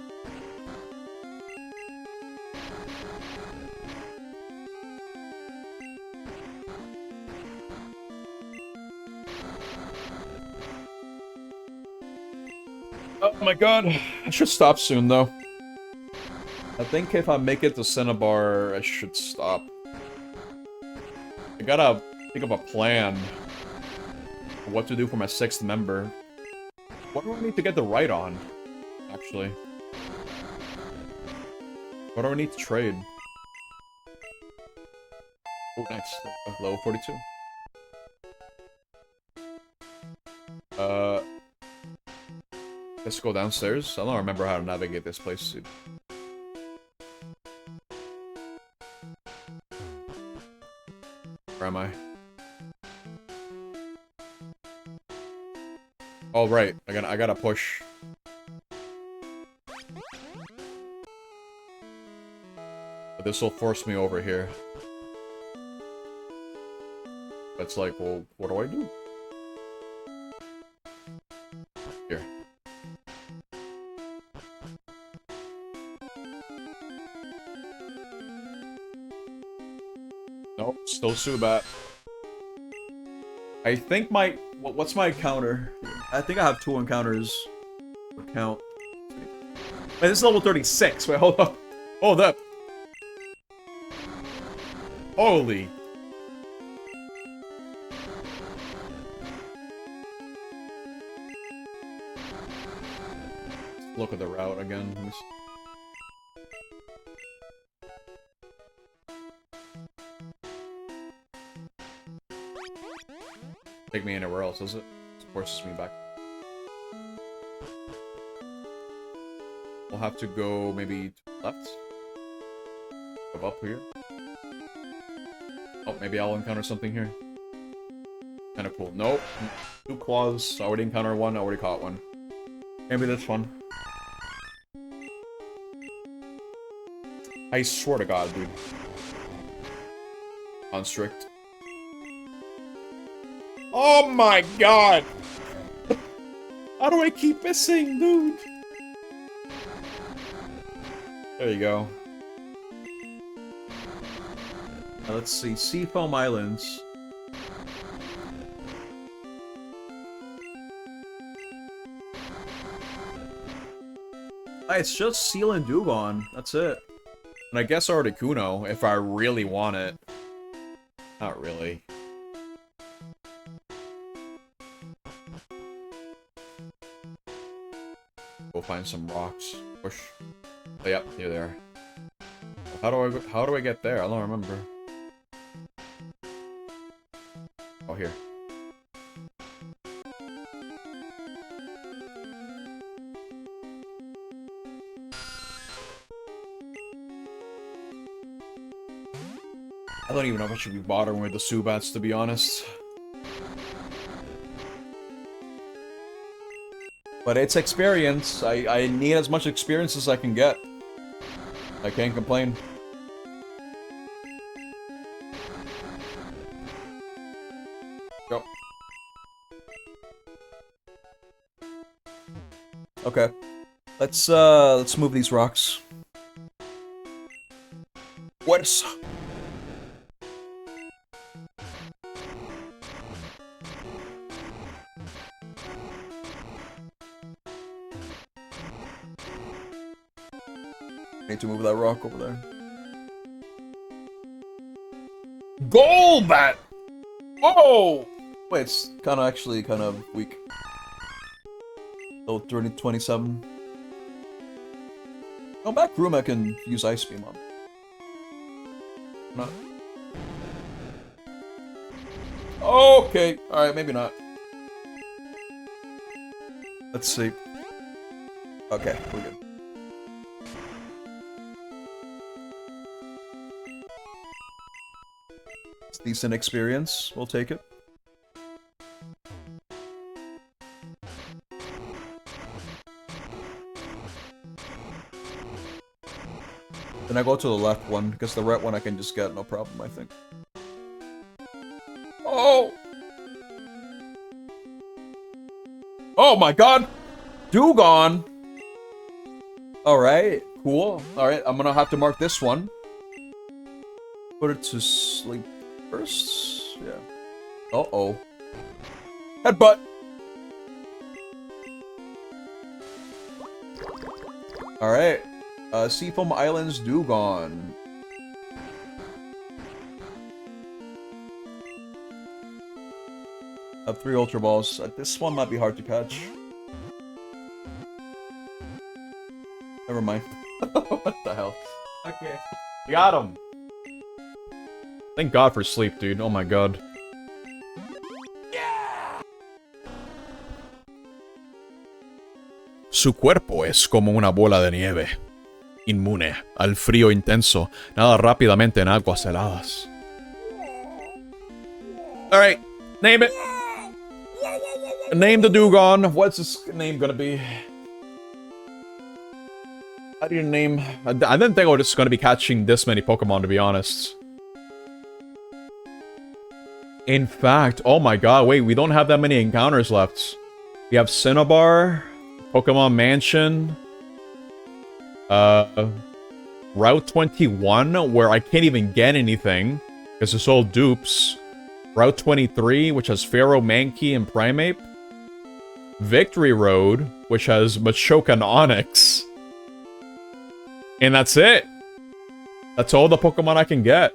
Oh my god. I should stop soon though. I think if I make it to Cinnabar, I should stop. I gotta think of a plan for what to do for my 6th member. What do I need to get the right on, actually? What do I need to trade? Oh, nice. Level 42. Let's go downstairs. I don't remember how to navigate this place, dude. Where am I? Oh, right. I gotta push. But this will force me over here. It's like, well, what do I do? Here. Nope, still Subat. I think my... What's my encounter? I think I have 2 encounters. Count. Wait, this is level 36. Wait, hold up. Hold up. Holy. Look at the route again. Let me see. Take me anywhere else, does it? It forces me back. We'll have to go maybe left. Go up here. Oh, maybe I'll encounter something here. Kinda cool. Nope. 2 claws. I already encountered one. I already caught one. Maybe this one. I swear to God, dude. Constrict. Oh my god! How do I keep missing, dude? There you go. Now let's see. Seafoam Islands. It's just Seal and Dugong. That's it. And I guess Articuno, if I really want it. Not really. Go find some rocks. Push. Oh, yep, here they are. How do I get there? I don't remember. Oh, here. I don't even know if I should be bothering with the Subats, to be honest. But it's experience. I need as much experience as I can get. I can't complain. Go. Okay. Let's move these rocks. What's... Need to move that rock over there. Golbat! Oh! Wait, it's kind of actually kind of weak. Oh, 27. Oh, back room I can use Ice Beam on. Not. Okay, alright, maybe not. Let's see. Okay, we're good. It's decent experience. We'll take it. Then I go to the left one, because the right one I can just get, no problem, I think. Oh! Oh my god! Dewgong! Alright, cool. Alright, I'm gonna have to mark this one. Put it to sleep first. Yeah. Uh-oh. Headbutt! Alright. Seafoam Islands Dewgong. I have 3 Ultra Balls. This one might be hard to catch. Never mind. What the hell? Okay. You got him! Thank God for sleep, dude. Oh my god. Su cuerpo es como una bola de nieve. Inmune al frío intenso. Nada rápidamente en aguas heladas. Alright. Name it. Name the Dewgong. What's his name gonna be? How do you name... I didn't think I was gonna be catching this many Pokemon, to be honest. In fact, oh my god, wait, we don't have that many encounters left. We have Cinnabar, Pokemon Mansion, Route 21, where I can't even get anything, because it's all dupes. Route 23, which has Pharaoh, Mankey, and Primeape. Victory Road, which has Machoke and Onix. And that's it. That's all the Pokemon I can get.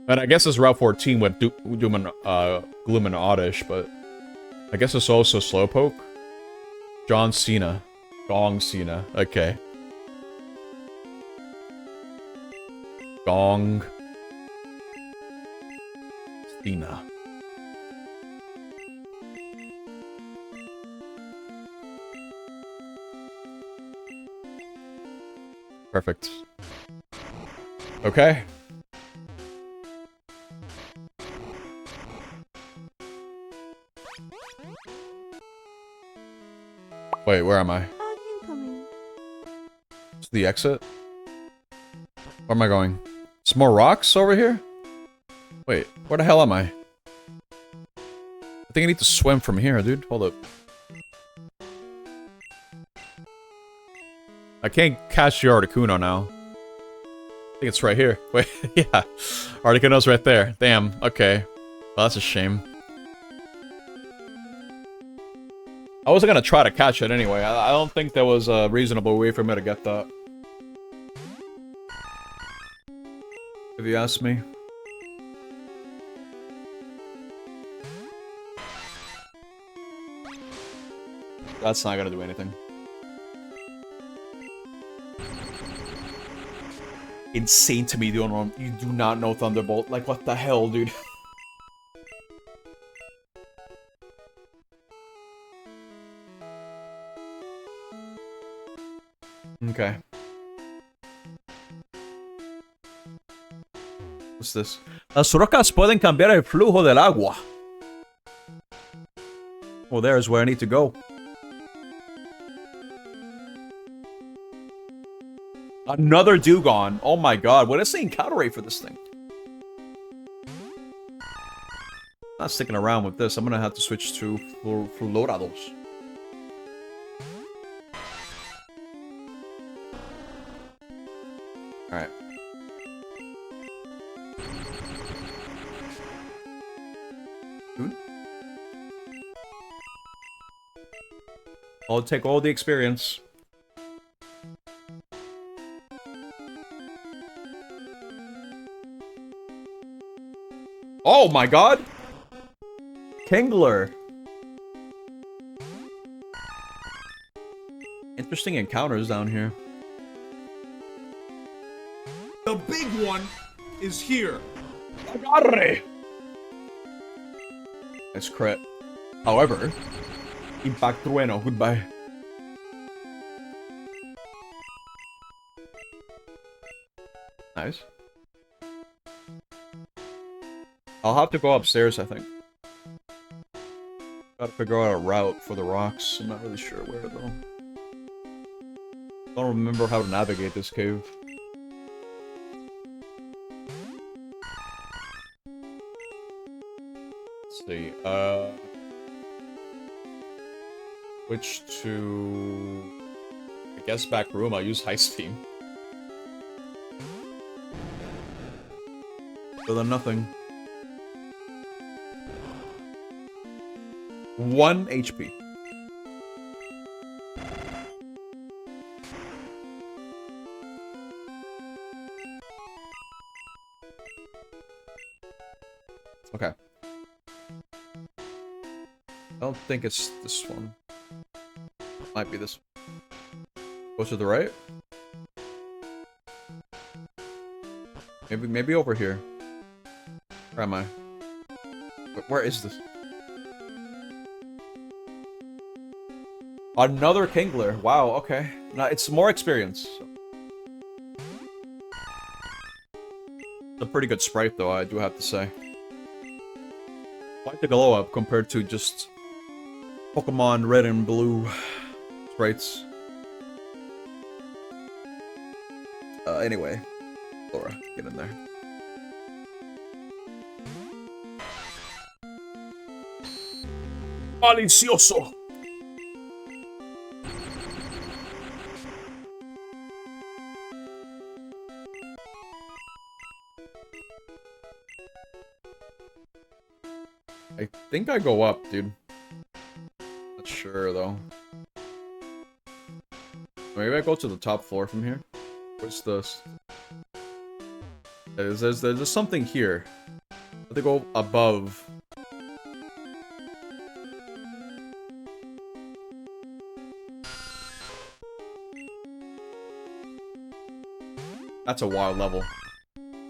And I guess it's Route 14 with Gloom and Oddish, but I guess it's also Slowpoke. John Cena. Gong Cena. Okay. Gong Cena. Perfect. Okay. Wait, where am I? Incoming. It's the exit? Where am I going? Some more rocks over here? Wait, where the hell am I? I think I need to swim from here, dude. Hold up. I can't catch the Articuno now. I think it's right here. Wait, yeah. Articuno's right there. Damn, okay. Well, that's a shame. I wasn't gonna try to catch it anyway. I don't think there was a reasonable way for me to get that. If you ask me. That's not gonna do anything. Insane to me, you do not know Thunderbolt. Like, what the hell, dude? Okay. What's this? Las rocas pueden cambiar el flujo del agua. Well, there's where I need to go. Another Dewgong. Oh my god, what is the encounter rate for this thing? Not sticking around with this. I'm gonna have to switch to Flurados. Alright. Dude? I'll take all the experience. Oh my god! Kingler! Interesting encounters down here. The big one is here. Agarre! Nice crit. However, Impact Trueno, goodbye. Nice. I'll have to go upstairs, I think. Gotta figure out a route for the rocks. I'm not really sure where, though. Don't remember how to navigate this cave. Uh, switch to, I guess, back room. I'll use high steam. So then nothing. 1 HP. Okay. I don't think it's this one. Might be this one. Go to the right? Maybe over here. Where am I? Where is this? Another Kingler. Wow, okay. Now it's more experience. So. It's a pretty good sprite though, I do have to say. Quite the glow up compared to just Pokemon Red and Blue sprites. Anyway. Laura, get in there. Malicioso! I think I go up, dude. Not sure, though. Maybe I go to the top floor from here? What's this? There's something here. I have to go above. That's a wild level.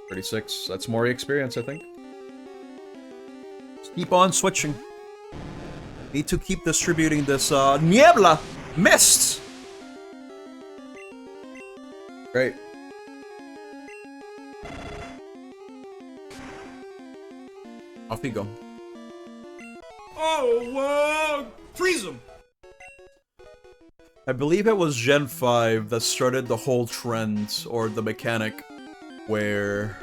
36. That's more experience, I think. Just keep on switching. Need to keep distributing this, Niebla! Mist! Great. Off you go. Oh, freeze him! I believe it was Gen 5 that started the whole trend, or the mechanic, where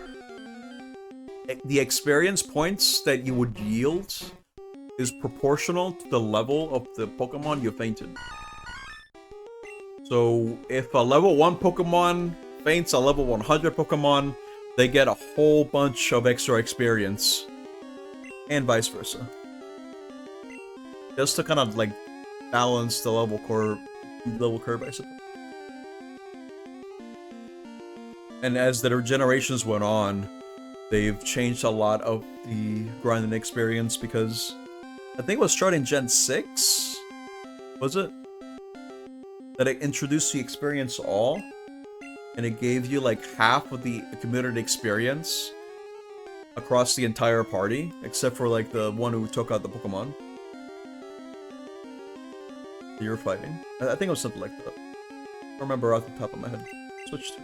the experience points that you would yield is proportional to the level of the Pokemon you fainted. So, if a level 1 Pokemon faints a level 100 Pokemon, they get a whole bunch of extra experience. And vice versa. Just to kind of, like, balance the level curve, I suppose. And as the generations went on, they've changed a lot of the grinding experience because I think it was starting Gen 6, was it? That it introduced the experience all, and it gave you like half of the accumulated experience across the entire party, except for like the one who took out the Pokemon you're fighting. I think it was something like that. I don't remember off the top of my head. Switch to.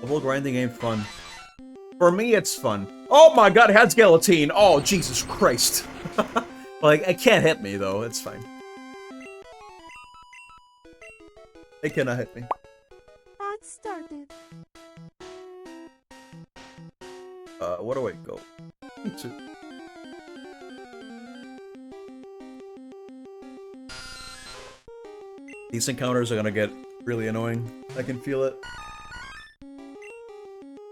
Level grinding ain't fun. For me, it's fun. Oh my god, it has Galatine! Oh, Jesus Christ. Like, it can't hit me, though. It's fine. It cannot hit me. Hot started. Where do I go? These encounters are gonna get really annoying. I can feel it.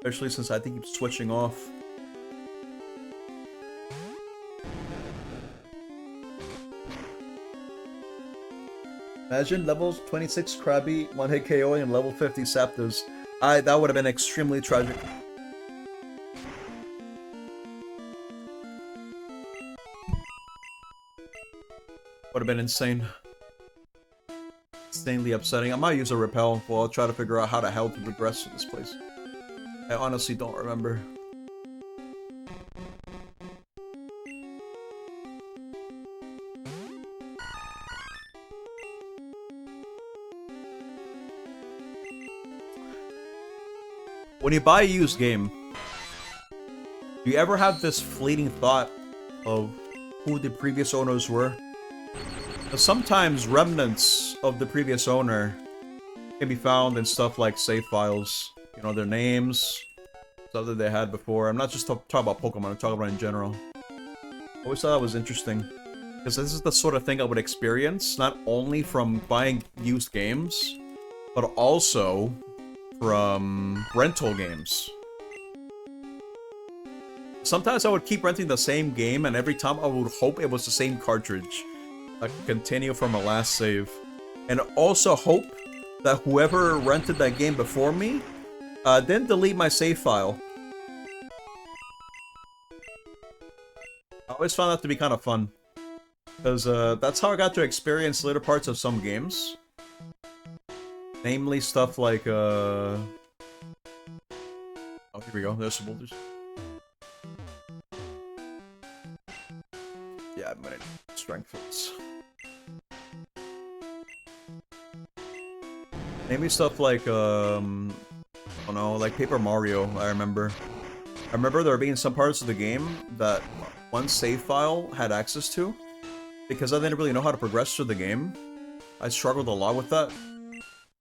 Especially since I think keep switching off. Imagine levels 26 Krabby, 1-hit KOing, and level 50 Zapdos. That would have been extremely tragic. Would have been insane. Insanely upsetting. I might use a repel while I'll try to figure out how the hell to progress to this place. I honestly don't remember. When you buy a used game, do you ever have this fleeting thought of who the previous owners were? Sometimes remnants of the previous owner can be found in stuff like save files. You know, their names, stuff that they had before. I'm not just talking about Pokemon, I'm talking about in general. always thought that was interesting. Because this is the sort of thing I would experience, not only from buying used games, but also from rental games. Sometimes I would keep renting the same game, and every time I would hope it was the same cartridge. I could continue from my last save. And also hope that whoever rented that game before me didn't delete my save file. I always found that to be kind of fun. Because that's how I got to experience later parts of some games. Namely stuff like, oh, here we go, there's some boulders. Yeah, I'm gonna strength for this. Namely stuff like, I don't know, like Paper Mario, I remember. I remember there being some parts of the game that one save file had access to. Because I didn't really know how to progress through the game. I struggled a lot with that.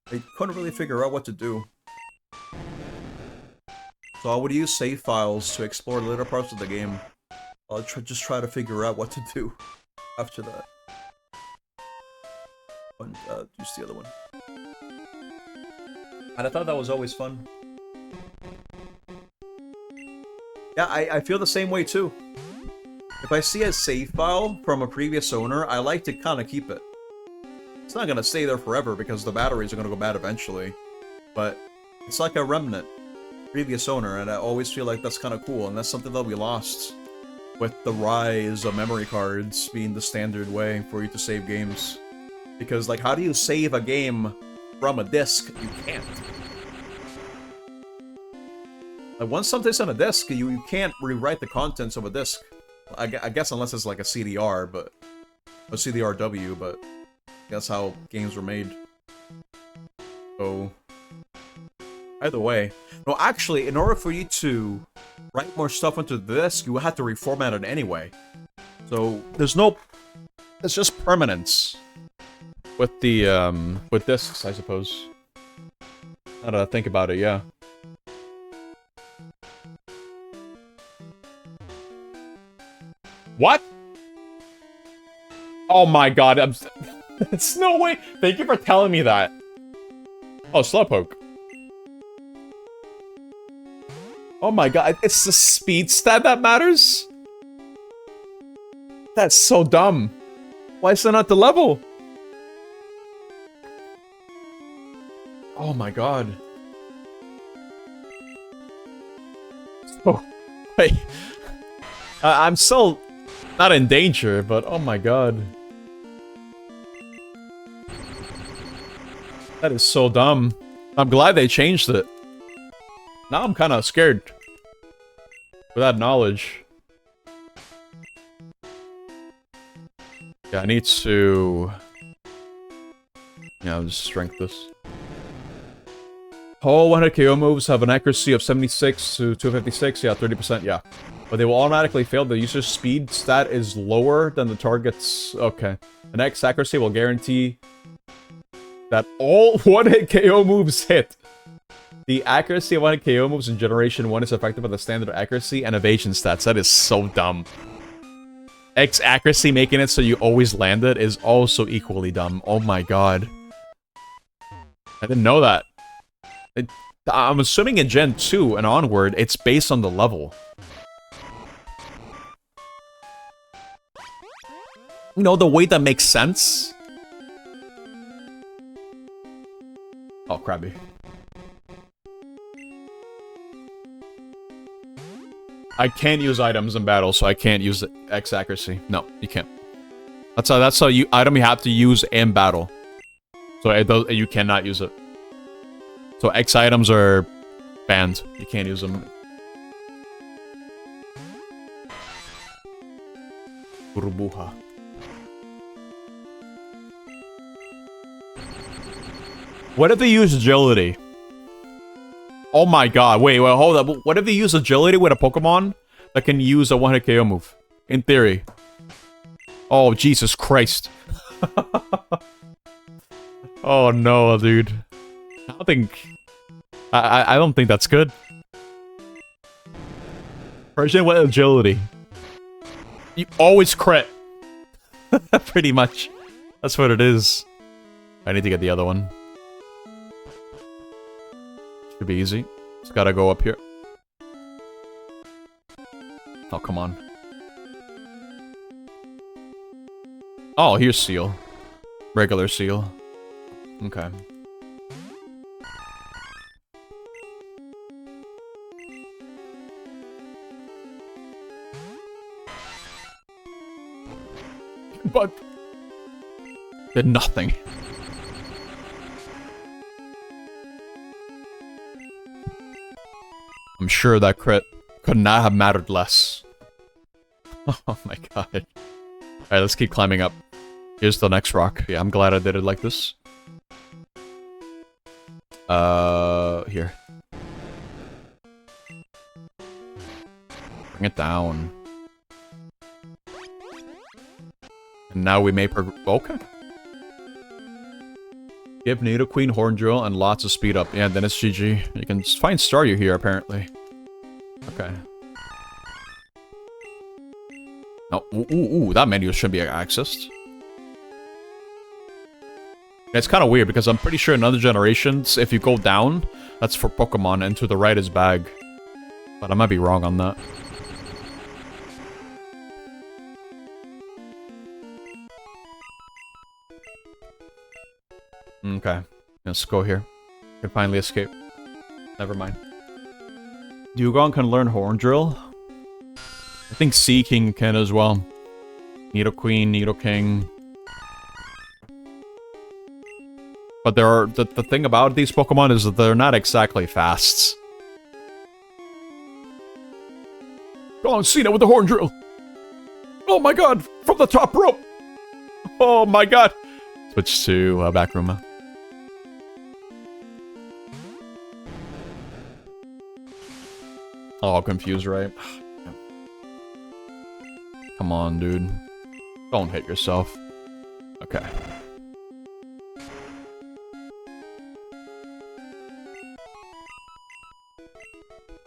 I couldn't really figure out what to do. So I would use save files to explore later parts of the game. I'll just try to figure out what to do after that. And use the other one. And I thought that was always fun. Yeah, I feel the same way too. If I see a save file from a previous owner, I like to kind of keep it. It's not going to stay there forever because the batteries are going to go bad eventually. But it's like a remnant. Previous owner, and I always feel like that's kind of cool, and that's something that we lost with the rise of memory cards being the standard way for you to save games. Because, like, how do you save a game from a disc? You can't. Like, once something's on a disc, you can't rewrite the contents of a disc. I guess unless it's like a CDR, but a CDRW, but that's how games were made. So either way, no, actually, in order for you to write more stuff onto the disc, you would have to reformat it anyway. So there's just permanence with the with discs, I suppose. Now that I think about it, yeah. What? Oh my god, it's no way. Thank you for telling me that. Oh, Slowpoke. Oh my god, it's the speed stat that matters? That's so dumb. Why is that not the level? Oh my god. Oh, wait. I'm still not in danger, but oh my god. That is so dumb. I'm glad they changed it. Now I'm kind of scared. With that knowledge. Yeah, I need to... Yeah, I'll just strength this. All 100 KO moves have an accuracy of 76 to 256. Yeah, 30%, yeah. But they will automatically fail. The user's speed stat is lower than the target's... Okay. The next accuracy will guarantee that all 1-hit KO moves hit. The accuracy of 1-hit KO moves in Generation 1 is affected by the standard accuracy and evasion stats. That is so dumb. X accuracy making it so you always land it is also equally dumb. Oh my god. I didn't know that. I'm assuming in Gen 2 and onward, it's based on the level. You know, the way that makes sense? Oh, Krabby. I can't use items in battle, so I can't use X accuracy. No, you can't. That's how item you have to use in battle. So you cannot use it. So X items are banned. You can't use them. Burbuja. What if they use agility? Oh my god, wait, hold up. What if they use agility with a Pokemon that can use a 1-hit KO move? In theory. Oh, Jesus Christ. Oh no, dude. I don't think that's good. Persian with agility. You always crit. Pretty much. That's what it is. I need to get the other one. Should be easy. Just gotta go up here. Oh, come on. Oh, here's seal. Regular seal. Okay. But did nothing. I'm sure that crit could not have mattered less. Oh my god. Alright, let's keep climbing up. Here's the next rock. Yeah, I'm glad I did it like this. Here. Bring it down. And now we may okay. Give Nidoqueen Horn Drill and lots of speed up. Yeah, then it's GG. You can find Staryu here, apparently. Okay. Oh, ooh, that menu should be accessed. It's kind of weird because I'm pretty sure in other generations, if you go down, that's for Pokemon, and to the right is bag. But I might be wrong on that. Okay, let's go here. Can finally escape. Never mind. Dugong can learn Horn Drill. I think Sea King can as well. Nidoqueen, Nidoking. But there are the thing about these Pokemon is that they're not exactly fast. Go on, Cena with the Horn Drill. Oh my god, from the top rope. Oh my god. Switch to back room. Oh, confused, right? Come on, dude. Don't hit yourself. Okay.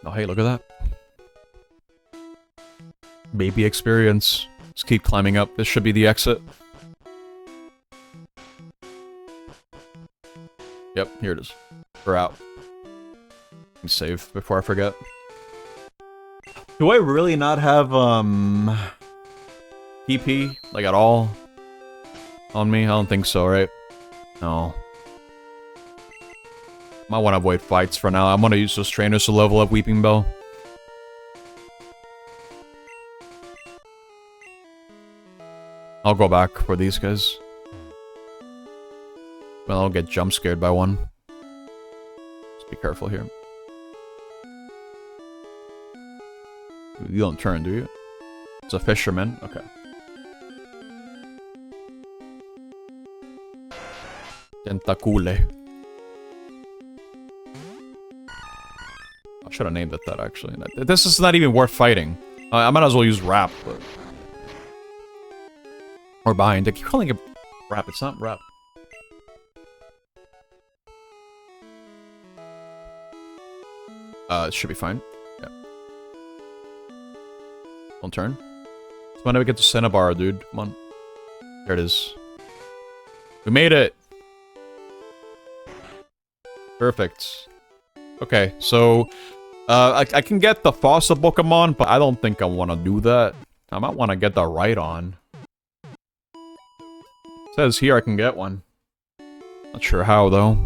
Oh, hey, look at that. Baby experience. Let's keep climbing up. This should be the exit. Yep, here it is. We're out. Let me save before I forget. Do I really not have, PP, like, at all? On me? I don't think so, right? No. Might want to avoid fights for now. I'm gonna use those trainers to level up Weeping Bell. I'll go back for these guys. Well, I'll get jump scared by one. Just be careful here. You don't turn, do you? It's a fisherman. Okay. Tentacule. I should have named it that, actually. This is not even worth fighting. I might as well use Rap, but... Or Bind. I keep calling it Rap. It's not Rap. It should be fine. Yeah. Don't turn. So when do we get to Cinnabar, dude? Come on. There it is. We made it! Perfect. Okay, so... I can get the fossil Pokemon, but I don't think I want to do that. I might want to get the Rhydon. It says here I can get one. Not sure how, though.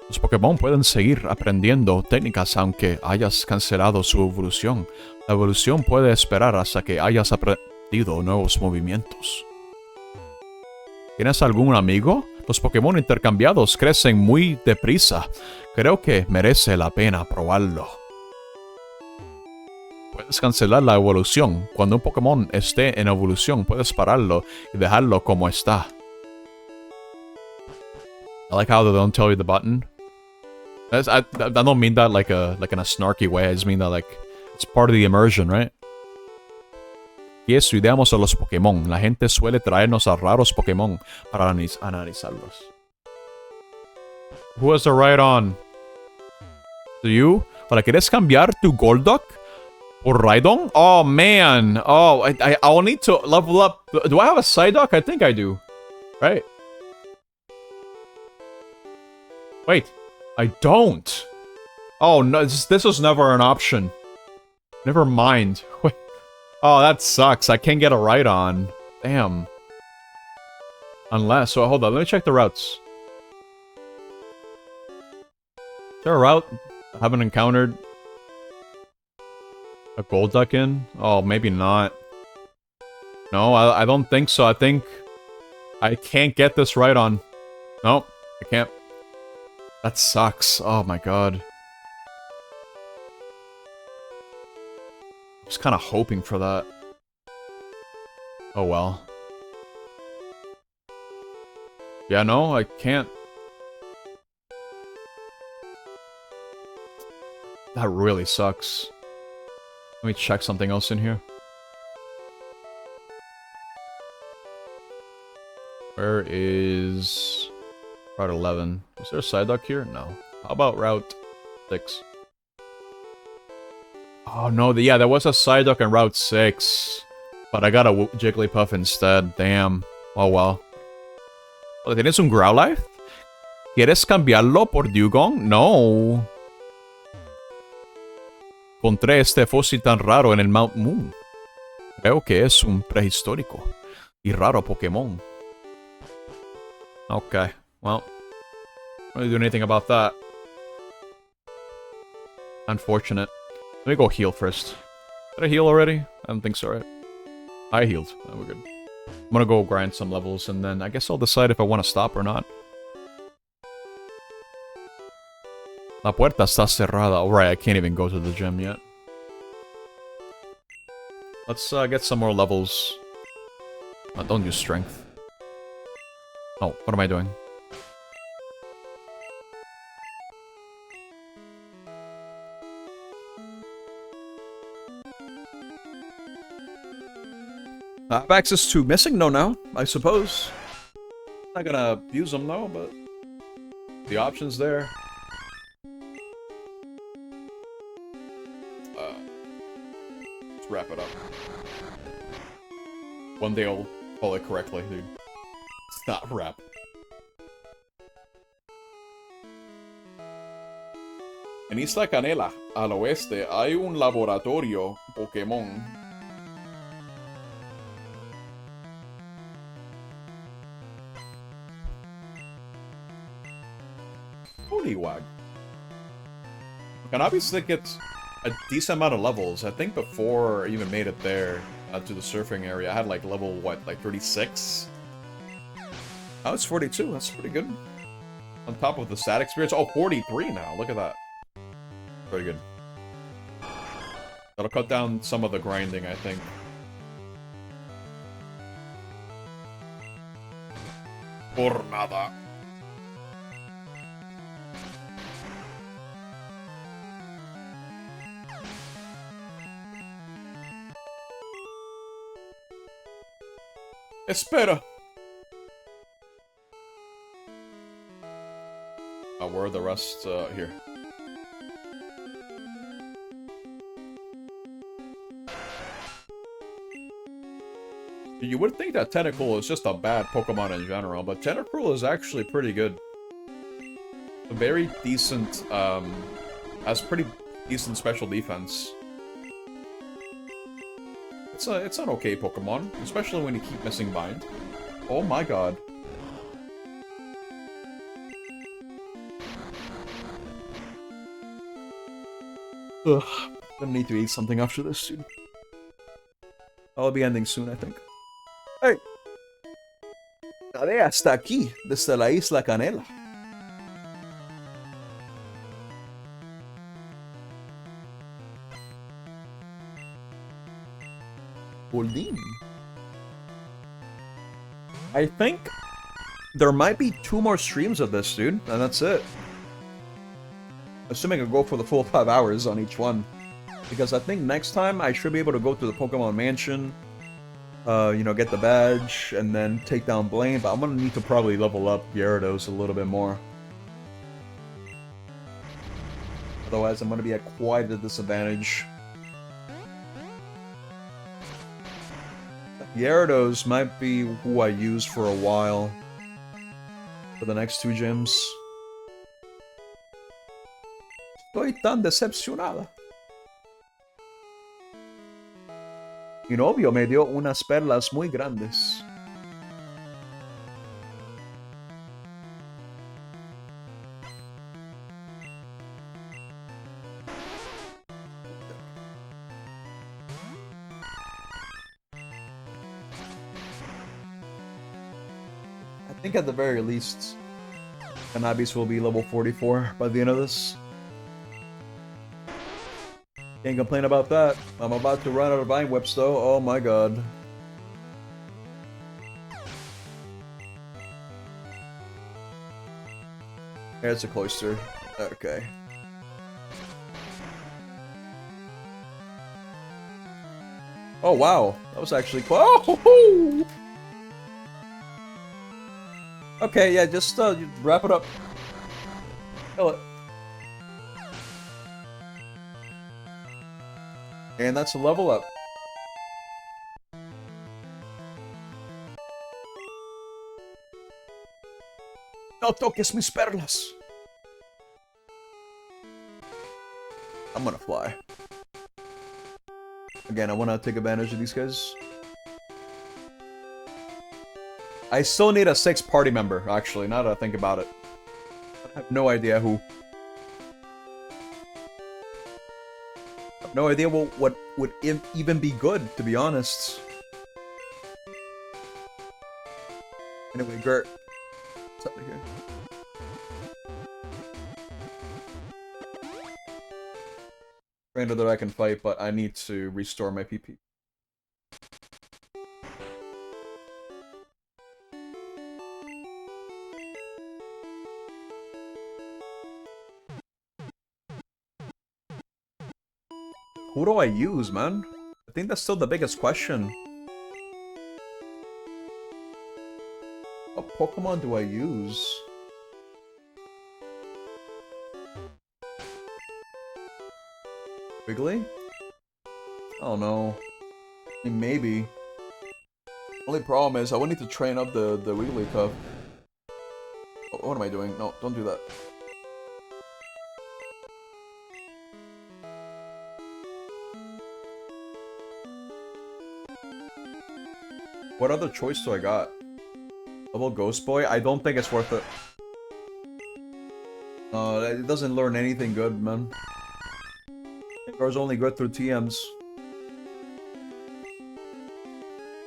Los Pokémon pueden seguir aprendiendo técnicas aunque hayas cancelado su evolución. La evolución puede esperar hasta que hayas aprendido nuevos movimientos. ¿Tienes algún amigo? Los Pokémon intercambiados crecen muy deprisa. Creo que merece la pena probarlo. Puedes cancelar la evolución. Cuando un Pokémon esté en evolución, puedes pararlo y dejarlo como está. I like how they don't tell you the button. I don't mean that like in a snarky way. I just mean that like it's part of the immersion, right? Y estudiamos a los Pokémon. La gente suele traernos a raros Pokémon para analizarlos. Who has the right on? Do you? Hola, ¿quieres cambiar tu Golduck por Rhydon? Oh, man. Oh, I'll need to level up. Do I have a Psyduck? I think I do. Right? Wait. I don't. Oh, no. This was never an option. Never mind. Wait. Oh, that sucks. I can't get a Rhydon. Damn. Unless... So, hold on. Let me check the routes. Is there a route I haven't encountered a Golduck in? Oh, maybe not. No, I don't think so. I think I can't get this Rhydon. Nope, I can't. That sucks. Oh my god. I was kind of hoping for that. Oh well. Yeah, no, I can't. That really sucks. Let me check something else in here. Where is Route 11? Was there a Psyduck here? No. How about Route 6? Oh no, yeah, there was a Psyduck on Route 6. But I got a Jigglypuff instead. Damn. Oh well. Oh, ¿tienes un Growlithe? ¿Quieres cambiarlo por Dugong? No. Encontré este fósil tan raro en el Mount Moon. Creo que es un prehistórico y raro Pokémon. Okay, well, I'm not gonna do anything about that. Unfortunate. Let me go heal first. Did I heal already? I don't think so, right? I healed. Oh, we're good. I'm gonna go grind some levels, and then I guess I'll decide if I want to stop or not. La puerta está cerrada. Alright, I can't even go to the gym yet. Let's get some more levels. Don't use strength. Oh, what am I doing? I have access to missing? No, now, I suppose. Not gonna use them though, but the option's there. Let's wrap it up. One day I'll call it correctly, dude. It's not wrap. En Isla Canela, al oeste, hay un laboratorio Pokémon. Poliwag. You can obviously get a decent amount of levels. I think before I even made it there to the surfing area, I had like level, what, like 36? Oh, it's 42. That's pretty good. On top of the stat experience. Oh, 43 now. Look at that. Very good. That'll cut down some of the grinding, I think. Por nada. Espera. Where are the rest? Here. You would think that Tentacle is just a bad Pokemon in general, but Tentacruel is actually pretty good. A very decent, has pretty decent special defense. It's an okay Pokemon, especially when you keep missing Bind. Oh my god. Ugh, gonna need to eat something after this soon. I'll be ending soon, I think. Hey! Tarea hasta aquí, desde la Isla Canela. Goldeen. I think there might be 2 more streams of this, dude, and that's it. Assuming I go for the full 5 hours on each one. Because I think next time I should be able to go to the Pokemon Mansion, you know, get the badge, and then take down Blaine, but I'm gonna need to probably level up Gyarados a little bit more. Otherwise, I'm gonna be at quite a disadvantage. Gyarados might be who I use for a while. For the next 2 gyms. Estoy tan decepcionada. Mi novio me dio unas perlas muy grandes. I think at the very least, Cannabis will be level 44 by the end of this. Can't complain about that. I'm about to run out of Vine Whips though. Oh my god. There's a cloister. Okay. Oh wow, that was actually close. Okay, yeah, just wrap it up. Kill it. And that's a level up. No toques mis perlas. I'm gonna fly. Again, I wanna take advantage of these guys. I still need a 6th party member, actually, now that I think about it. I have no idea who. I have no idea what would even be good, to be honest. Anyway, Gert. What's up here? Trainer that I can fight, but I need to restore my PP. Who do I use, man? I think that's still the biggest question. What Pokemon do I use? Wiggly? Oh no. I mean, maybe. Only problem is I would need to train up the Wigglytuff. Oh, what am I doing? No, don't do that. What other choice do I got? Double Ghost Boy? I don't think it's worth it. No, it doesn't learn anything good, man. It goes only good through TMs.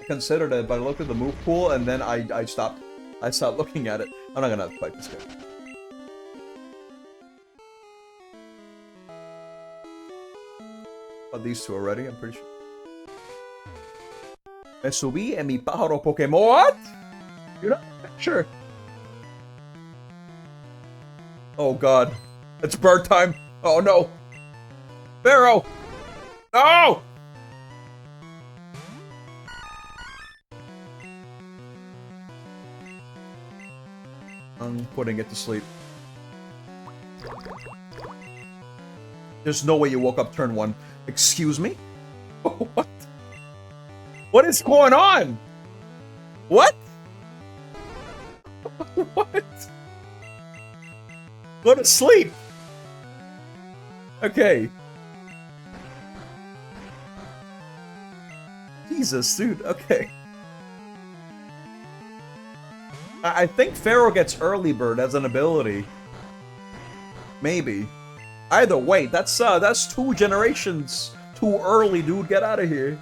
I considered it, but I looked at the move pool and then I stopped. I stopped looking at it. I'm not gonna fight this guy. But these two already, I'm pretty sure. Me subí en mi pájaro Pokémon. What? You're not sure. Oh god. It's bird time. Oh no. Pharaoh! No! I'm putting it to sleep. There's no way you woke up turn 1. Excuse me? What? What is going on? What? What? Go to sleep. Okay. Jesus, dude. Okay. I think Pharaoh gets early bird as an ability. Maybe. Either way, that's 2 generations too early, dude. Get out of here.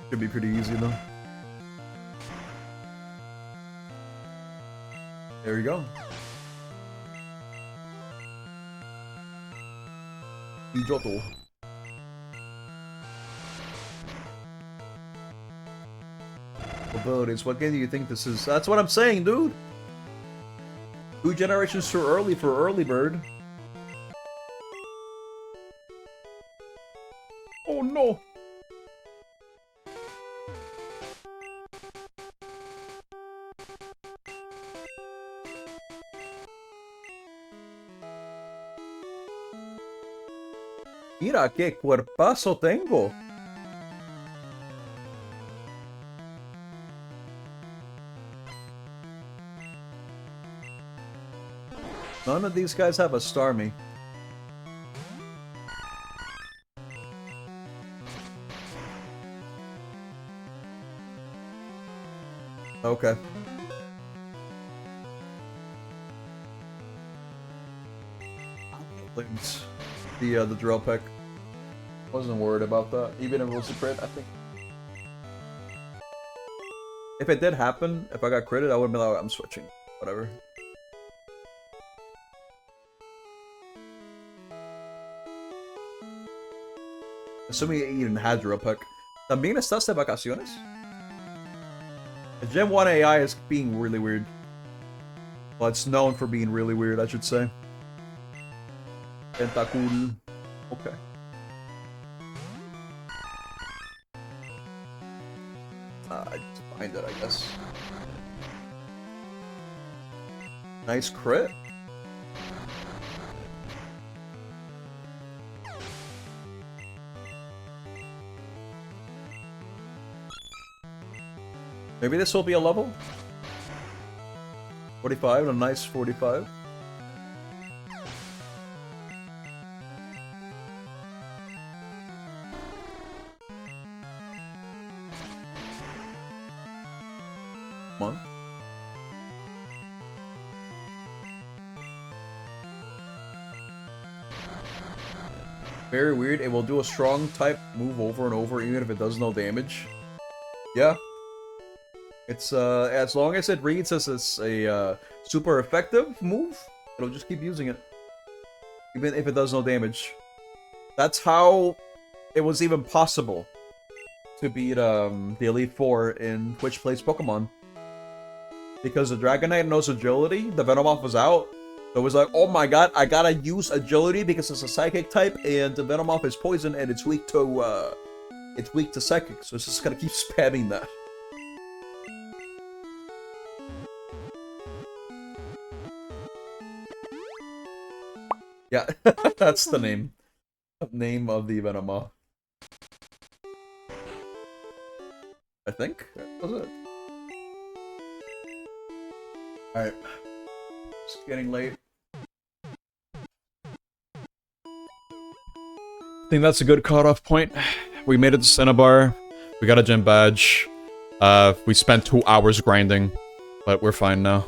Should be pretty easy though. There we go. Ijoto. Abilities. What game do you think this is? That's what I'm saying, dude. 2 generations too early for early bird. Oh no. Mira qué cuerpazo tengo. None of these guys have a Starmie. Okay. The drill pick. Wasn't worried about that, even if it was a crit. I think if it did happen, if I got critted, I would be like, I'm switching. Whatever. Assuming it even had drill pick. ¿También estás de vacaciones? The Gen 1 AI is being really weird. Well, it's known for being really weird, I should say. Tentacool. Okay. I just find it, I guess. Nice crit. Maybe this will be a level? 45, a nice 45. Come on. Very weird. It will do a strong type move over and over even if it does no damage. Yeah. It's, as long as it reads as a, super effective move, it'll just keep using it. Even if it does no damage. That's how it was even possible to beat, the Elite Four in Which Plays Pokemon. Because the Dragonite knows Agility, the Venomoth was out, so it was like, oh my god, I gotta use Agility because it's a Psychic type, and the Venomoth is poison, and it's weak to, Psychic, so it's just gonna keep spamming that. Yeah, that's the name. Name of the Venomoth. I think that was it. Alright. It's getting late. I think that's a good cutoff point. We made it to Cinnabar. We got a gym badge. We spent 2 hours grinding, but we're fine now.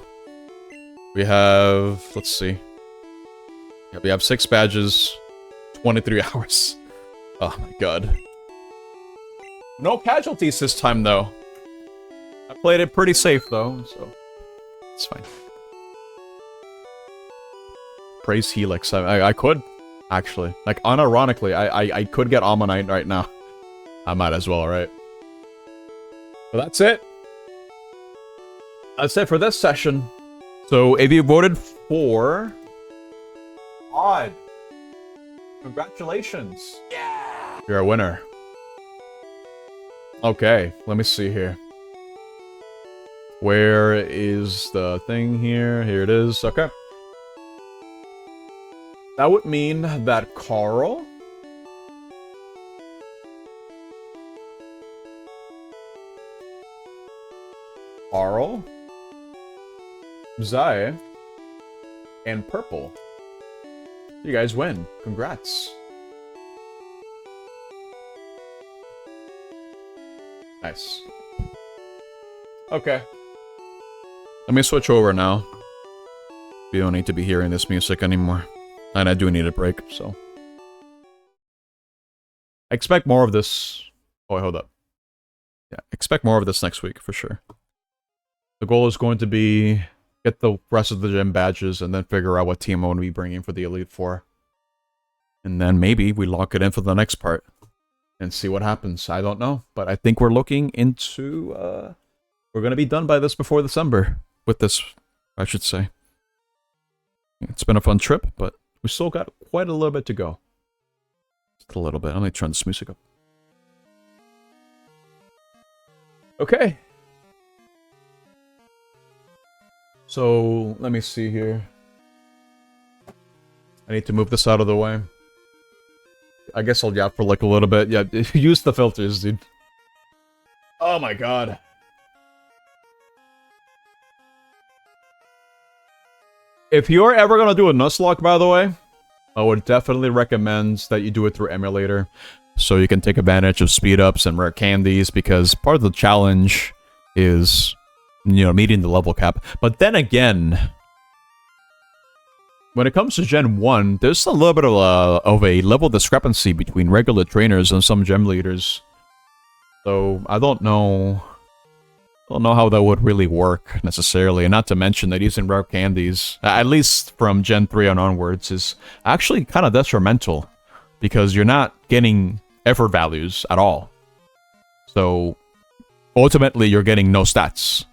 We have, let's see. Yeah, we have 6 badges, 23 hours. Oh my god. No casualties this time, though. I played it pretty safe, though, so it's fine. Praise Helix. I could, actually. Like, unironically, I could get Ammonite right now. I might as well, right? But that's it. That's it for this session. So, if you voted for... Odd. Congratulations. Yeah! You're a winner. Okay, let me see here. Where is the thing here? Here it is. Okay. That would mean that Carl... Zai, and Purple. You guys win. Congrats. Nice. Okay. Let me switch over now. We don't need to be hearing this music anymore. And I do need a break, so. I expect more of this. Oh, wait, hold up. Yeah, expect more of this next week, for sure. The goal is going to be get the rest of the gym badges and then figure out what team I want to be bringing for the Elite Four. And then maybe we lock it in for the next part and see what happens. I don't know, but I think we're looking into, we're going to be done by this before December. With this, I should say. It's been a fun trip, but we still got quite a little bit to go. Just a little bit. I'm going to turn this music up. Okay. So, let me see here. I need to move this out of the way. I guess I'll yap for like a little bit. Yeah, use the filters, dude. Oh my god. If you're ever gonna do a Nuzlocke, by the way, I would definitely recommend that you do it through emulator, so you can take advantage of speed ups and rare candies, because part of the challenge is, you know, meeting the level cap. But then again, when it comes to Gen 1, there's a little bit of a level discrepancy between regular trainers and some gem leaders. So I don't know how that would really work necessarily, and not to mention that using rare candies, at least from Gen 3 and onwards, is actually kind of detrimental, because you're not getting effort values at all. So ultimately you're getting no stats.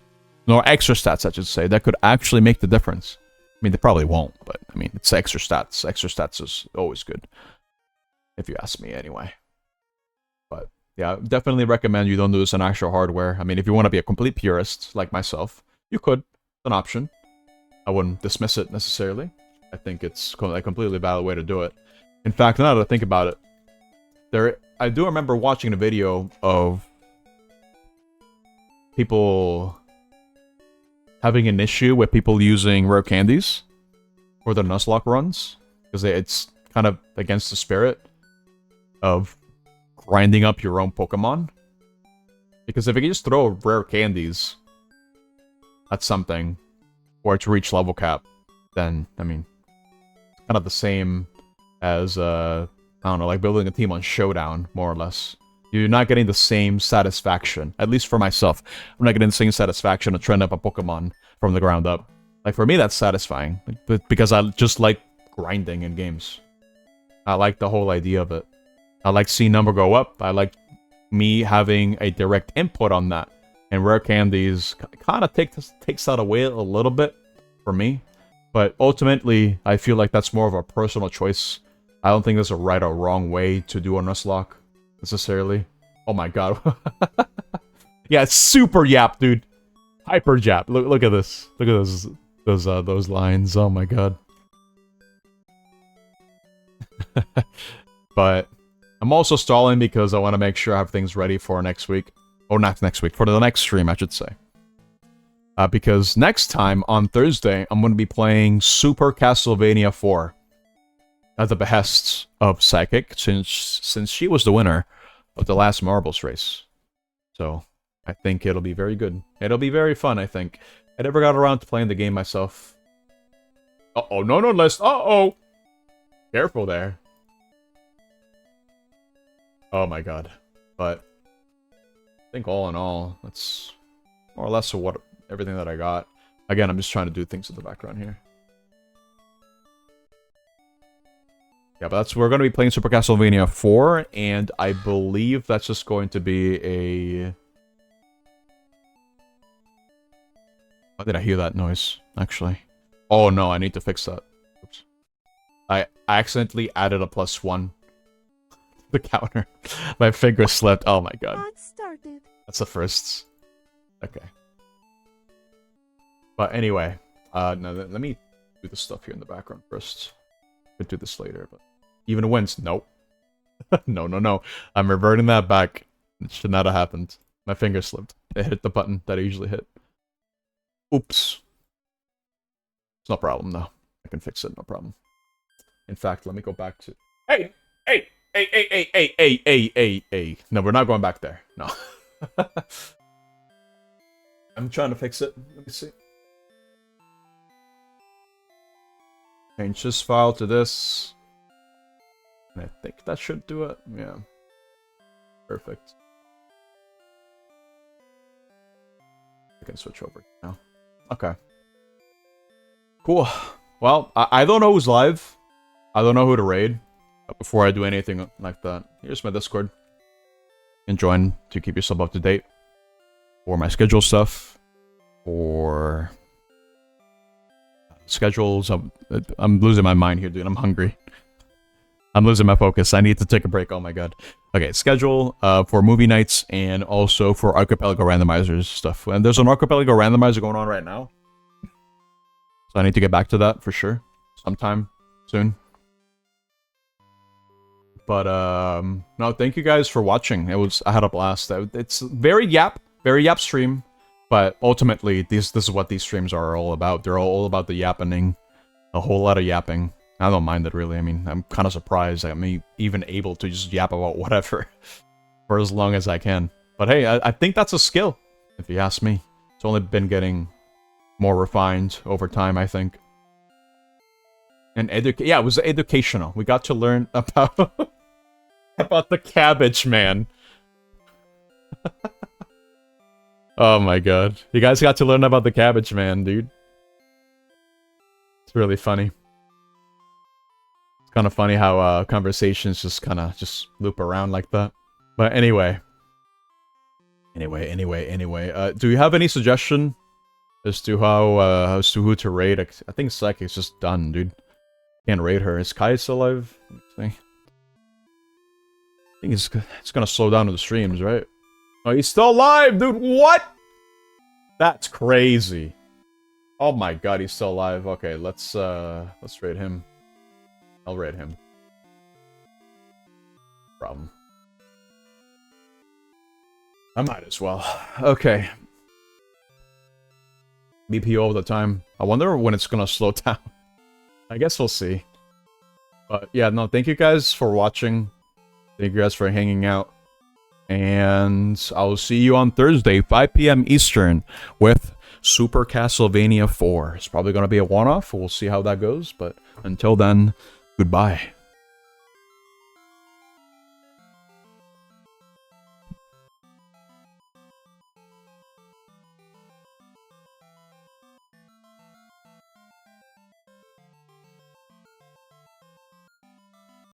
No extra stats, I should say, that could actually make the difference. I mean, they probably won't, but I mean, it's extra stats. Extra stats is always good, if you ask me anyway. But yeah, I definitely recommend you don't do this on actual hardware. I mean, if you want to be a complete purist like myself, you could. It's an option. I wouldn't dismiss it necessarily. I think it's a completely valid way to do it. In fact, now that I think about it, I do remember watching a video of people having an issue with people using rare candies for their Nuzlocke runs, because it's kind of against the spirit of grinding up your own Pokemon. Because if you can just throw rare candies at something for it to reach level cap, then, I mean, it's kind of the same as, I don't know, like building a team on Showdown, more or less. You're not getting the same satisfaction, at least for myself. I'm not getting the same satisfaction to trend up a Pokemon from the ground up. Like, for me, that's satisfying, because I just like grinding in games. I like the whole idea of it. I like seeing number go up. I like me having a direct input on that. And rare candies kind of takes that away a little bit for me. But ultimately, I feel like that's more of a personal choice. I don't think there's a right or wrong way to do a Nuzlocke, necessarily. Oh my god. Yeah, it's super yap, dude. Hyper yap. Look at this. Look at those lines. Oh my god. But I'm also stalling because I want to make sure I have things ready for next week. Or not next week, for the next stream, I should say. Because next time, on Thursday, I'm going to be playing Super Castlevania 4. At the behests of Psychic, since she was the winner of the last Marbles race. So, I think it'll be very good. It'll be very fun, I think. I never got around to playing the game myself. Uh-oh, no, list. Uh-oh! Careful there. Oh my god. But I think all in all, that's more or less everything that I got. Again, I'm just trying to do things in the background here. Yeah, but we're going to be playing Super Castlevania 4, and I believe that's just going to be a... Why did I hear that noise, actually? Oh no, I need to fix that. Oops. I accidentally added a +1 to the counter. My finger slipped. Oh my god. That's the first. Okay. But anyway, no, let me do the stuff here in the background first. Could do this later, but... Even wins. Nope. No. I'm reverting that back. It should not have happened. My finger slipped. It hit the button that I usually hit. Oops. It's no problem, though. I can fix it, no problem. In fact, let me go back to... Hey! No, we're not going back there. No. I'm trying to fix it. Let me see. Change this file to this. And I think that should do it. Yeah. Perfect. I can switch over now. Okay. Cool. Well, I don't know who's live. I don't know who to raid. But before I do anything like that, here's my Discord. You can join to keep yourself up to date. For my schedule stuff. For... schedules. I'm losing my mind here, dude. I'm hungry. I'm losing my focus. I need to take a break. Oh my god. Okay, schedule for movie nights and also for Archipelago randomizers stuff. And there's an Archipelago randomizer going on right now. So I need to get back to that for sure. Sometime soon. But no, thank you guys for watching. I had a blast. It's very yap stream, but ultimately this is what these streams are all about. They're all about the yappening, a whole lot of yapping. I don't mind it really. I mean, I'm kind of surprised I'm even able to just yap about whatever for as long as I can. But hey, I think that's a skill, if you ask me. It's only been getting more refined over time, I think. And yeah, it was educational. We got to learn about about the cabbage man. Oh my god. You guys got to learn about the cabbage man, dude. It's really funny. It's kind of funny how conversations just kind of loop around like that. But anyway. Anyway. Do you have any suggestion as to how as to who to raid? I think Psychic's just done, dude. Can't raid her. Is Kai still alive? Let me see. I think it's gonna slow down the streams, right? Oh, he's still alive, dude. What? That's crazy. Oh my god, he's still alive. Okay, let's raid him. I'll raid him. Problem. I might as well. Okay. BPO all the time. I wonder when it's gonna slow down. I guess we'll see. But yeah, no, thank you guys for watching. Thank you guys for hanging out. And I'll see you on Thursday, 5 p.m. Eastern, with Super Castlevania 4. It's probably going to be a one-off. We'll see how that goes. But until then, goodbye.